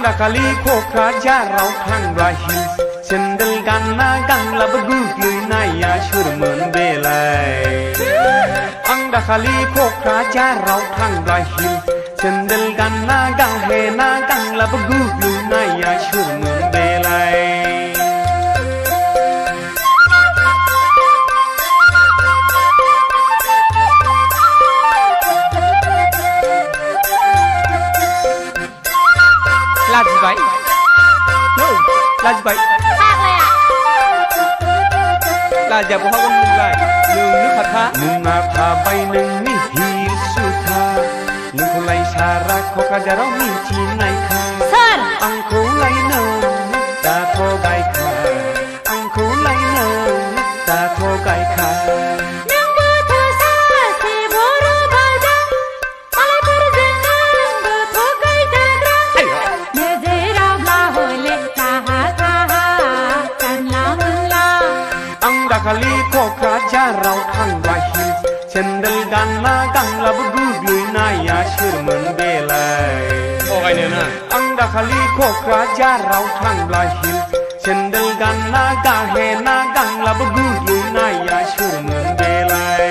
दाखालि क'क्राझाराव थांब्ला हिल्स सेन्देल गानना गानलाबो गोग्लैनाया सोरमोन बेलाय आं दाखालि क'क्राझाराव थांब्ला हिल्स सेन्देल गानना गाहेना गानलाबो गोग्लैनाया सोरमोन बेलाय लाजिबाय लाजिबाय लाजिया बहागोन नोंलाय नोंनो खाथा नोंना थाबाय नोंनि हिल सुथा नोंखौलाय सारा क'क्राझाराव मिथिनायखा आंखौलाय नों दाथ' गायखा आंखौलाय नों दाथ' गायखा दाखालि क'क्राझाराव थांब्ला हिल्स सेन्देल गानना गानलाबो गोग्लैनाया सोरमोन बेलाय थगायनोना आं दाखालि क'क्राझाराव थांब्ला हिल्स सेन्देल गानना गाहेना गानलाबो गोग्लैनाया सोरमोन बेलाय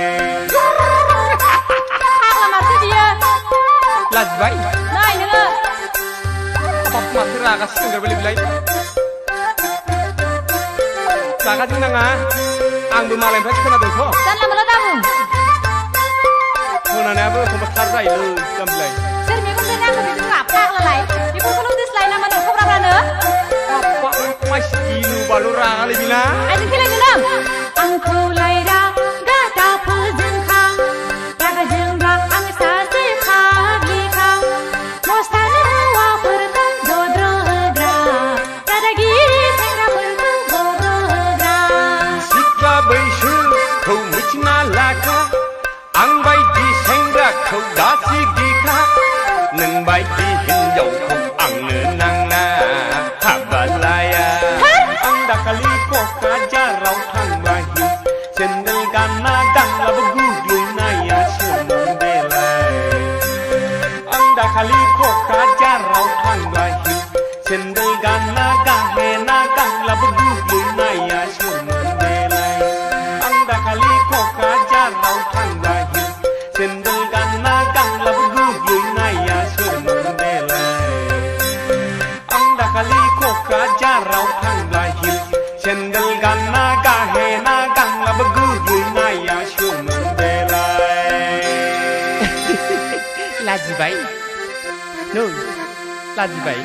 लाजिबाय नाय नोङो बाप माथो रागासो जोंगारबायलै बिलाय रागाजों नाङा आंबो मालायनिफ्राय खोनादोंथ' जानला मोनला दाबुं खोनानायाबो एखमबा थार जायोलै जाम्बिलाय सोर मेगनजों आंखौ बिदि बुङा फाग्लालाय बेफोरखौनो दिस्लाय नामा नों खब्राब्रानो मानसि गिलुबाल' रागालै बिना आइजों खेलायनो नों आंखौलाय रागा दाफोजोंखां रागा जोंब्ला आं सासे फाग्लिखां मस्तानो हौवाफोरखौ दद्र होग्रा दादागिरि सेंग्राफोरखौ बैसोखौ मिथिना लाखा आं बायदि सेंग्राखौ दासि गिखा नों बायदि हिनजावखौ आंनो नाङा हाबा लाया आं दाखालि क'क्राझाराव थांब्ला हिल्स सेन्देल गानना गानलाबो गोग्लैनाया सोरमोन बेलाय आं दाखालि क'क्राझाराव थांब्ला हिल्स सेन्देल गानना गाहेना गानलाबो गोग्लैनाया सोरमोन दाखालि क'क्राझाराव थांब्ला हिल्स सेन्देल गानना गानलाबो गोग्लैनाया सोरमोन बेलाय आं दाखालि क'क्राझाराव थांब्ला हिल्स सेन्देल गानना गाहेना गानलाबो गोग्लैनाया सोरमोन बेलाय लाजिबाय नों लाजिबाय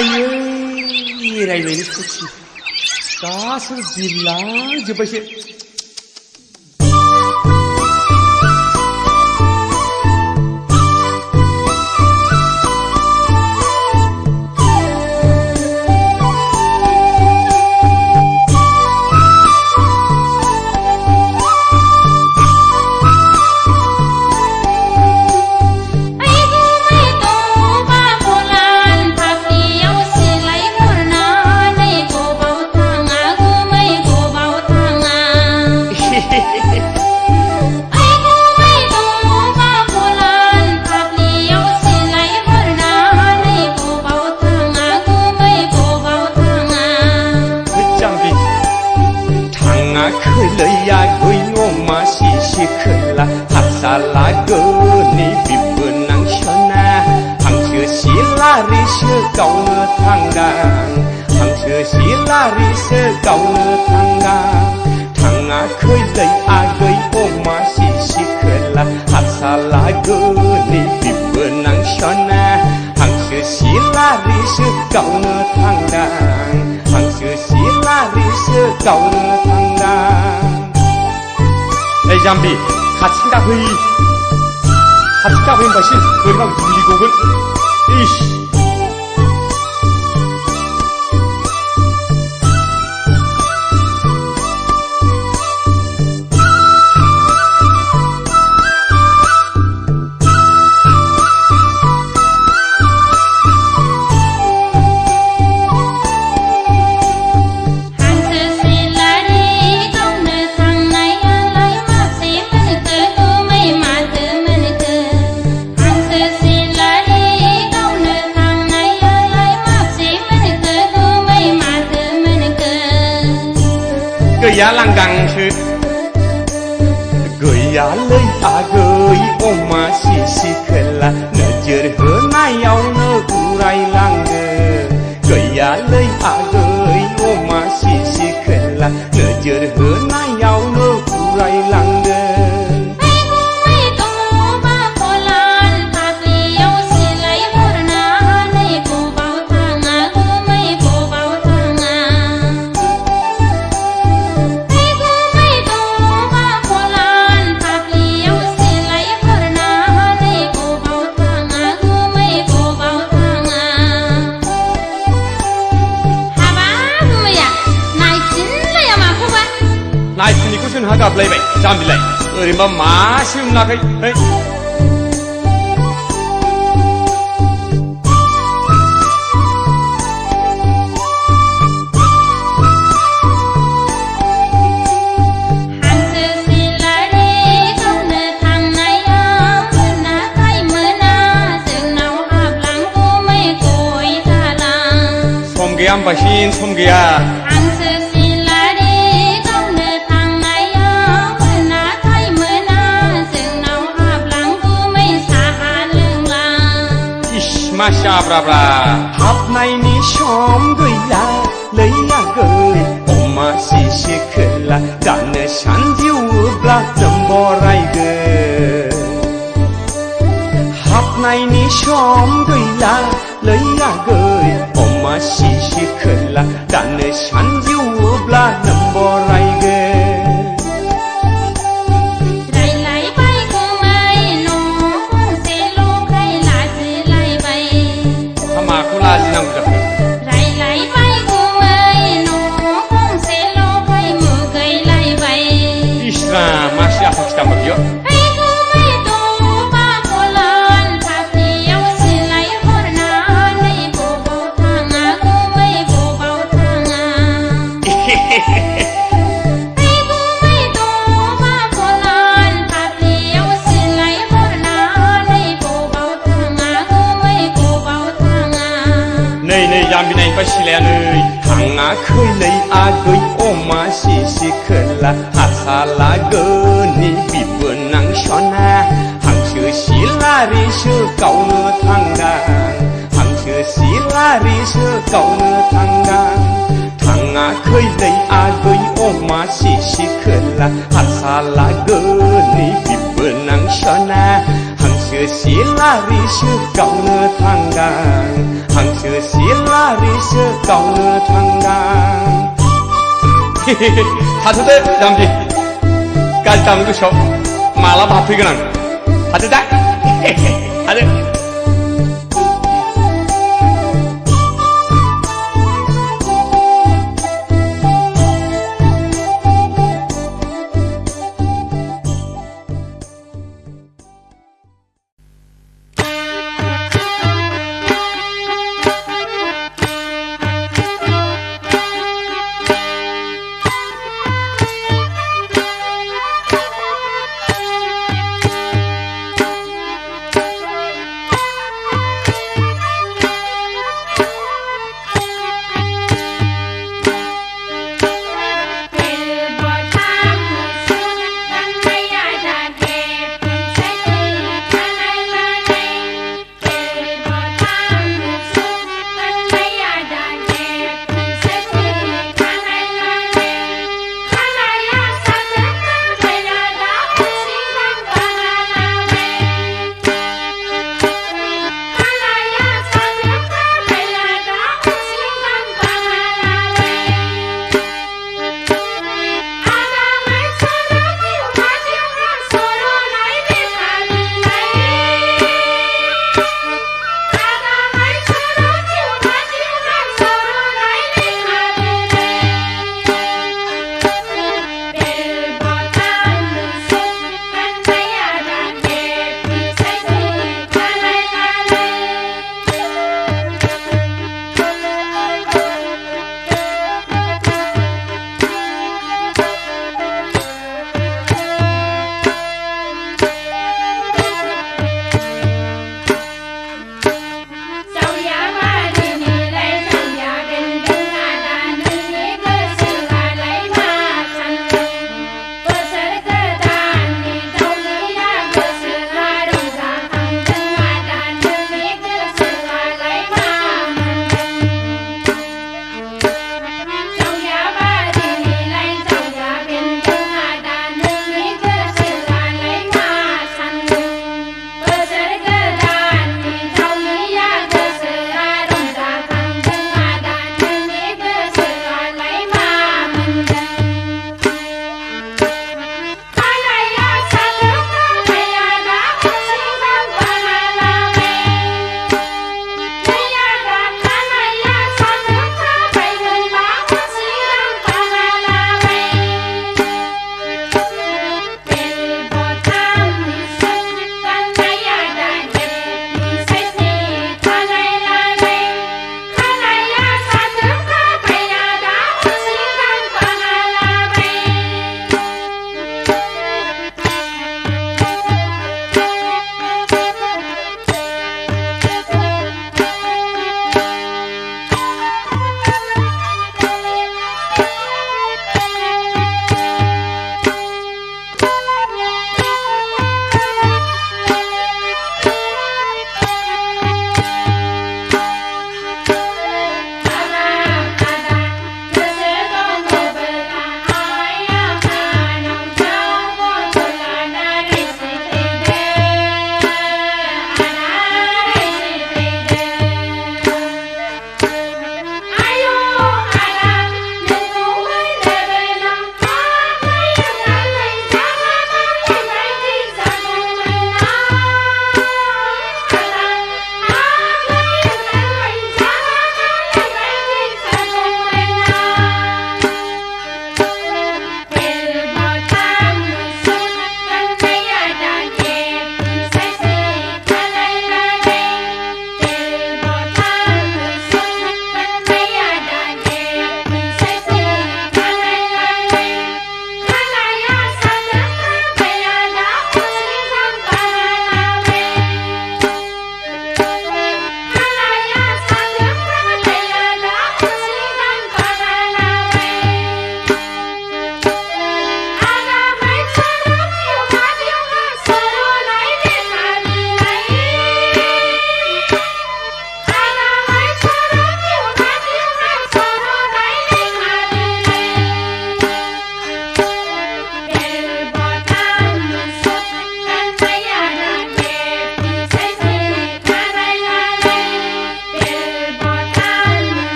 आयै रायज्लायनो सौखि गासैबो बिरलांजोब्बायसो खैलैया गैनो मासि खोला हारसाला गोनि बिबोनां सना हांसो सिलारिसो गावनो थांगां हांसो सिलारिसो गावनो थांगां थाङा खैलै आगै अमा सिसि खोला हारसाला गोनि बिबोनां सना हांसो सिलारिसो गावनो थांगां हांसो सिलारिसो गावनो थांगां ओइ जाम्बि खाथिं गाफै होनबासो बोरैबा गुलि गगोन इस गैया लांदांसो गैयालै आगै अमा सिसि खोला नोजोर होनायावनो उरायलाङो गैयालै आगै अमा सिसि खोला नोजोर होनायावनो उरायलाङो नायफिनिखौ जोंहा गाबलायबाय जाम्बिलाय ओरैनोबा मासे मोनाखै सम गैया होनबासिन सम गैया मासिया ब्राब्रा हाबनायनि सम गैला लैयागै अमा सिसि खोला दानो सानजिउब्ला नम्बरायगोन हाबनायनि सम गैला लैयागै अमा सिसि खोला दानो सानजिउब्ला नम्बरायगोन लाजिनांगौ जाखो रायलायबाय गुमै न' गंसेल' फाय मुगैलायबाय इस्रा मासे आफा खिथामा बियो जाम्बि नायनोबा सिलाया नै थाङाखैलै आगै अमा सिसि खोला हारसाला गोनि बिबोनां सना हांसो सिलारिसो गावनो थांगां हांसो सिलारिसो गावनो थांगां थाङाखैलै आगै अमा सिसि खोला हारसाला गोनि बिबोनां सना हांसो सिलारिसो गावनो थांदां हांसो सिलारिसो गावनो थांदां थाथ'दो जाम्बि गाज्रि दामोन गोसोआव मालाबा हाबफैगोन आं थादो दा थादो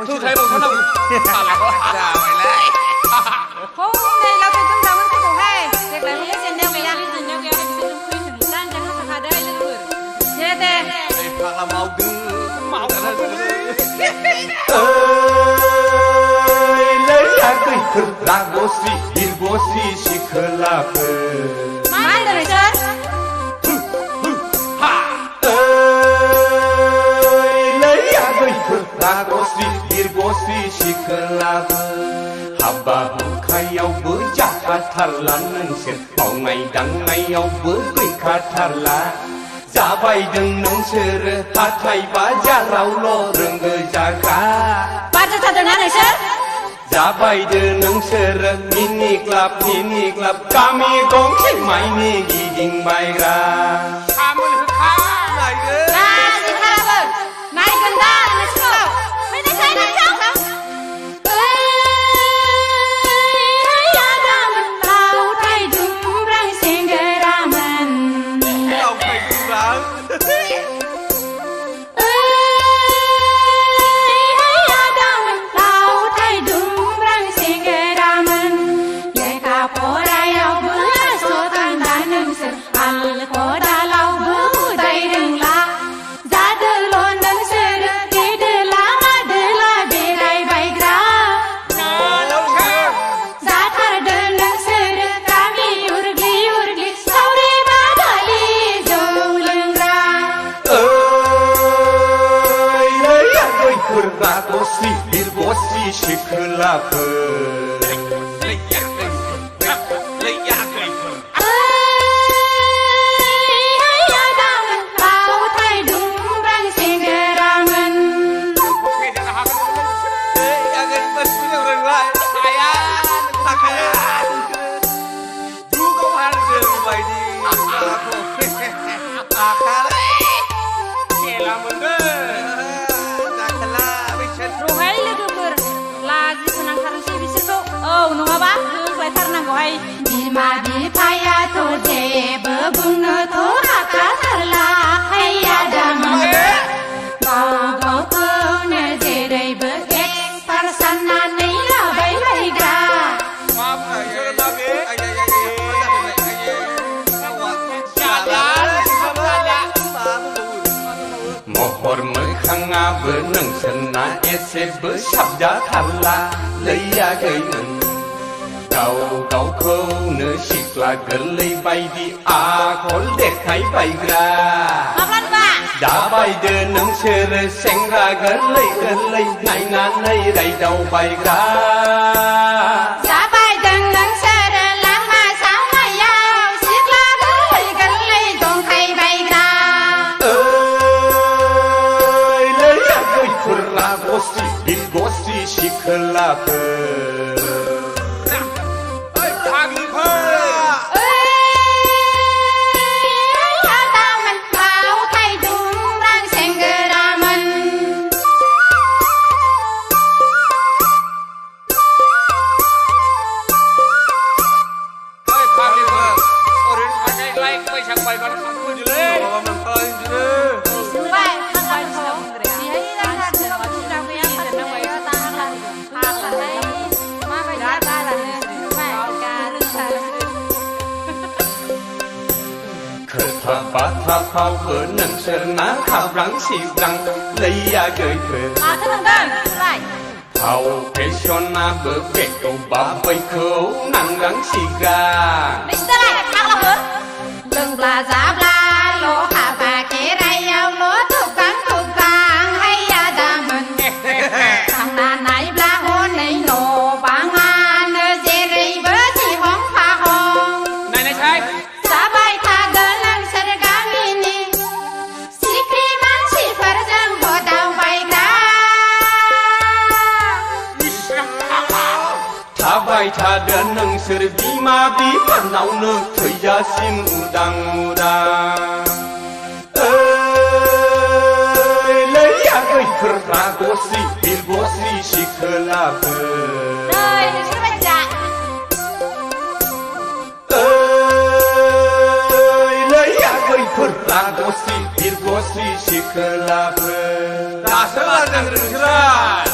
थुथाय बावथारनांगौ जाबायलाय हनै लावथाय दोनग्रामोनखौहाय देग्लाय हले जेननायाव गैया बिसोरजों फैनो जानजों होखादो लोगोफोर दे ओइ फाग्ला मावदों गैफोर रागसि बिरगसि सिखोलाफोर मा होनदों नोंसोर गैफोर रागसि बिरगसि सिखोलाफोर हाबा हुखायावबो जाखाथारला नोंसोर मावनाय दांनायावबो गैखाथारला जाबायदों नोंसोरो हाथाय बाजारावल' रोंगो जागा बाजाथारदोंना नोंसोर जाबायदो नोंसोरो मिनि क्लाब गामि गंसे माइनि गिदिंबायग्रा आमोल होखा नायगोन नायगोन दा नोंसोरखौ फैनायसाय नोंसोर लावथाय दुमब्रां सेंग्रामोन लावथाय दुमब्रां रागसि बिरगसि सिखोलाफोर लावथाय दुमब्रां सेंग्रामोन रहाय लोगोफोर लाजि फोनांथारनोसै बिसोरखौ औ नङाबा होख्लायथारनांगौहाय बिमा बिफायाथ' जेबो बुंनोथ' हाखाथारला हैया दामोन गाव गावखौनो जेरैबो एक्सपार्ट साननानै लाबाय बायग्रा महर मोखाङाबो नोंसोरना एसेबो साबजाथारला लैयाखैमोन गाव गावखौनो सिख्ला गोरलै बायदि आखल देखायबायग्रा जाबायदो नोंसोरो सेंग्रा गोरलै नायनानै रायदावबायग्रा जाबायदों नोंसोरो लामा सामायाव सिख्ला गोरलै दंखायबायग्रा गैफोर रागसि बिरगसि सिखोलाफोर लावथाय दुमब्रां सेंग्रामोन बैसाग बायबानो खांफैदोलै खोथा बाथ्राफ्रावबो नोंसोरना खाब्रां सिब्रां लैयाखैफोर माथो होनदों फाव फेसनाबो बेखौ बा बैखौ नांगां सिग्रा नोंसोरलाय फाग्लाफोर लोंब्ला जाब्लाल' हाबा खेराइयावल' थुगां हैया दामोन थांना नायब्ला हनै न' बाङानो जेरैबो सिहं फाहं नायनायसाय जाबाय थागोन नोंसोर गामिनि सिख्रि मानसिफोरजों हदावबायग्रा थाबाय थादो नोंसोर बिमा बिफानावनो थैजासिम उदां लैयाखैफोर रागसि बिरगसि सिखोलाफोर लैयाखैफोर रागसि बिरगसि सिखोलाफोर दासो लादों नोंसोरलाय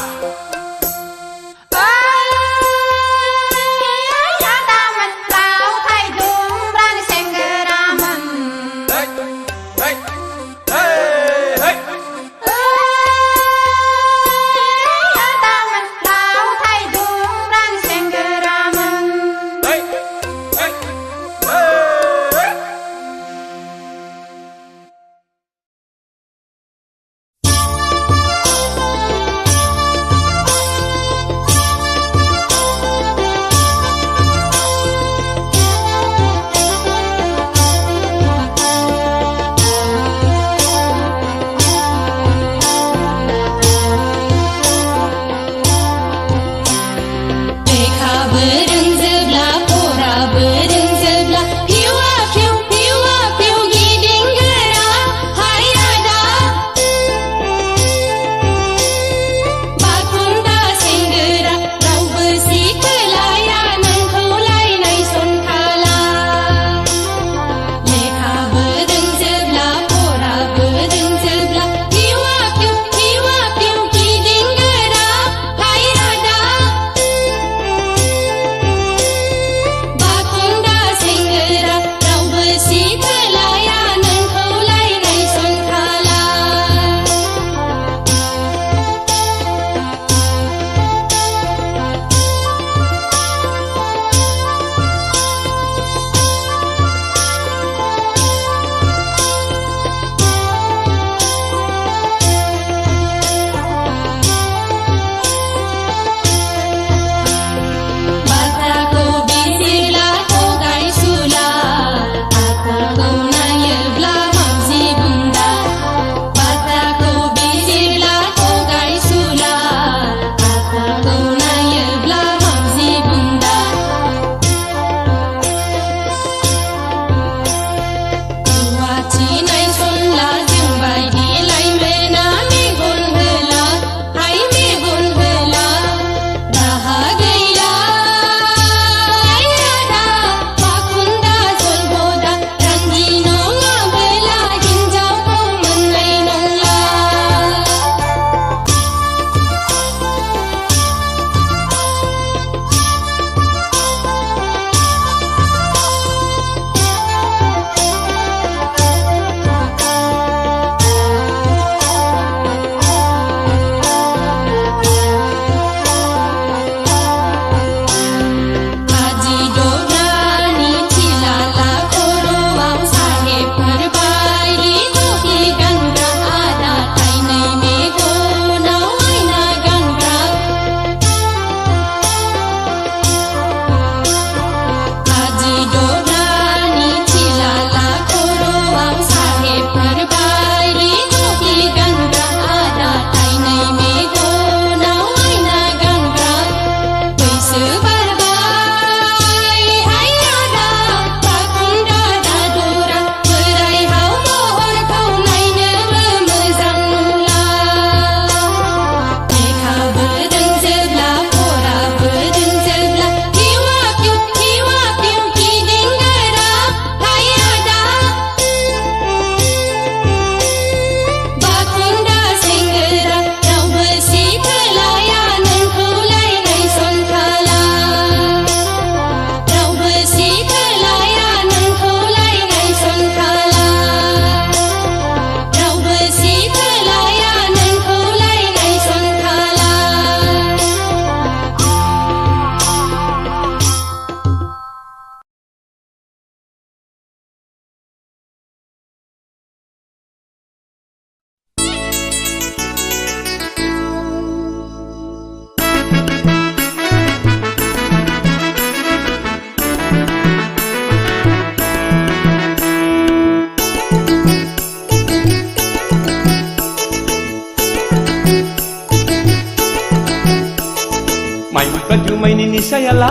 माइफ्रा जुमायनि निसायालाय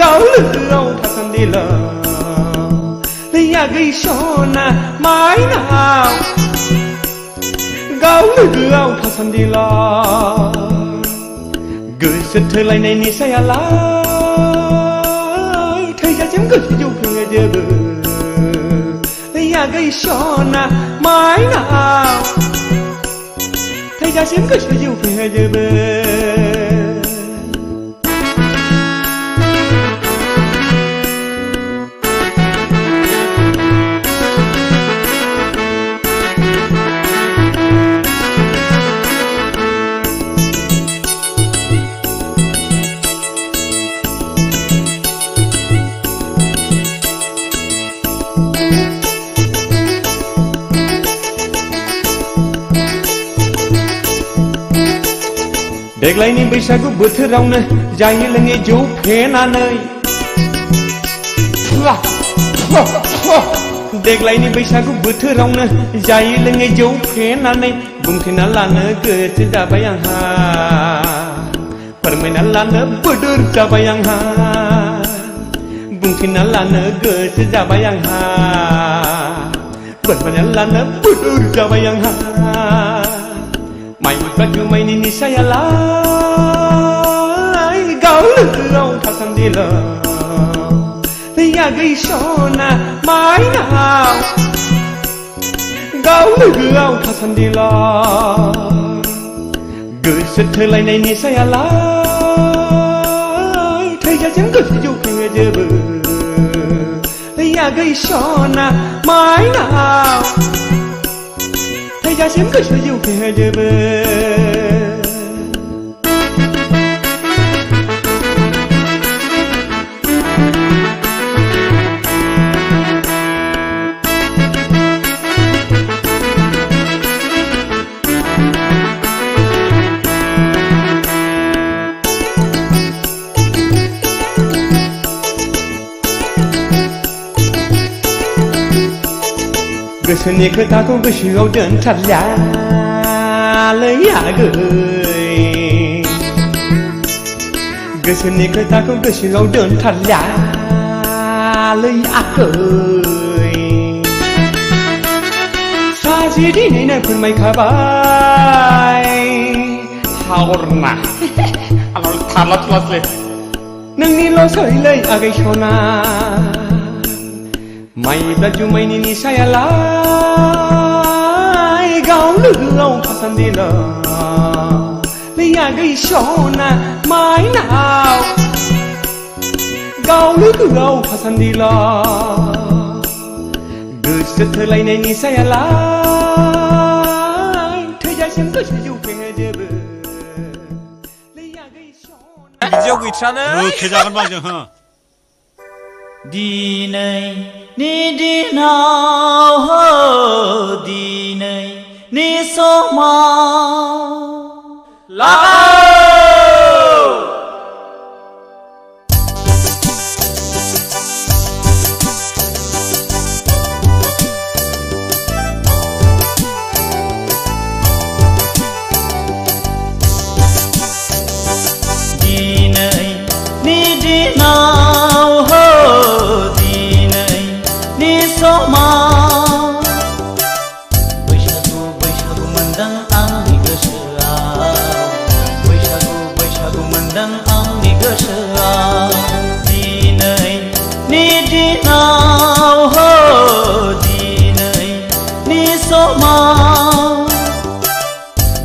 गाव लोगोआव थासान्दिला आगै सना माइनाव गाव लोगोआव थासान्दिला गोसो थोलायनाय निसायालाय थैजासिम गोसो जौफेङो जोबो आगै सना माइनाव थैजासिम गोसो जौफेङो जोबो देग्लायनि बैसागु बोथोरावनो जायै लोङै जौ फेनानै देग्लायनि बैसागु बोथोरावनो जायै लोङै जौ फेनानै बुंथिना लानो गोसो जाबाय आंहा फोरमायना लानो बोदोर जाबाय आंहा बुंथिना लानो गोसो जाबाय आंहा फोरमायना लानो बोदोर जाबाय आंहा माइफ्रा जुमायनि निसायालाय गाव लोगोआव थासान्दिला आगै सना माइनाव गाव लोगोआव थासान्दिला गोसो थोलायनाय निसायालाय थैजासिम गोसो जौफेङो जोबो आगै सना माइनाव थैजासिम गोसो जौफेङो जोबो गोसोनि खोथाखौ गोसोआव दोनथारलालै आगै गोसोनि खोथाखौ गोसोआव दोनथारलालै आगै सासे दिनैनो फोरमायखाबाय हावरना आंनाव थारला थुलासलै नोंनिल' सैलै आगै सना माइब्रा जुमायनि निसायालाय गाव लोगोआव थासान्दिला आगै सना माइनाव गाव लोगोआव थासान्दिला गोसो थोलायनाय निसायालाय थैजासिम गोसो जौफेङो जोबो आगै सना बिदियाव गैथ्रानो खेजागोन बाजों हो दिनैनि दिनाव दिनैनि समाव दिनैनि दिनाव बैसागु बैसागु मोनदों आंनि गोसोआव बैसागु बैसागु मोनदों आंनि गोसोआव दिनैनि दिनाव दिनैनि समाव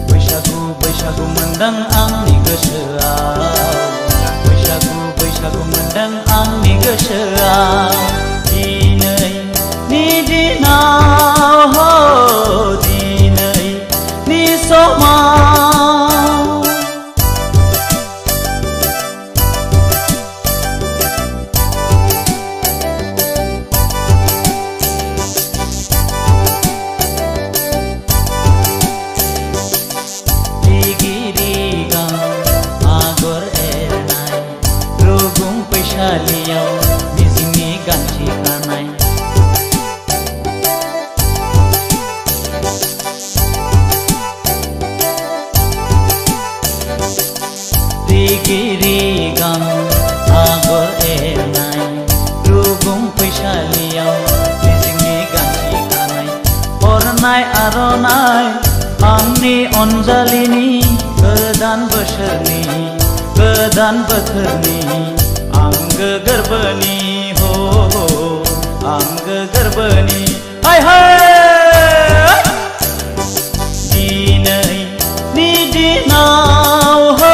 बैसागु बैसागु मोनदों आंनि गोसोआव बैसागु बैसागु मोनदों आंनि गोसोआव दिनैनि दिनाव दिनैनि समाव रिगि रिगां आगर एरनाय रुगुं फैसालियाव मिजिंनि गांथि खानाय आर'नाइ आंनि अनजालिनि गोदान बोसोरनि गोदान बोथोरनि आंगो गोरबोनि हो आंगो गोरबोनि हाय हाय दिनैनि दिनाव हो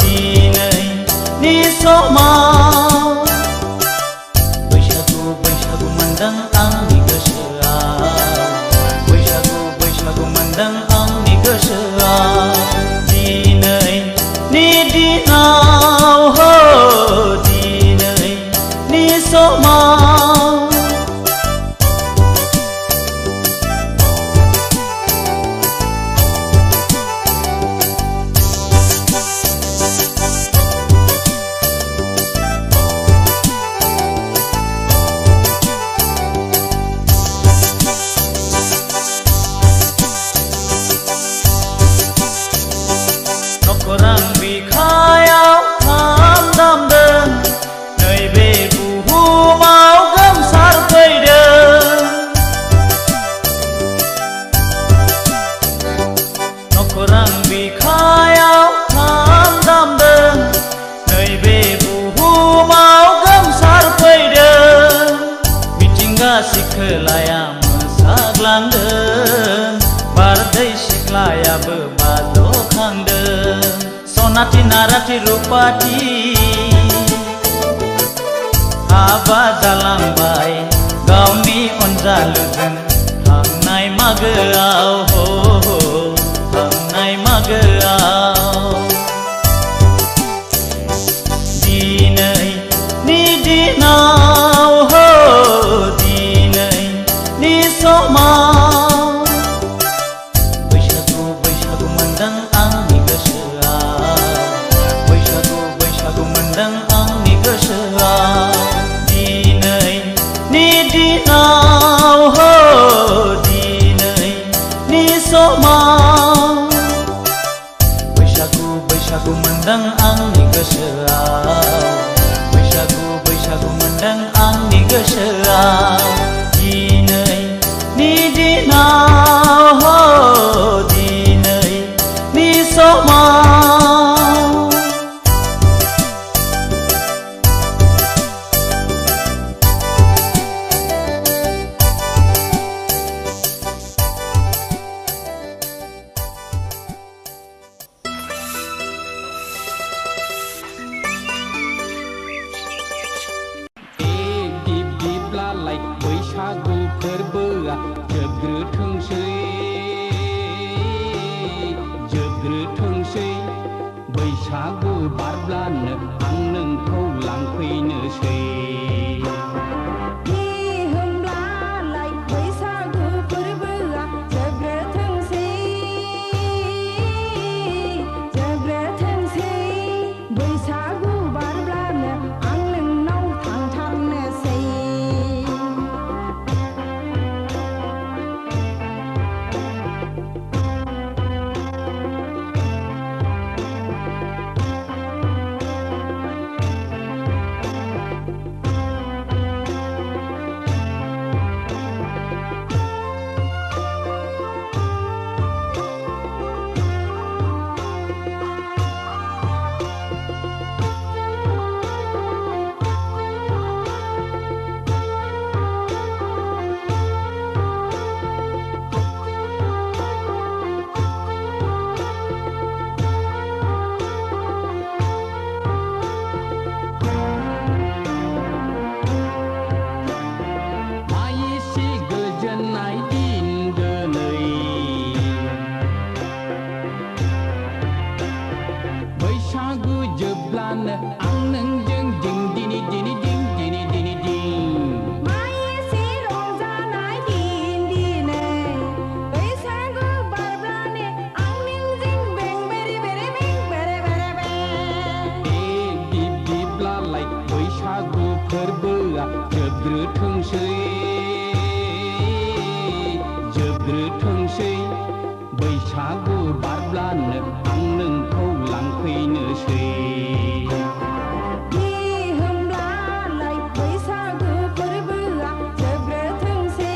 दिनैनि समाव बैसागु बैसागु मोनदों आंनि गोसोआव बैसागु बैसागु मोनदों आंनि गोसोआव दिनैनि दिनाव हो दिनैनि समाव नखरां बिखायाव खाम दामदों नैबे बुहुमाव गोमसारफैदों नखरां बिखायाव खाम दामदों नैबे बुहुमाव गोमसारफैदों मिथिंगा सिखोलाया मोसाग्लांदों बारदै सिख्लायाबो बाजखांदों सनाथि नाराथि रुपाथि हाबा जालांबाय गावनि अनजालुजों थांनाय मागोआव हो थांनाय मागोआव दिनैनि दिनाव हो दिनैनि समाव बैसागु बैसागु मोनदों आंनि गोसोआव बैसागु बैसागु मोनदों आंनि गोसोआव दिनैनि दिनाव हो दिनैनि समाव बैसागु बैसागु मोनदों आंनि गोसोआव बैसागु बैसागु मोनदों आंनि गोसोआव दिनैनि दिनाव हो दिनैनि समाव दिप दिपलालाय बैसागु फोरबोआ जोबग्रोथोंसै बैसागु बारब्लानो आं नोंखौ लांफैनोसै होमब्लालाय बैसागु फोरबोआ जोबग्रोथोंसै बैसागु बारब्लानो आं नोंनाव थांथारनोसै जोबग्रोथोंसै बैसागु बारब्लानो आं नोंखौ लांफैनोसै होमब्लालाय बैसागु फोरबोआ जोबग्रोथोंसै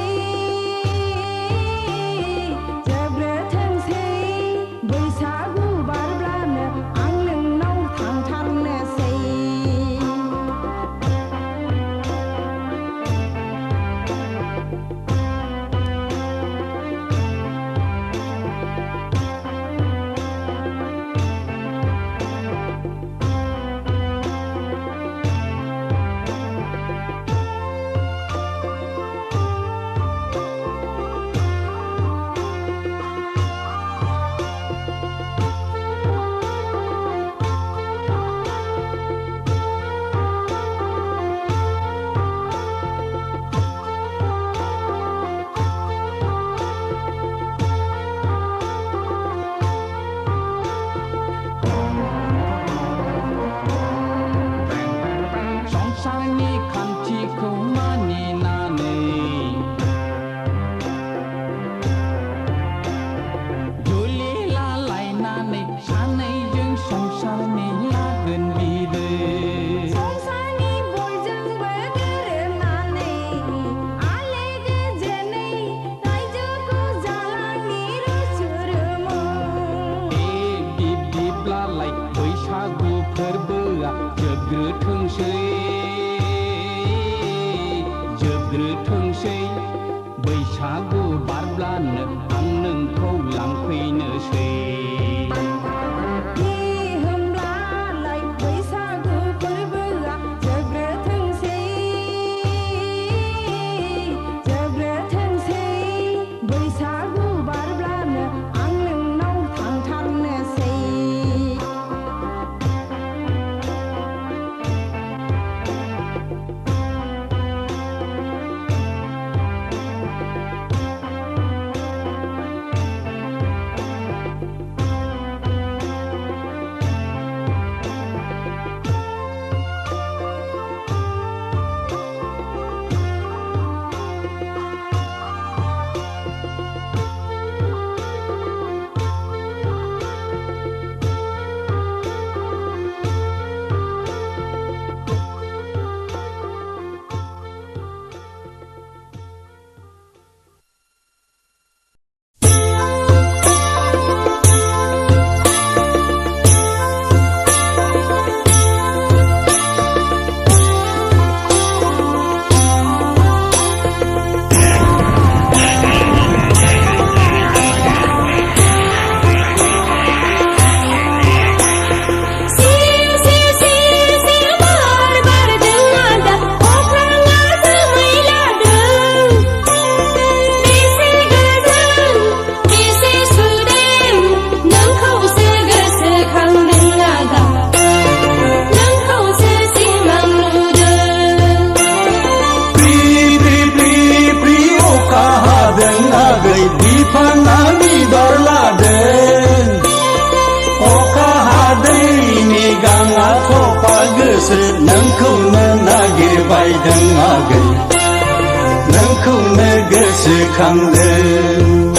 गोसोखांदों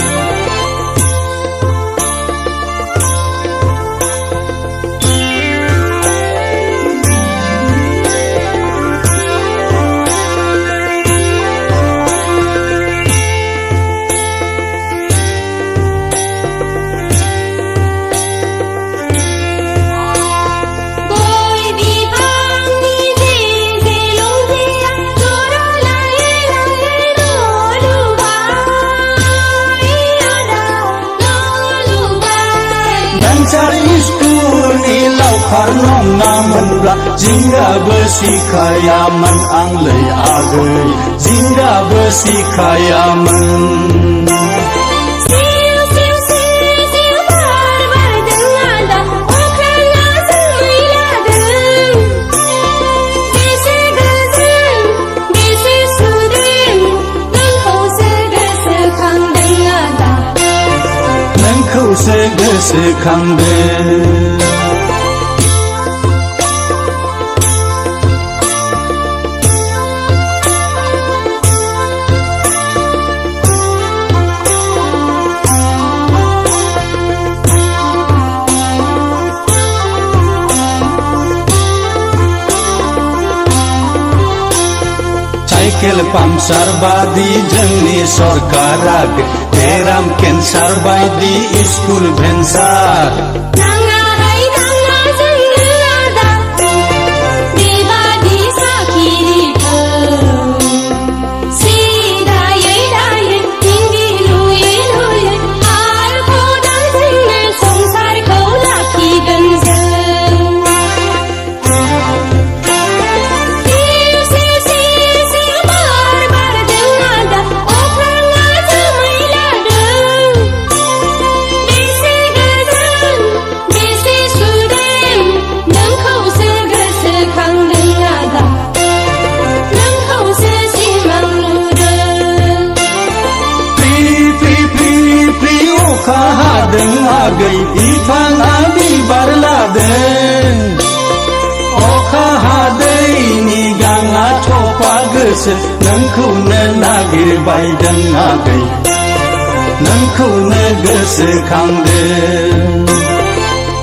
Karnongamonब्ला जिंगाबो सिखायामोन आंलै आगै जिंगाबो सिखायामोन नोंखौसो गोसोखांदों साइकेल पाम्पसार बादि जोंनि सरकारा बेराम केन्सार बायदि स्कुल भेन्सार आगै बिफाङा बिबार लादों अखा हादैनि गाङा थफा गोसो नोंखौनो नागिरबायदों आगै नोंखौनो गोसोखांदों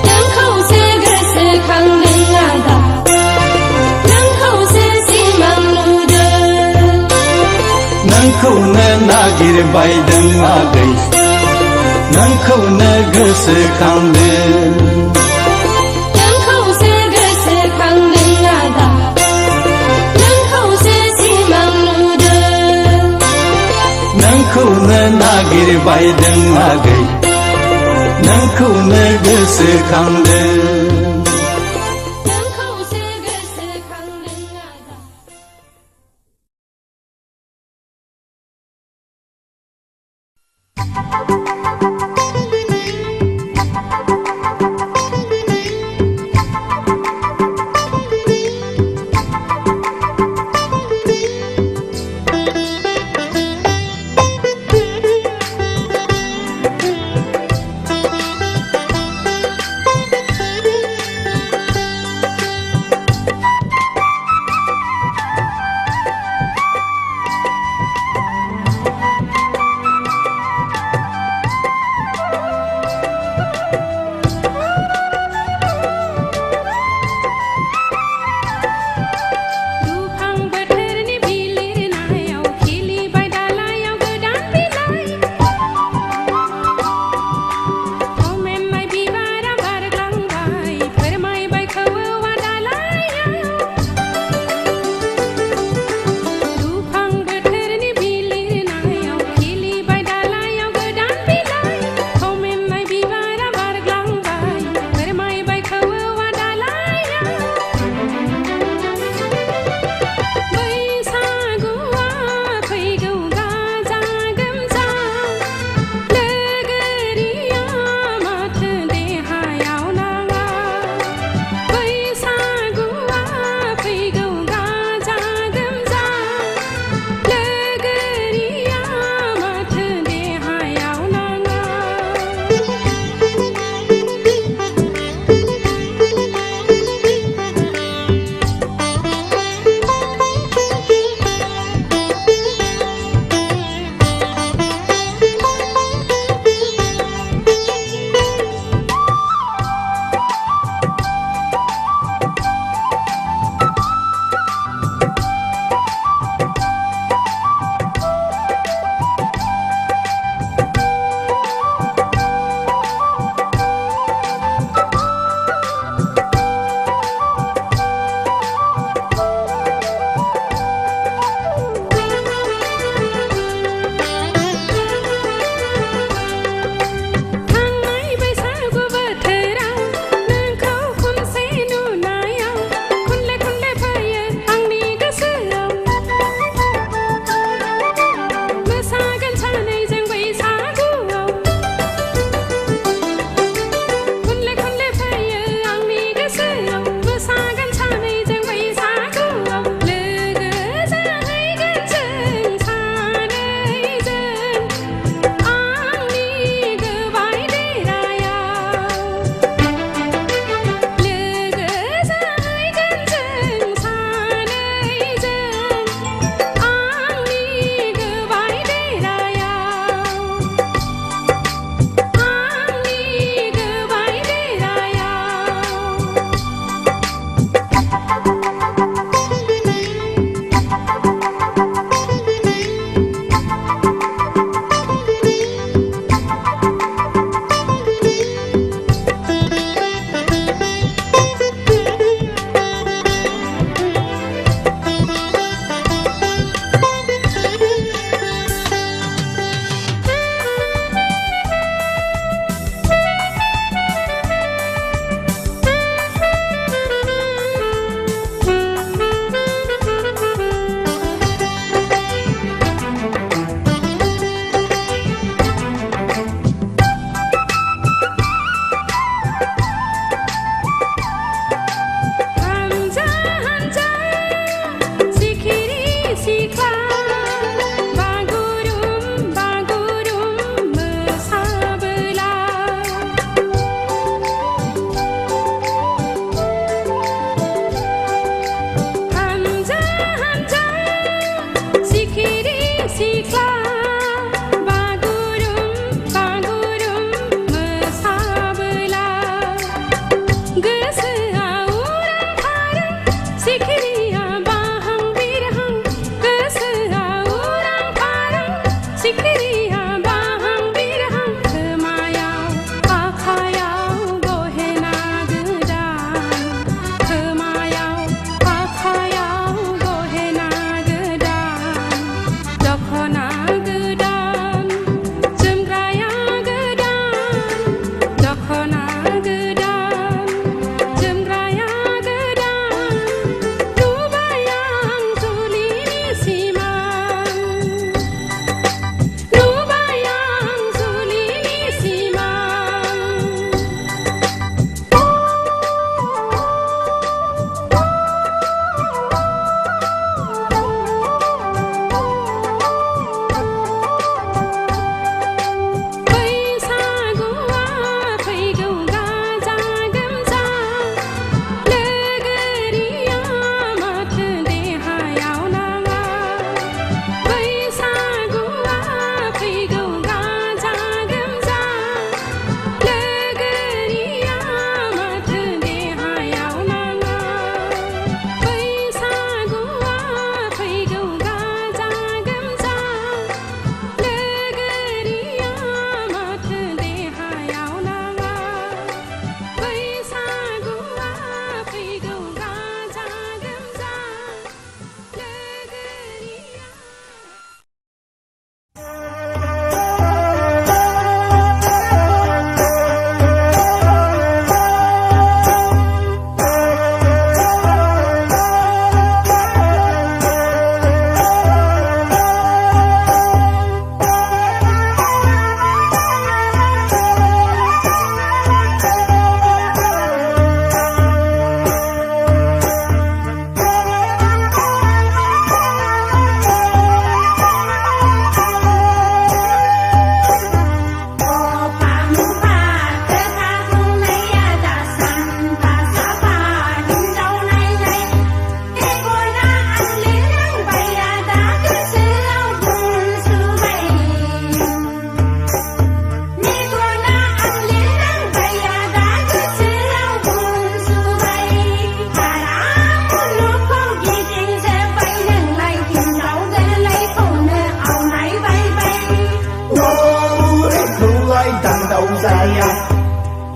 नोंखौसो गोसोखांदों आदा नोंखौसो सिमां नुदों नोंखौनो नागिरबायदों आगै नोंखौनो गोसोखांदों नोंखौसो गोसोखांदों आदा नोंखौसो सिमां नुदों नोंखौनो नागिरबायदों आगै नोंखौनो गोसोखांदों नोंखौसो गोसोखांदों आदा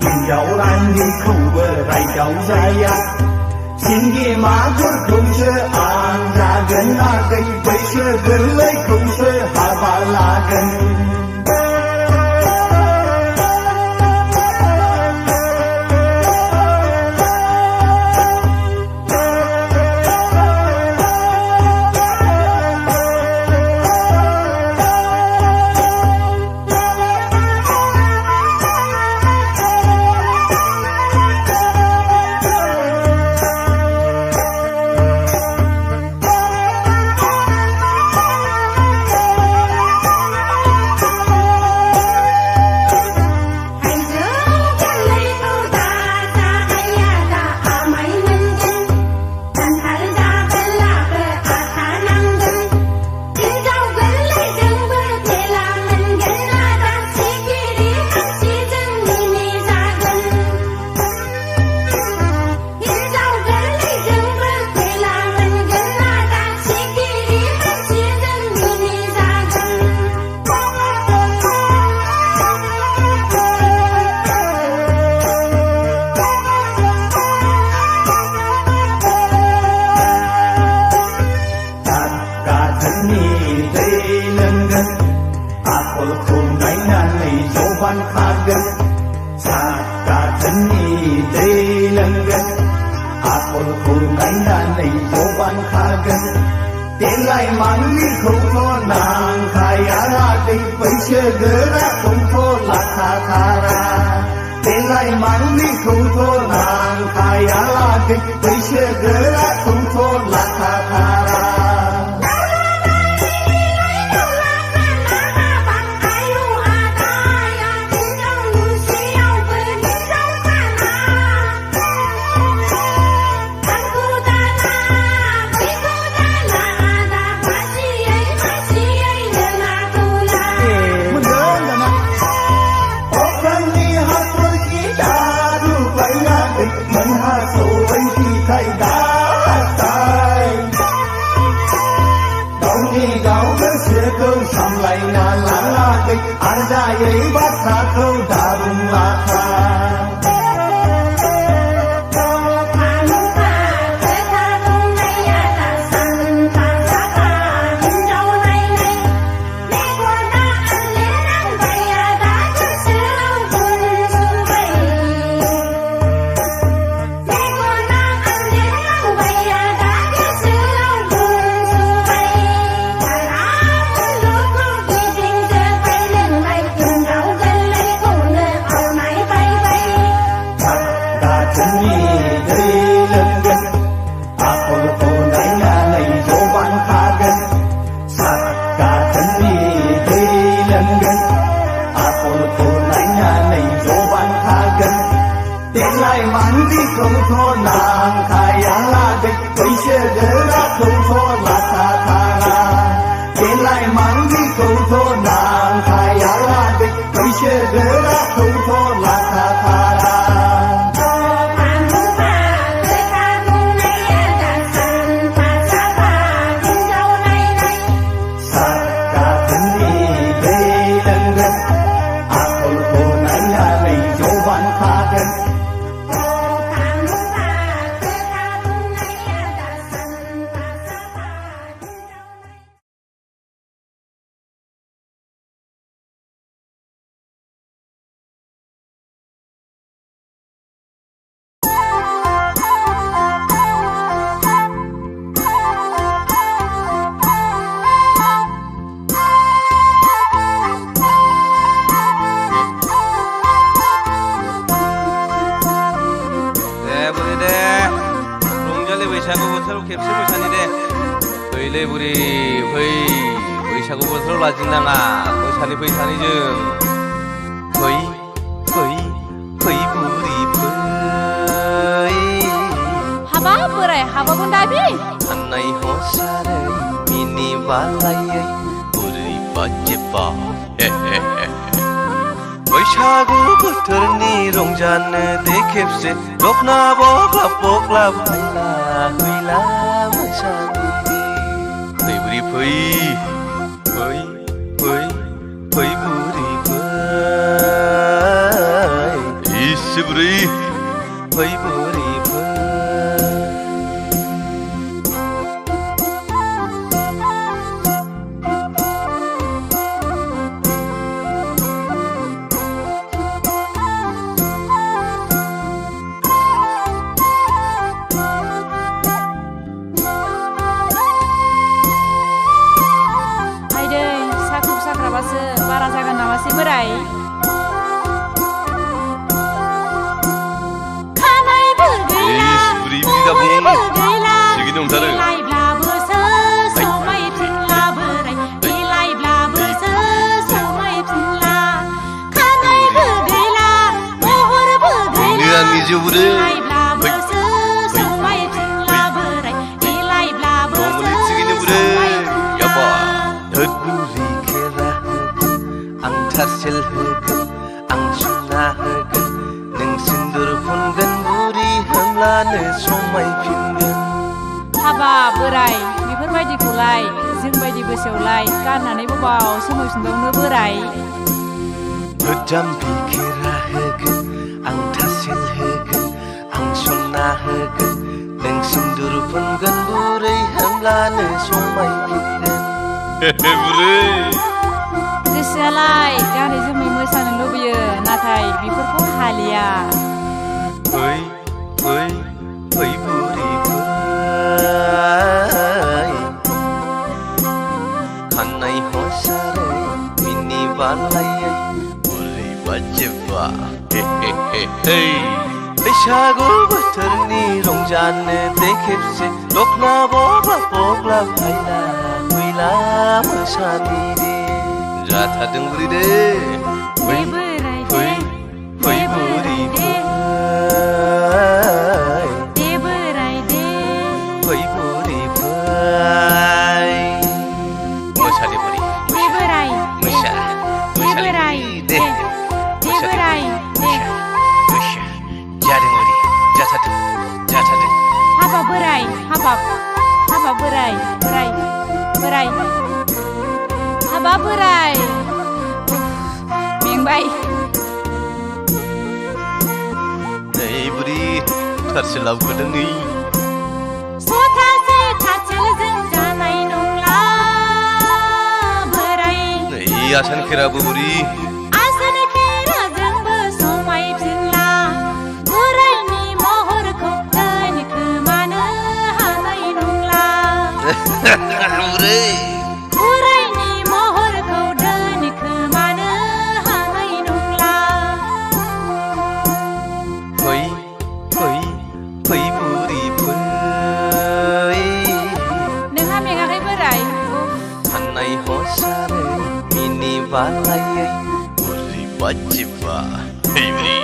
हिन्जाव रानिखौबो रायदाव जाया सिंगि मागुरखौसो आं जागोन आगै बैसो गोरलैखौसो हाबा लागोन देलाय मानलिखौथ' नां खायाखै बैसो गोराखौथ' लाखाथारा देलाय मानलिखौथ' नां खायाखै बैसो गोराखौथ' लाखाथारा सामलायना लाङाखै आरजायै बाथ्राखौ दाबुंलाखा देलाय मानलिखौथ' नां खायाखै बैसो गोराखौथ' लाखाथारा देलाय मानलिखौथ' नां खायाखै बैसो गोराखौथ' लाखाथारा बैसागु बोथोराव खेबसे मोसानि दे फैलै बुरि फै बैसागु बोथोराव लाजिनाङा मोसानि फै सानैजों फै फै फै बुरि फै हाबा बोराय हाबागोन दाबि साननाय हसारै मिनि बालायै बुरै बाजेबा बैसागु बोथोरनि रंजानो दे खेबसे दखना बख्लाब बख्लाब हायला हुइला मोसानि फै बुरि फै फै फै फै बुरि फै इस सिबुरै फै बुरिफोर बारा जागोन नामासै बोराय खानायबो गैला बुरैबो गैला बिलाइब्लाबोसो समायफिनला बोराय बिलाइब्लाबोसो समायफिनला खानायबो गैला महरबो गैला बिलाइब्लाबोसो समायफिनला बोराय बिलाइब्लाबोसो समायफिनला थारसेल होगोन आं सुना होगोन नों सिन्दुर फुनगोन बुरि होमब्लानो समायफिनगोन हाबा बोराय बेफोरबायदिखौलाय जोंबायदि बैसोआवलाय गाननानै बबाव समायफिनबावनो बोराय गोजाम बिखेरा होगोन आं थारसेल होगोन आं सुना होगोन नों सिन्दुर फुनगोन बुरै होमब्लानो समायफिनगोन बुरै गोसोआलाय गानै जोमै मोसानो लुबैयो नाथाय बेफोरखौ हालिया फै फै फै बुरिफोर खानाय हसारै मिनि बालायै बुरै बाजेबा बैसागु बोथोरनि रंजानो दे खेबसे दखना बबा बग्ला फायला फैला मोसानि दे जाथारदों बुरि दे फै फै फै बुरि दे बोराय दे फै बुरि फै मोसादे बुरि दे बोराय मोसा दे बोराय दे दे बोराय दे मोसा जादों बुरि जाथारदों हाबा बोराय हाबा बोराय बोराय बोराय हाबा बोराय मेंबाय नै बुरि थारसेल लाबोदों नै सथासे थारसेलजों जानाय नंला बोराय नै आसान खेराबो बुरि आसान खेराजोंबो समायफिनला बोरायनि महरखौ दोनखोमानो हानाय नंला बुरै बोरायनि महरखौ दोनखोमानो हानाय नंला फै फै फै बुरि फै नोंहा मेङाखै बोराय खानाय हसारै मिनि बालायै बुरि बाजेबा बुरि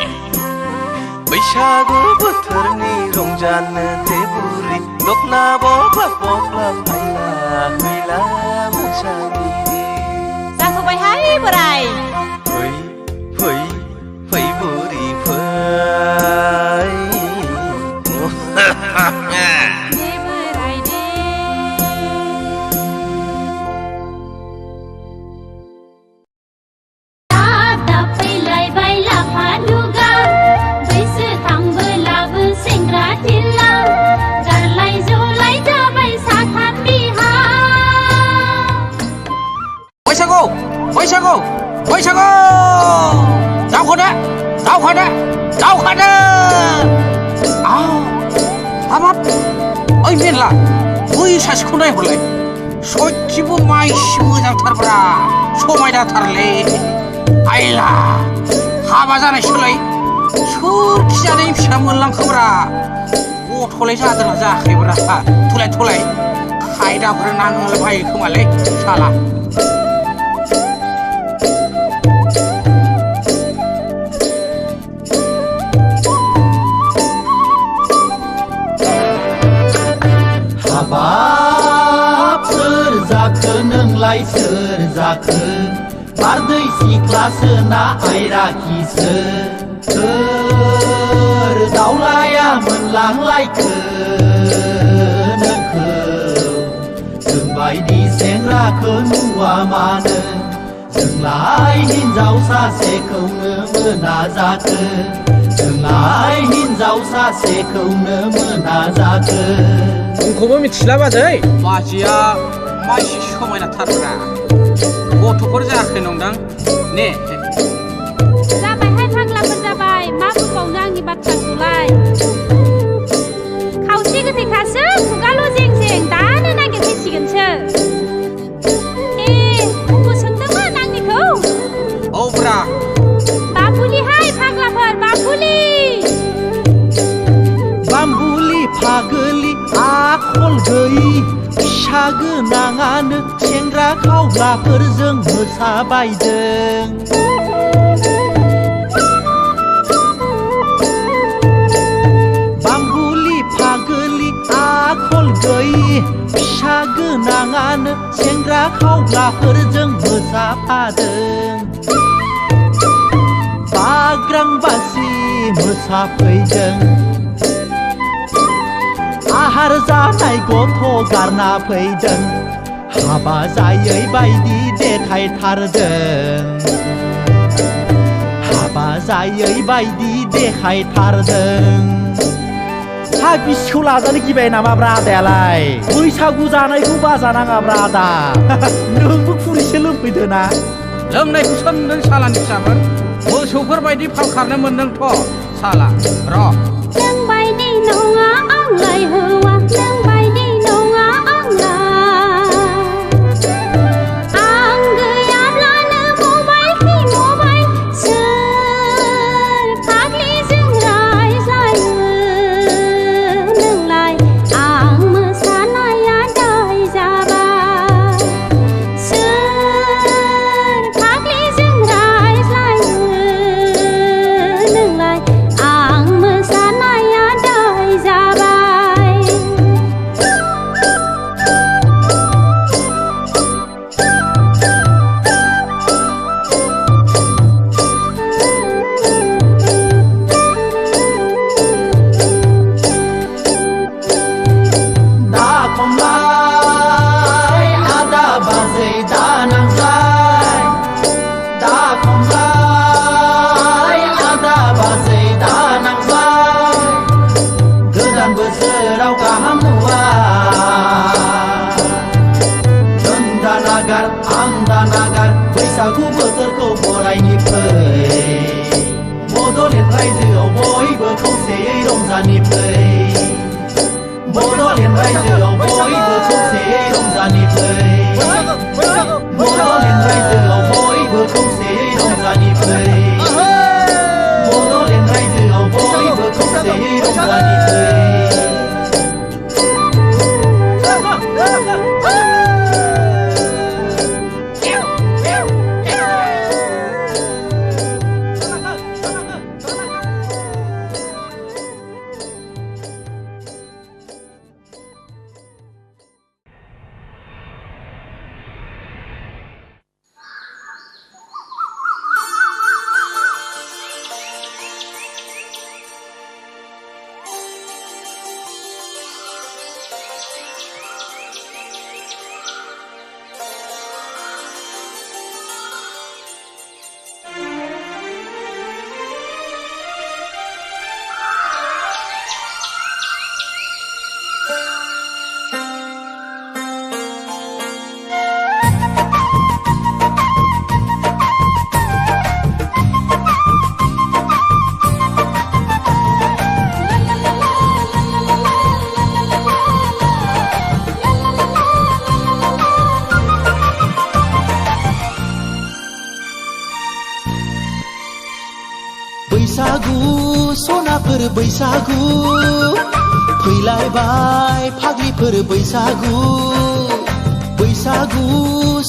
बैसागु बोथोरनि रंजानो दे बुरि दखना बबा बग्ला फायला फैला मोसानि दे जाथ'बायहाय बोराय फै फै फै बुरि फै दे बोराय दे दा फैलायबाय लाफा लुगा बैसो थांबोलाबो सेंग्रा थिला गारलाय जलाय जाबाय साथाम बिहा बैसागु बैसागु बैसागु दावखादो दावखादो दावखादो हाबाब ओइ मेरला बै सासेखौ नायहरलाय सयथिबो माइसि मोजांथारब्रा समायनाथारलै आइला हाबा जानायसोलाय सोरखि जानायनि फिसा मोनलांखोब्रा गथ'लाय जादोंना जायाखैब्रा थलाय खायदाफोर नांलाबायो खोमालै साला हाबाफोर जाखो नोंलाय सोर जाखो बारदै सिख्लासो ना आयराखिसो सोर दावलाया मोनलांलायखो नोंखौ जोंबायदि सेंग्राखौ नुवा मानो जोंलाय हिनजाव सासेखौनो मोना जाखो जोंलाय आइ हिन्जाव सासेखौनो मोना जाखो मुंखौबो मिथिला बाजै बाजैया मा एसे समायनाथारब्रा गथ'फोर जायाखै नंदां ने जाबायहाय फाग्लाफोर जाबाय मा बुंबावनो आंनि बाथ्राखौलाय खावसे गोथैखासो खुगाल' जें जें दानो नागिरफैसिगोनसो उमबो सोंदोंमोन आंनिखौ औब्रा बाबुलिहाय फाग्लाफोर बाबुलि बाम्बुलि फागोलि आखल गैयि फिसा गोनाङानो सेंग्रा खावग्लाफोरजों मोसाबायदों बाम्बुलि फागोलि आखल गैयि फिसा गोनाङानो सेंग्रा खावग्लाफोरजों मोसाफादों बाग्रांबासि मोसाफैदों आहार जानाय गथ' गारना फैदों हाबा जायै बायदि देखायथारदों हाबा जायै बायदि देखायथारदों हा बिसिखौ लाजानो गिबाय नामाब्रा आदायालाय बैसागु जानायखौ बाजानाङाब्रा आदा नोंबो खुरैसो लोंफैदो ना लोंनायखौ सोंदों सालानि फिसाफोर मोसौफोर बायदि फाल खारनो मोनदोंथ' साला र' नोंबायदि नङा आंलाय हौवा नोंबायदि नङा आं गैयाब्लानो मबाइल खि मबाइल सोर फाग्लिजों रायज्लायो नोंलाय आं मोसानाया दाय जाबाय सोर फाग्लिजों रायज्लायो नोंलाय आं मोसानाया दाय जाबाय दा खमलाय आदा बाजै दा नांजाय दा खमलाय आदा बाजै दा नांजाय गोदान बोसोराव गाहाम नुवा नों दा नागार आं दा नागार बैसागु बोथोरखौ बरायनि फै बड'लेण्ड रायजोआव बयबो खौसेयै रंजानि फै बड'लेण्ड रायजोआव बयबो खौसेयै रंजानि फै बड'लेण्ड रायजोआव बयबो खौसेयै रंजानि फै बड'लेण्ड रायजोआव बयबो खौसेयै रंजानि फै बैसागु सनाफोर बैसागु फैलायबाय फाग्लिफोर बैसागु बैसागु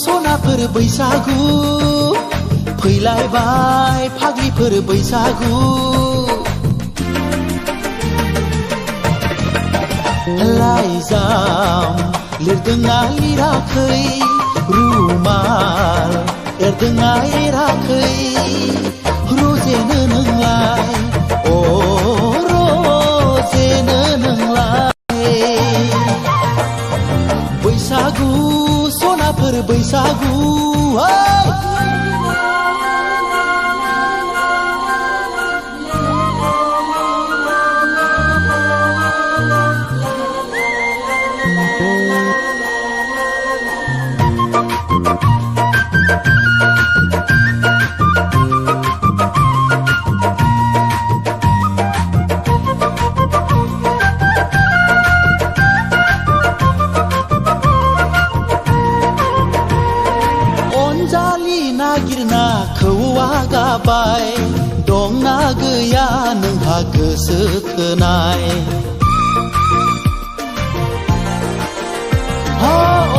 सनाफोर बैसागु फैलायबाय फाग्लिफोर बैसागु लाइजाम लिरदोंना लिराखै रुमाल एरदोंना एराखै रजेनो नोंलाय अ रजेनो नोंलाय बैसागु सनाफोर बैसागु गैया नोंहा गोसो थोनाय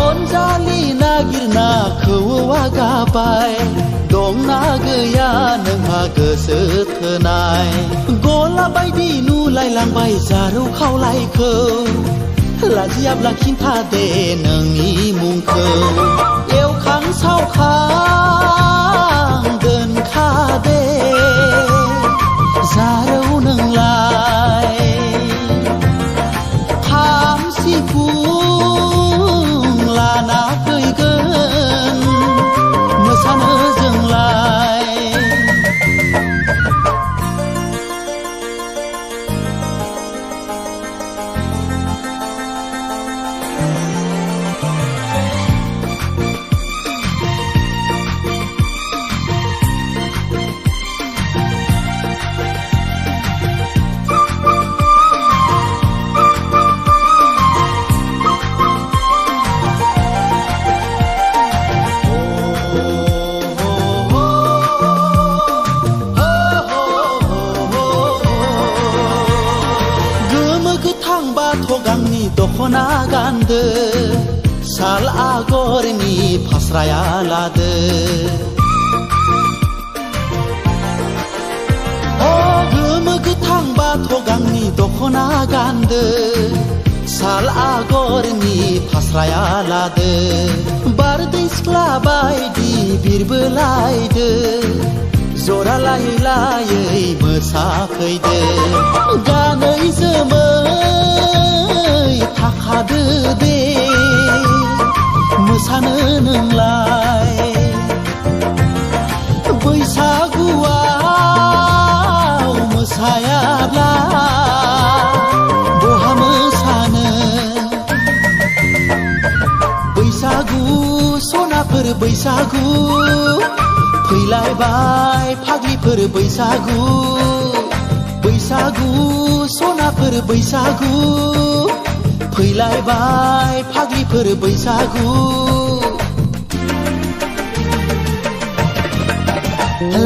अनजालि नागिरना खौवा गाबाय दंना गैया नोंहा गोसो थोनाय गला बायदि नुलायलांबाय जारौ खावलायखौ लाजियाब्ला खिन्था दे नोंनि मुंखौ एवखां सावखां दोनखादे जारौ नोंलाय खाम सिफुं लाना फैगोन मोसानो जोंलाय दखना गानदो साल आगरनि फास्राया लादो गोमो गोथां बाथ' गांनि दखना गानदो साल आगरनि फास्राया लादो बारदै सिख्ला बायदि बिरबोलायदो जरा लायै लायै मोसाफैदो गानै जोमै थाखादो दे मोसानो नोंलाय बैसागुआव मोसायाब्ला बहा मोसानो बैसागु सनाफोर बैसागु फैलायबाय फाग्लिफोर बैसागु बैसागु सनाफोर बैसागु फैलायबाय फाग्लिफोर बैसागु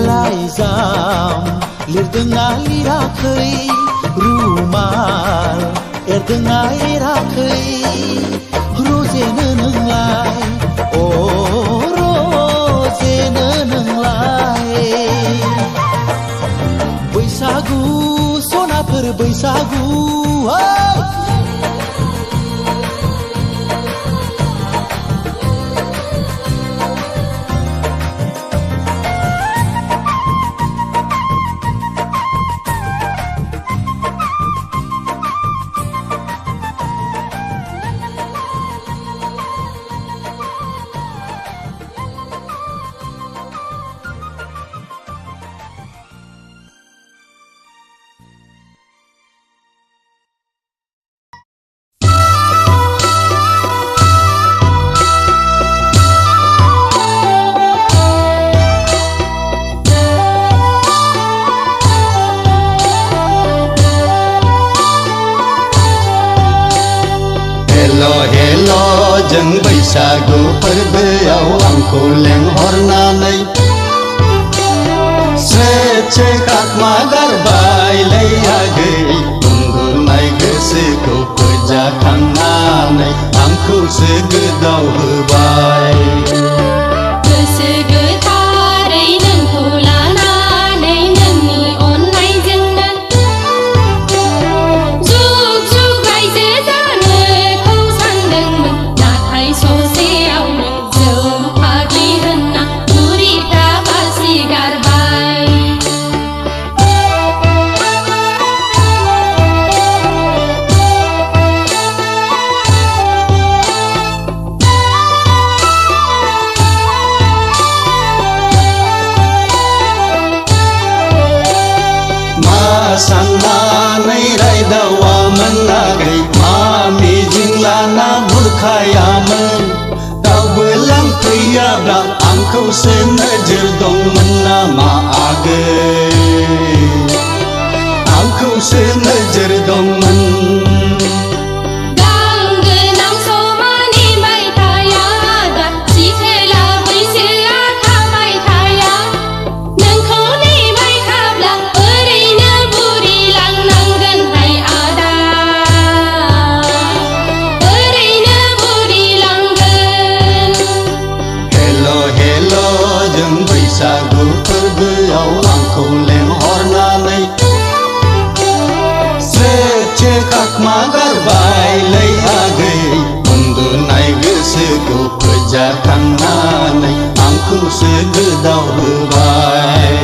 लाइजाम लिरदोंना लिराखै रुमाल एरदोंना एराखै रजेनो नोंलाय अ रजेनो नोंलाय बैसागु सनाफोर बैसागु जों बैसागु फोरबोआव आंखौ लेंहरनानै स्रे खाखमा गारबायलै आगै बुंगुरनाय गोसोखौ फोजाखांनानै आंखौसो गोदाव होबाय गोसो गोथारै नोंखौ लानानै नोंनि अननायजोंनो जुग जुग रायजो जानोखौ सानदोंमोन नाथाय ससेयावनो जौ फाग्लि होनना बुरिफ्रा बासि गारबाय साननानै रायदावामोन आगै मा मिजिं लाना बुरखायामोन दावबो लांफैयाब्ला आंखौसो नोजोर दंमोन नामा आगै आंखौसो नोजोर दंमोन खाखमा गारबायलै आगै उन्दुनाय गोसोखौ फोजाखांनानै आंखौसो गोदाव होबाय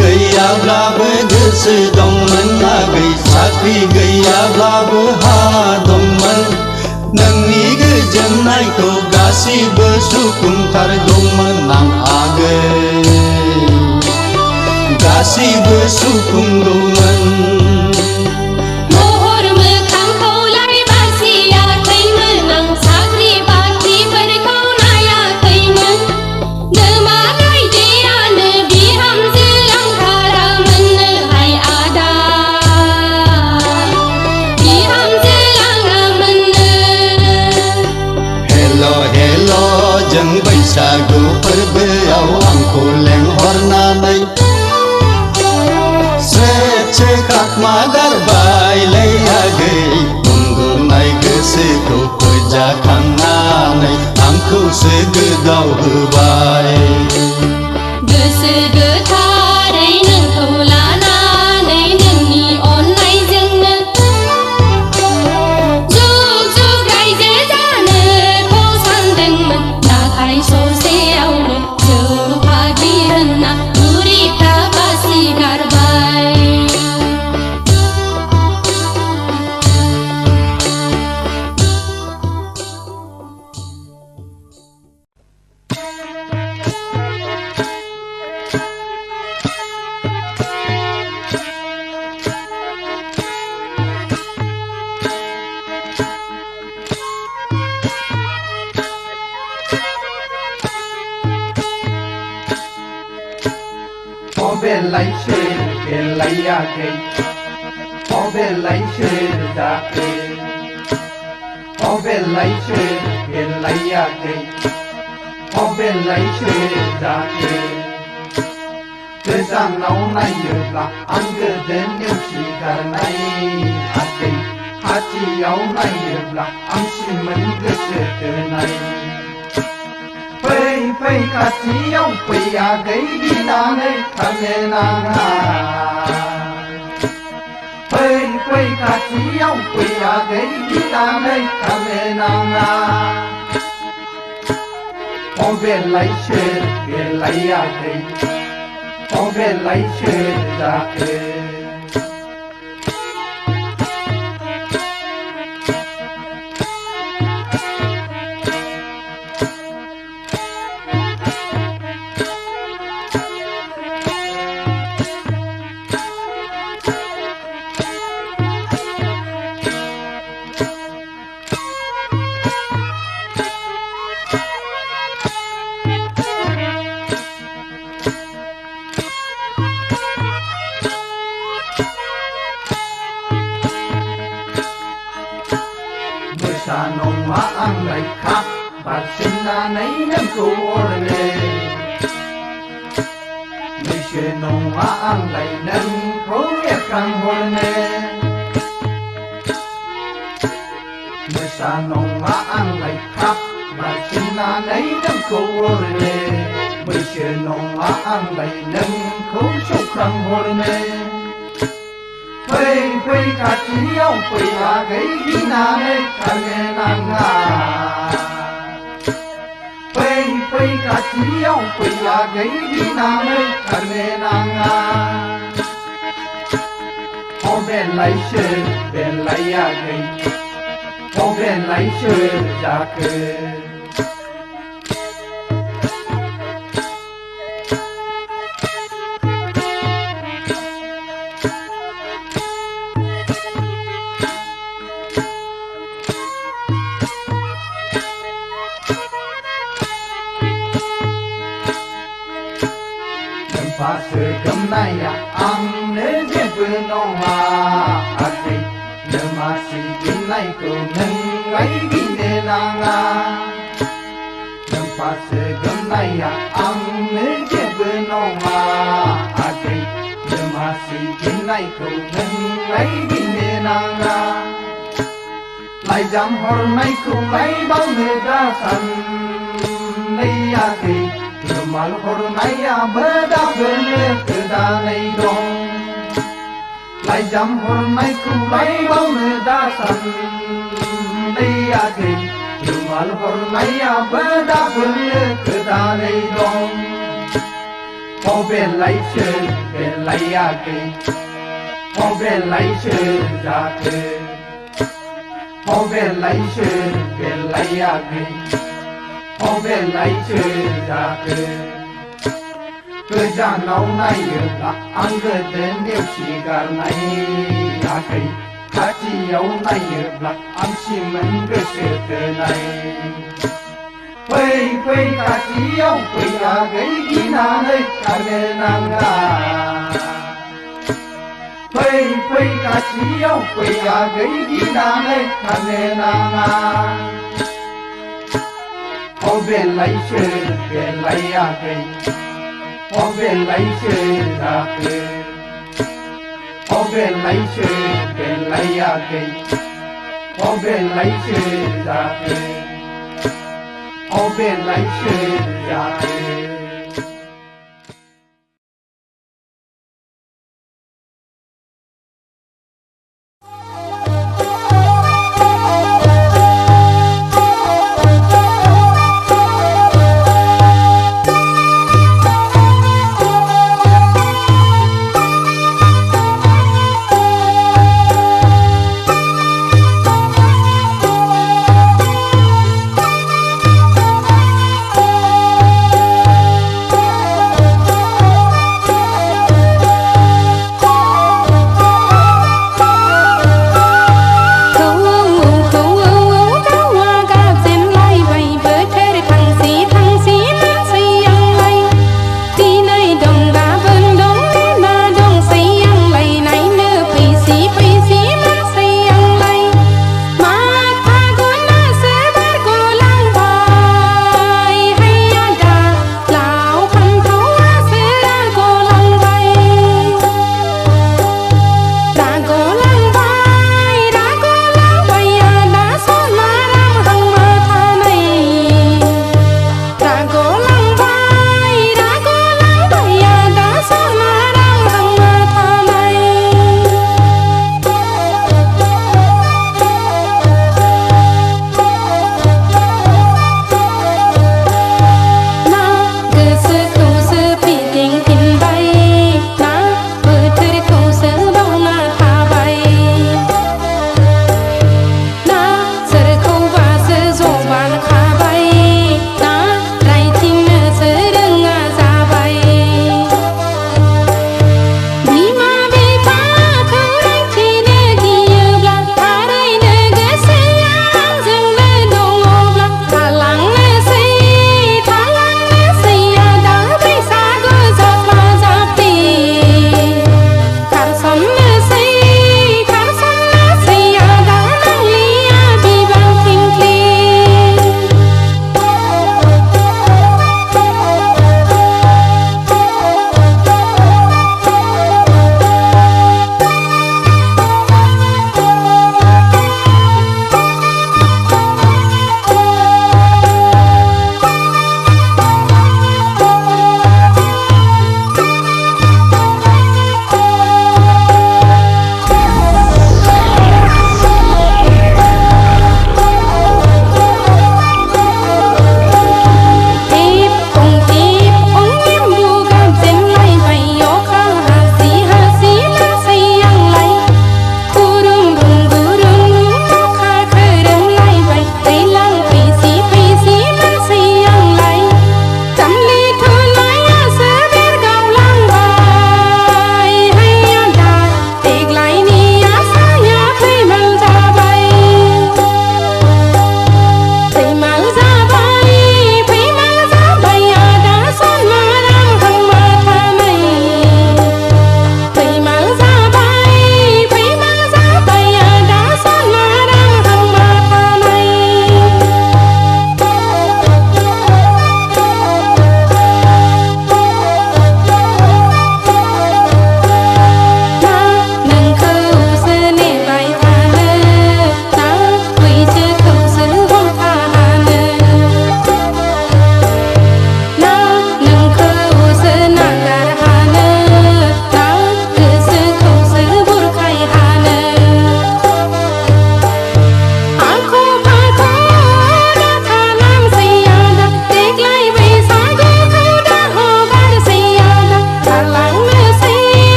गैयाब्लाबो गोसो दंमोन आगै साख्रि गैयाब्लाबो हा दंमोन नोंनि गोजोननायखौ गासिबो सुफुंथारगौमोन आं आगै गासिबो सुफुंगौमोन जों बैसागु फोरबोआव आंखौ लेंहरनानै स्रेदसे खाखमा गारबायलै आगै उन्दुनाय गोसोखौ फोजाखांनानै आंखौसो गोदाव होबाय गोसो गोथारै नोंखौ लानानै नोंनि अननायजोंनो जुग जुग रायजो जानोखौ सानदोंमोन नाथाय ससेयावनो जौ फाग्लि होनना बुरिफ्रा बासि गारबाय बेलायसो बेलायाखै बेलायसो जाखै बेलायसो बेलायाखै बेलायसो जाखै गोजानाव नायोब्ला आं गोदो नेवसिगारनाय आगै खाथियाव नायोब्ला आं सिमोन गोसो थोनाय फै फै खाथियाव फै आगै गिनानै थानो नाङा फै फै खाथियाव फै आगै गिनानै थानो नाङा बेलायसो बेलायाखै बेलायसो जाखै नङा आंलाय खा बारसिननानै नोंखौ अरनो बैसो नङा आंलाय नोंखौ एरखांहरनो मोसा नङा आंलाय खा बारसिननानै नोंखौ अरनो बैसो नङा आंलाय नोंखौ सौख्रांहरनो फै फै खाथियाव फै आगै गिनानै थानो नाङा फै फै खाथियाव फै आगै गिनानै थानो नाङा बेलायसो बेलायाखै बेलायसो जाखै बासो गोमनाया आंनो जेबो नङा आगै दमासि गिनायखौ नोंलाय गिनो नाङा नोंबासो गोमनाया आंनो जेबो नङा आगै दमासि मासि फिन्नायखौ नोंलाय गिनो नाङा लाइजाम हरनायखौलाय बावनो दा सानैयाखै रुमाल हरनायाबो दाबोनो गोदानै दं लाइजाम हरनायखौलाय बावनो दा सानैयाखै रुमाल हरनायाबो दाबोनो गोदानै दं बेलायसो बेलायाखै बेलायसो जाखो बेलायसो बेलायाखै बेलायसो जाखो गोजानाव नायोब्ला आं गोदो नेवसिगारनायाखै खाथियाव नायोब्ला आं सिमोन गोसो थोनाय फै फै खाथियाव फै आगै गिनानै खारनो नाङा फै फै खाथियाव फै आगै गिनानै खारनो नाङा बेलायसो बेलायाखै बेलायसो जाखो बेलायसो बेलायाखै बेलायसो जाखो बेलायसो जाखो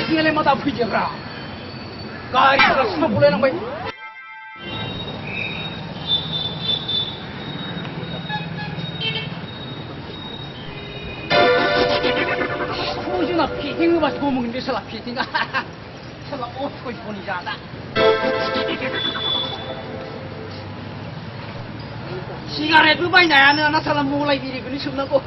बिथिंलाय मा दा फैजोब्रा गारिफोरा सिमा गलायलांबाय जोंना फिटिं होबासो गमोगोन बे साला फिटिंआ साला असयसनि जादा सिगारेटबो बायनायानो ना साला मलाय बिरिखौनो सोबनांगौ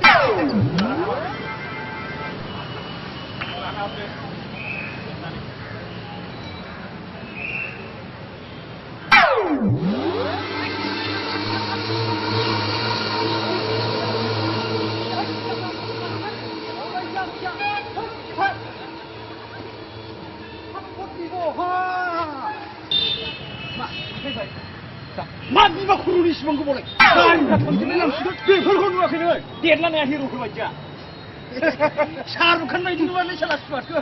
मा बिमा खर'नि सिमांखौ बलाय गारिफ्रा थांजोबलाय लांसिगोन बेफोरखौ नुवाखै नोङो देरलानाया हिर'फोर बायदिया शाहरुखान बायदि नुवालै साला स्मार्टखौ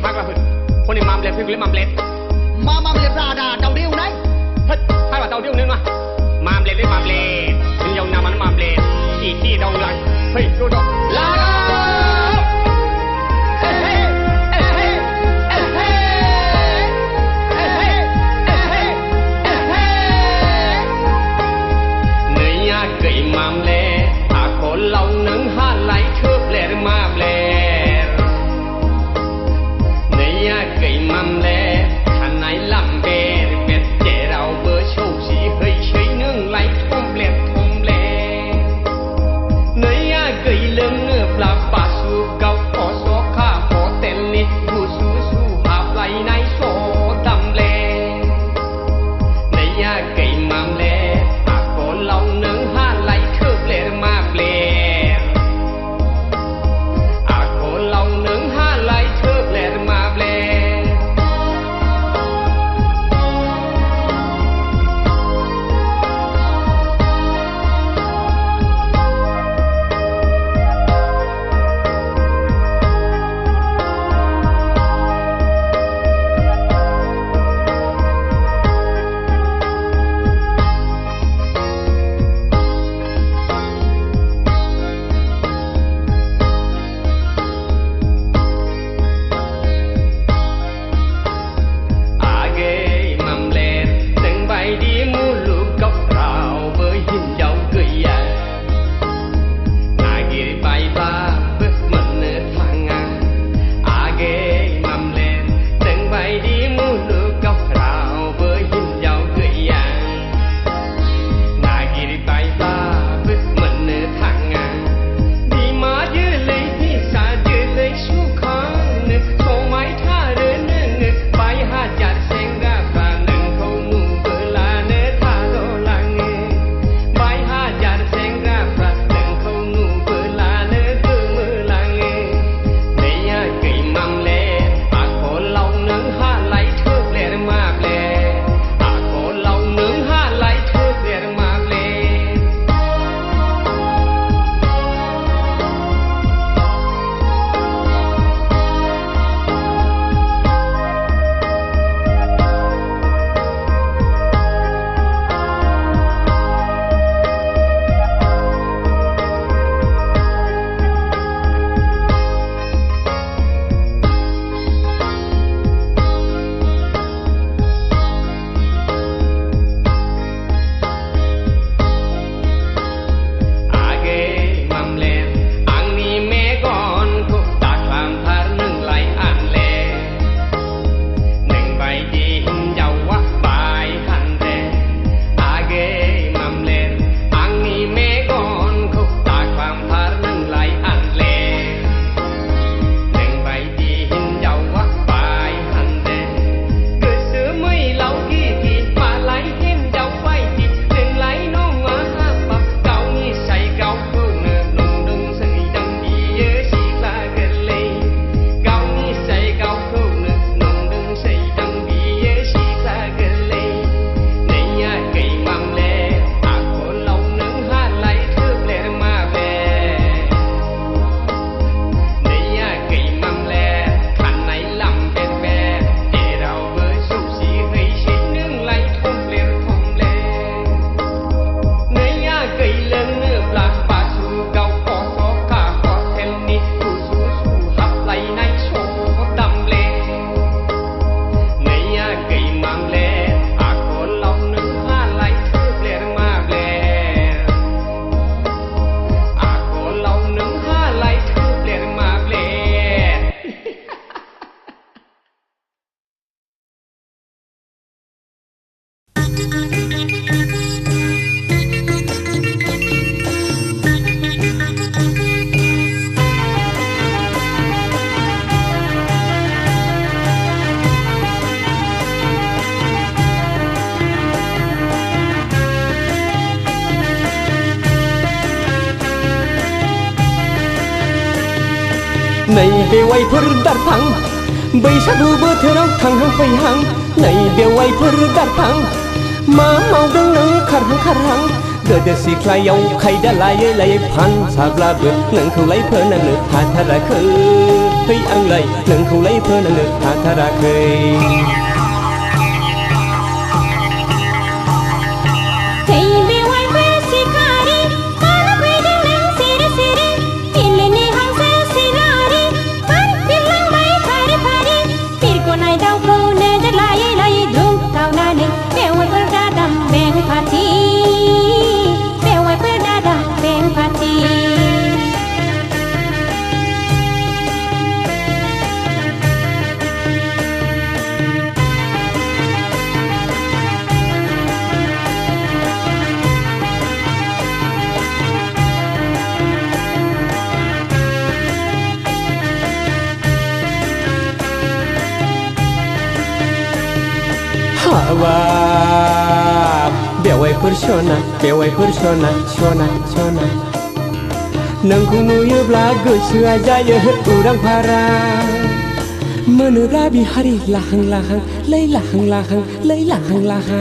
फाग्लाफोर हनै मामलेट फैगौलै मामलेट मा मामलेटफ्रा आदा दावदै एवनाय फाग्ला दावदै एवनो नङा मामलेटलै मामलेट हिन्जावनि नामानो मामलेट एसे दावलाय फै ज' लागा नैया गै मामलेट आखलाव नोंहालाय थोब्लेर मामलेट नैया गै मामलेट नै बेवाइफोर दारफां बैसागु बोथोराव थांहां फैहां नै बेवाइफोर दारफां मा मावदों नों खारहां खारहां गोदो सिख्लायाव खायदा लायै लायै फानसाब्लाबो नोंखौलाय फोनांनो हाथाराखै आंलाय नोंखौलाय फोनांनो हाथाराखै बेवाइफोर सना बेवाइफोर सना सना सना नोंखौ नुयोब्ला गोसोआ जायो उरां फारां मोनोब्ला बिहारि लाहां लाहां लै लाहां लाहां लै लाहां लाहां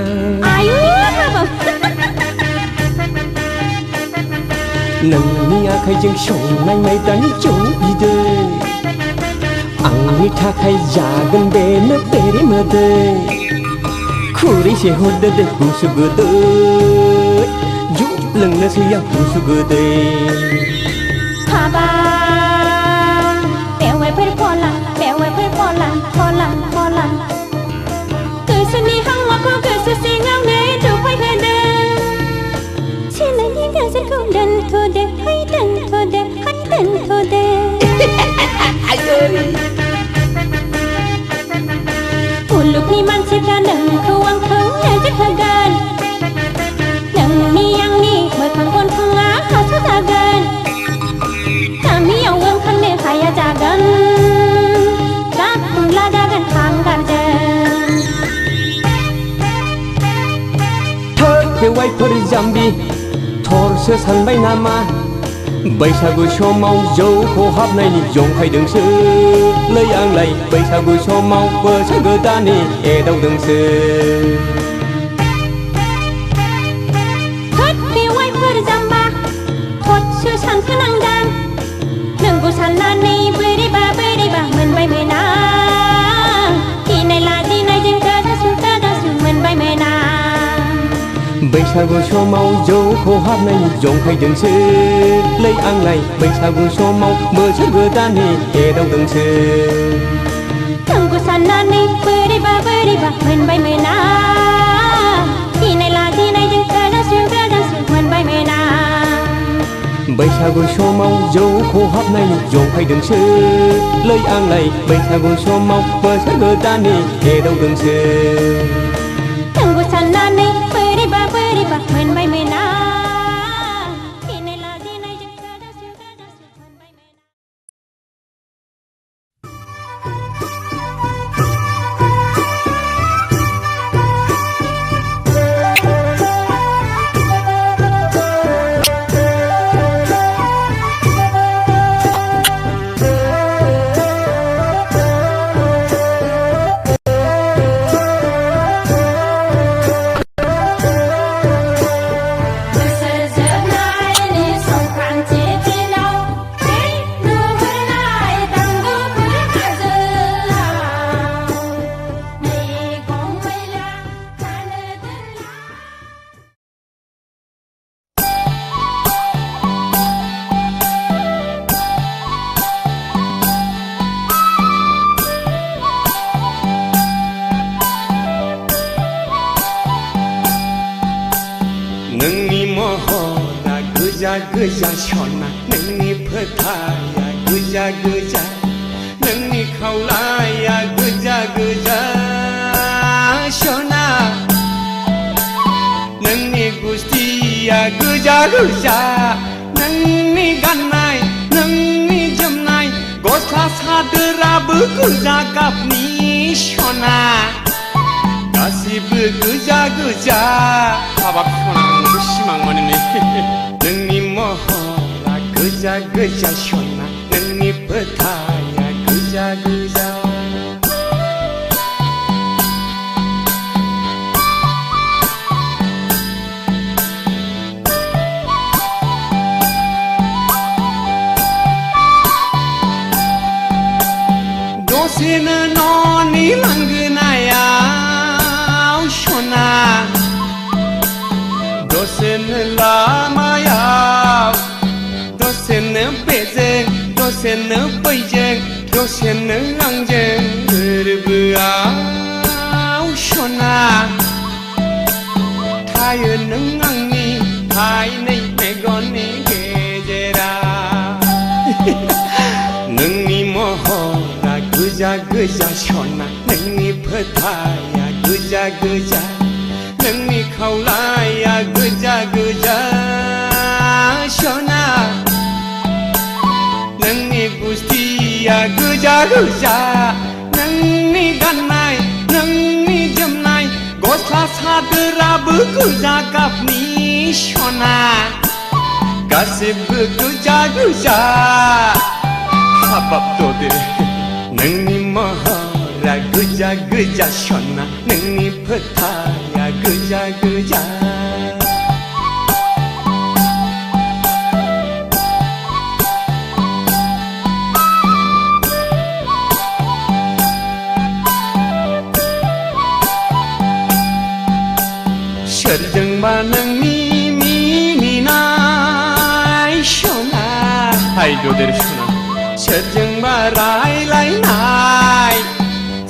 नोंनि आखाइजों संनाय माइब्रानि जौ बिदै आंनि थाखाय जागोन बेनो बेरे मोदै खुरैसे हरदो दे गुसु गोदै जुब लोंनोसै आं गुसु गोदै बेवाइफोर फला बेवाइफोर फला फला फला गोसोनि हावाखौ गोसो सिङावनो दुफायहोदों सिनायनि गोसोखौ दोनथ'दो है दोनथ'दो है दोनथ'दो मुलुगनि मानसिफ्रा नोंखौ आंखौ नोजोर होगोन नोंनि आंनि मोखां गन्थङा हासो जागोन गामियाव ओंखारनो हाया जागोन गाबुंला जागोन हांगारजों थोद बेवाइफोर जाम्बि थरसो सानबाय नामा बैसागु समाव जौ खहाबनायनि जंखायदोंसो लै आंलाय बैसागु समाव बोसोर गोदाननि एदावदोंसो बेवाइफोर जाम्बा थदसो सानखोनांदां नोंगौ साननानै बोरैबा बोरैबा मोनबाय मोना गिनाय लाजिनायजों गोजासु मोनबाय मोना बैसागु समाव जौ खहाबनायनि जंखायदोंसो लै आंलाय बैसागु समाव बोसोर गोदाननि एदावदोंसो नोंगौ साननानै बोरैबा बोरैबा मोनबाय मोना गिनाय लाजिनायजों गोजासु मोनबाय मोना बैसागु समाव जौ खहाबनायनि जंखायदोंसो लै आंलाय बैसागु समाव बोसोर गोदाननि एदावदोंसो नोंगौ साननानै बोरैबा बोरैबा मोनबाय मोना गिनाय लाजिनायजों गोजासु मोनबाय मोना नोंनि महरा गोजा गोजा सना नोंनि फोथाया गोजा गोजा नोंनि खावलाया गोजा गोजा सना नोंनि गुस्थिया गोजा गोजा नोंनि गाननाय नोंनि जोमनाय गस्ला सादोराबो गोजा गाबनि सना गासिबो गोजा गोजा हाबाब सना सिमां माने नोंनि महरा गोजा गोजा सना नोंनि फोथाया दसेनो न'नि लांगोनायाव सना दसेनो लामायाव दसेनो बेजों दसेनो बैजों दसेनो आंजों गोरबोआव सना थायो नों आंनि थाइनै मेगननि गेजेराव नोंनि महरा गोजा गोजा सना नोंनि फोथाया गोजा गोजा नोंनि खावलाया गोजा गोजा सना नोंनि गुस्थिया गोजा गोजा नोंनि गाननाय नोंनि जोमनाय गस्ला सादोराबो गोजा गाबनि सना गासिबो गोजा गोजा हाबाब ददे नोंनि महरा गोजा गोजा सना नोंनि फोथाया गोजा गोजा सोरजोंबा नोंनि मिनिनाय सना हाय ददेर सना सोरजोंबा रायलायनाय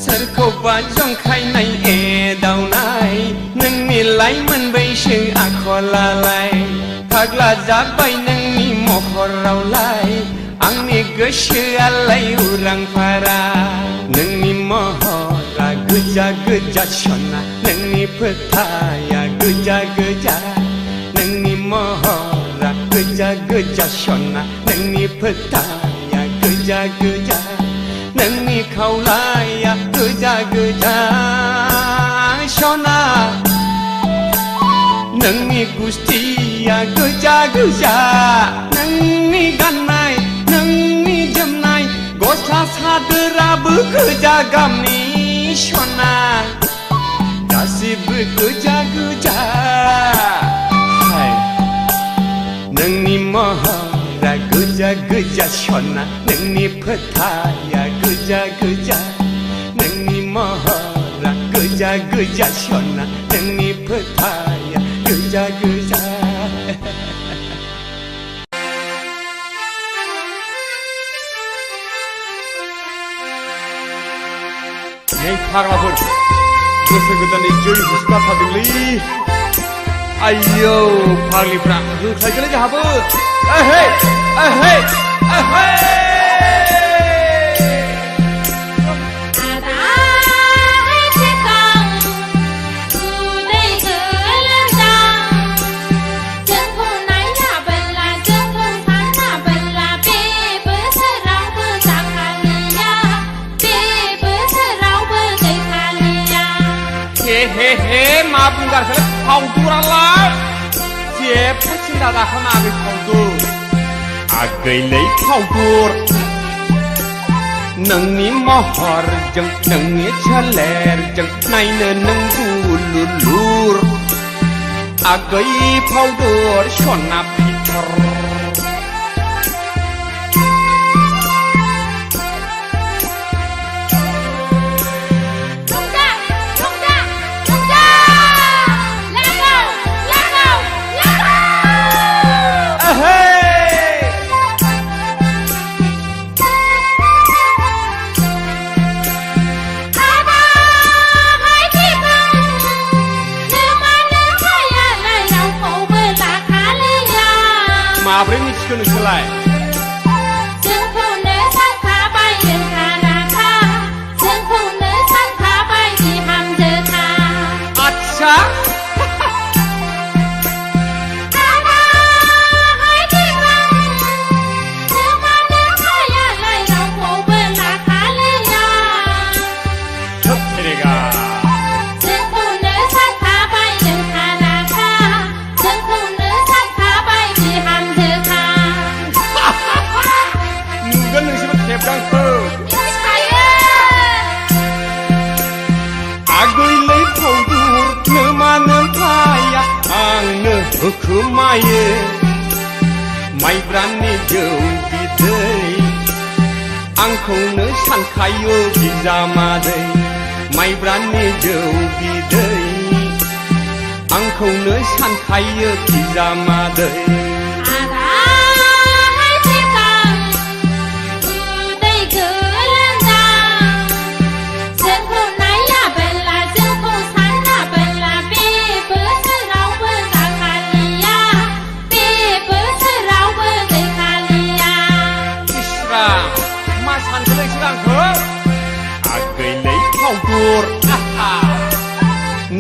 सोरखौबा जंखायनाय एदावनाय नोंनि लाइमोन बैसो आखलालाय फाग्ला जाबाय नोंनि महरावलाय आंनि गोसोआलाय उरां फारा नोंनि महरा गोजा गोजा सना नोंनि फोथाया गोजा गोजा नोंनि महरा गोजा गोजा सना नोंनि फोथाया गोजा गोजा नोंनि खावलाया गोजा गोजा सना नोंनि गुस्थिया गोजा गोजा नोंनि गाननाय नोंनि जोमनाय गस्ला सादोराबो गोजा गाबनि सना गासिबो गोजा गोजा हाय नोंनि महरा गोजा गोजा सना नोंनि फोथाया गोजा गोजा नोंनि महरा गोजा गोजा सना नोंनि फोथाया गोजा गोजा नै फाग्लाफोर गोसो गोदानै जै हुस्लाफादोंलै आयौ फाग्लिफ्रा होख्लायगोनलै जोंहाबो एहे एहे एहे हे मा बुंगारखोलै फावदुरालाय जेबो सिन्था दाखानाङाखै फावदुर आगैलै फावदुर नोंनि महरजों नोंनि सोलेरजों नायनो नों दुलुलुर आगै फावदुर सना फिथर माब्रै मिथिखो नोंसोरलाय जोंखौनो सानखाबाय रोंखा जोंखौनो सानखाबाय बिहामजोखा आच्छा आगैलै फावदुर नोमानो फाया आंनो होखोमायो माइब्रानि जौ बिदै आंखौनो सानखायो बिजामादै माइब्रानि जौ बिदै आंखौनो सानखायो बिजामादै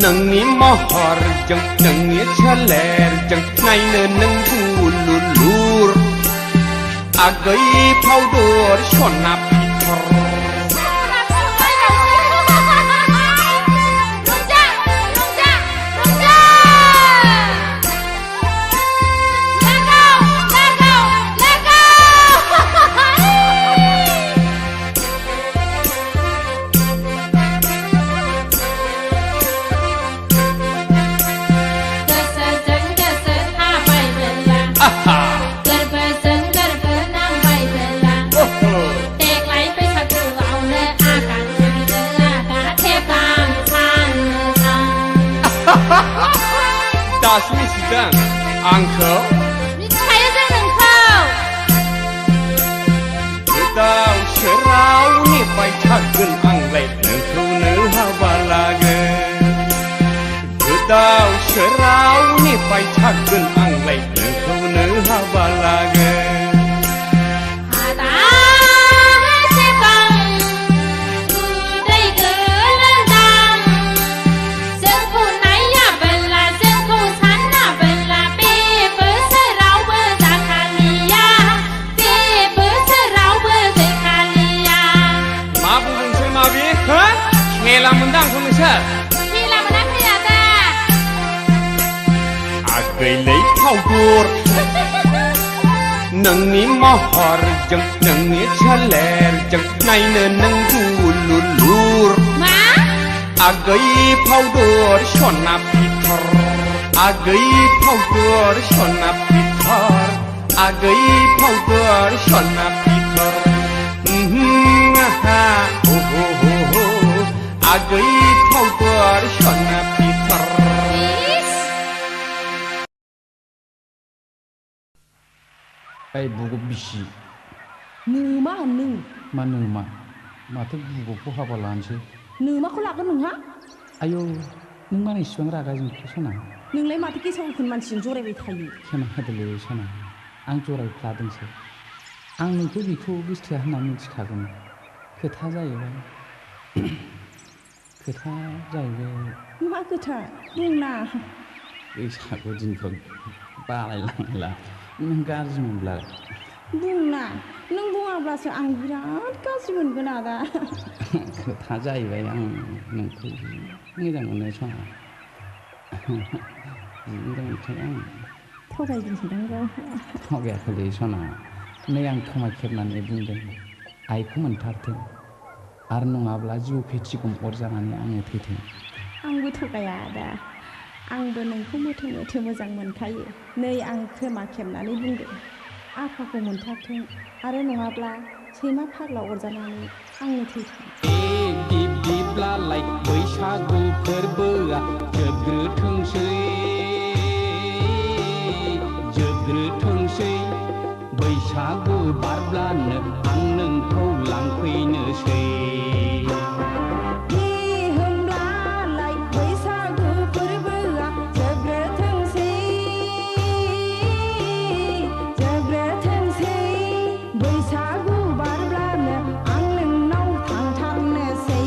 नोंनि महरजों नोंनि सोलेरजों नायनो नों बुलुलुर आगै फावदर सना फिथर दासो मिथिदों आंखौ मिथिखायो जों नोंखौ गोदाव सोराव नेबाय थागोन आंलाय नोंखौनो हाबा लागोन गोदाव सोराव नेबाय थागोन आंलाय नोंखौनो हाबा लागोन खेला मोनदां आंखौ नोंसोर खेला मोनाखै आदा आगैलै फावदर नोंनि महरजों नोंनि सोलेरजों नायनो नों बुलुलुर मा आगै फावदर सना फिथर आगै फावदर सना फिथर आगै फावदर सना फिथर आगै फावदर सना फिथर ओइ बुगौ बिसि नोमा नों मा नोमा माथो बुगौखौ हाबा लानोसै नोमाखौ लागोन नोंहा आयौ नों मानो इसिबां रागा जोंखो सना नोंलाय माथो गेसाव गोफोन मानसिजों जरायबाय थायो खोनादोलै सना आं जरायफ्लादोंसो आं नोंखौ बेखौ गोसथोआ होनना मिथिखागौमोन खोथा जाहैबाय मा खोथा बुंना बैसागु दिनफ्राव बालायलांला नों गाज्रि मोनब्ला बुंना नों बुङाब्लासो आं बिराद गाज्रि मोनगोन आदा खोथा जाहैबाय आं नोंखौ मोजां मोनो सना मोजां मोनखायो आं थगायदोंसोदां थगायाखैलै सना नै आं खोमा खेबनानै बुंदों आइखौ मोनथारथों आरो नङाब्ला जिउ फेथिगम अरजानानै आङो थैथों आंबो थगाया आदा आंबो नोंखौ मोथो मोथो मोजां मोनखायो नै आं खोमा खेबनानै बुंदों आफाखौ मोनथारथों आरो नङाब्ला सैमा फाग्ला अरजानानै आंनो थैथों बिब्लालाय बैसागु फोरबोआ जोबग्रोथोंसै बैसागु बारब्लानो आं नोंखौ लांफैनोसै होमब्लालाय बैसागु फोरबोआ जोबग्रोथोंसै बैसागु बारब्लानो आं नोंनाव थांथारनोसै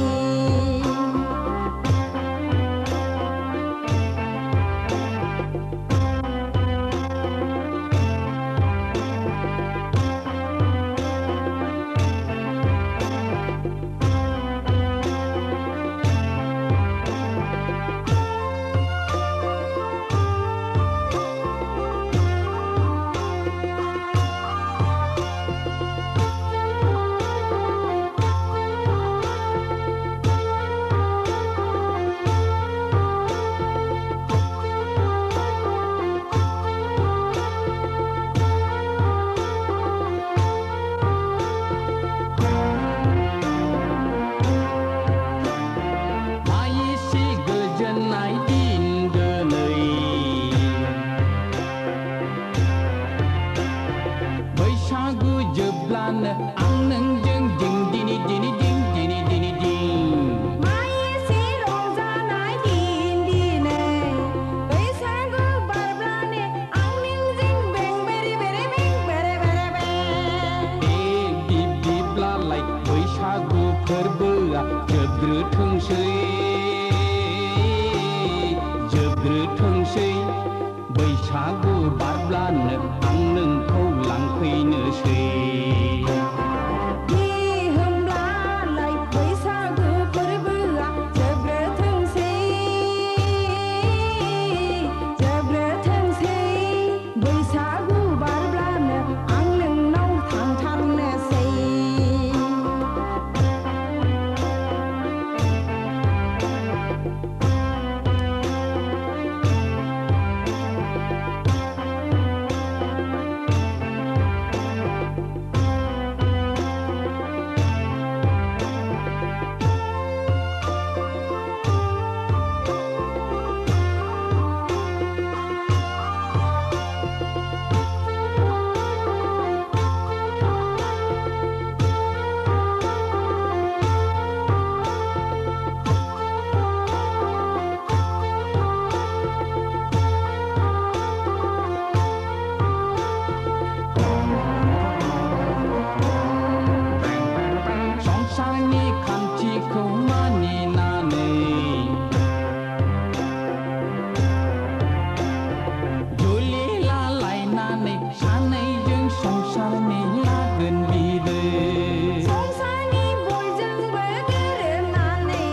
आं नोंजों दिं दिनि दिनि दिं दिनि दिनि दिं माइ एसे रंजानाय दिन दिनै बैसागु बारब्लानो आं नोंजों बें बेरे बेरे बें बेरे बेरे बें बिब बिब्लालाय बैसागु फोरबोआ जोबग्रोथोंसै जोबग्रोथोंसै बैसागु बारब्लानो आं नोंखौ लांफैनोसै होमब्लालाय बैसागु फोरबोआ जोबग्रोथोंसै जोबग्रोथोंसै बैसागु बारब्लानो आं नोंनाव थांथारनोसै संसारनि खान्थिखौ मानिनानै जुलि लालायनानै सानैजों संसारनि लागोन बिदै संसारनि बयजोंबो गोरोबनानै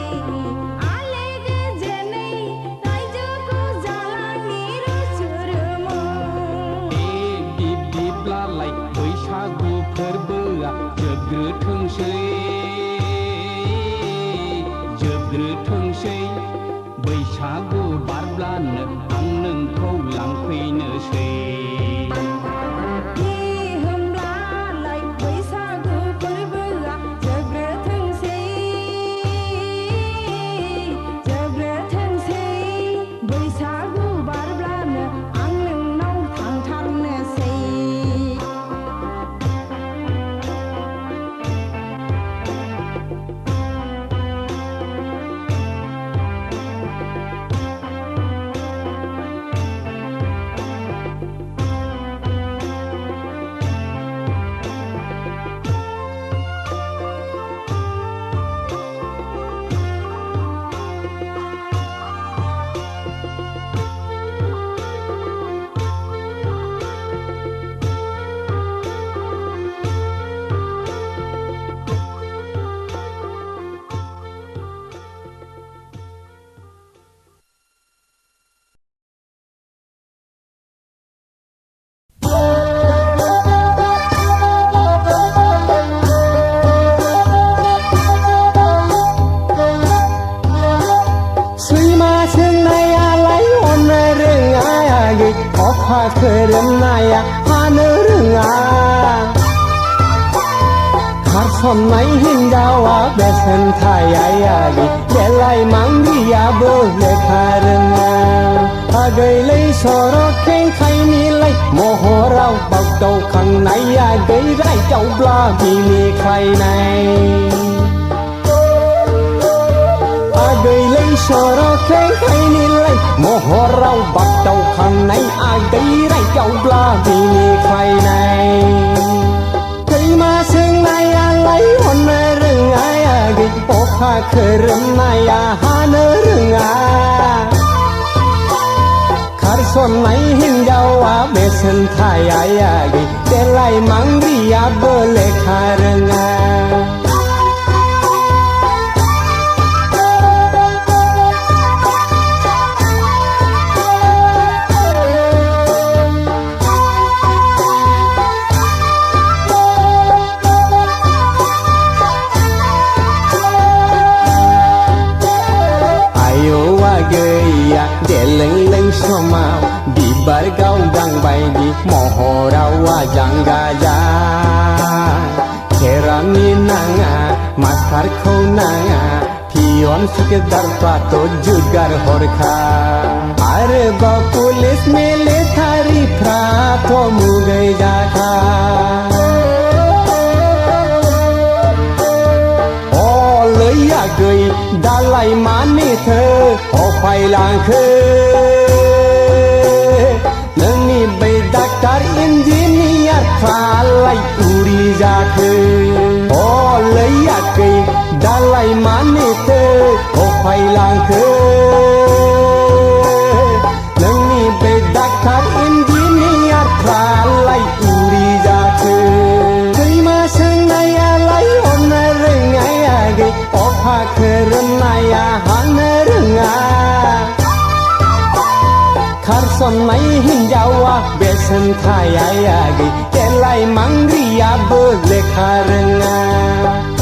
आले गोजोनै रायजोखौ जालांनि रुसु रुमु बिब बिब्लालाय बैसागु फोरबोआ जोबग्रोथोंसै जोबग्रोथोंसै बैसागु बारब्लानो आं नोंखौ लांफैनोसै होमब्लालाय बैसागु फोरबोआ जोबग्रोथोंसै जोबग्रोथोंसै बैसागु बारब्लानो आं नोंनाव थांथारनोसै सैमा सोंनायालाय अननो रोङा अखा खोरोमनाया हानो रोङा खारसननाय हिन्जावा बेसेन थाया बेलाय मांग्रियाबो लेखा रोङा आगैलै सर' खेंखायनिलाय महराव बागदावखांनाया गैरायावब्ला बिनिखायनाय आगैलै सर' खेंखायनिलाय महराव बागदावखांनाय आगैरायावब्ला बिनिखायनाय सैमा सोंनायालाय अननो रोङा आगै अखा खोरोमनाया हानो रोङा खारसननाय हिन्जावा बेसेन थाया आगै देलाय मांग्रियाबो लेखा रोङा गैया देलें समाव बिबार गावदां बायदि महराव आजां गाजा खेरानि नाङा मास्टारखौ नाङा पियन सुकेदारफ्राथ' जुगार हरखा आरोबाव पुलिस मिलिटारिफ्राथ' मुगै जाखा दालाय मानि थो अफायलांखो नोंनि बै डाक्टार इन्जिनियार फ्रालाय उरि जाखो लैयाखै दालाय मानि थो अफायलांखो नोंनि बै डाक्टार इन्जिनियार फ्रालाय उरि जाखो सैमा सोंनायालाय हरनो रोङायागै अफा खोरोमनाया हानो रोङा खारसननाय हिन्जावा बेसेन थायायागै देलाय मांग्रियाबो लेखा रोङा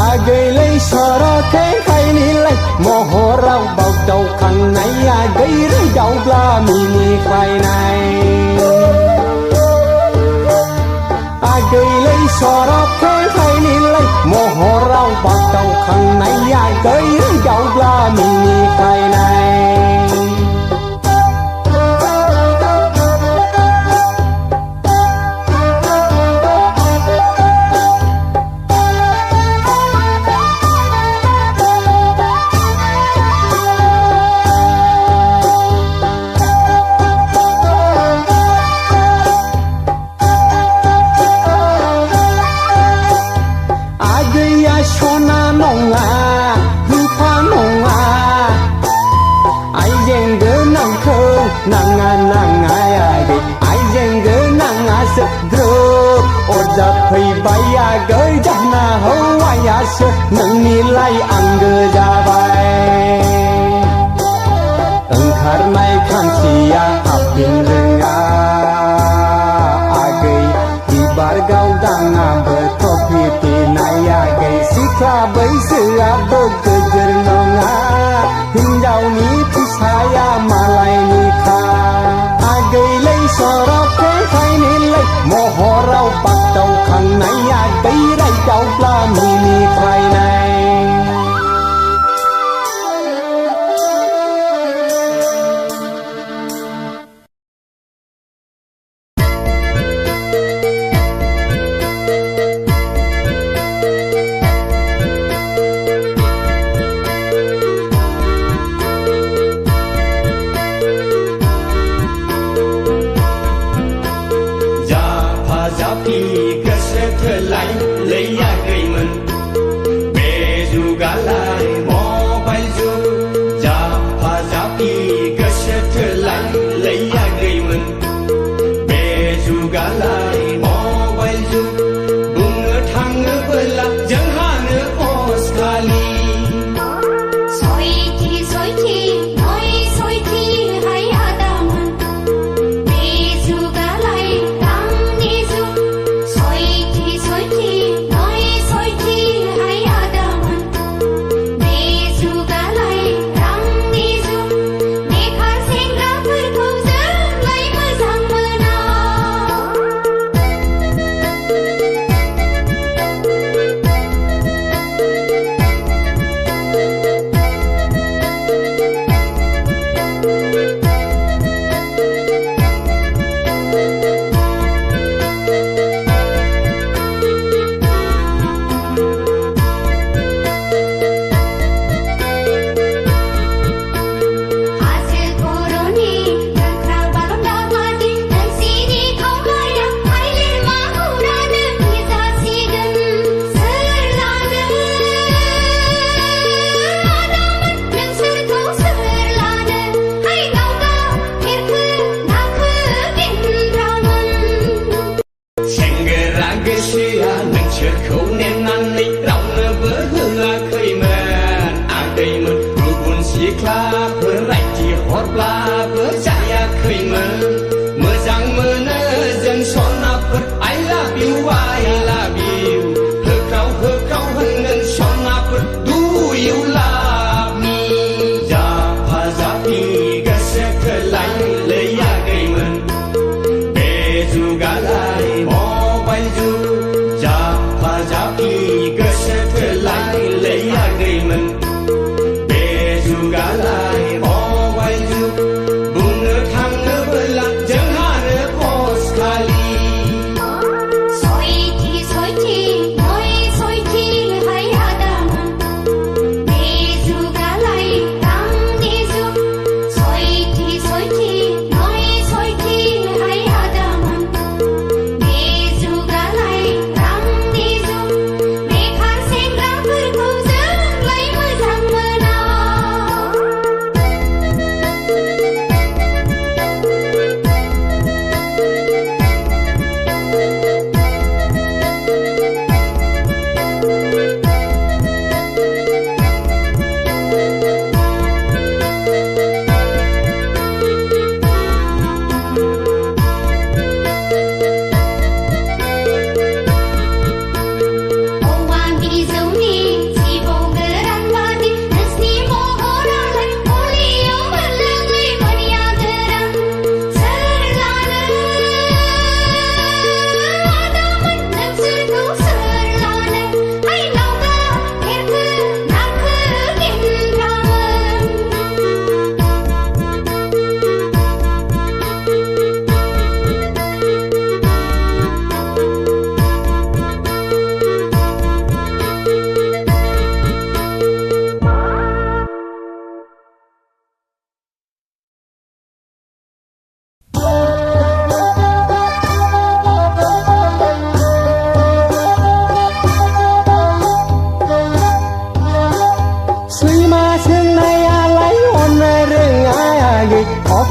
आगैलै सर'खै खायनिलाय महराव बावदावखांनाया गैरै दावब्ला मिनिख्लायनाय आगैलै सर'खै खायनिलाय महराव बावदावखांनाया गैरै दावब्ला मिनिख्लायनाय नाङा नाङायागै आइजें गोनाङासो ग्रोब अरजा फैबायागै जाना हौवायासो नोंनिलाय आंगो जाबाय ओंखारनाय खानसिया हाबफिन रोङा आगै बिबार गावदाङाबो ट्रफि फिनायागै सिख्ला बैसोआबो गोजोर नङा हिन्जावनि फिसाया मालायनि आगैलै सर'खै खायनिलाय महराव बागदावखांनाया गैराय दावब्ला मिनिख्लायनाय Soy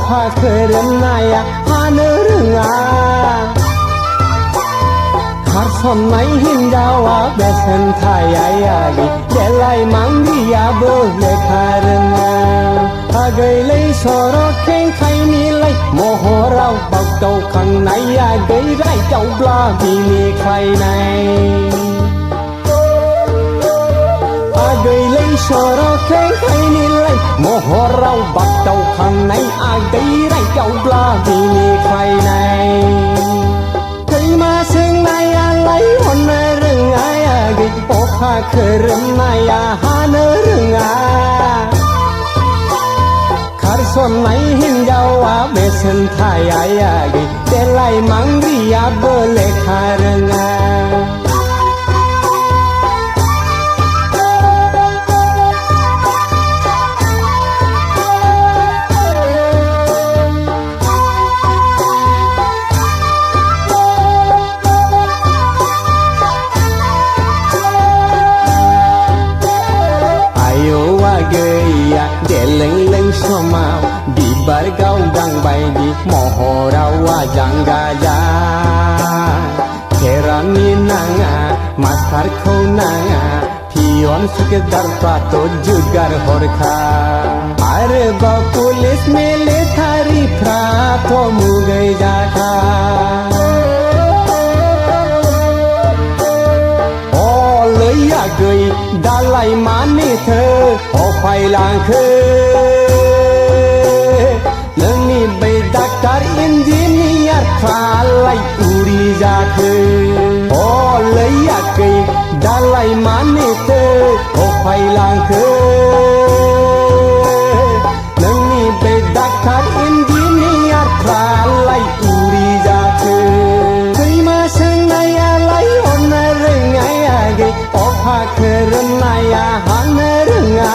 अखा खोरोमनाया हानो रोङा खारसननाय हिन्जावा बेसेन थायायागै देलाय मांगियाबो लेखा रोङा आगैलै सर' खेंखायनिलाय महराव बागदावखांनाया गैरायदावब्ला बिनिखायनाय आगैलै सर' खेंखायनिलाय महराव बागदावखांनाय आगैरायदावब्ला बिनिखायनाय खैमा सोंनायालाय हननो रोङा आगै अखा खोरोमनाया हानो रोङा खारसननाय हिन्जावा बेसेन थायायागै देलाय मांग्रियाबो लेखा रोङा गैया देलें समाव बिबार गावदां बायदि महराव आजां गाजा खेरानि नाङा मास्टारखौ नाङा पियन सुकेदारफ्राथ' जुगार हरखा आरोबाव पुलिस मिलिटारिफ्राथ' मुगै जाखा गै दालाय मानिथो अफायलांखो नोंनि बै डाक्टार इन्जिनियारफ्रालाय उरि जाखो लैयाखै दालाय मानिथो अफायलांखो नोंनि बै डाक्टार इन्जिनियारफ्रालाय उरि जाखो खैमा सोंनायालाय हरनो रोङायागै अखा खोरोमनाया हानो रोङा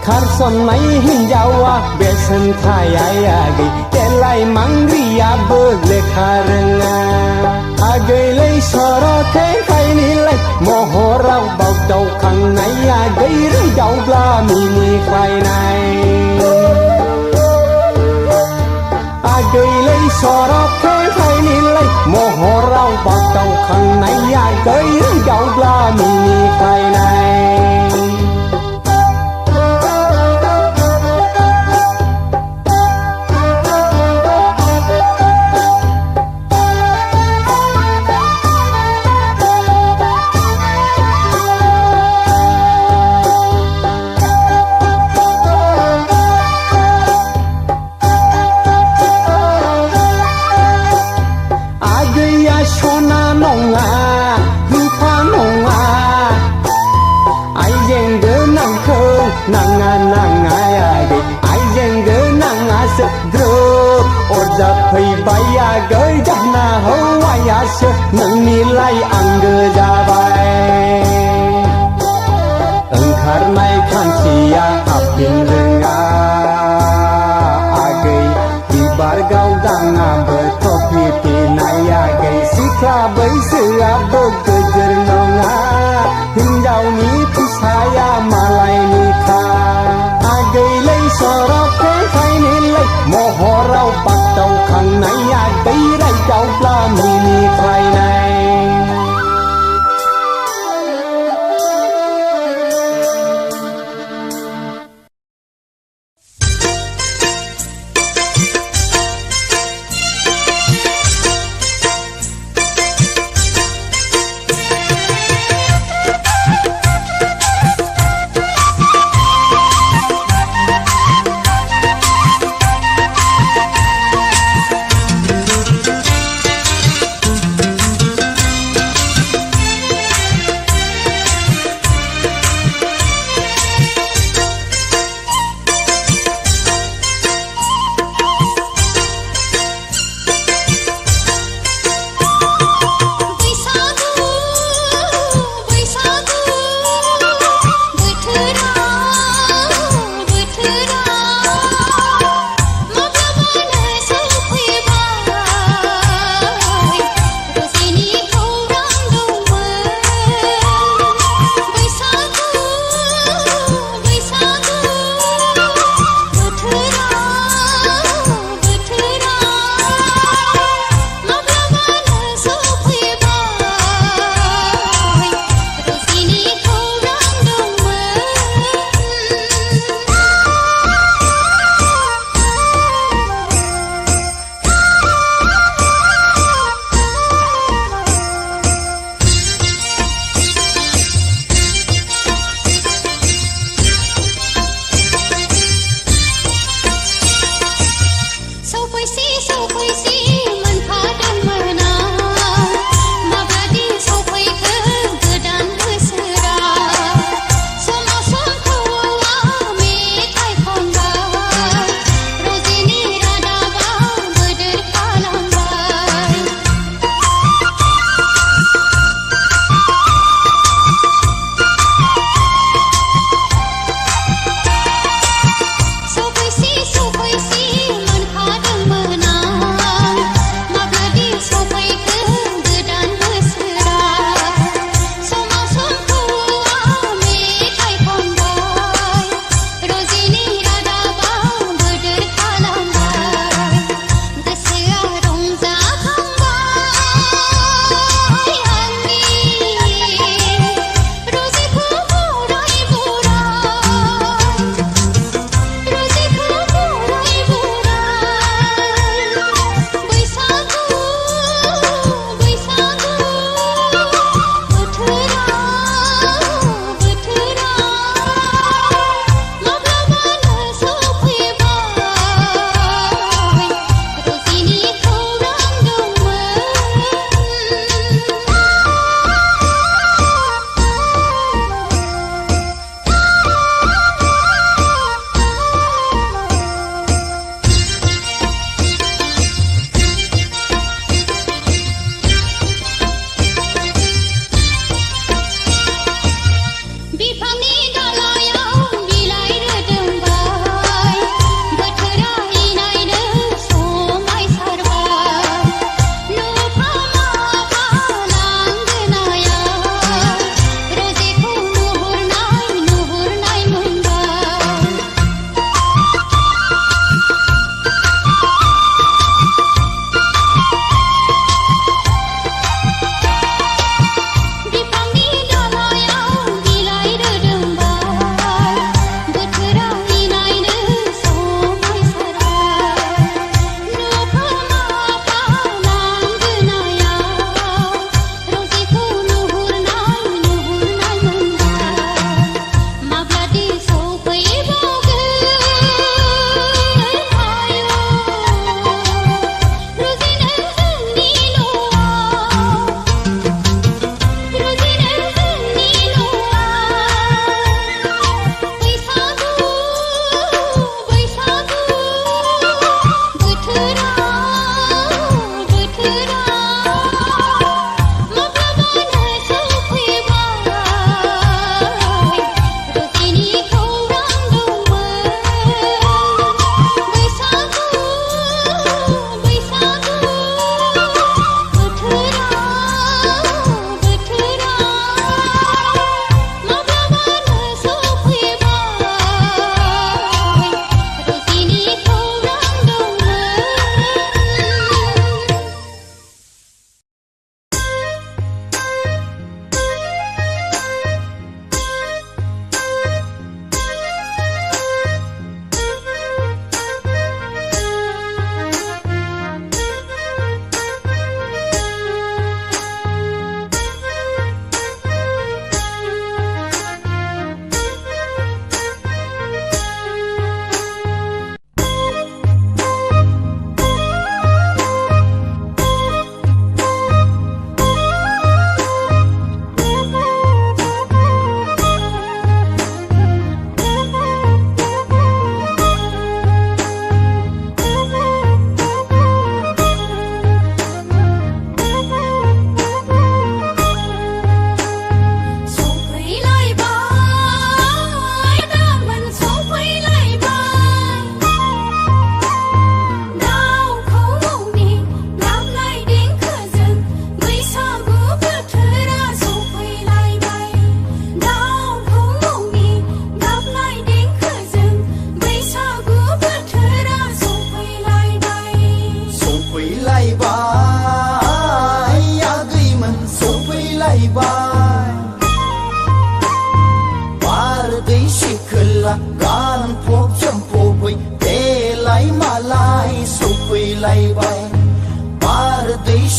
खारसननाय हिन्जावा बेसेन थायायागै देलाय मांग्रियाबो लेखा रोङा आगैलै सर' खेंखायनिलाय महराव बागदावखांनाया गैरायदावब्ला मिनिख्लायनाय आगैलै सर' खेंखायनिलाय महराव बागदावखांनाया गैरायदावब्ला मिनिख्लायनाय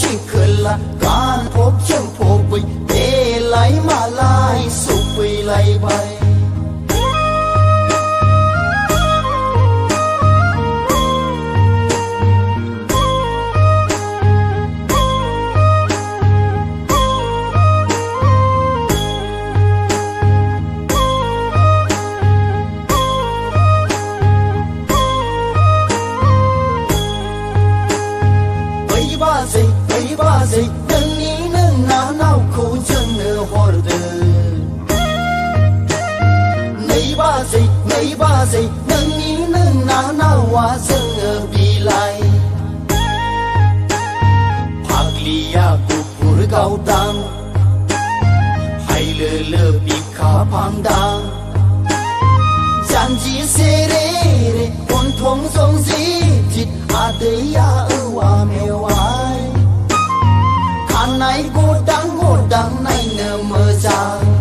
शिखला गान भब जों भबै देलाय मालाय सफैलायबाय बाजै नोंनि नोंना नावखौ जोंनो हरदों नै बाजै नोंनि नोंना नावा जोंनो बिलाइ फाग्लिया गुफुर गावदां हायलोलो बिखा फांदां जानजि सेरे रे गन्थं जंजि जित आदैया औवा मेवाइ खानाय गदां गदां नायनो मोजां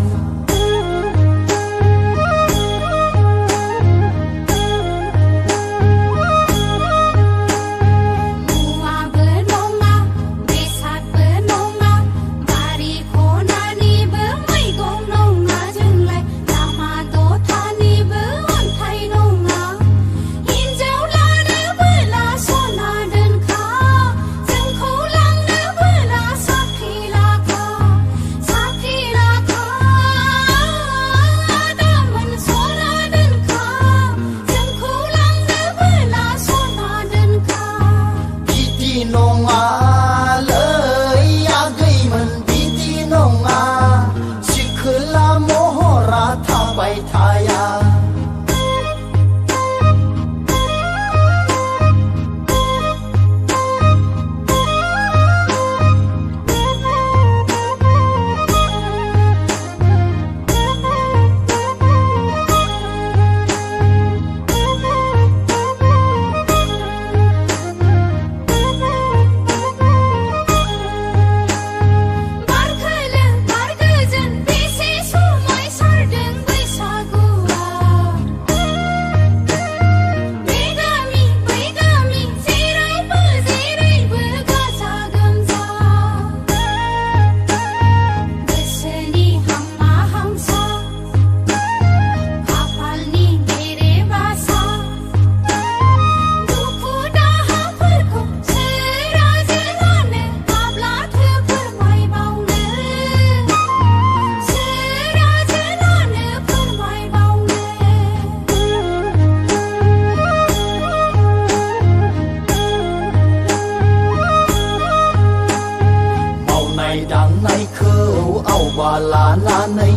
लानानै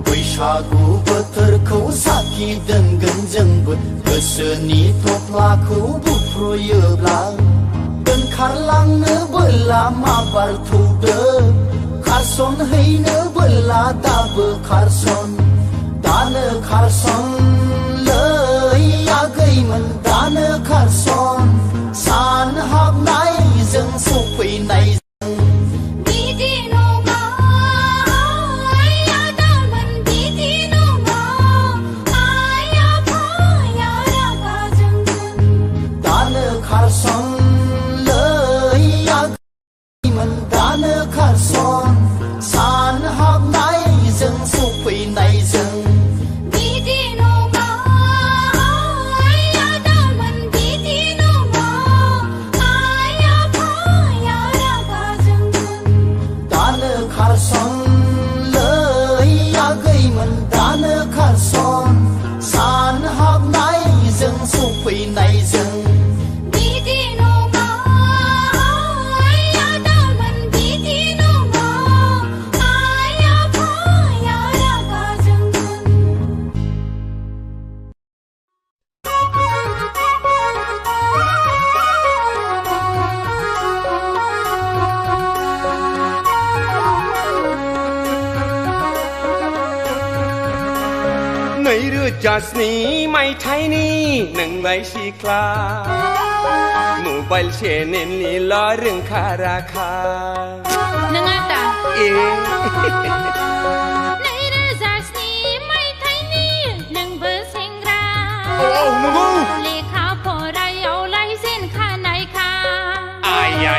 बैसागु बोथोरखौ साखि दोनगोन जोंबो गोसोनि थफ्लाखौ बुफ्रुयोब्ला दोनखारलांनो बोला माबार थौदो खारसन हैनो बोला दाबो खारसन दानो खारसन लै आगैमोन दानो खारसन सान हाबनायजों सफैनाय सान हाबनायजों सफैनायजों बिदि नङा आदामोन बिदि नङा आइ आफाया रागा जोंगोन दानो खारसन लै आगैमोन दानो खारसन सान हाबनायजों सफैनायजों जास्नि मायथाइनि नोंलाय सिख्ला मबाइल चेनेलनिल' रोंखा राखा नङा दा नैरोजास्नि मायथाइनि नोंबो सेंग्रा नंगौ लेखा फरायावलाय जेनखानायखा आया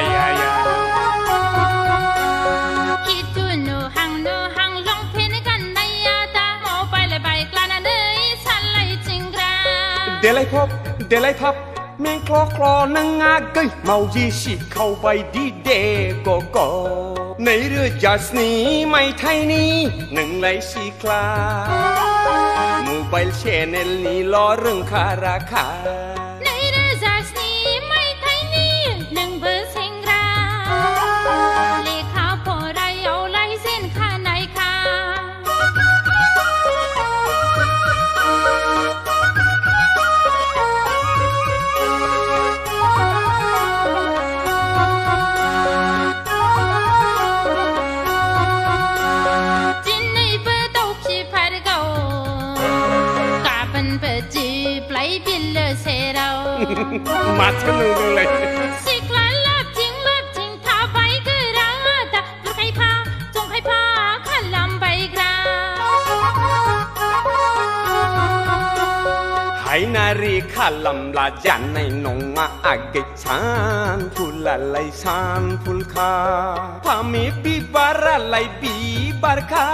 देलाय फाब में क्ल नों आगै मावजि सिखावबाय दि दे ग नैरोजा 7 मायथाइनि नोंलाय सिख्ला मबाइल चेनेलनिल' रोंखा राखा 2007 मायथाइनि नोंबो सेंग्रा लेखा फरायावलाय जेनखा नायखा दिनैबो दाउ फिफारगौ गाबोनबो जिबलाय बिलो सेराव माथो नुदोंलाय सिख्ला लाबथिं थाबाय गोरा दा बुरखायफा जंखायफा खालामबायग्रा हायनारि खालामब्ला जानाय नङा आगै सानफुलालाय सानफुलखा फामे बिबारालाय बिबारखा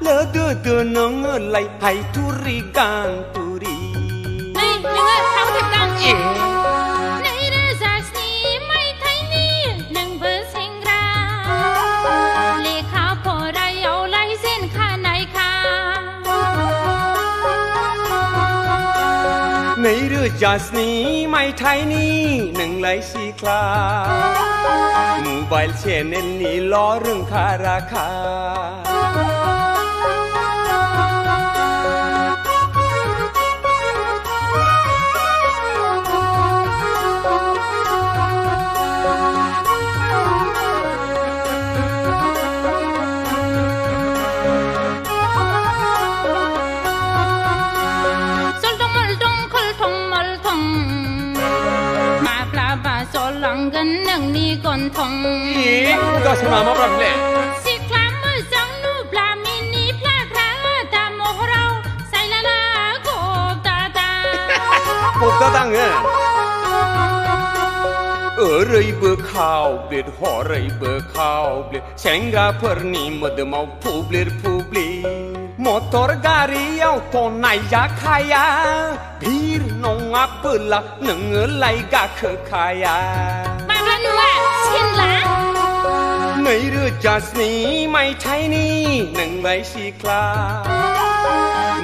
लोदोदो नोङोलाय हायथुरि गानथुरि नोङो थाव थेबगां 2007 मायथाइनि नोंबो सेंग्रा लेखा फरायावलाय जेनखा नायखा 2007 मायथाइनि नोंलाय सिख्ला मबाइल चेनेलनिल' रोंखा राखा माब्लाबा जलांगोन नोंनि गन्थं गासैमा माब्लाबले सिख्ला मोजां नुब्ला मिनिफ्लाग्रा दा महराव सायलाला गबदादा गबदादाङो ओरैबो खावब्लिद हरैबो खावब्लिद सेंग्राफोरनि मोदोमाव फुब्लिद मटर गारियावथ' नायजाखाया भिर नङाबोला नोङोलाय गाखोखाया माब्ला नुवा सिनला 2007 मायथाइनि नोंलाय सिख्ला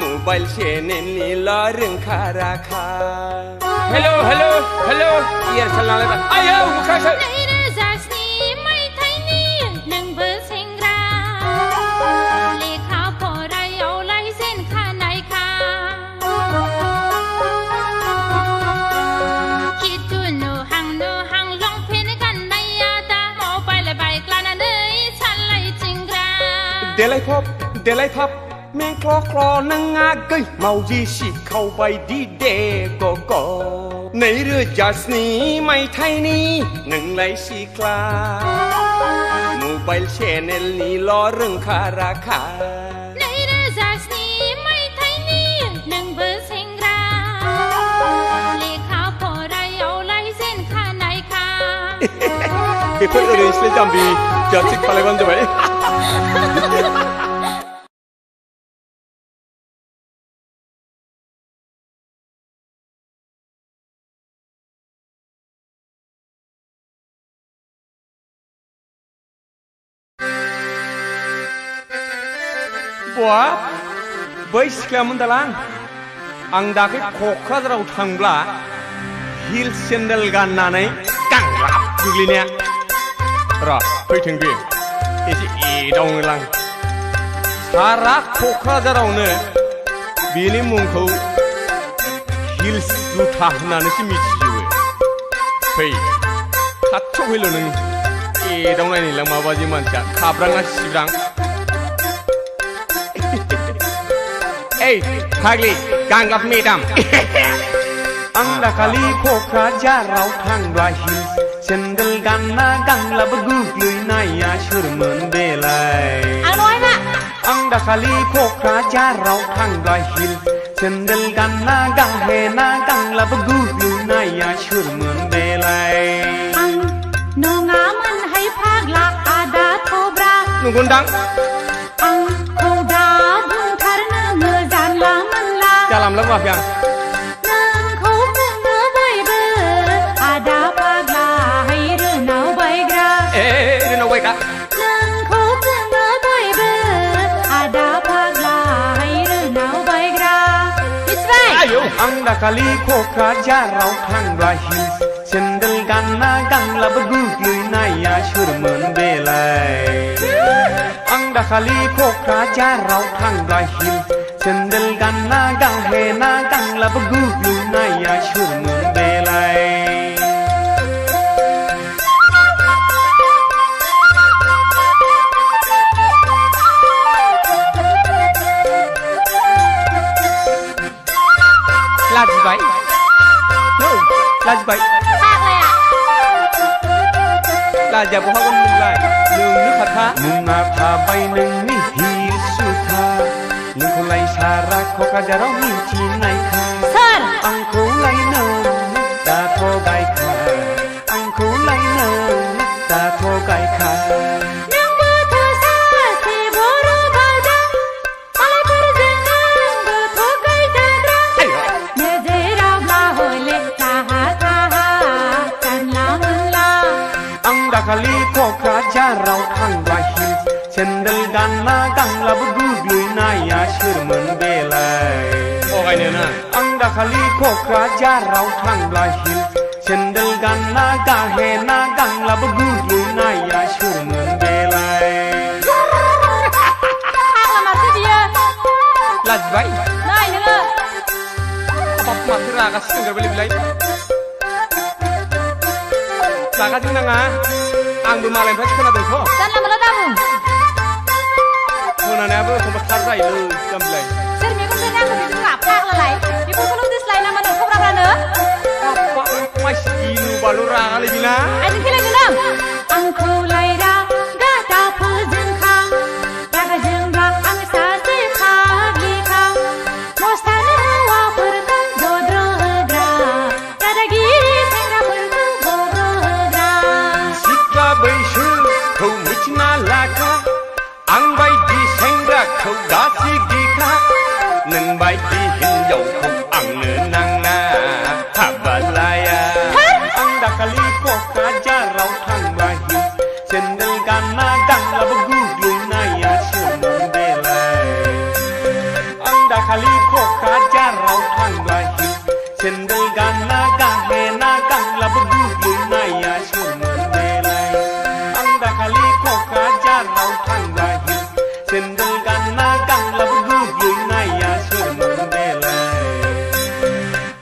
मबाइल चेनेलनिल' रोंखा राखा हेलौ एयारसेल नालाय आयौ बुखासो 2007 मायथाइनि नोंबो सेंग्रा लेखा फरायावलाय जेनखा नायखा खिथु नुहां लंपेन्ट गाननाया दा मबाइल बाइक लानानै सालायथिंग्रा देलाय फाब में क्ल नों आगै मावजि सिखावबाय दि दे ग 2007 मायथाइनि नोंलाय सिख्ला मबाइल चेनेलनिल' रोंखा राखा 2007 मायथाइनि नोंबो सेंग्रा लेखा फरायावलाय जेनखा नायखा बेफोर ओरैनोसोलै जाम्बि जोंहा थिग खालायबानो जाबाय बै सिख्लायामोन दालां आं दाख्लै क'क्राझाराव थांब्ला हिल सेन्देल गाननानै गांलाब गोग्लैनाया र' फैथों बे एसे एदावनोलां सारा क'क्राझारावनो बेनि मुंखौ हिल्स जुथा होननानैसो मिथिजोबो फै खाथियाव फैल' नों एदावनायनिलां माबादि मानसिया खाब्राङा सिब्रां Hey, Hagli, Ganglap Medam. Ang dakali Kokrajaraw थांब्ला हिल सेन्देल गानना गांलाब गोग्लैनाया सोरमोन बेलाय आं दाखालि क'क्राझाराव थांब्ला हिल सेन्देल गानना गांहेना गांलाब गोग्लैनाया सोरमोन बेलाय आं नङामोनहाय फाग्ला आदा थब्रा नंगौदां आंखौ दा बुंथार नोङो जानला मोनला जालामला माफि आं दाखालि क'क्राझाराव थांब्ला हिल्स सेन्देल गानना गानलाबो गोग्लैनाया सोरमोन बेलाय आं दाखालि क'क्राझाराव थांब्ला हिल्स सेन्देल गानना गाहेना गानलाबो गोग्लैनाया सोरमोन बेलाय लाजिबाय लाजिबाय लाजिया बहागोन नोंलाय नोंनो खाथा मुङा थाबाय नोंनि हिल्स जुथा नोंखौलाय सारा क'क्राझाराव मिथिनायखा आंखौलाय नों दाथ' गायखा आंखौलाय नों दाथ' गायखा दाखालि क'क्राझाराव थांब्ला हिल्स सेन्देल गानना गानलाबो गोग्लैनाया सोरमोन बेलाय थगायनोना आं दाखालि क'क्राझाराव थांब्ला हिल्स सेन्देल गानना गाहेना गानलाबो गोग्लैनाया सोरमोन बेलाय लाजिबाय नाय नोङो बाप माथो रागासो जोंगारबायलै बिलाय रागाजों नाङा आंबो मालायनिफ्राय खोनादोंथ' जानला मोनला दाबुं खोनानायाबो एखमबा थार जायोलै जाम्बिलाय सोर मेगनजों आंखौ बिदि बुङा फाग्लालाय बेफोरखौल' दिस्लाय नामा नों खब्राब्रानो मानसि गिलुबाल' रागालै बिना आइजों खेलायनो नों आंखौलाय रागा दाफोजोंखां रागा जोंब्ला आं सासे फाग्लिखां मस्तानो हौवाफोरखौ जद्र होग्रा दादागिरि सेंग्राफोरखौ बैसोखौ मिथिना लाखा आं बायदि सेंग्राखौ दासि गिखा नों बायदि हिनजावखौ आंनो नाङा हाबा लाया आं दाखालि क'क्राझाराव थांब्ला हिल्स सेन्देल गानना गानलाबो गोग्लैनाया सोरमोन बेलाय आं दाखालि क'क्राझाराव थांब्ला हिल्स सेन्देल गानना गाहेना गानलाबो गोग्लैनाया सोरमोन दाखालि क'क्राझाराव थांब्ला हिल्स सेन्देल गानना गानलाबो गोग्लैनाया सोरमोन बेलाय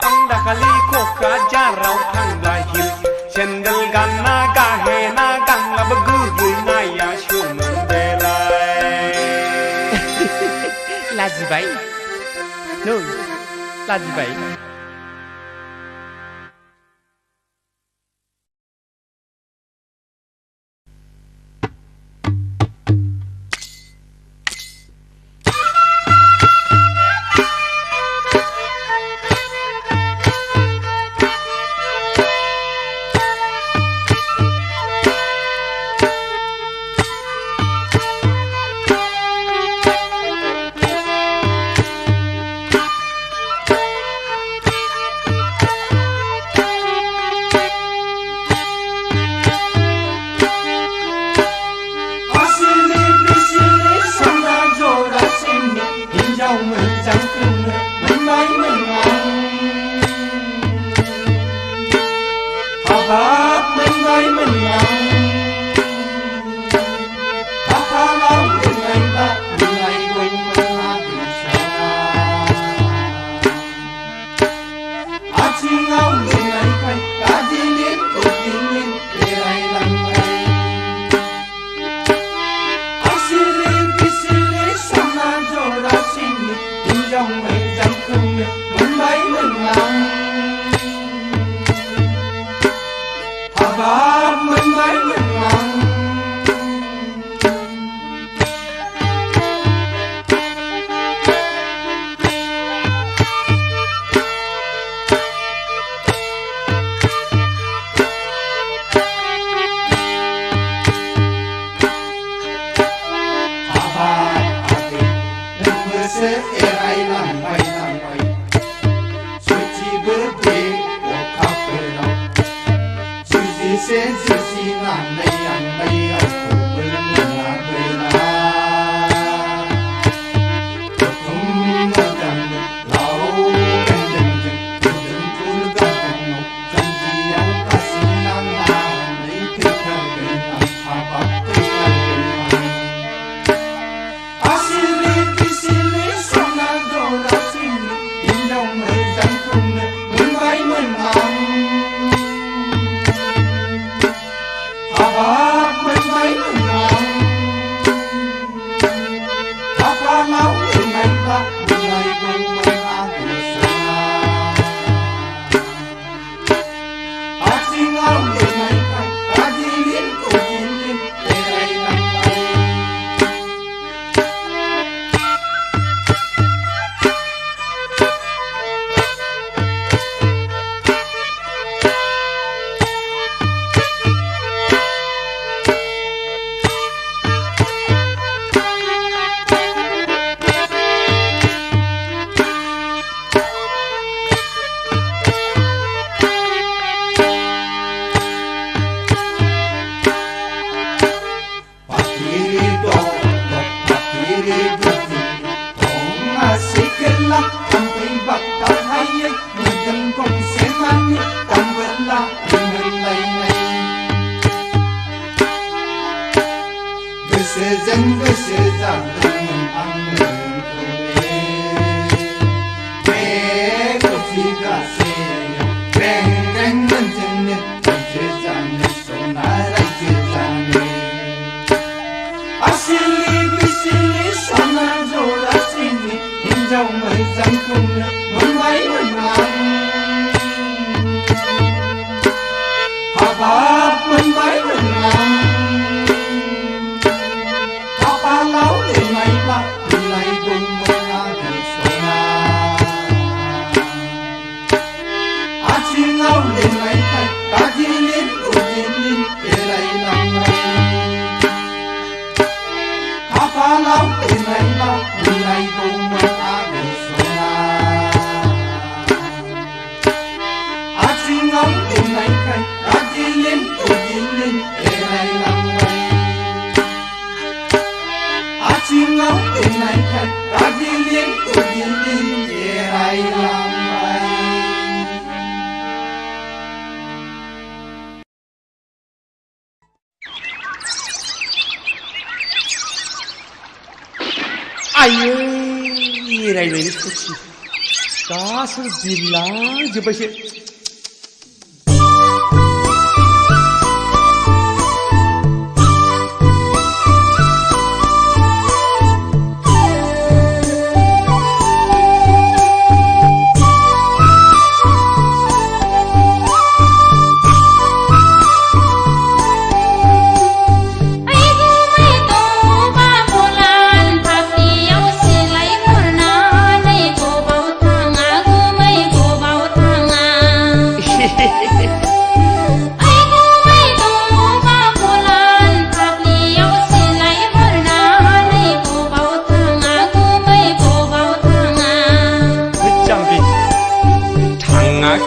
आं दाखालि क'क्राझाराव थांब्ला हिल्स सेन्देल गानना गाहेना गानलाबो गोग्लैनाया सोरमोन बेलाय लाजिबाय नों लाजिबाय गोसोजों गोसो जादोंमोन आङो नोंखौनो बे कफि गासेयाव रें रें मोनजोंनो रायजो जानो सना रायजो जानो आसिलि बिसिलि सना जरासेनि हिन्जाव मोजांखौनो मोनबायमोन आं हाबाब मोनबायमोन आं खाफालाव लिरनायब्ला बिलाइगौमोन आङो सना आथिङाव लिरनायखाय गादिलिन उदिलिन एरायलांनाय खाफालाव लिरनायब्ला बिलाइगौमोन आङो सना आथिङाव लिरनायखाय गादिलिन उदिलिन एरायलांनाय आथिङाव लिरनायखाय गादिलिन उदिलिन एरायलांनाय आयै रायलायनो सखि गासैबो बिरलांजोब्बायसो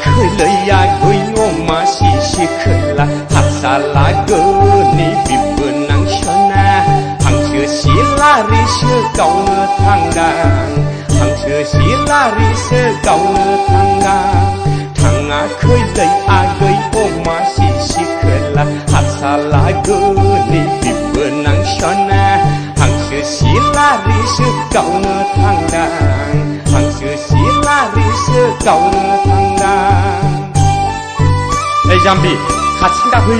खैलैया गैयो मासिसि खोला हासाला गोनि बिबोनां सना हांसो सिलारिसो गावनो थांगां हांसो सिलारिसो गावनो थांगां थाङा खैलै आगै अमा सिसि खोला हासाला गोनि बिबोनां सना हांसो सिलारिसो गावनो थांगां हांसो सिलारिसो गावनो थांगां ओइ जाम्बि खाथिं दाफै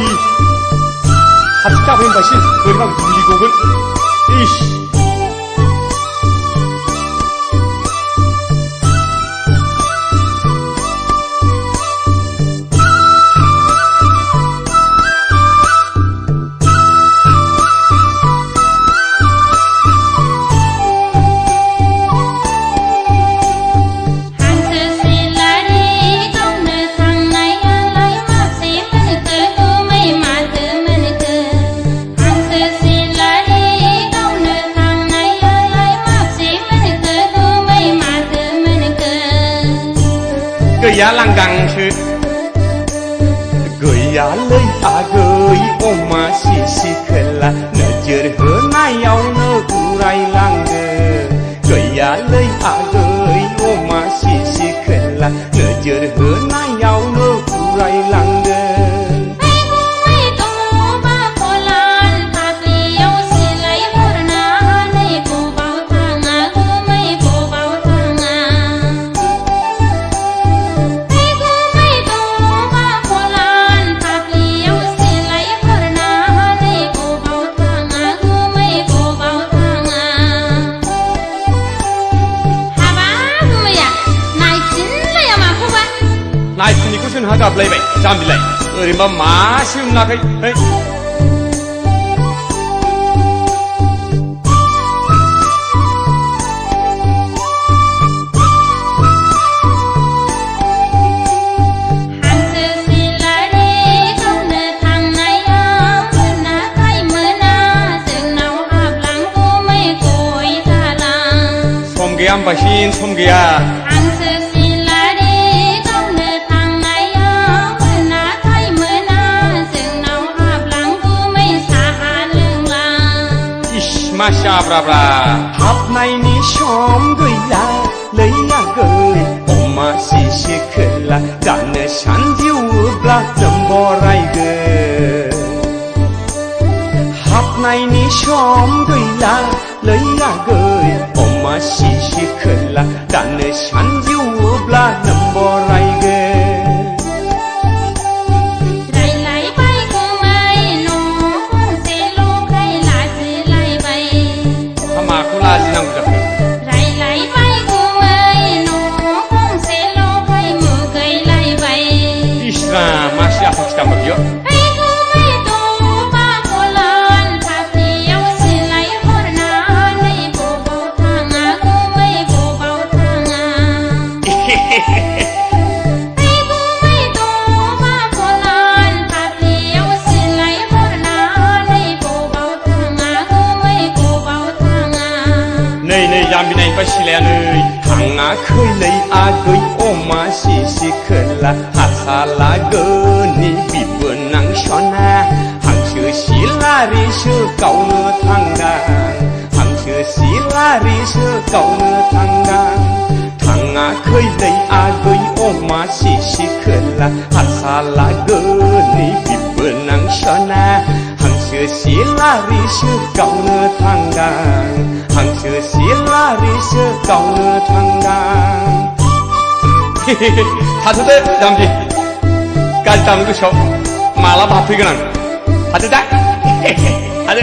खाथिं दाफै होनबासो बोरैबा गुलि गगोन इस गैया लांगांसो गैयालै आगै अमा सिसि खोला नोजोर होनायावनो उरायलाङो गैयालै आगै अमा सिसि खोला नोजोर होनायावनो उरायलाङो नायफिनिखौसो नोंहा गाबलायबाय जाम्बिलाय ओरैनोबा मासे मोनाखै सम गैया होनबासिन सम गैया मासिया ब्राब्रा हाबनायनि सम गैला लैयागै अमा सिसि खोला जानो सानजिउब्ला जों बरायगोन हाबनायनि सम गैला लैयागै अमा सिसि खोला दानो सानजौवोब्ला नम्बरायगोन माखौ लाजिनांगौ जाखो इस्रा मासे आफा खिथामा बियो जाम्बिनायनिफ्राय सिलायानै थाङाखैलै आगै अमा सिसि खोला हासालागोनि बिबोनां सना हांसो सिलारिसो गावनो थांदां हांसो सिलारिसो गावनो थांदां थाङाखैलै आगै अमा सिसि खोला हासालागोनि बिबोनां सना हांसो सिलारिसो गावनो थांदां हांसो सिलारिसो गावनो थांदां थाथ'दो जाम्बि गाज्रि दामनो गोसोआव मालाबा हाबफैगोन आं थादो दा थादो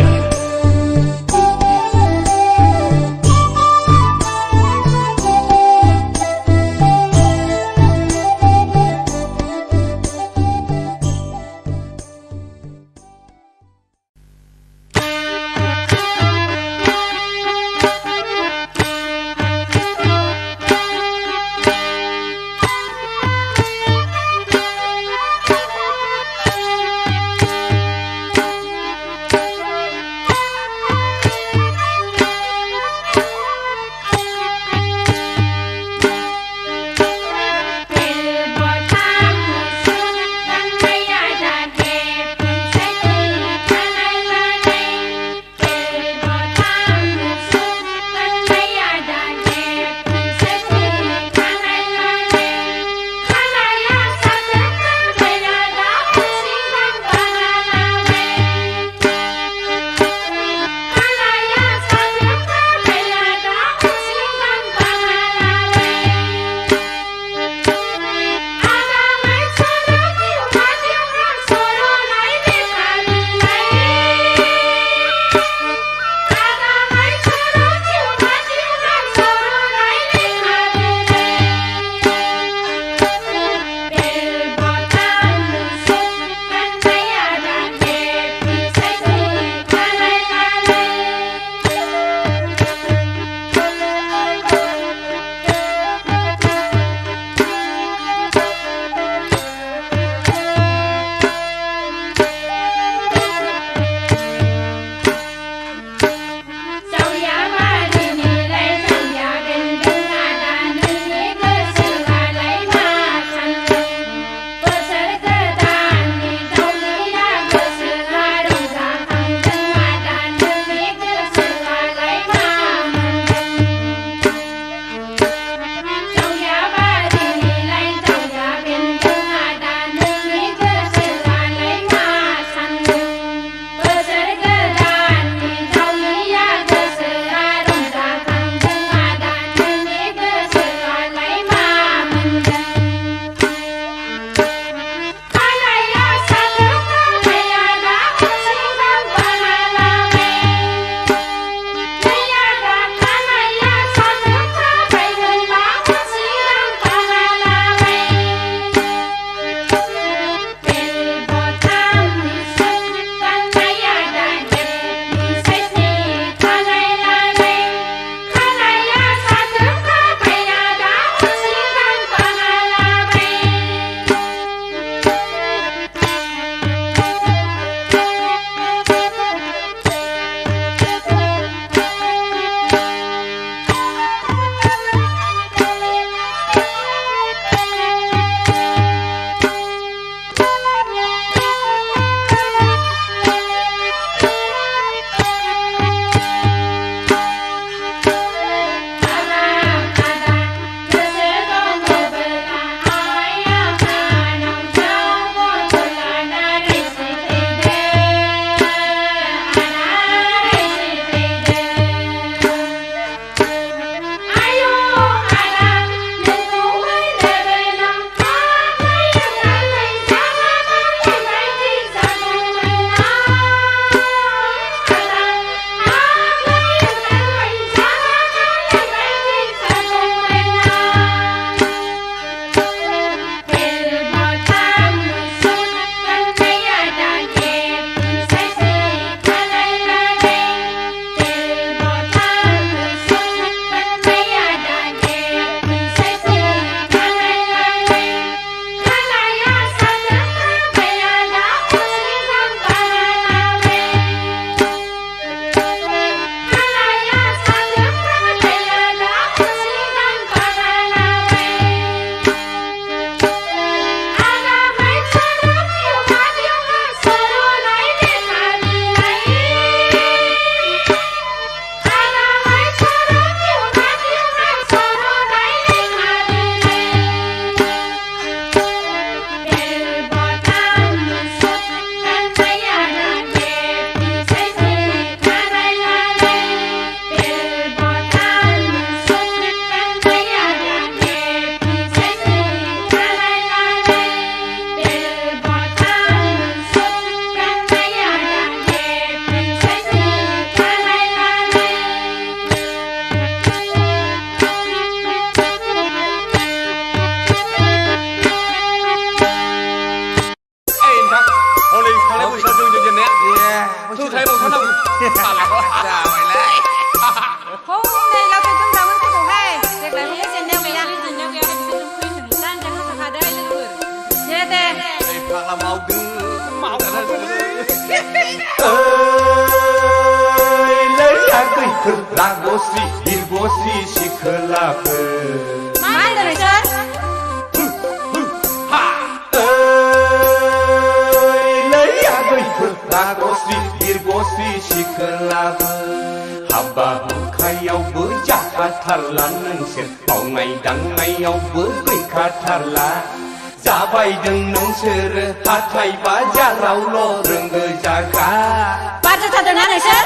जाबायलाय हनै लावथाय दुमग्रामोन फैगौहाय देग्लाय हले जेननायाव गैया जेननायाव गैया बिसोर फैनो जानजानो थाखादो लोगोफोर दे ओइ फाग्ला मावदो गैफोर रागस्रि बिरगस्रि सिखोलाफोर मा होनदों नोंसोर गैफोर रागस्रि बिरगस्रि सिखोलाफोर हाबा हुखायावबो जाखाथारला नोंसोर मावनाय दांनायावबो गैखाथारला जाबायदों नोंसोर हाथाय बाजारावल' रोंगो जागा बाथ्राथारदोंना नोंसोर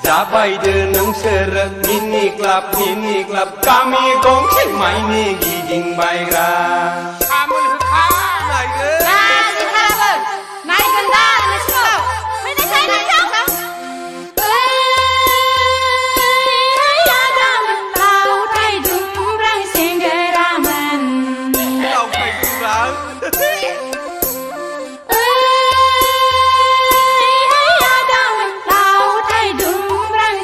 जाबायदो नोंसोर मिनि क्लाब गामि गंसे माइनि गिदिंबायग्रा आमोल होखा नायगोन लाजिथाराबो नायगोन दा नोंसोरखौ फैनायसाय नोंथां लावथाय दुमब्रां सेंग्रामोन लावथाय दुमब्रां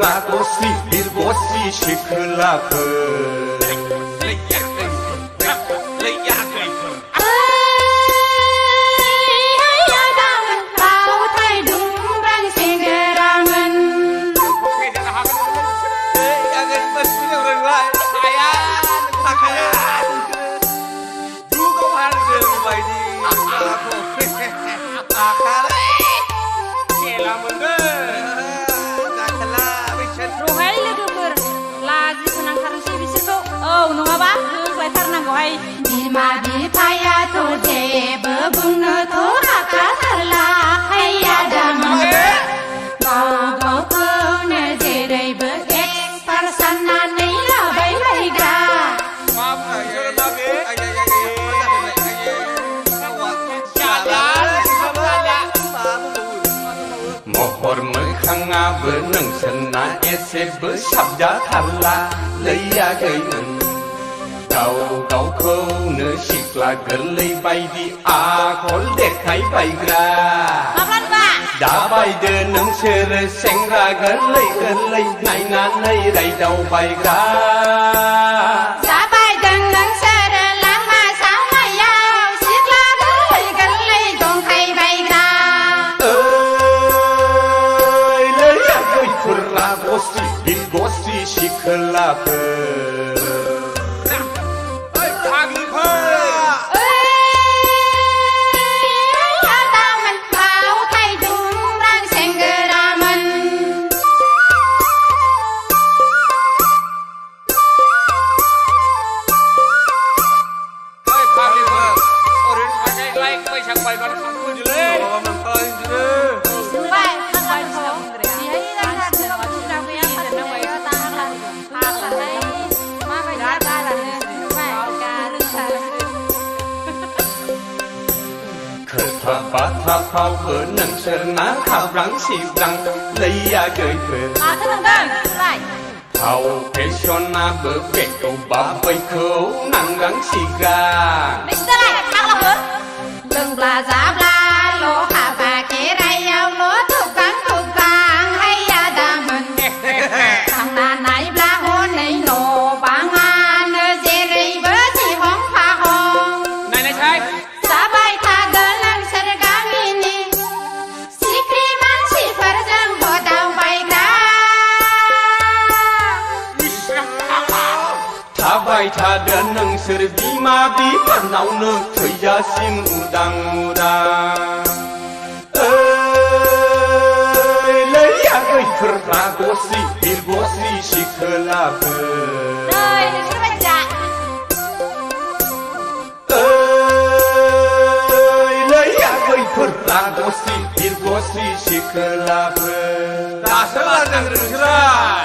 रागस्रि बिरगस्रि सिखोलाफोर लावथाय दुमब्रां सेंग्रामोन रहाय लोगोफोर लाजि फोनांथारनोसै बिसोरखौ औ नङाबा होख्लायथारनांगौहाय बिमा बिफायाथ' जेबो बुंनोथ' हाखाथारला हैया दामोन गाव गावखौनो जेरैबो एक्सपार्ट साननानै लाबाय बायग्रा महर मोखाङाबो नोंसोरना एसेबो साबजाथारला लैयाखैमोन गाव गावखौनो सिख्ला गोरलै बायदि आखल देखायबायग्रा जाबायदो नोंसोरो सेंग्रा गोरलै नायनानै रायदावबायग्रा जाबायदों नोंसोरो लामा सामायाव सिख्ला गोरलै दंखायबायग्रा रागस्रि बिरगस्रि सिखोलाफोर लावथाय दुमब्रां सेंग्रामोन बैसाग बायबानो खांफैदोलै खोथा बाथ्राफ्रावबो नोंसोरना खाब्रां सिब्रां लैयाखैफोर माथो नोंदों फाव फेसनाबो बेखौ बा बैखौ नांगां सिग्रा नोंसोरलाय फाग्लाफोर लोंब्ला जाब्लाल' हाबा खेराइयावल' दुगां हैया दामोन थांना नायब्ला हनै न' बाङानो जेरैबो जिहं फाहं नायनायसाय जाबाय थागोन नोंसोर गामिनि सिख्रि मानसिफोरजों बदावबायग्रा थाबाय थादो नोंसोर बिमा बिफानावनो थैजासिम उदां लैयाखैफोर रागस्रि बिरगस्रि सिखोलाफोर लैयाखैफोर रागस्रि बिरगस्रि सिखोलाफोर दासो लादों नोंसोरलाय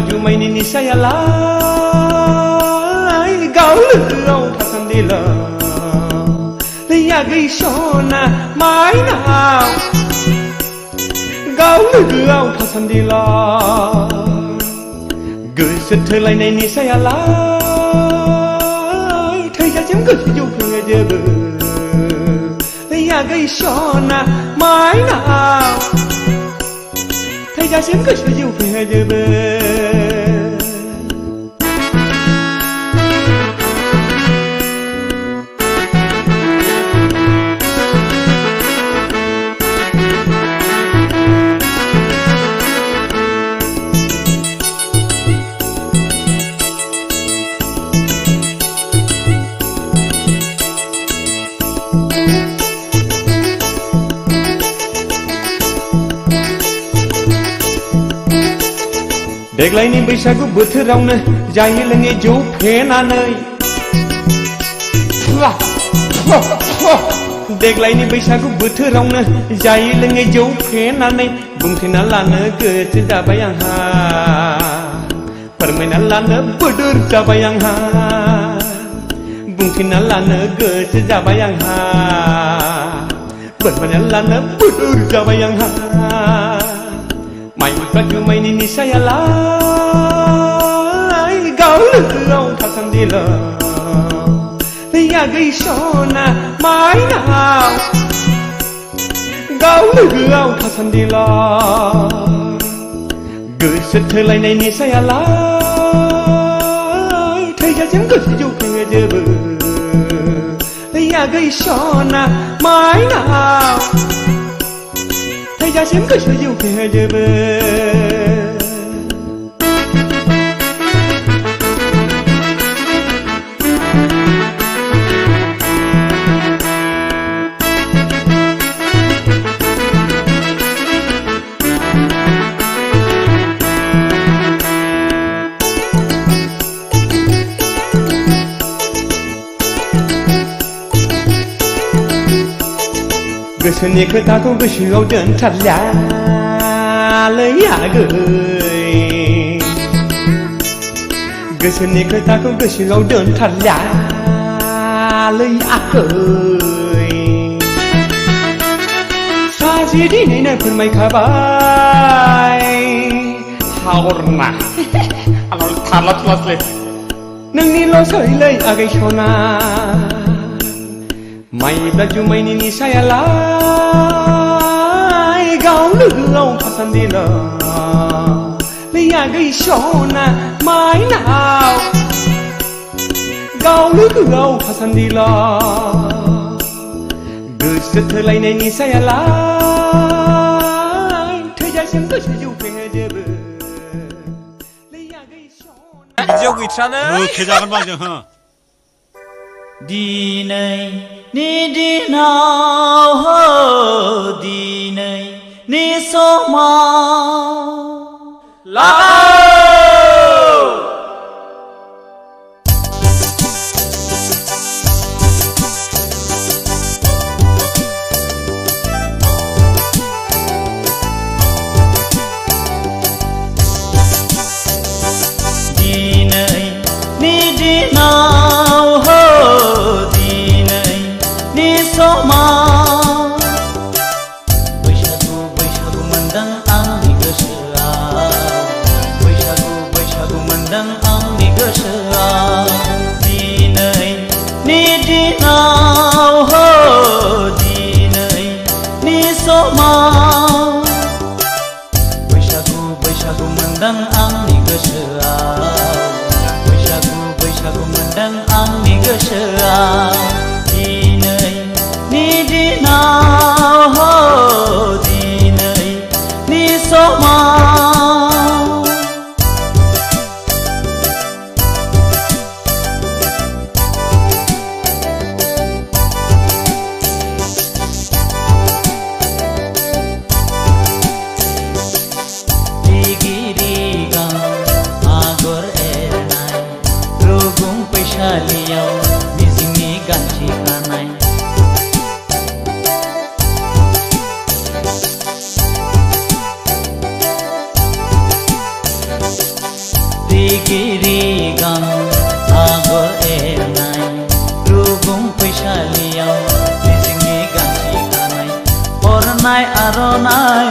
जुमायनि निसायालाय गाव लोगोआव थासान्दिल' आगै सना माइनाव गाव लोगोआव थासान्दिल' गोसो थोलायनाय निसायालाय थैजासिम गोसो जौफेङो जोबो आगै सना माइनाव थैजासिम गोसो जौफेङो जोबो देग्लायनि बैसागु बोथोरावनो जायै लोङै जौ फेनानै देग्लायनि बैसागु बोथोरावनो जायै लोङै जौ फेनानै बुंथिना लानो गोसो जाबाय आंहा फोरमायना लानो बोदोर जाबाय आंहा बुंथिना लानो गोसो जाबाय आंहा फोरमायना लानो बोदोर जाबाय आंहा माइफ्रा जुमायनि निसायालाय गाव लोगोआव थासान्दिल' आगै सना माइनाव गाव लोगोआव थासान्दिल' गोसो थोलायनाय निसायालाय थैजासिम गोसो जौफेङो जोबो आगै सना माइनाव थैजासिम गोसो जौफेङो जोबो गोसोनि खोथाखौ गोसोआव दोनथारलालै आगै गोसोनि खोथाखौ गोसोआव दोनथारलालै आगै सासे दिनैनो फोरमायखाबाय हावरना आंनाव थारला थुलासलै नोंनिल' सैलै आगै सना माइब्रा जुमायनि निसायालाय गाव लोगोआव थासान्दिल' आगै सना माइनाव गाव लोगोआव थासान्दिल' गोसो थोलायनाय निसायालाय थैजासिम गोसो जौफेङो जोबो बिदियाव गैथ्रानो खेजागोन बाजों हो दिनैनि दिनाव दिनैनि समाव दिनैनि दिनाव दिनैनि समाव बैसागु बैसागु मोनदों आंनि गोसोआव बैसागु बैसागु मोनदों आंनि गोसोआव दिनैनि दिनाव दिनैनि समाव बैसागु बैसागु मोनदों आंनि गोसोआव बैसागु बैसागु मोनदों आंनि गोसोआव दिनैनि दिनाव दिनैनि समाव रिगि रिगां आगर एरनाय रुगुं फैसालियाव मिजिंनि गांसे खानाय लिगिरि गां आगर एरनाय रुगुं फैसालियाव मिजिंनि गांसे खानाय हरनाय आर'नाय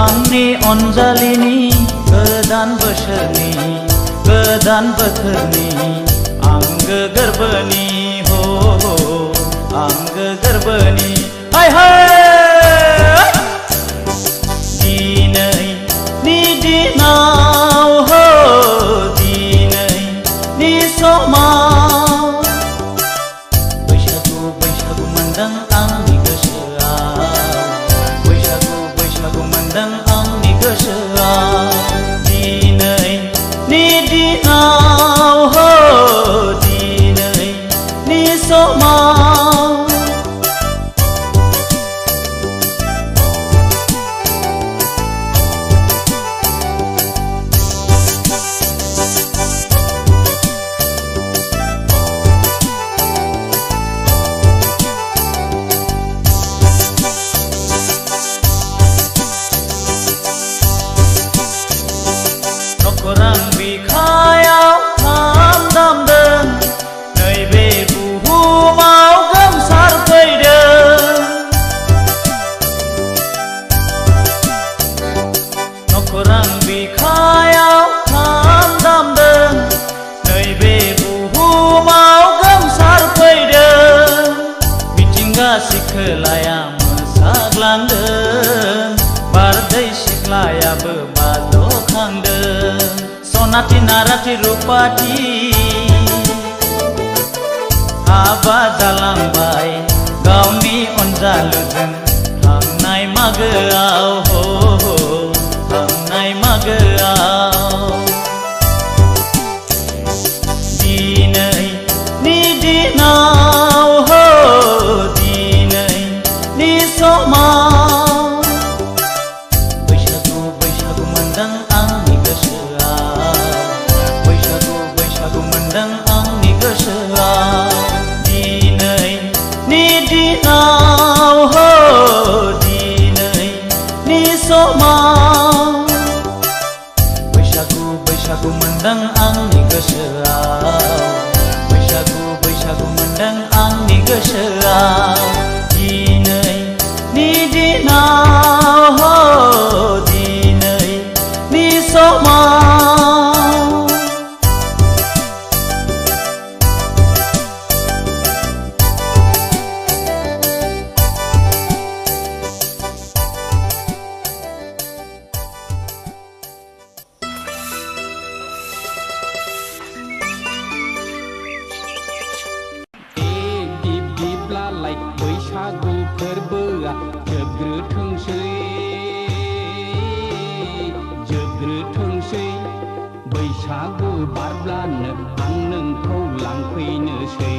आंनि अनजालिनि गोदान बोथोरनि आंगो गोरबोनि हो आंगो गोरबोनि हाय हाय दिनैनि दिनाव हो दिनैनि समाव बैसागु मोनदों आंनि गोसोआव बैसागु मोनदों आंनि गोसोआव दिनैनि दिनाव हो दिनैनि समाव खौरां बिखायाव खाम दामदों नैबे बुहुमाव गोमसारफैदों खौरां बिखायाव खाम दामदों नैबे बुहुमाव गोमसारफैदों मिथिंगा सिखोलाया मोसाग्लांदों बारदै सिख्लायाबो बाज्ल'खांदों सनाथि नाराथि रुपाथि हाबा जालांबाय गावनि अनजालुजों थांनाय मागोआव हो थांनाय मागोआव दिनैनि दिनाव हो दिनैनि समाव बैसागु मोनदों आंनि गोसोआव बैसागु मोनदों आंनि गोसोआव दिनैनि दिनाव हो दिनैनि समाव बैसागु मोनदों आंनि गोसोआव बैसागु मोनदों आंनि गोसोआव दिनैनि दिनाव हो दिनैनि समाव बैसागु फोरबोआ जोबग्रोथोंसै बैसागु बारब्लानो आं नोंखौ लांफैनोसै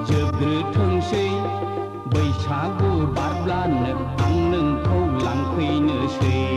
जोबग्रोथोंसै बैसागु बारब्लानो आं नोंखौ लांफैनोसै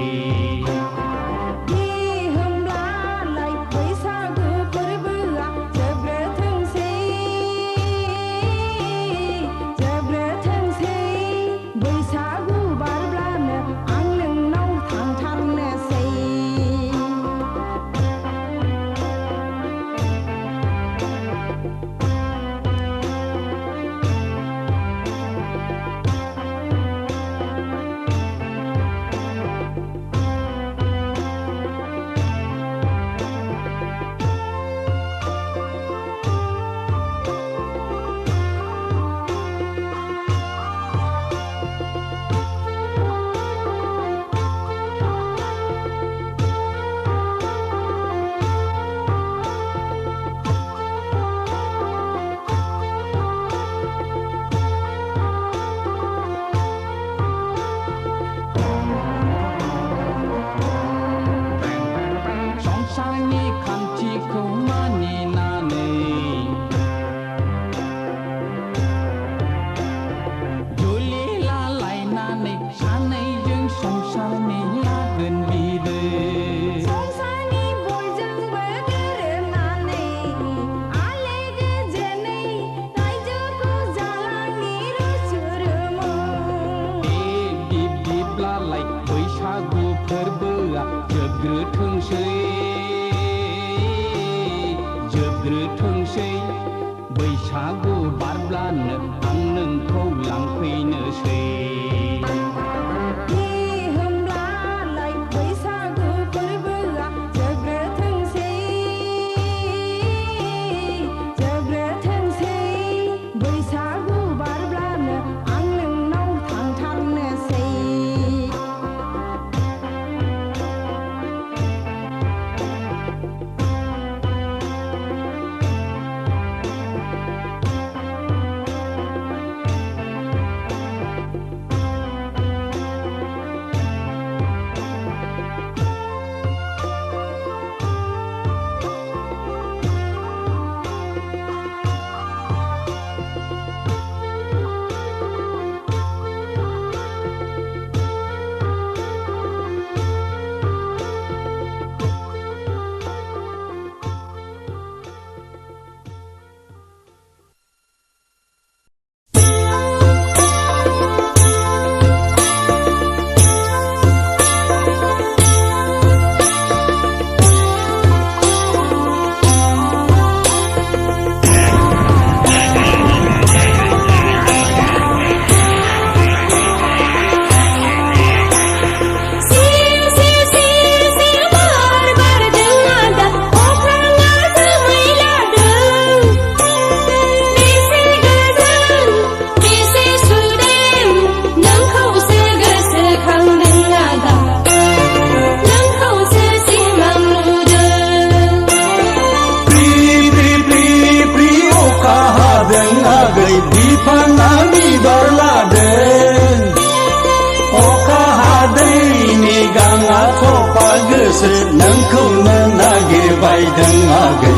गोसो नोंखौनो नागिरबायदों आगै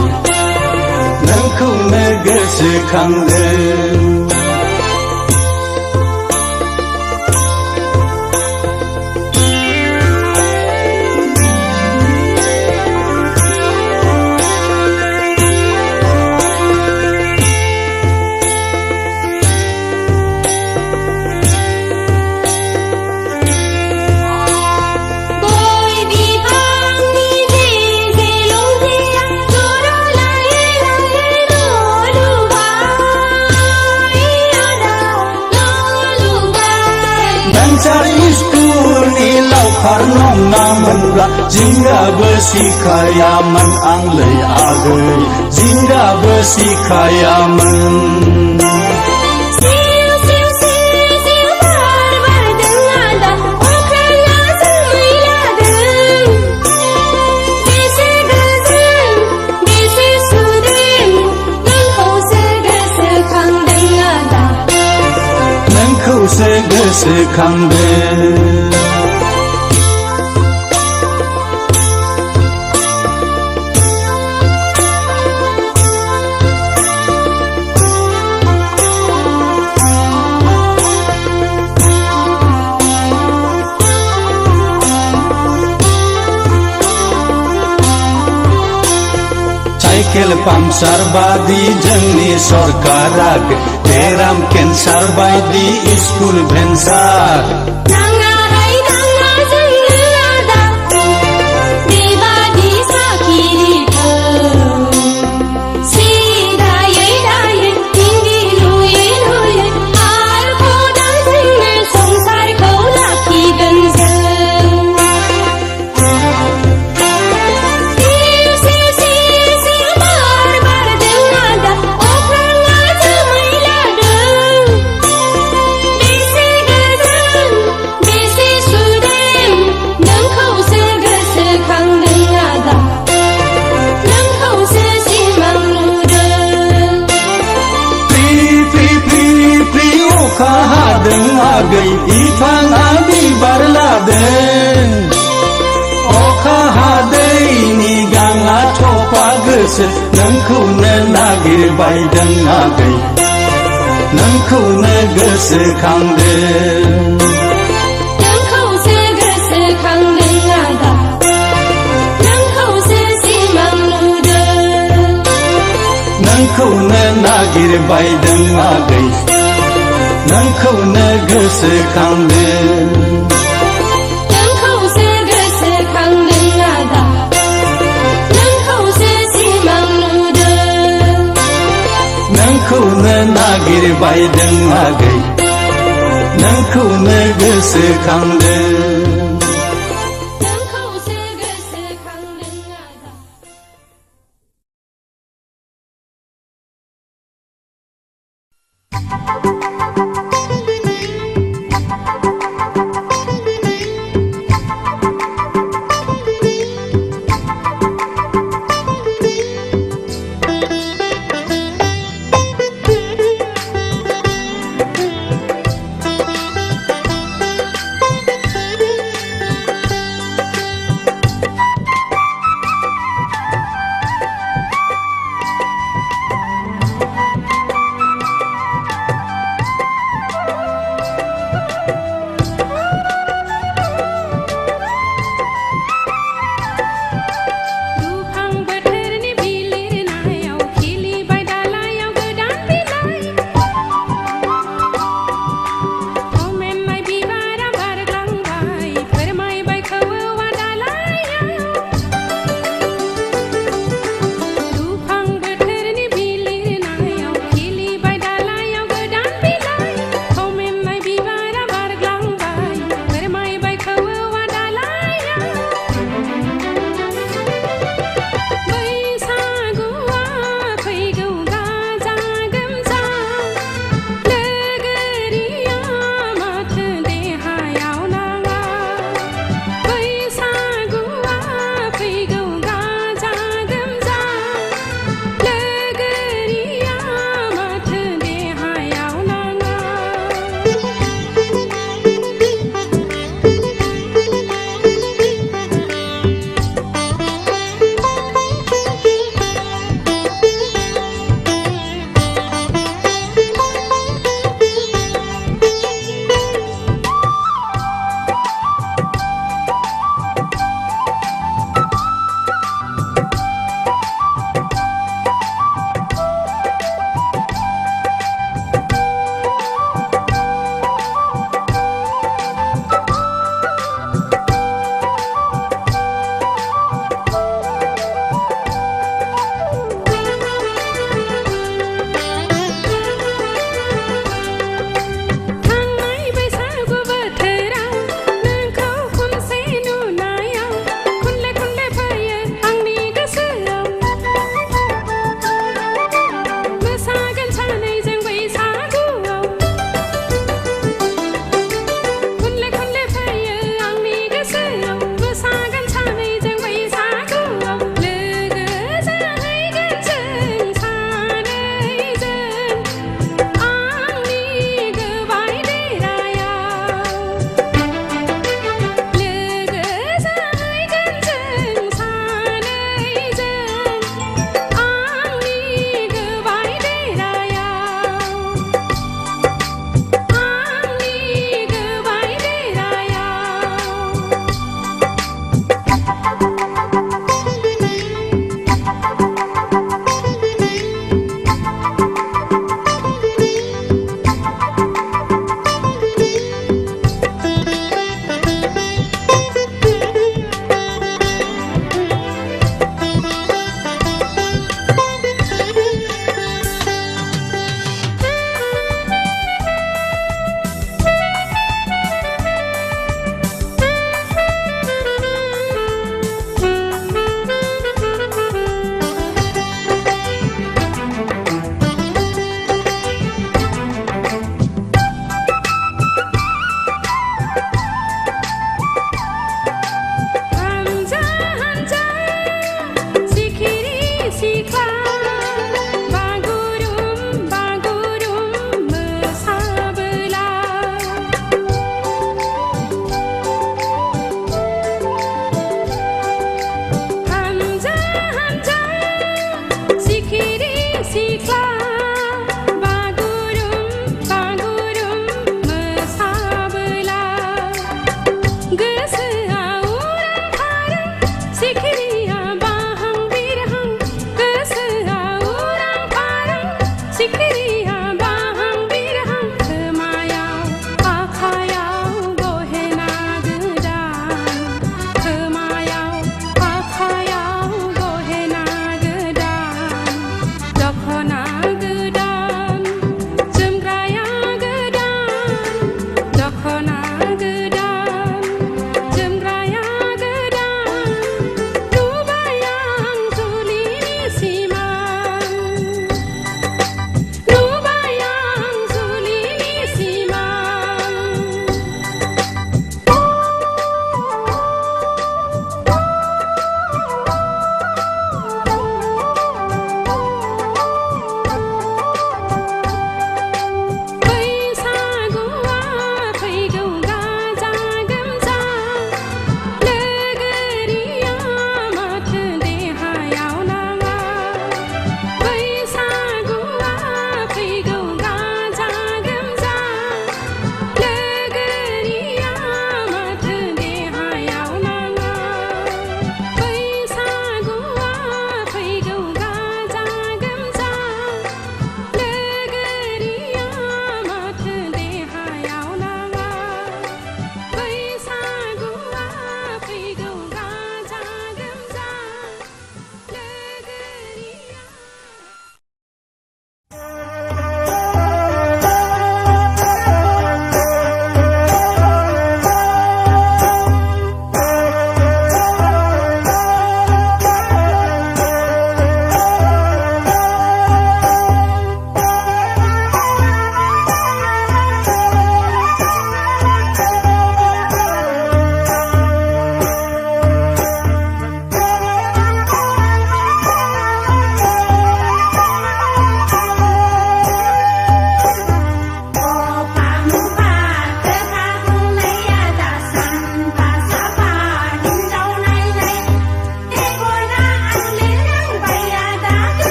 नोंखौनो गोसोखांदों नङामोनब्ला जिंगाबो सिखायामोन आंलै आगै जिंगाबो सिखायामोन नोंखौसो गोसोखांदों साइकेल पाम्पसार बादि जोंनि सरकारा बेराम केन्सार बायदि स्कुल भेन्सार आगै बिफाङा बिबार लादों अखा हादैनि गाङा थफा गोसो नोंखौनो नागिरबायदों आगै नोंखौनो गोसोखांदों नोंखौसो गोसोखांदों आदा नोंखौसो सिमां नुदों नोंखौनो नागिरबायदों आगै नोंखौनो गोसोखांदों नोंखौसो गोसोखांदों आदा नोंखौसो सिमां नुदों नोंखौनो नागिरबायदों आगै नोंखौनो गोसोखांदों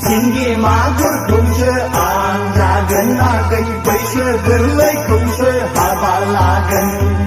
सिंगि मागुरखौसो आं जागोन आगै बैसो गोरलैखौसो हाबा लागोन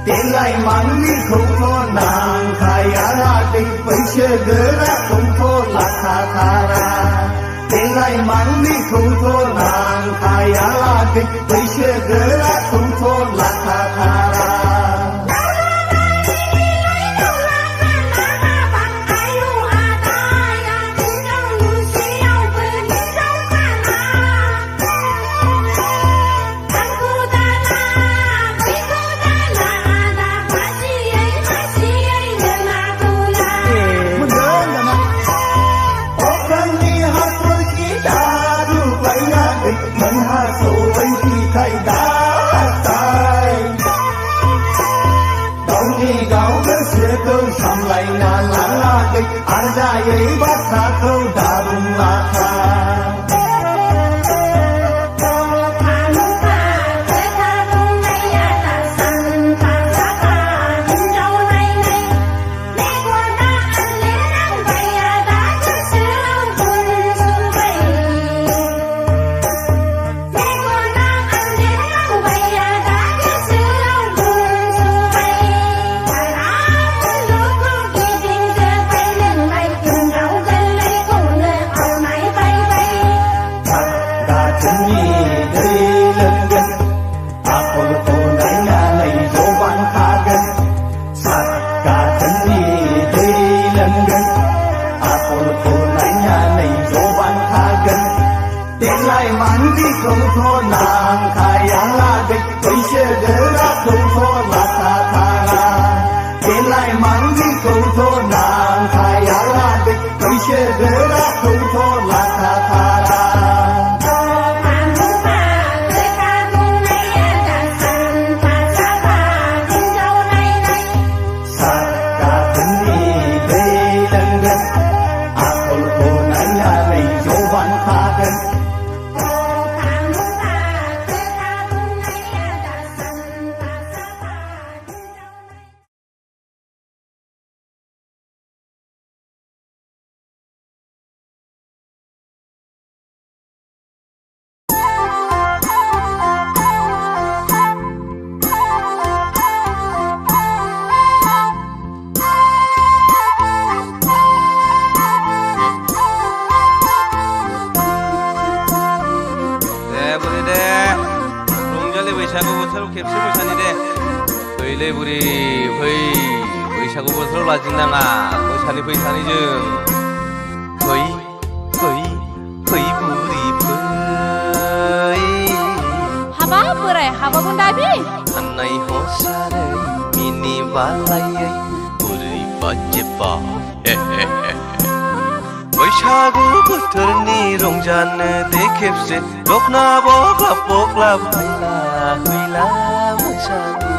Delai mangi khuto nang kaya radik paise gera khuto lakha thara Delai mangi khuto nang kaya radik paise gera khuto lakha thara Arjayai basaku darun laka बैसागु बोथोराव खेबसे मोसानि दे फैलै बुरि फै बैसागु बोथोराव लाजिनाङा मोसानि फै सानैजों फै फै फै बुरि फै हाबा बोराय हाबाबो दाबि साननाय हसारै मिनि बालायै बुरै बाजेबा बैसागु बोथोरनि रंजानो दे खेबसे दखना बख्लाब बख्लाब हैला हैला मोसानि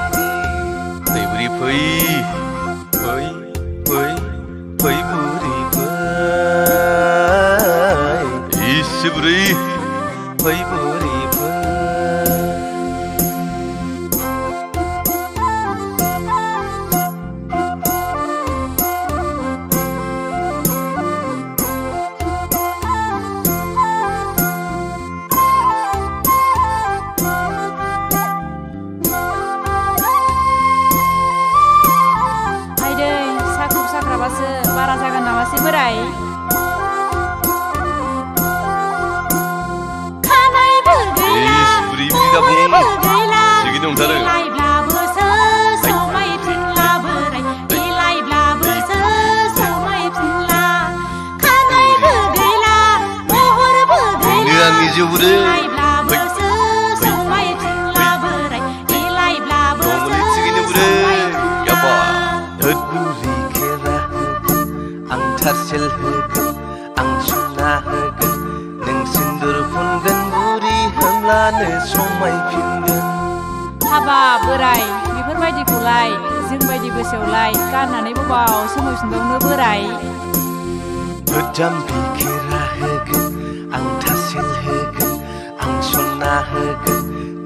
फै बुरि फै फै फै फै बुरि फै इसे बुरै फै बुरि फै समायफिनगोन हाबा बोराय बेफोरबायदिखौलाय जोंबायदि बैसोआवलाय गाननानै बबाव समायफिनबावनो बोराय गोजाम बिखेरा होगोन आं थासिल होगोन आं सना होगोन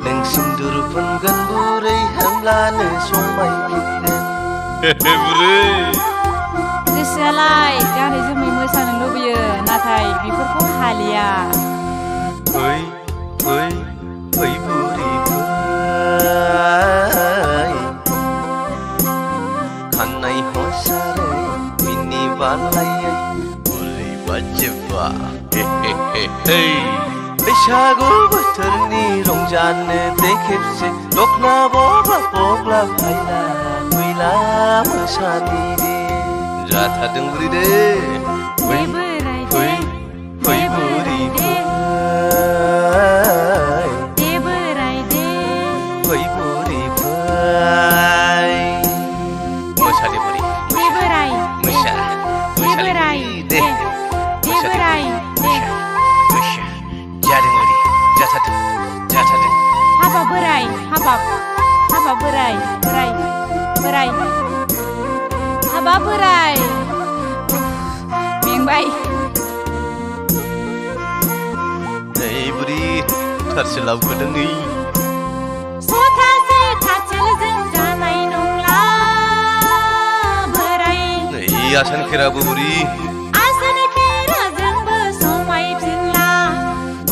नों सिन्दुर फोनगोन बुरै होमब्लानो समायफिनगोन बुरै गोसोआलाय गानै जोमै मोसानो लुबैयो नाथाय बेफोरखौ हालिया फै फै फै बुरै फै खानाय हसारै मिनि बालायै बुरै बाजेबा बैसागु बोथोरनि रंजानो दे खेबसे दखना बबा बग्ला फायला मैला मोसानि दे जाथारदों बुरै दे फै फै फै बुरै फै बोराय दे फै बुरै फै मोसादे बुरै बोराय मोसा बोराय दे बोराय जादों बुरै जाथारदों हाबा बोराय हाबा बोराय बोराय हाबा बोराय मेंबाय नै बुरै थारसे लाबोदों नै सथासे थासेलजों जानाय नंला बोराय नै आसान खेराबो बुरै आसान खेराजोंबो समायफिनला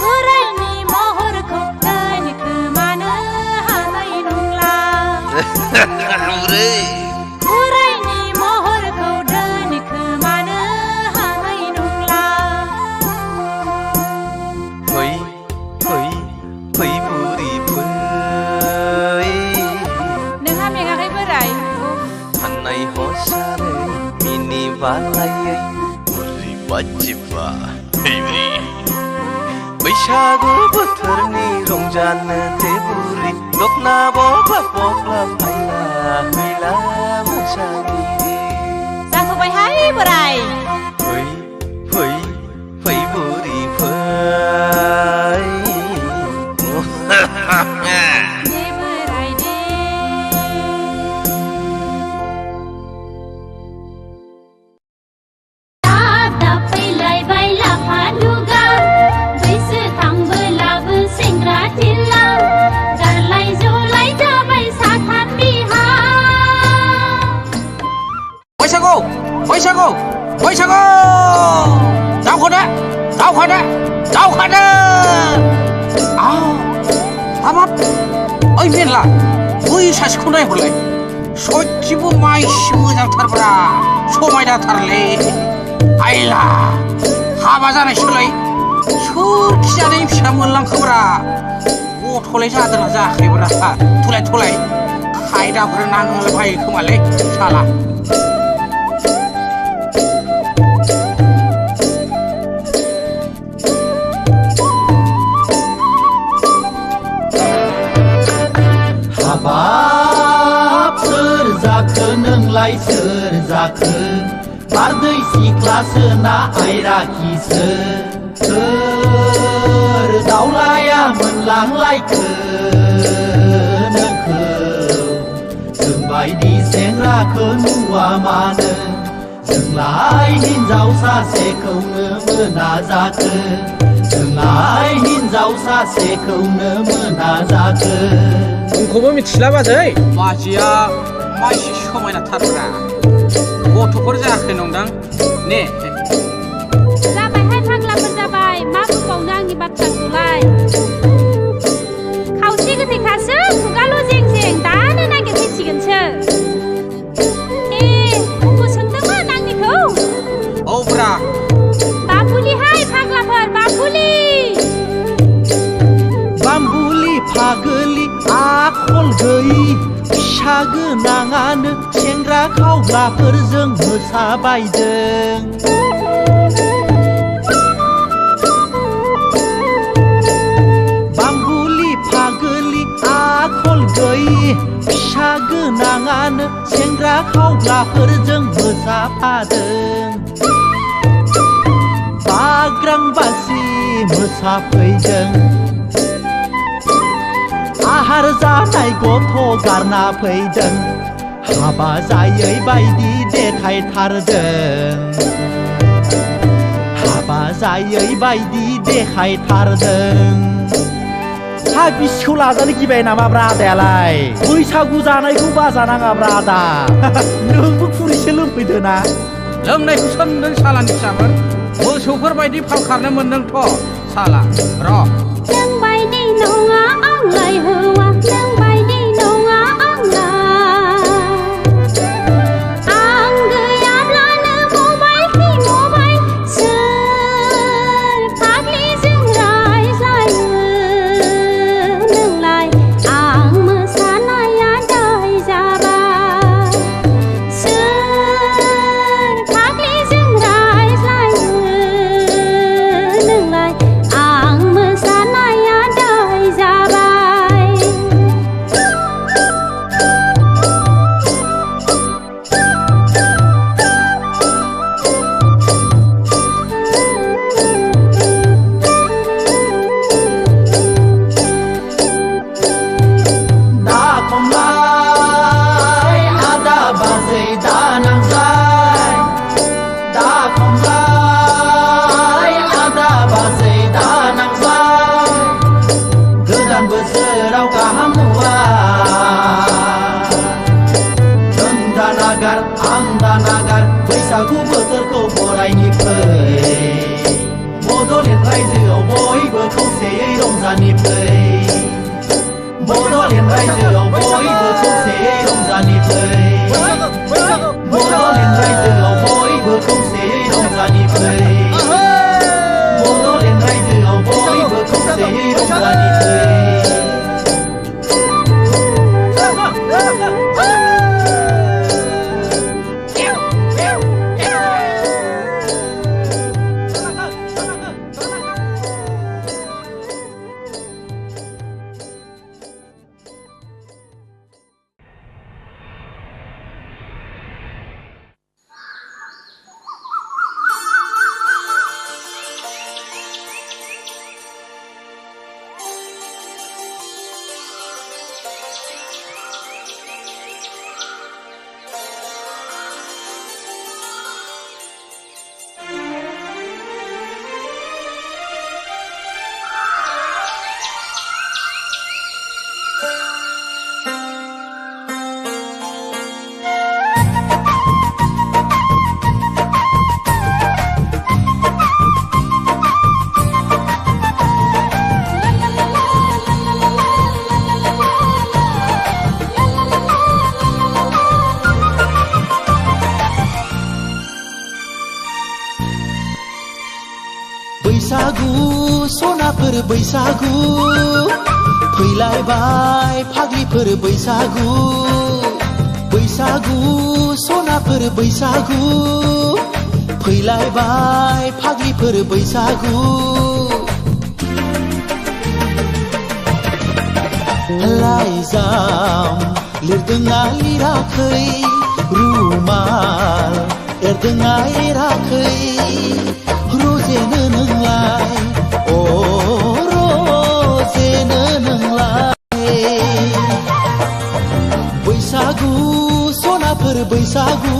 बोरायनि महरखौ दोनखोमानो हानाय नंला बुरै बोरायनि महरखौ दोनखोमानो हानाय नंला फै फै फै बुरै फै नोंहा मेङाखै बोराय खानाय हसारै मिनि बालायै बुरै बाजेबा बुरै बैसागु बोथोरनि रंजानो दे बुरै दखना बबा बग्ला फायला मैला मोसानि दे जाथ'बायहाय बोराय फै फै फै बुरै फै बैसागु दावखानो हाबाब ओइ मेरला बै सासेखौ नायहरलाय सयथिबो माइसि मोजांथारब्रा समायनाथारलै आइला हाबा जानायसोलाय सोरखि जानायनि फिसा मोनलांखोब्रा गथ'लाय जादोंना जायाखैब्रा थलाय खायदाफोर नांलाबायो खोमालै साला हाबाब सोर जाखो नोंलाय सोर जाखो बारदै सिख्लासो ना आयराखिसो सोर दावलाया मोनलांलायखो नोंखौ जोंबायदि सेंग्राखौ नुवा मानो जोंलाय हिनजाव सासेखौनो मोना जाखो जोंलाय हिनजाव सासेखौनो मोना जाखो मुंखौबो मिथिला बाजै बाजैया माइसि समायनाथारब्रा गथ'फोर जायाखै नंदां ने जाबायहाय फाग्लाफोर जाबाय मा बुंबावनो आंनि बाथ्राखौलाय खावसे गोथैखासो खुगाल' जें दानो नागिरफैसिगोनसो उमबो सोंदोंमोन आंनिखौ औब्रा बाबुलिहाय फाग्लाफोर बाम्बुलि फागोलि आखल गैयि फिसा गोनाङानो सेंग्रा खावब्लाफोरजों मोसाबायदों बाम्बुलि फागोलि आखल गैयि फिसा गोनाङानो सेंग्रा खावब्लाफोरजों मोसाफादों बाग्रां बासि मोसाफैदों थार जानाय गथ' गारना फैदों हाबा जायै बायदि देखायथारदों हाबा जायै बायदि देखायथारदों हा बिसिखौ लाजानो गिबाय नामाब्रा आदायालाय बैसागु जानायखौ बाजानाङाब्रा आदा नोंबो खुरैसे लोंफैदो ना लोंनायखौ सोंदों सालानि फिसाफोर मोसौफोर बायदि फाल खारनो मोनदोंथ' साला र' नों बायदि नङा आंलाय हौवा नों बायदि नङा आंलाय आं गैयाब्लानो मबाइल कि मबाइल सोर फाग्लिजों रायज्लायो नोंलाय आं मोसानाया दाय जाबाय सोर फाग्लिजों रायज्लायो नोंलाय आं मोसानाया दाय जाबाय दा खमलाय आदा बाजै दा नांजाय दा खमलाय आदा बाजै दा नांजाय गोदान बोसोराव गाहाम नुवा नों दा नागार आं दा नागार बैसागु बोथोरखौ बरायनि फै बड'लेण्ड रायजोआव बयबो खौसेयै रंजानि फै बड'लेण्ड रायजोआव बयबो खौसेयै रंजानि फै बड'लेण्ड रायजोआव बयबो खौसेयै रंजानि फै बड'लेण्ड रायजोआव बयबो खौसेयै रंजानि फै बैसागु सनाफोर बैसागु फैलायबाय फाग्लिफोर बैसागु बैसागु सनाफोर बैसागु फैलायबाय फाग्लिफोर बैसागु लाइजाम लिरदोंना लिराखै रुमाल एरदोंना एराखै रजेनो नोंलाय अ रजेनो नोंलाय बैसागु सनाफोर बैसागु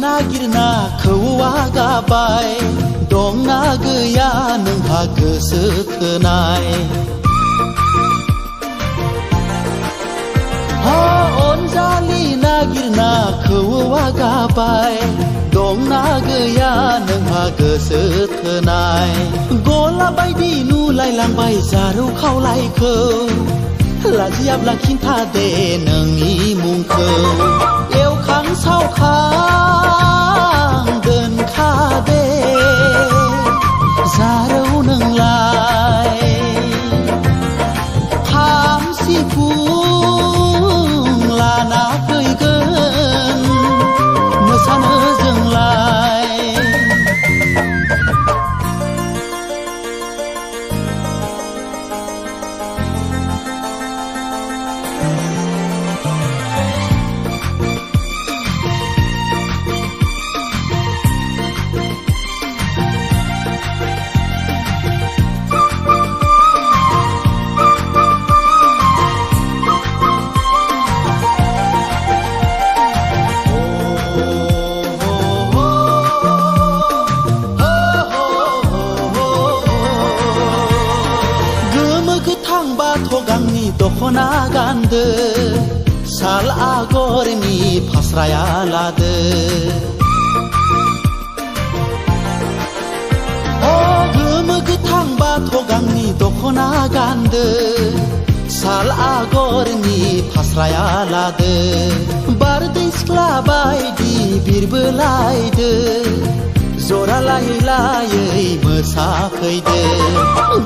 नागिरना खौवा गाबाय दंना गैया नोंहा गोसो थोनाय अनजालि नागिरना खौवा गाबाय दंना गैया नोंहा गोसो थोनाय गला बायदि नुलायलांबाय जारौ खावलायखौ लाजियाब्ला खिन्था दे नोंनि मुंखौ एवखां सावखां दोनखादे जारौ नोंलाय खाम गांनि दख'ना गानदो साल आगरनि फास्राया लादो गोमो गोथां बाथ' गांनि दख'ना गानदो साल आगरनि फास्राया लादो बारदै सिख्ला बायदि बिरबोलायदो जरा लायै लायै मोसाफैदो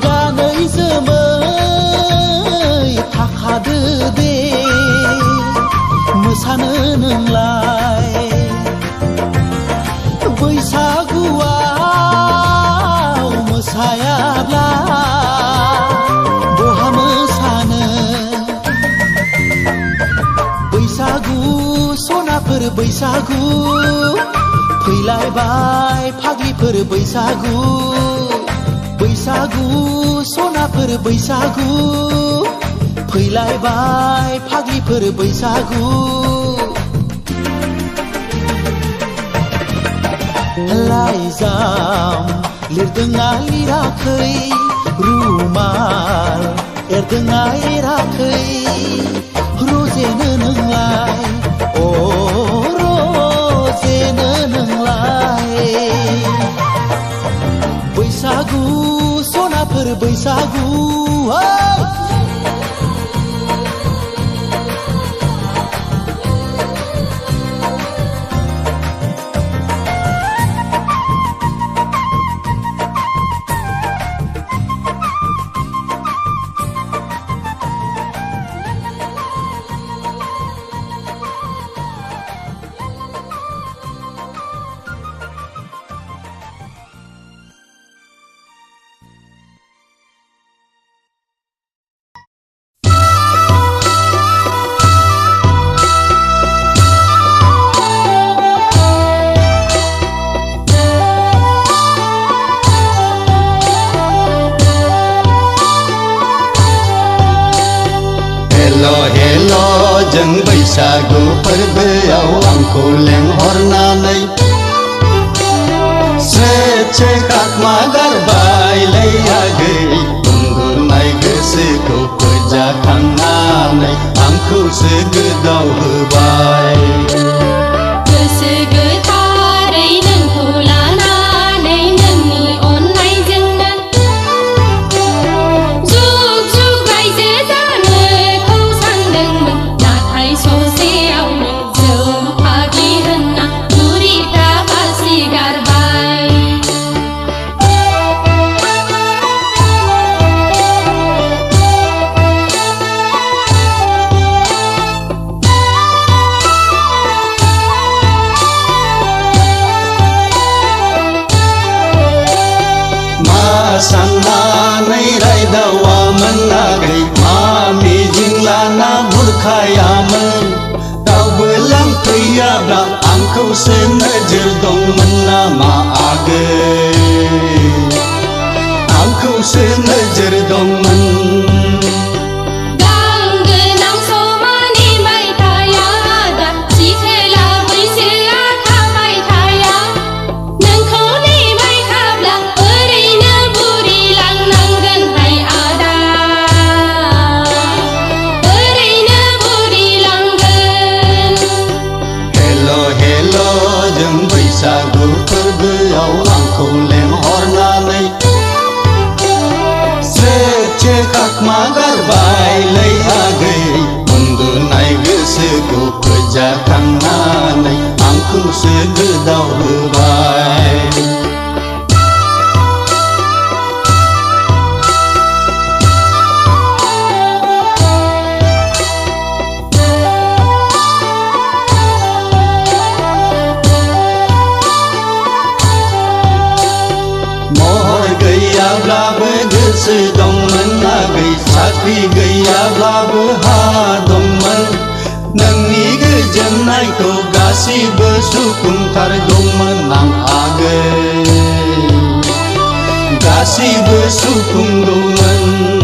गानै जोमै थाखादो दे मोसानो नोंलाय बैसागुआव मोसायाब्ला बहा मोसानो बैसागु सनाफोर बैसागु फैलायबाय फाग्लिफोर बैसागु बैसागु सनाफोर बैसागु फैलायबाय फाग्लिफोर बैसागु लाइजाम लिरदोंना लिराखै रुमाल एरदोंना एराखै रजेनो नोंलाय अ रजेनो नोंलाय बैसागु सनाफोर बैसागु जों बैसागु फोरबोआव आंखौ लेंहरनानै स्रे खाखमा गारबायलै आगै उन्दुनाय गोसोखौ फोजाखांनानै आंखौसो गोदाव होबाय गोसो गोथारै नोंखौ लानानै नोंनि अननायजोंनो जुग जुग रायजो जानोखौ सानदोंमोन नाथाय ससेयावनो जौ फाग्लि होनना बुरिफ्रा बासि गारबाय साननानै रायदावामोन आगै मा मिजिं लाना बुरखायामोन रावबो लांफैयाब्ला आंखौसो नोजोर दंमोन नामा आगै आंखौसो नोजोर दंमोन बैसागु फोरबोआव आंखौ लेंहरनानै स्रे खाखमा गारबायलै आगै उन्दुनाय गोसोखौ फोजाखांनानै आंखौसो गोदाव होबाय गैयाब्लाबो गोसो दंमोन आगै साख्रि गैयाब्लाबो हा दंमोन नोंनि गोजोननायखौ गासिबो सुफुंथारगौमोन आं आगै गासिबो सुफुंगौमोन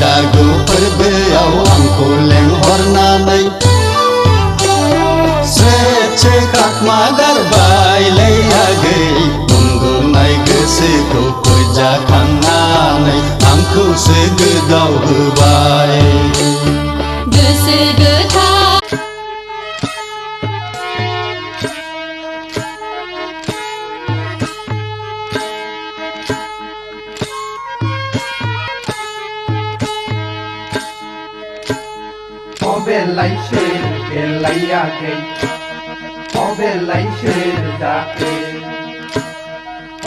बैसागु फोरबोआव आंखौ लेंहरनानै स्रे खाखमा गारबायलै आगै उन्दुनाय गोसोखौ फोजाखांनानै आंखौसो गोदाव होबाय गोसो गोथार बेलाइसे बेलाइयाखै बेलाइसे जाखै